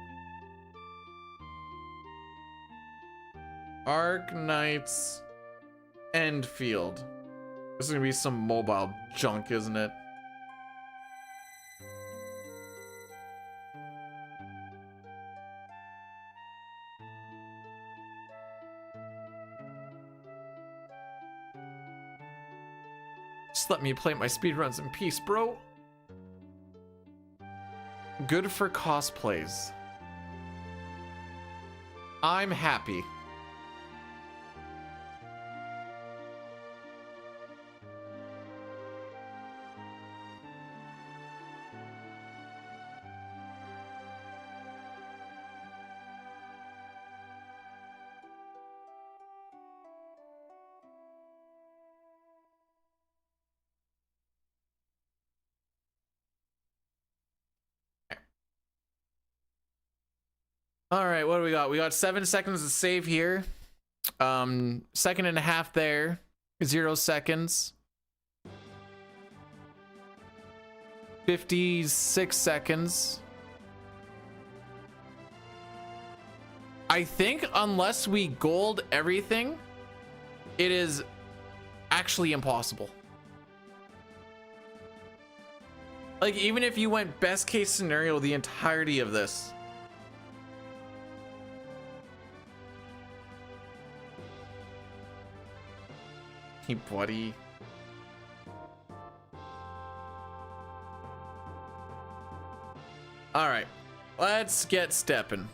[SPEAKER 1] Arc Knight's Endfield. This is gonna be some mobile junk, isn't it? Just let me play my speedruns in peace, bro. Good for cosplays. I'm happy. All right, what do we got? We got 7 seconds to save here. Second and a half there. 0 seconds. 56 seconds. I think unless we gold everything, it is actually impossible. Like, even if you went best case scenario the entirety of this. Hey, buddy. All right, let's get stepping.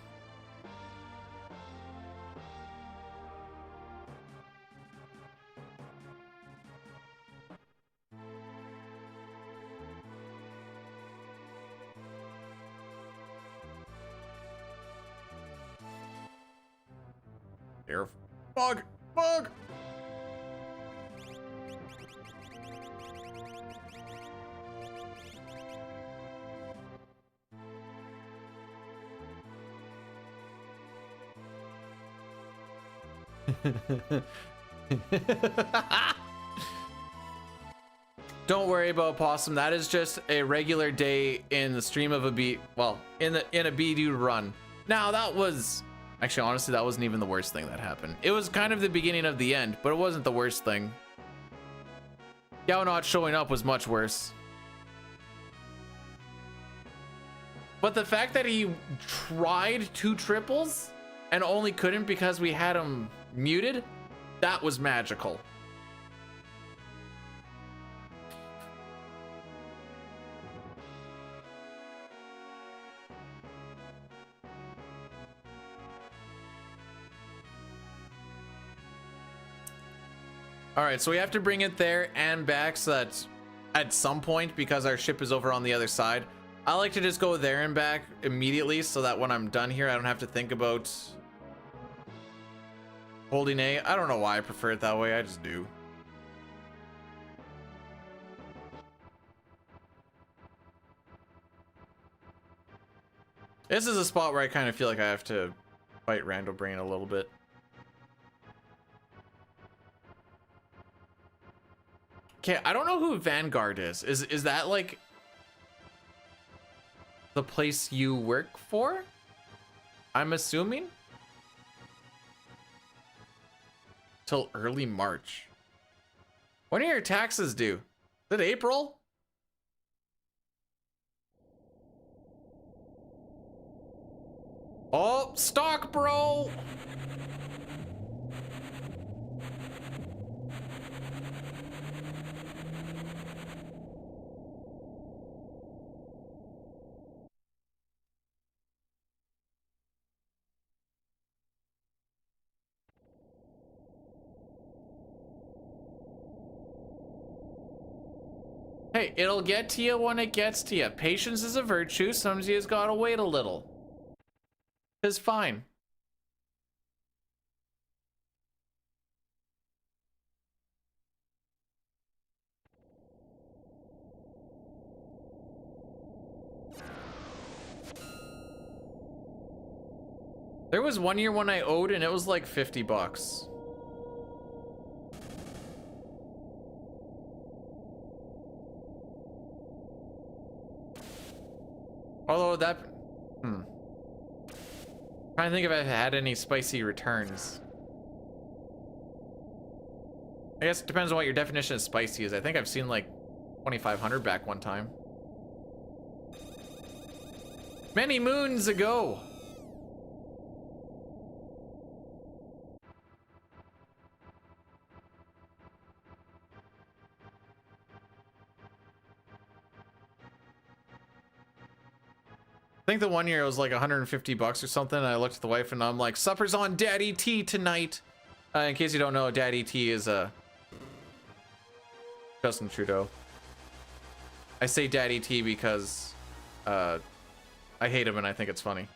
[SPEAKER 1] Here, bug, bug. Don't worry about Possum. That is just a regular day in the stream of a beat. Well, in a B-dude run. Now that was actually, honestly, that wasn't even the worst thing that happened. It was kind of the beginning of the end, but it wasn't the worst thing. Yao not showing up was much worse. But the fact that he tried 2 triples and only couldn't because we had him muted, that was magical. All right, so we have to bring it there and back so that at some point, because our ship is over on the other side, I like to just go there and back immediately so that when I'm done here, I don't have to think about holding A. I don't know why I prefer it that way. I just do. This is a spot where I kind of feel like I have to fight Randall Brain a little bit. Okay, I don't know who Vanguard is. Is that like the place you work for? I'm assuming? Till early March. When are your taxes due? Is it April? Oh, stock, bro! Hey, it'll get to you when it gets to you. Patience is a virtue. Sometimes you just gotta wait a little. It's fine. There was one year when I owed and it was like 50 bucks. Although that, trying to think if I've had any spicy returns. I guess it depends on what your definition of spicy is. I think I've seen like 2,500 back one time. Many moons ago. I think the one year it was like 150 bucks or something. And I looked at the wife and I'm like, supper's on Daddy T tonight. In case you don't know, Daddy T is Justin Trudeau. I say Daddy T because I hate him and I think it's funny.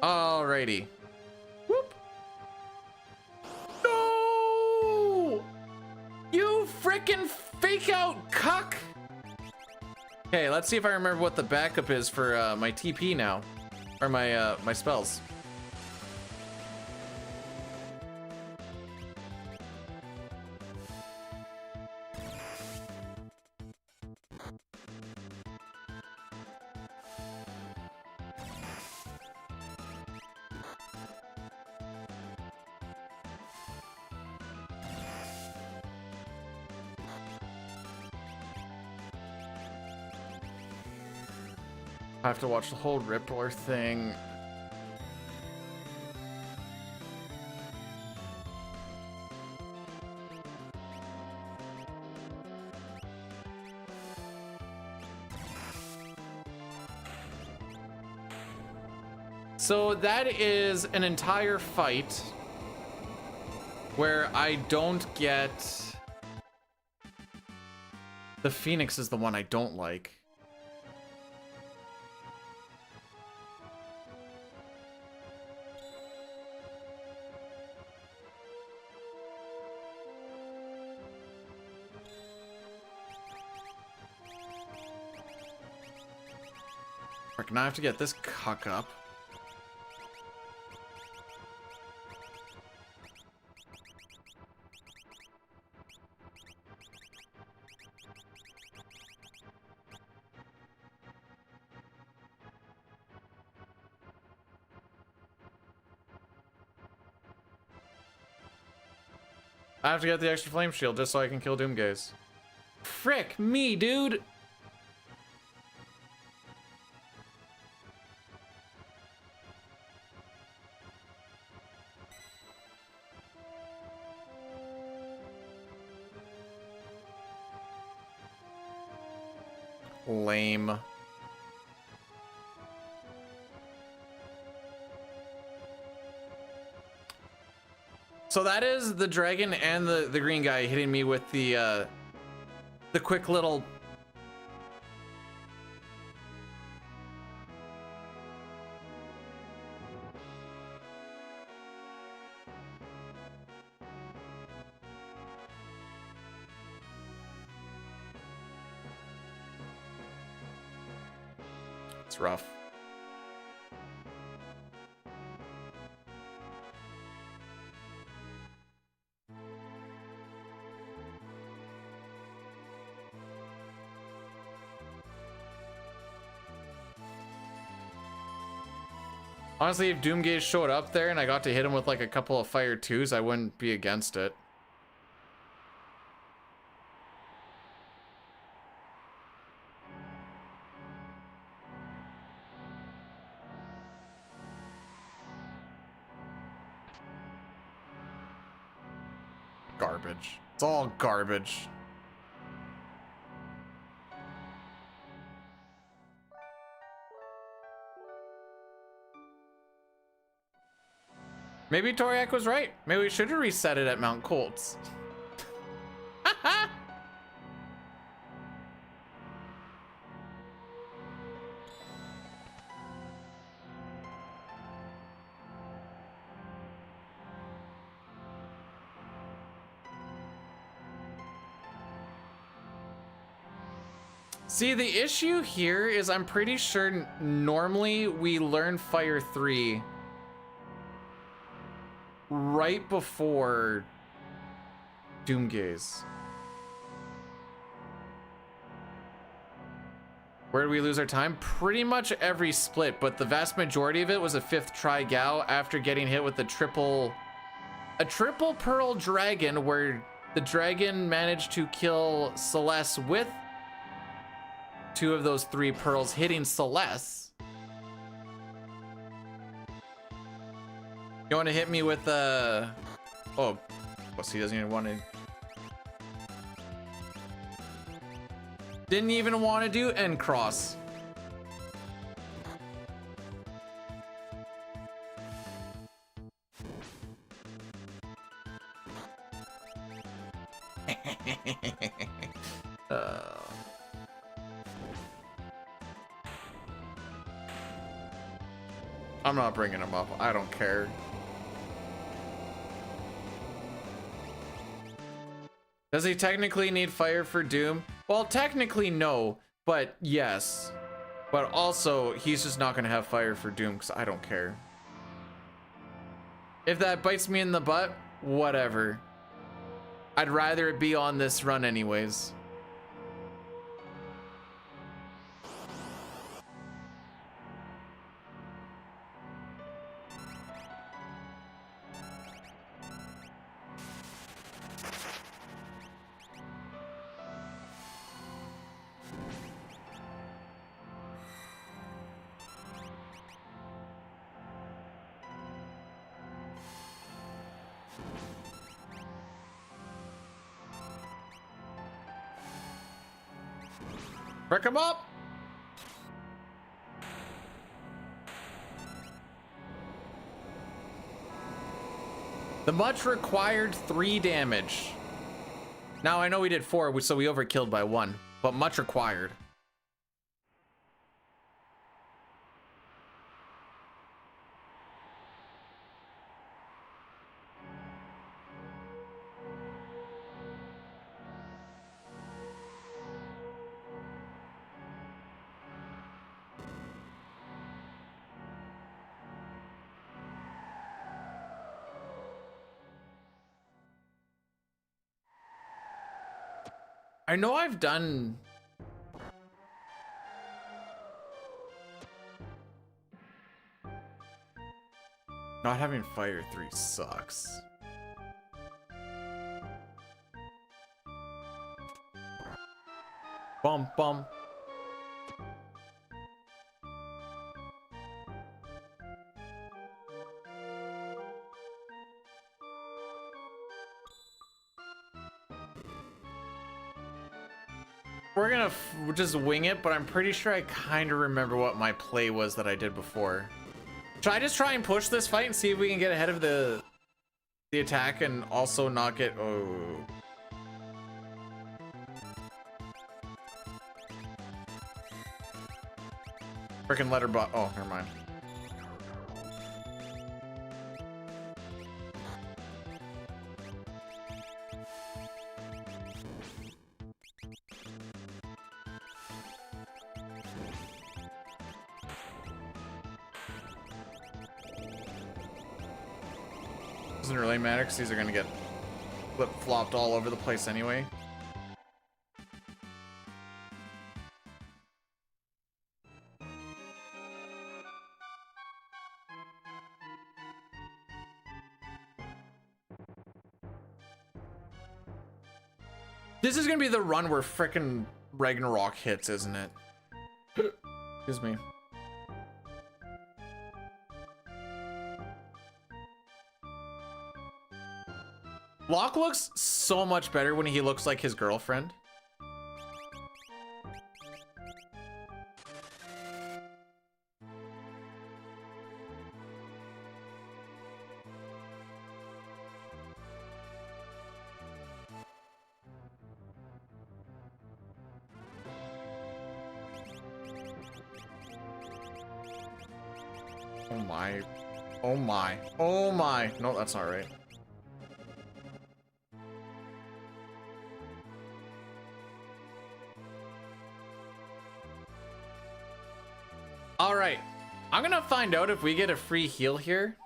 [SPEAKER 1] Alrighty. Whoop. No! You frickin' fake out cuck! Okay, let's see if I remember what the backup is for my TP now, or my my spells. I have to watch the whole Rippler thing. So that is an entire fight where I don't get... The Phoenix is the one I don't like. Frick, now I have to get this cuck up. I have to get the extra flame shield just so I can kill Doomgaze. Frick me, dude! Lame. So that is the dragon and the green guy hitting me with the quick little... It's rough. Honestly, if Doomgaze showed up there and I got to hit him with like a couple of fire twos, I wouldn't be against it. Garbage. It's all garbage. Maybe Toriak was right. Maybe we should have reset it at Mount Colts. See, the issue here is I'm pretty sure normally we learn Fire 3 right before Doomgaze. Where did we lose our time? Pretty much every split, but the vast majority of it was a 5th try Gao after getting hit with a triple pearl dragon, where the dragon managed to kill Celeste with 2 of those 3 pearls hitting Celeste. You want to hit me with oh, well, he doesn't even want to. Didn't even want to do end cross. I'm not bringing him up. I don't care. Does he technically need fire for Doom? Well, technically no, But yes. But also, he's just not gonna have fire for Doom because I don't care. If that bites me in the butt, whatever. I'd rather it be on this run anyways. Pick him up. The much required 3 damage. Now I know we did 4, so we overkilled by 1, but much required. I know I've done... Not having fire 3 sucks. Bum bum. We're gonna just wing it, but I'm pretty sure I kind of remember what my play was that I did before. Should I just try and push this fight and see if we can get ahead of the attack and also not get... Oh. Frickin' letter bot. Oh, never mind. Doesn't really matter because these are gonna get flip-flopped all over the place anyway. This is gonna be the run where frickin' Ragnarok hits, isn't it? Excuse me. Locke looks so much better when he looks like his girlfriend. Oh my. Oh my. Oh my. No, that's not right. All right, I'm gonna find out if we get a free heal here.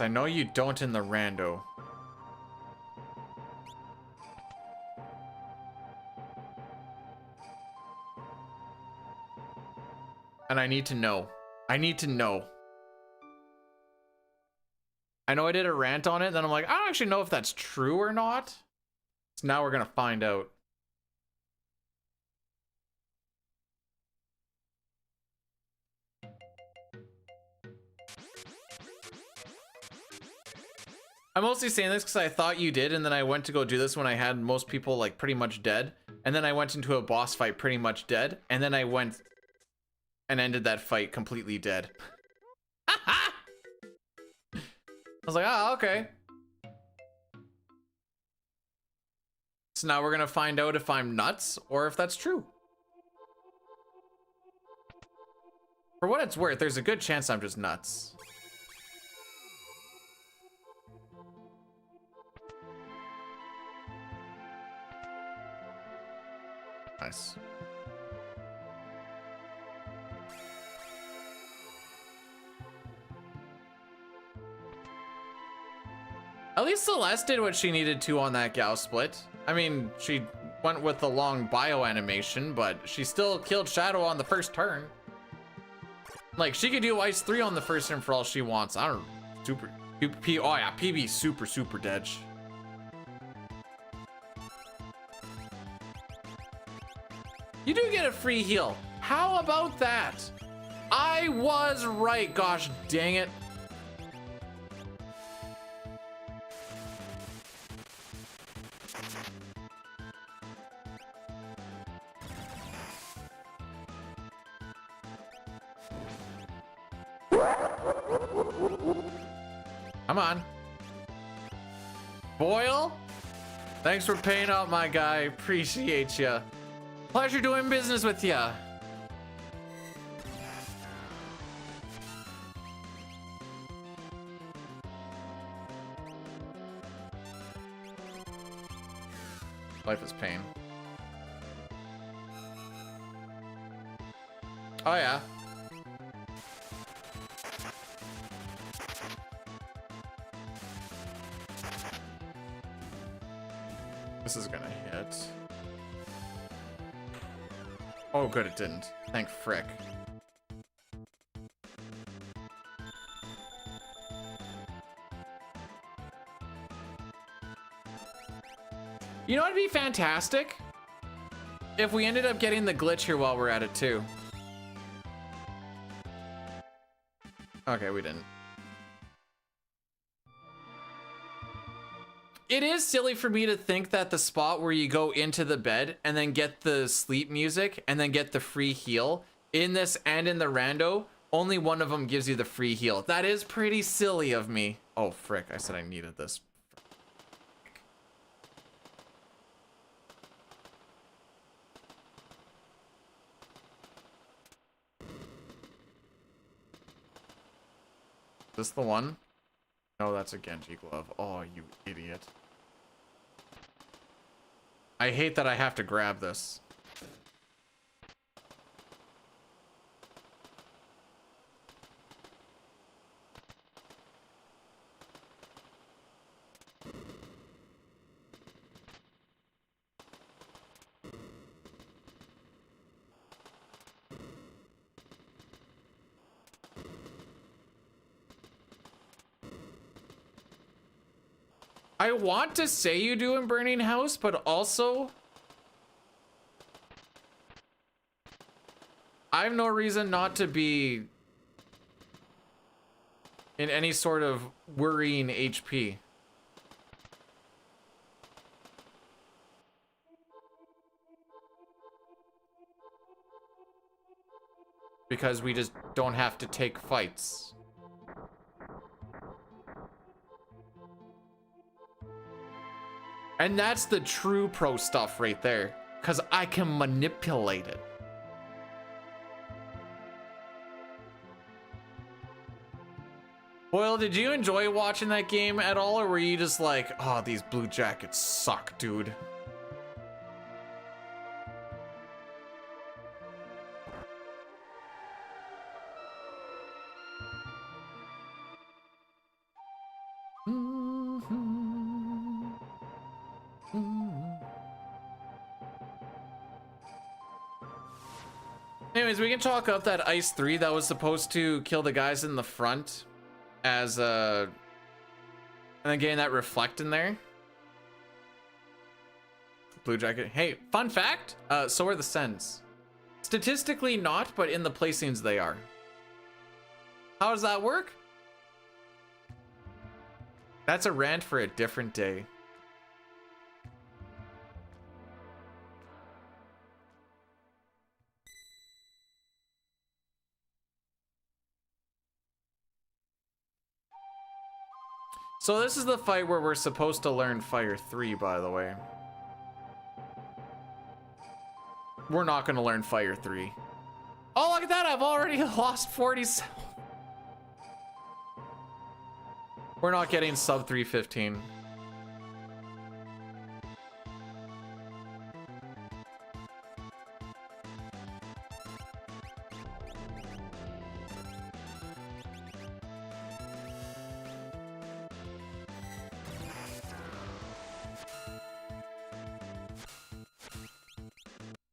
[SPEAKER 1] I know you don't in the rando. And I need to know. I need to know. I know I did a rant on it, then I'm like, I don't actually know if that's true or not. So now we're gonna find out. I'm mostly saying this because I thought you did, and then I went to go do this when I had most people like pretty much dead. And then I went into a boss fight pretty much dead. And then I went and ended that fight completely dead. I was like, oh, okay. So now we're gonna find out if I'm nuts or if that's true. For what it's worth, there's a good chance I'm just nuts. Nice. At least Celeste did what she needed to on that Gao split. I mean, she went with the long bio animation, but she still killed Shadow on the first turn. Like, she could do Ice 3 on the first turn for all she wants. I don't know. Super. Oh yeah, PB super dead. You do get a free heal. How about that? I was right. Gosh dang it. Come on. Boyle, thanks for paying out, my guy. Appreciate ya. Pleasure doing business with ya. Life is pain. Oh yeah. This is gonna hit. Oh, good, it didn't. Thank frick. You know what'd be fantastic? If we ended up getting the glitch here while we're at it too. Okay, we didn't. It is silly for me to think that the spot where you go into the bed and then get the sleep music and then get the free heal in this and in the rando, only one of them gives you the free heal. That is pretty silly of me. Oh, frick. I said I needed this. Is this the one? No, that's a Genji glove. Oh, you idiot. I hate that I have to grab this. I want to say you do in Burning House, but also I have no reason not to be in any sort of worrying HP. Because we just don't have to take fights. And that's the true pro stuff right there, because I can manipulate it. Boyle, did you enjoy watching that game at all, or were you just like, oh, these Blue Jackets suck, dude? Anyways, we can chalk up that Ice 3 that was supposed to kill the guys in the front as and then getting that reflect in there. Blue Jacket. Hey, fun fact, so are the Sens. Statistically not, but in the placings they are. How does that work? That's a rant for a different day. So this is the fight where we're supposed to learn Fire 3, by the way. We're not going to learn Fire 3. Oh, look at that. I've already lost 47. We're not getting sub 315.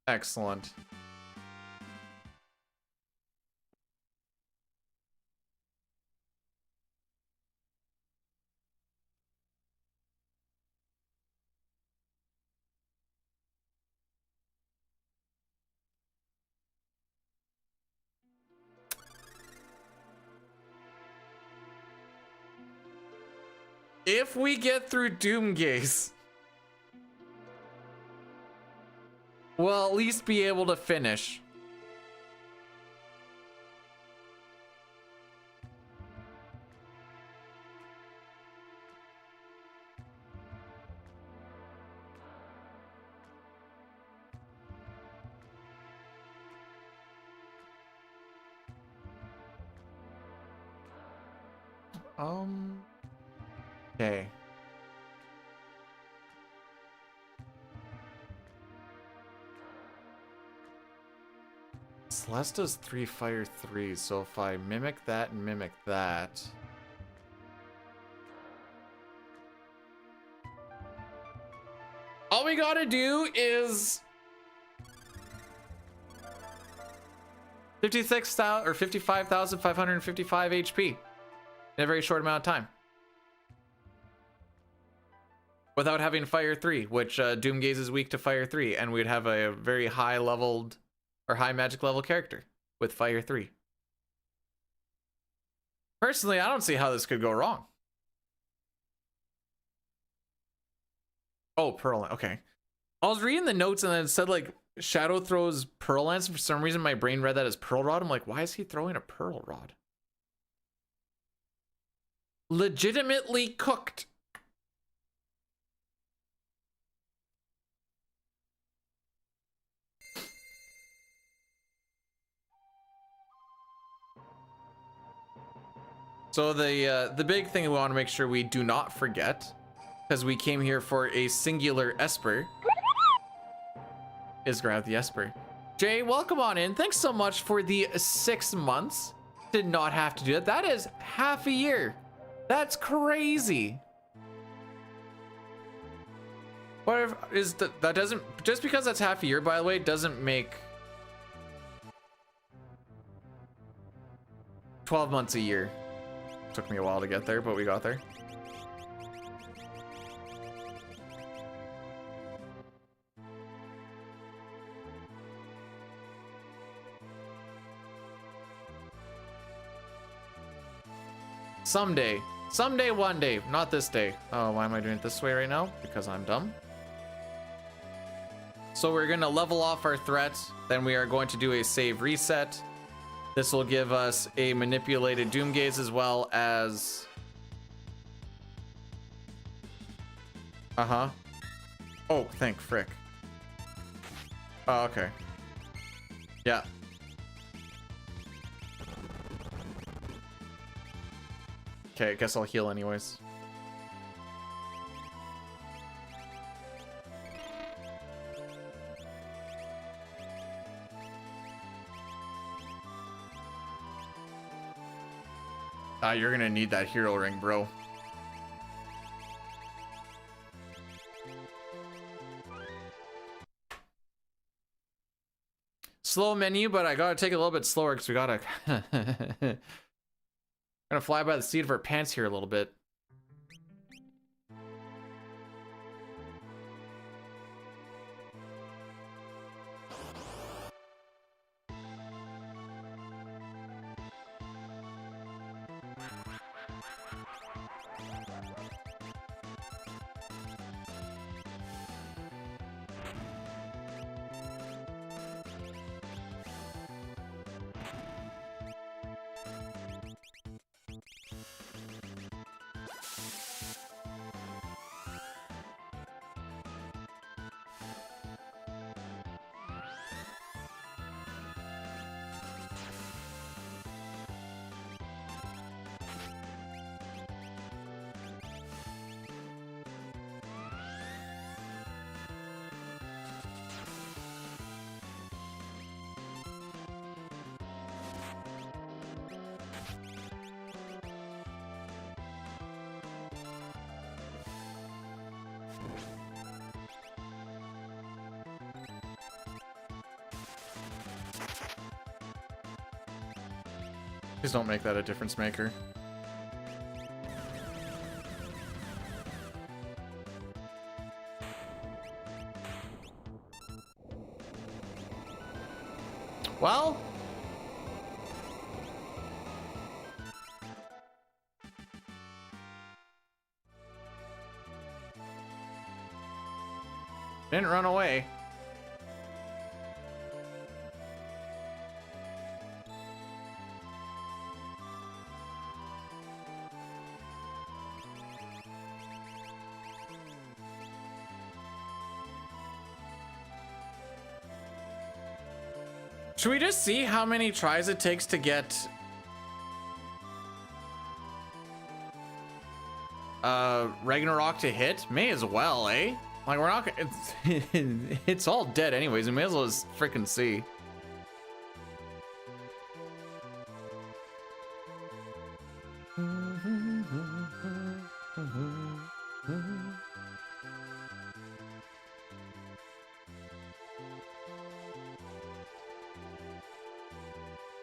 [SPEAKER 1] Excellent. If we get through Doomgaze, we'll at least be able to finish. Okay. Celesta's 3 fire 3, so if I mimic that and mimic that. All we gotta do is 56,000 or 55,555 HP in a very short amount of time. Without having fire 3, which Doomgaze is weak to fire 3, and we'd have a very high leveled or high magic level character with fire 3. Personally, I don't see how this could go wrong. Oh, Pearl. Okay. I was reading the notes and then it said like Shadow throws Pearl Lance. For some reason, my brain read that as Pearl Rod. I'm like, why is he throwing a Pearl Rod? Legitimately cooked. So the big thing we want to make sure we do not forget, because we came here for a singular Esper, is grab the Esper. Jay, welcome on in. Thanks so much for the 6 months. Did not have to do it. That is half a year. That's crazy. What if, is that doesn't, just because that's half a year, by the way, doesn't make 12 months a year. Took me a while to get there, but we got there. Someday. Someday, one day. Not this day. Oh, why am I doing it this way right now? Because I'm dumb. So we're going to level off our threats. Then we are going to do a save reset. This will give us a manipulated Doomgaze as well as... Oh, thank frick. Oh, okay. Yeah. Okay, I guess I'll heal anyways. You're gonna need that hero ring, bro. Slow menu, but I gotta take it a little bit slower because we gotta gonna fly by the seat of our pants here a little bit. Please don't make that a difference maker. Well, didn't run away. Should we just see how many tries it takes to get Ragnarok to hit? May as well, eh? Like, we're not gonna, it's all dead anyways. We may as well just freaking see.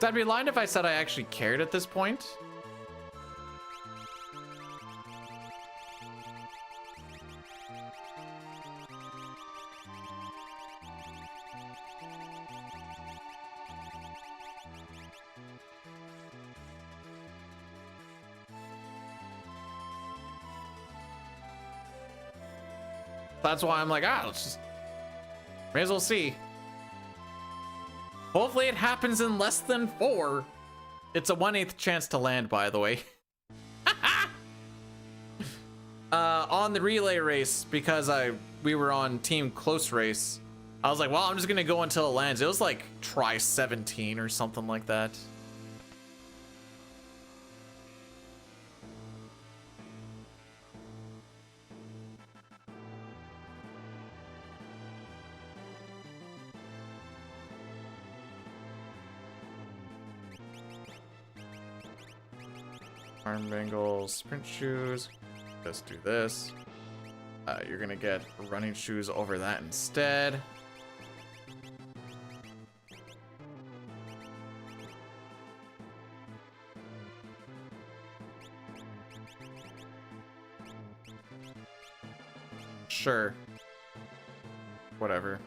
[SPEAKER 1] I'd be lying if I said I actually cared at this point. That's why I'm like, let's just, may as well see. Hopefully it happens in less than 4. It's a 1/8 chance to land, by the way. On the relay race, because we were on team close race, I was like, well, I'm just gonna go until it lands. It was like try 17 or something like that. Arm bangles, sprint shoes. Let's do this. You're gonna get running shoes over that instead. Sure. Whatever.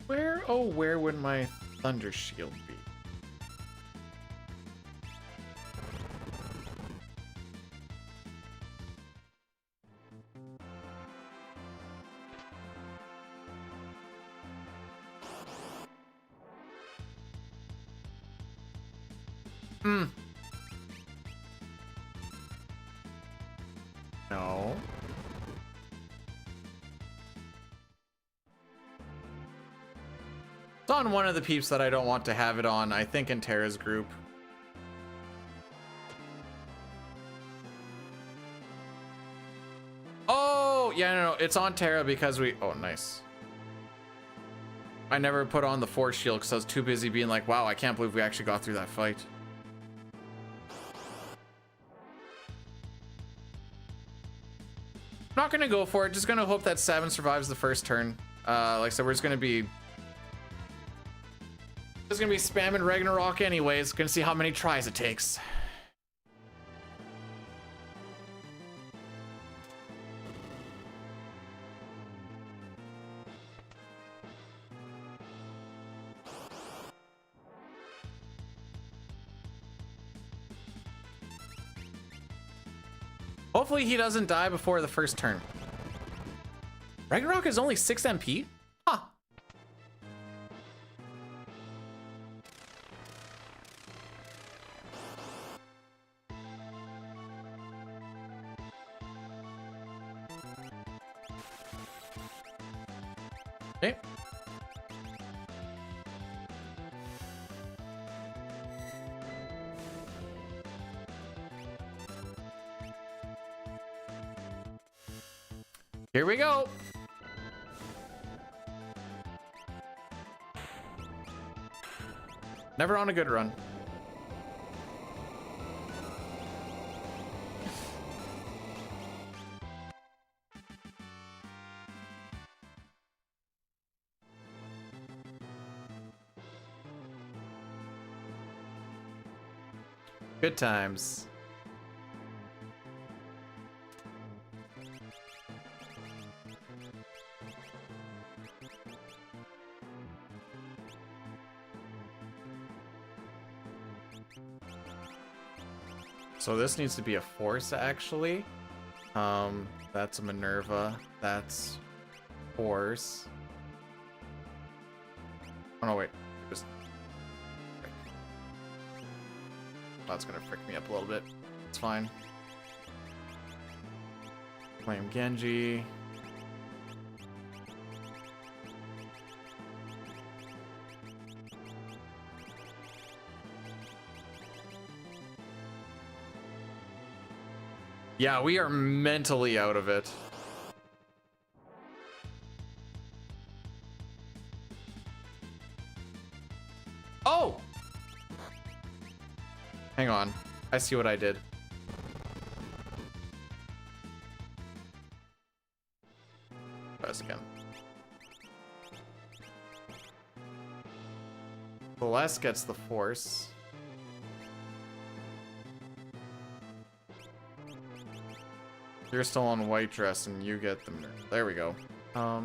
[SPEAKER 1] Where, oh, where would my thunder shield be? No. It's on one of the peeps that I don't want to have it on, I think in Tara's group. Oh, yeah, no, it's on Tara because we, oh, nice. I never put on the force shield because I was too busy being like, wow, I can't believe we actually got through that fight. Not gonna go for it, just gonna hope that Sabin survives the first turn. Like I said, we're just gonna be spamming Ragnarok anyways. Gonna see how many tries it takes. Hopefully he doesn't die before the first turn. Ragnarok is only 6 MP? Huh. Okay. Here we go. Never on a good run. Good times. So this needs to be a force, actually. That's a Minerva. That's force. Oh no, wait. Just that's gonna frick me up a little bit. It's fine. Flame Genji. Yeah, we are mentally out of it. Oh! Hang on. I see what I did. Press again. Celeste gets the force. You're still on white dress and you get the... There we go. Yeah.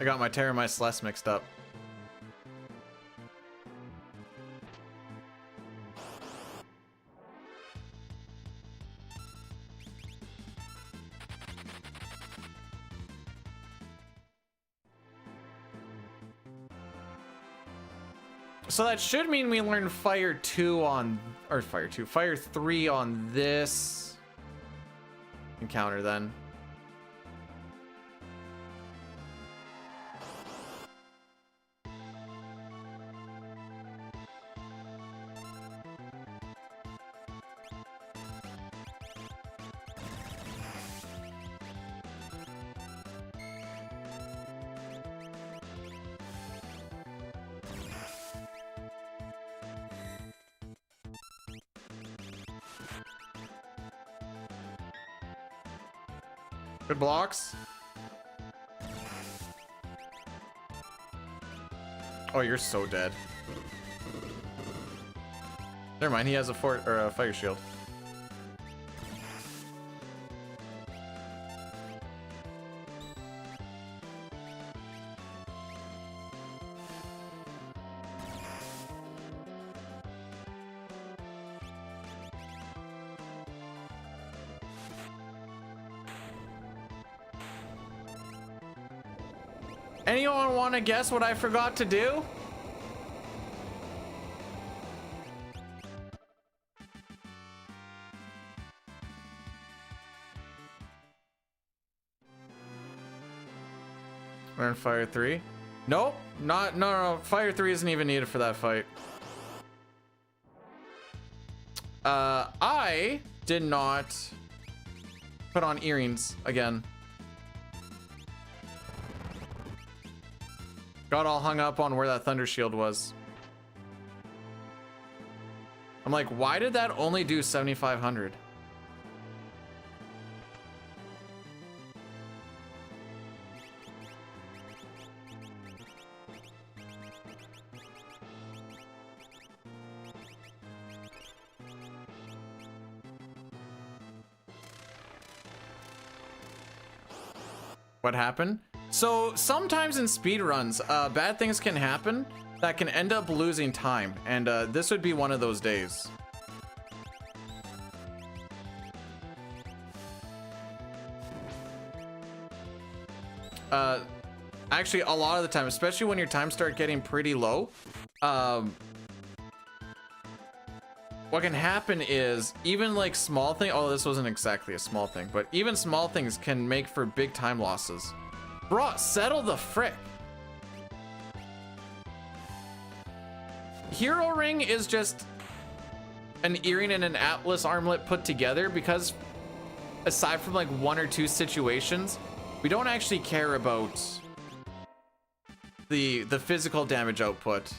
[SPEAKER 1] I got my Terra and my Celeste mixed up. So that should mean we learn Fire 2 on... Or Fire 2. Fire 3 on this encounter then. Good blocks. Oh, you're so dead. Never mind, he has a fort or a fire shield. Anyone want to guess what I forgot to do? Learn Fire 3? Nope, no, Fire 3 isn't even needed for that fight. I did not put on earrings again. Got all hung up on where that Thunder Shield was. I'm like, why did that only do 7,500? What happened? So sometimes in speedruns, bad things can happen that can end up losing time, and this would be one of those days. Actually, a lot of the time, especially when your times start getting pretty low, what can happen is even like small thing. Oh, this wasn't exactly a small thing, but even small things can make for big time losses. Bro, settle the frick. Hero Ring is just an earring and an Atlas armlet put together because aside from like one or two situations, we don't actually care about the physical damage output.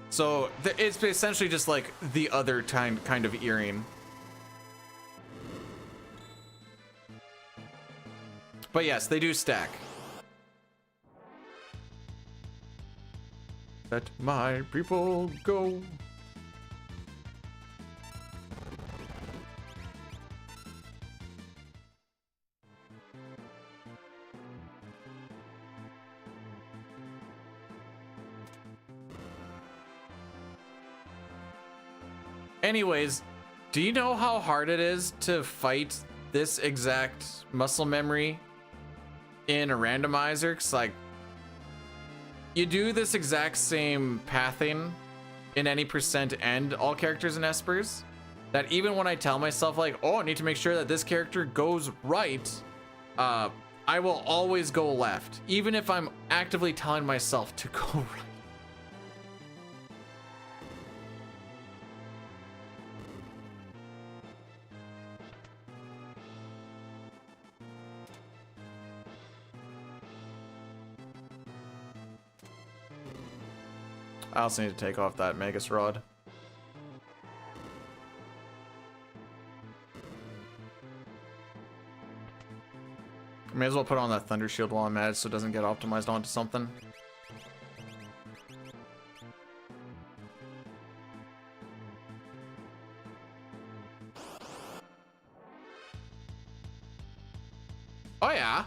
[SPEAKER 1] So it's essentially just like the other kind of earring. But yes, they do stack. Let my people go. Anyways, do you know how hard it is to fight this exact muscle memory in a randomizer? 'Cause like, you do this exact same pathing in any percent and all characters in Espers, that even when I tell myself like, oh, I need to make sure that this character goes right, I will always go left, even if I'm actively telling myself to go right. I also need to take off that Magus Rod. I may as well put on that Thunder Shield while I'm at it so it doesn't get optimized onto something. Oh yeah.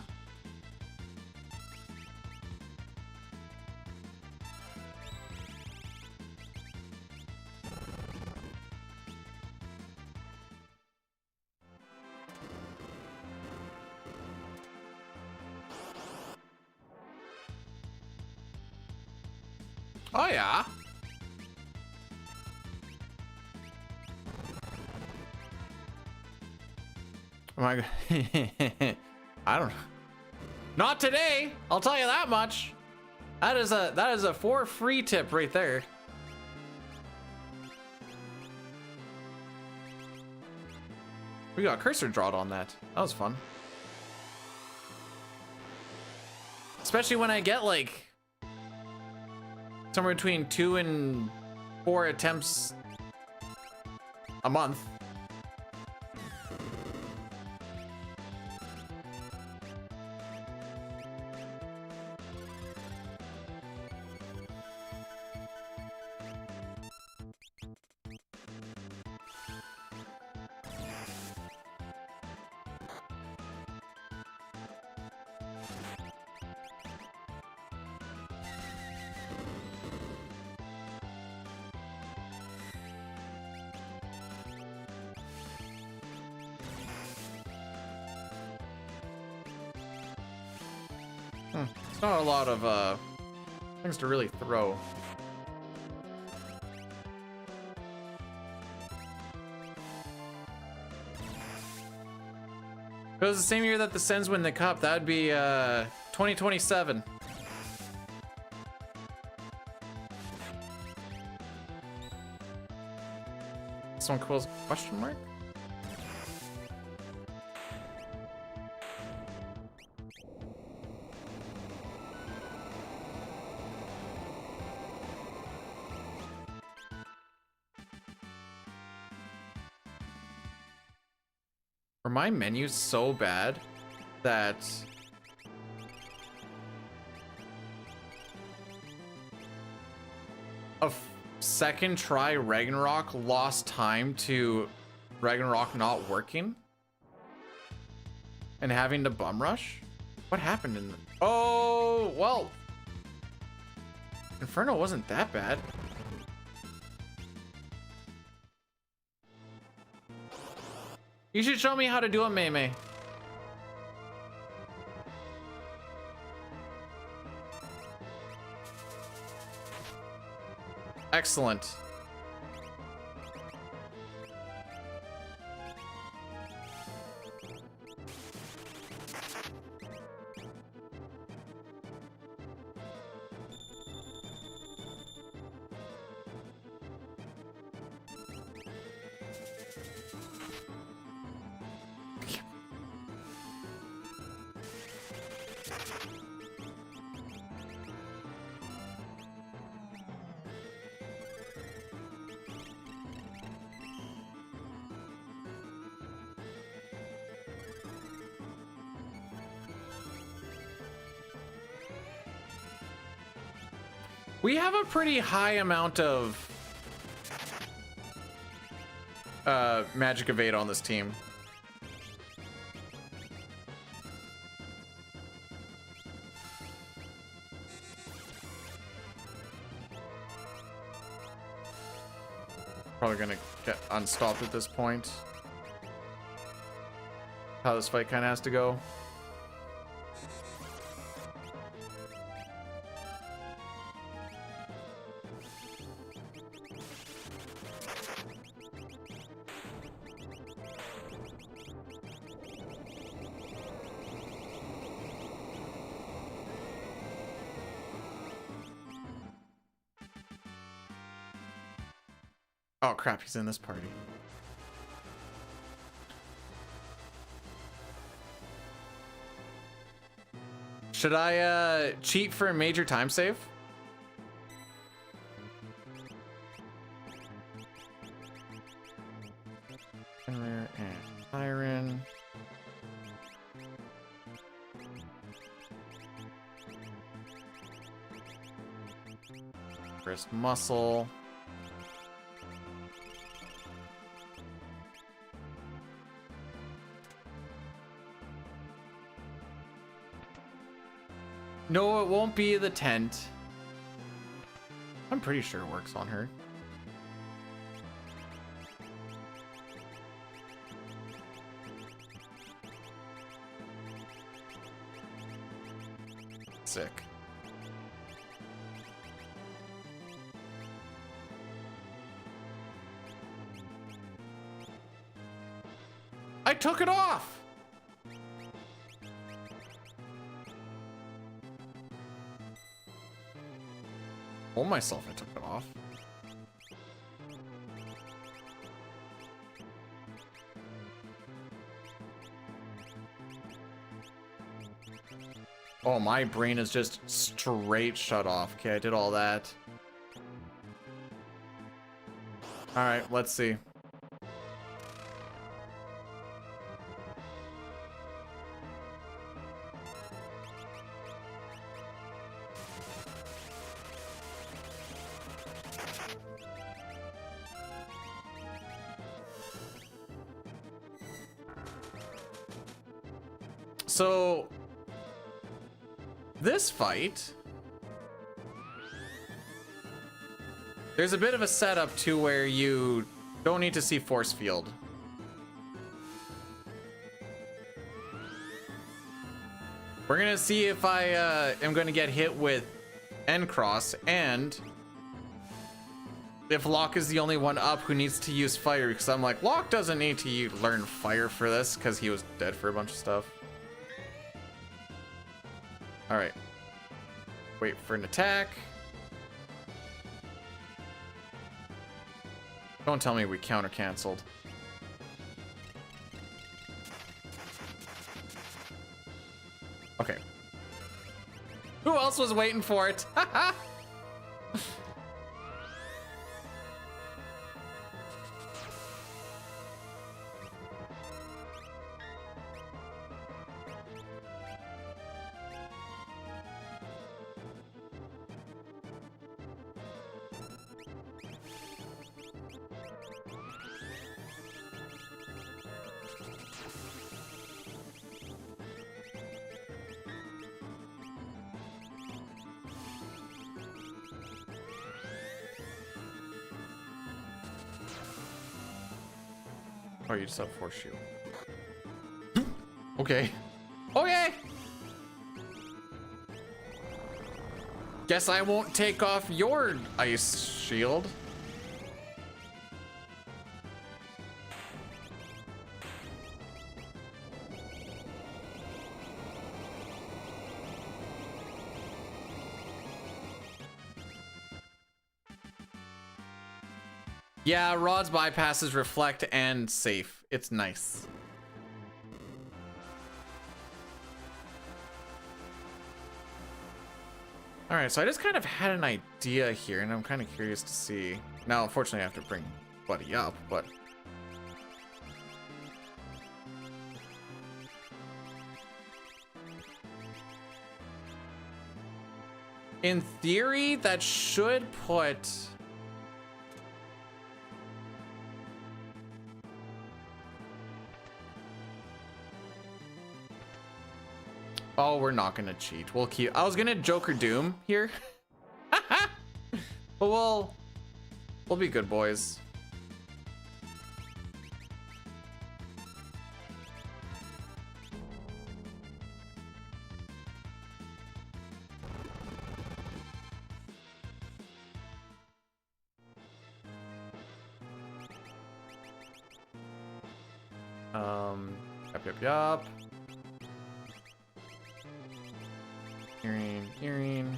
[SPEAKER 1] Oh yeah. Oh my god. I don't know. Not today, I'll tell you that much. That is a for free tip right there. We got cursor drawed on that. That was fun. Especially when I get like somewhere between 2 and 4 attempts a month. It's not a lot of things to really throw. If it was the same year that the Sens win the cup, that'd be 2027. Someone calls question mark? Are my menus so bad that a second try Ragnarok lost time to Ragnarok not working and having to bum rush? What happened in the... Oh, well, Inferno wasn't that bad. You should show me how to do a meme. Excellent. We have a pretty high amount of magic evade on this team. Probably gonna get unstopped at this point. How this fight kind of has to go. Oh crap, he's in this party. Should I cheat for a major time save? Rare and iron. Wrist muscle. No, it won't be the tent. I'm pretty sure it works on her. Sick. I took it off! Told myself I took it off. Oh, my brain is just straight shut off. Okay, I did all that. All right, let's see. So, this fight, there's a bit of a setup to where you don't need to see force field. We're gonna see if I am gonna get hit with N cross, and if Locke is the only one up who needs to use fire, because I'm like, Locke doesn't need to learn fire for this because he was dead for a bunch of stuff. All right, wait for an attack. Don't tell me we counter canceled. Okay. Who else was waiting for it? Oh, you just have force shield. Okay. Okay. Guess I won't take off your ice shield. Yeah, Rod's bypasses reflect and safe. It's nice. All right, so I just kind of had an idea here, and I'm kind of curious to see. Now, unfortunately, I have to bring Buddy up, but In theory, that should put... Oh, we're not gonna cheat. We'll keep... I was gonna Joker Doom here. But we'll be good boys. Yup. Hearing.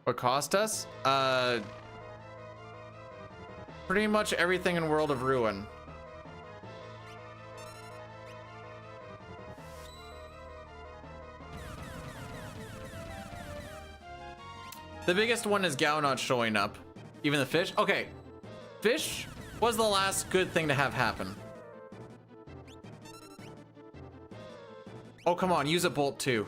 [SPEAKER 1] What cost us? Pretty much everything in World of Ruin. The biggest one is Gao not showing up. Even the fish? Okay. Fish was the last good thing to have happen. Oh, come on. Use a bolt too.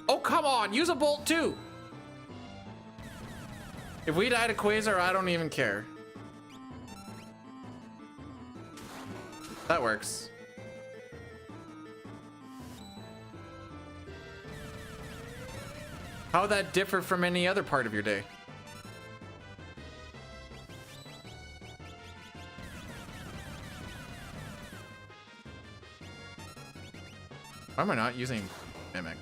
[SPEAKER 1] Oh, come on. Use a bolt too. If we die to Quasar, I don't even care. That works. How would that differ from any other part of your day? Why am I not using Mimic?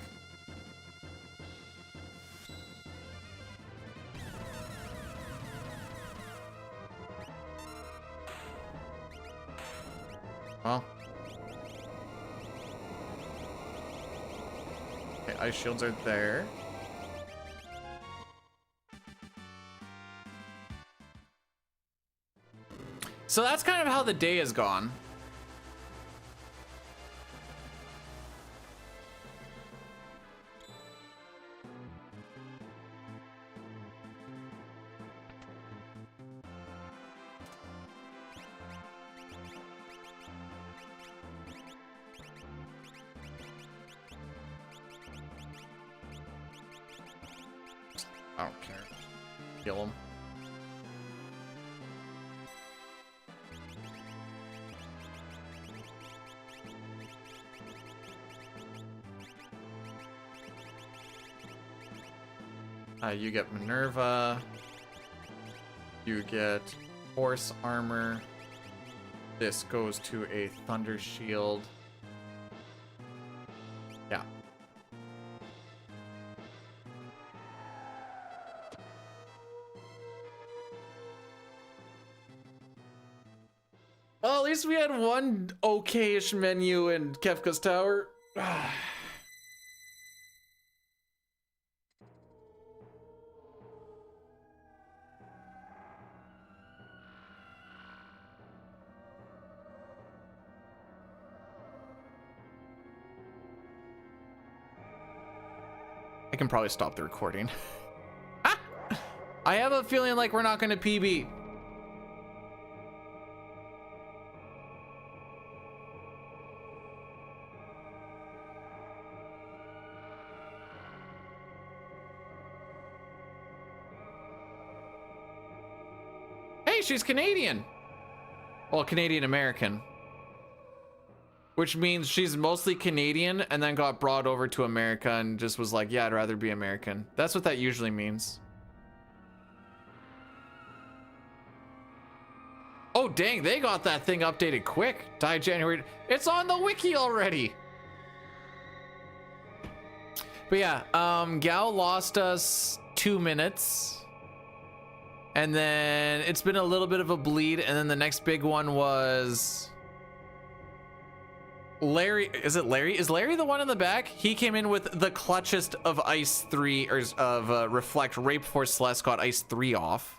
[SPEAKER 1] Well. Okay, ice shields are there. So that's kind of how the day has gone. I don't care. Kill him. You get Minerva. You get horse armor. This goes to a thunder shield. Yeah. Well, at least we had one okay-ish menu in Kefka's Tower. I can probably stop the recording. I have a feeling like we're not going to PB. Hey, she's Canadian. Well, Canadian American. Which means she's mostly Canadian and then got brought over to America and just was like, yeah, I'd rather be American. That's what that usually means. Oh, dang, they got that thing updated quick. Died January. It's on the wiki already. But yeah, Gao lost us 2 minutes. And then it's been a little bit of a bleed. And then the next big one was... Larry, is it Larry? Is Larry the one in the back? He came in with the clutchest of Ice 3, or of Reflect right before Celeste got Ice 3 off.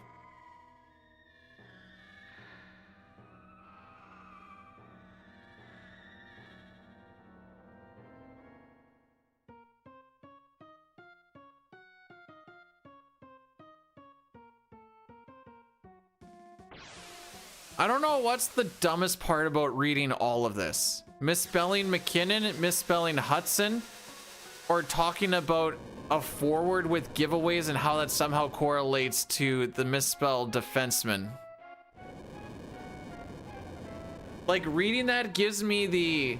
[SPEAKER 1] I don't know what's the dumbest part about reading all of this. Misspelling McKinnon, misspelling Hudson, or talking about a forward with giveaways and how that somehow correlates to the misspelled defenseman. Like, reading that gives me the...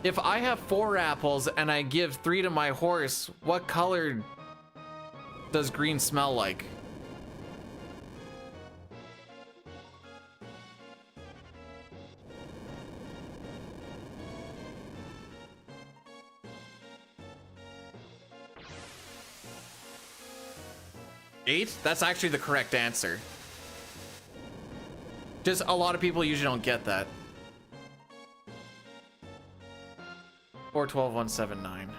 [SPEAKER 1] If I have 4 apples and I give 3 to my horse, what color does green smell like? Eight? That's actually the correct answer. Just a lot of people usually don't get that. 412179.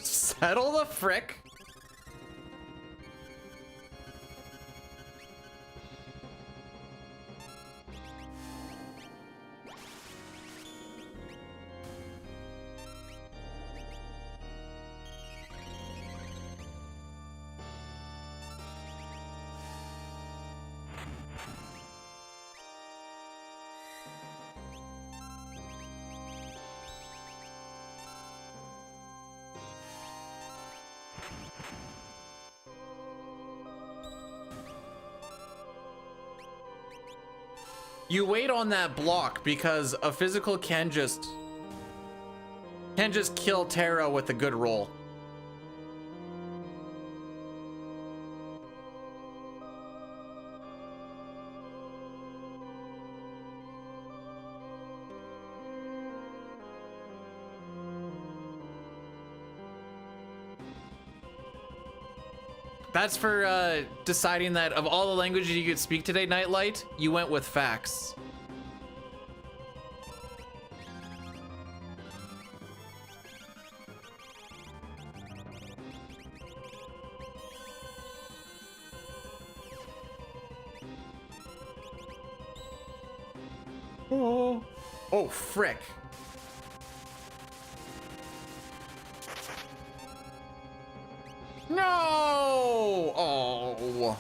[SPEAKER 1] Settle the frick. You wait on that block because a physical can just kill Terra with a good roll. That's for deciding that of all the languages you could speak today, Nightlight, you went with facts. Oh, oh, frick. No! Oh.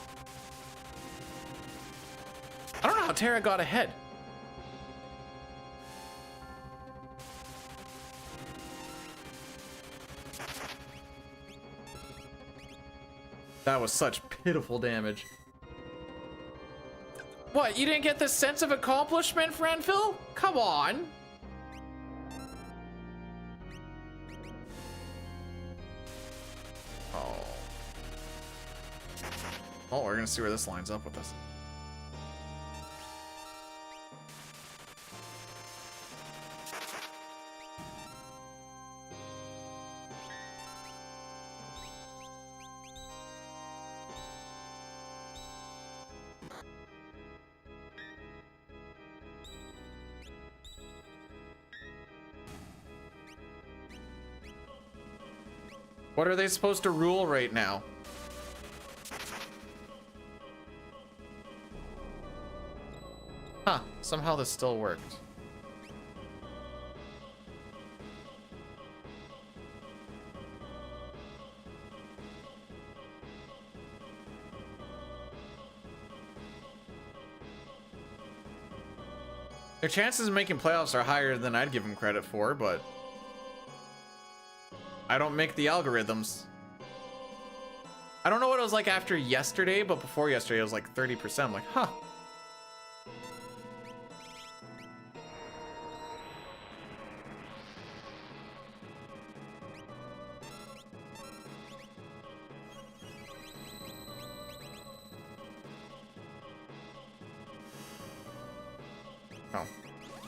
[SPEAKER 1] I don't know how Terra got ahead. That was such pitiful damage. What, you didn't get the sense of accomplishment, Franphil? Come on. Oh, we're gonna see where this lines up with us. What are they supposed to rule right now? Huh, somehow this still worked. Their chances of making playoffs are higher than I'd give them credit for, but I don't make the algorithms. I don't know what it was like after yesterday, but before yesterday it was like 30%. I'm like, huh. Oh,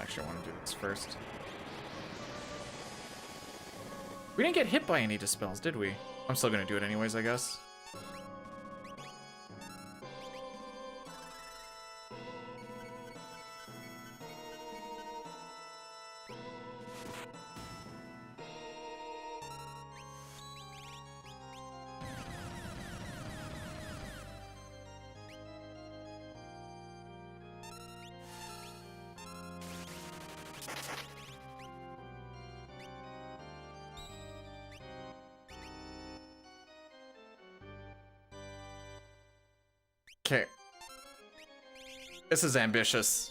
[SPEAKER 1] actually I want to do this first. We didn't get hit by any dispels, did we? I'm still gonna do it anyways, I guess. This is ambitious.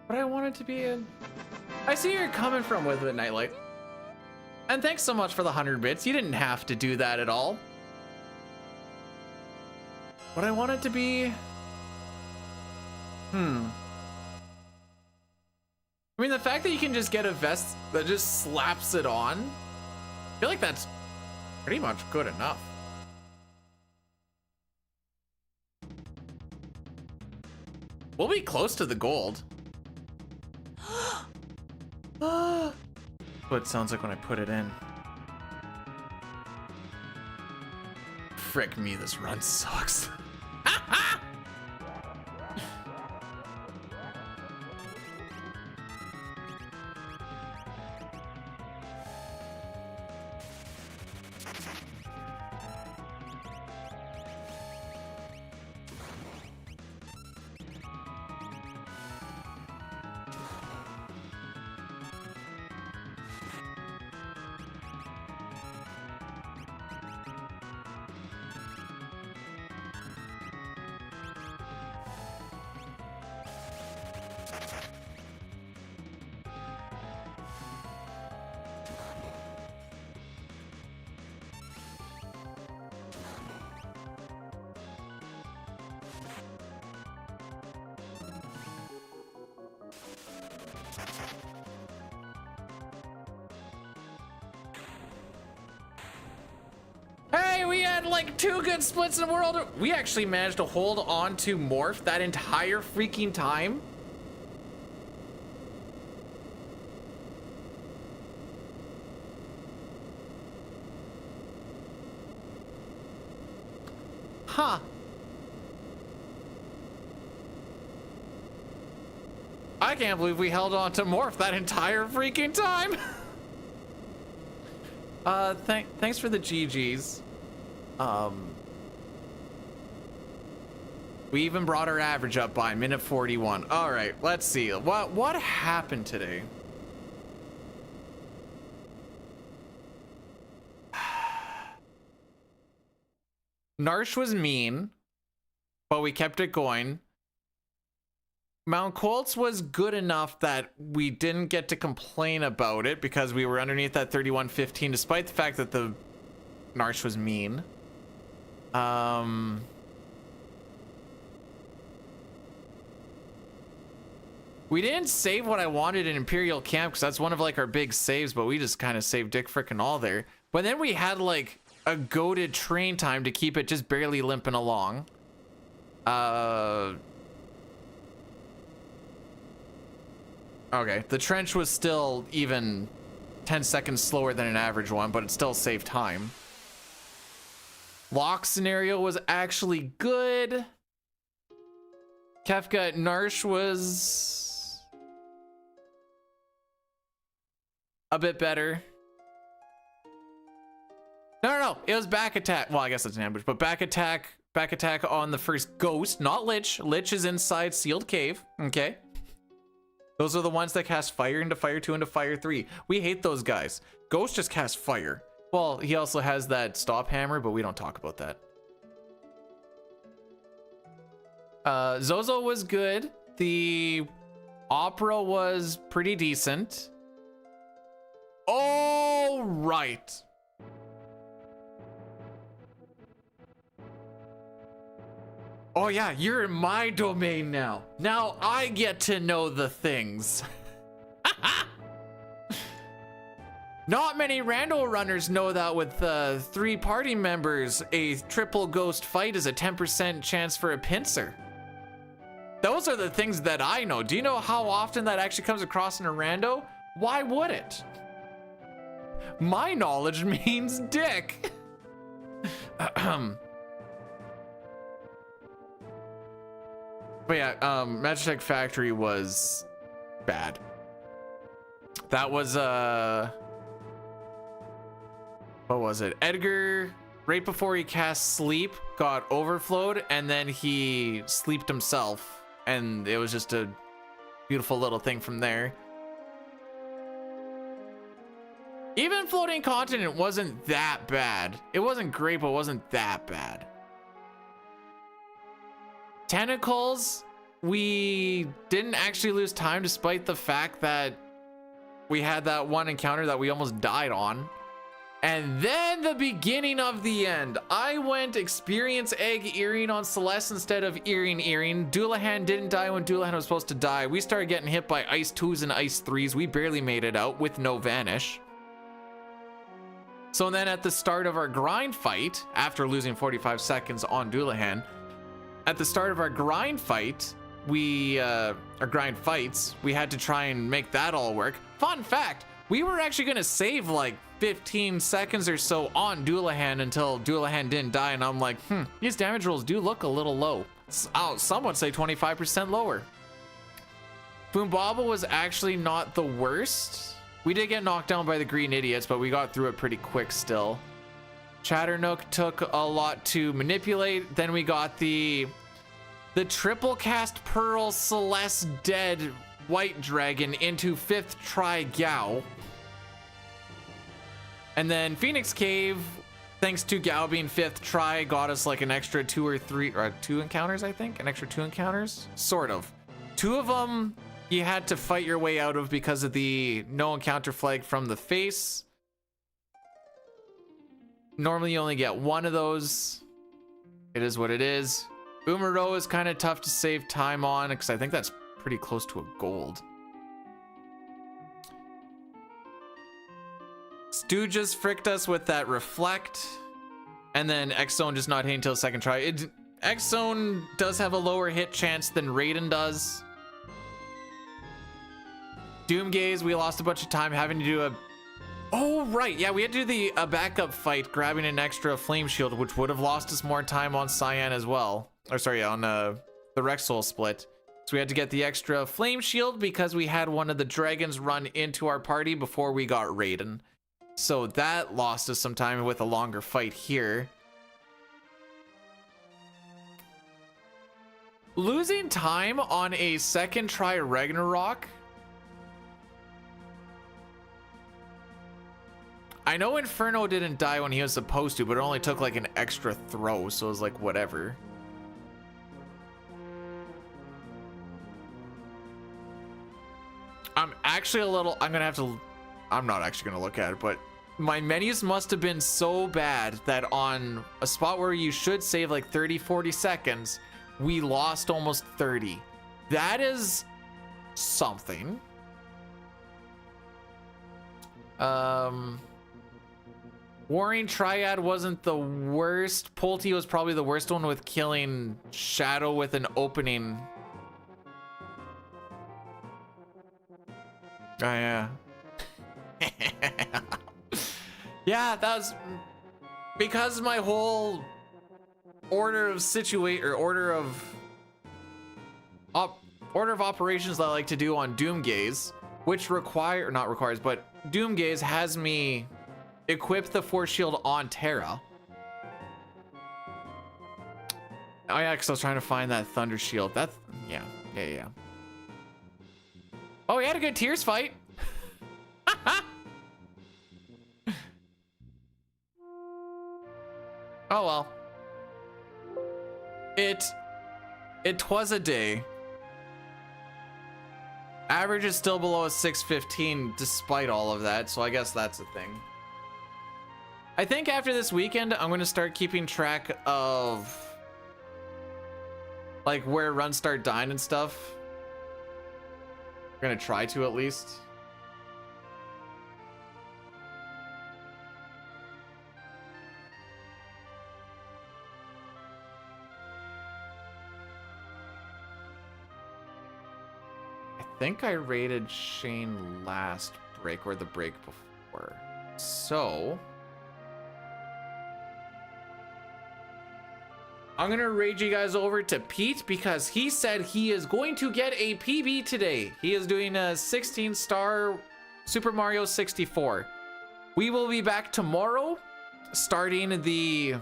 [SPEAKER 1] But I wanted to be in. I see where you're coming from with it, Nightlight. And thanks so much for the 100 bits. You didn't have to do that at all. But I wanted to be. I mean, the fact that you can just get a vest that just slaps it on, I feel like that's pretty much good enough. We'll be close to the gold. What it sounds like when I put it in. Frick me, this run sucks. Hey, we had like 2 good splits in the world. We actually managed to hold on to Morph that entire freaking time. Huh. I can't believe we held on to Morph that entire freaking time. Thanks for the GGs. We even brought our average up by minute 41. All right, let's see. What happened today? Narsh was mean, but we kept it going. Mount Colts was good enough that we didn't get to complain about it because we were underneath that 31-15, despite the fact that the Narsh was mean. We didn't save what I wanted in Imperial Camp because that's one of like our big saves, but we just kind of saved dick frickin' all there. But then we had like a goated train time to keep it just barely limping along. Okay, the trench was still even 10 seconds slower than an average one, but it still saved time. Lock scenario was actually good. Kefka at Narsh was a bit better. No, it was back attack. Well, I guess it's an ambush, but back attack on the first ghost, not Lich. Lich is inside sealed cave, okay? Those are the ones that cast fire into fire 2 into fire 3. We hate those guys. Ghost just casts fire. Well, he also has that stop hammer, but we don't talk about that. Zozo was good. The opera was pretty decent. All right. Oh yeah, you're in my domain now. Now I get to know the things. Not many rando runners know that with 3 party members, a triple ghost fight is a 10% chance for a pincer. Those are the things that I know. Do you know how often that actually comes across in a rando? Why would it? My knowledge means dick. But yeah, Magitech Factory was bad. That was what was it? Edgar, right before he cast sleep, got overflowed, and then he sleeped himself, and it was just a beautiful little thing from there. Even Floating Continent wasn't that bad. It wasn't great, but it wasn't that bad. Tentacles, we didn't actually lose time despite the fact that we had that one encounter that we almost died on. And then the beginning of the end. I went experience egg earring on Celeste instead of earring. Doulahan didn't die when Doulahan was supposed to die. We started getting hit by ice 2s and ice 3s. We barely made it out with no vanish. So then at the start of our grind fight, after losing 45 seconds on Doulahan, at the start of our grind fight, we had to try and make that all work. Fun fact, we were actually gonna save like 15 seconds or so on Doulahan until Doulahan didn't die, and I'm like, these damage rolls do look a little low. Some would say 25% lower. Boombaba was actually not the worst. We did get knocked down by the green idiots, but we got through it pretty quick still. Chatternook took a lot to manipulate. Then we got the triple cast Pearl Celeste dead White Dragon into 5th try Gao. And then Phoenix Cave, thanks to Gao being 5th try, got us like an extra 2 or 3, or 2 encounters, I think? An extra 2 encounters? Sort of. 2 of them you had to fight your way out of because of the no encounter flag from the face. Normally you only get 1 of those. It is what it is. Umaro is kind of tough to save time on because I think that's pretty close to a gold. Stu just fricked us with that reflect, and then X-Zone just not hitting until 2nd try. X-Zone does have a lower hit chance than Raiden does. Doomgaze, we lost a bunch of time having to do a... Oh, right. Yeah, we had to do a backup fight, grabbing an extra flame shield, which would have lost us more time on Cyan as well. Or sorry, on the Rexol split. So we had to get the extra flame shield because we had one of the dragons run into our party before we got Raiden. So that lost us some time with a longer fight here. Losing time on a 2nd try Ragnarok. I know Inferno didn't die when he was supposed to, but it only took like an extra throw, so it was like whatever. I'm actually a little, I'm not actually gonna look at it, but my menus must have been so bad that on a spot where you should save like 30-40 seconds, we lost almost 30. That is something. Warring Triad wasn't the worst. Pulte was probably the worst one with killing Shadow with an opening. Oh yeah. Yeah, that was because my whole order of operations that I like to do on Doomgaze, which Doomgaze has me equip the Force Shield on Terra. Oh yeah, because I was trying to find that Thunder Shield. That's yeah. Oh, we had a good Tears fight. Oh well. It was a day. Average is still below a 615 despite all of that, so I guess that's a thing. I think after this weekend, I'm gonna start keeping track of like where runs start dying and stuff. I'm gonna try to at least. think I rated Shane last break or the break before. So I'm gonna raid you guys over to Pete because he said he is going to get a PB today. He is doing a 16-star Super Mario 64. We will be back tomorrow starting the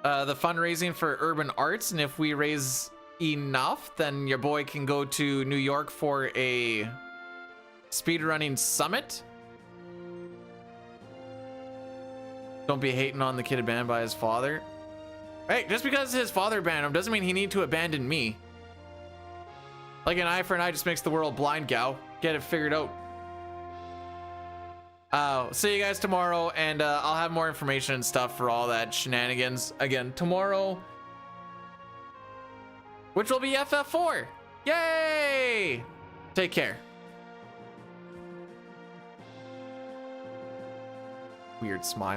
[SPEAKER 1] fundraising for Urban Arts, and if we raise enough, then your boy can go to New York for a speedrunning summit. Don't be hating on the kid abandoned by his father. Hey, just because his father abandoned him doesn't mean he need to abandon me. Like an eye for an eye just makes the world blind, gal. Get it figured out. See you guys tomorrow, and I'll have more information and stuff for all that shenanigans again tomorrow, which will be FF4. Yay! Take care. Weird smile.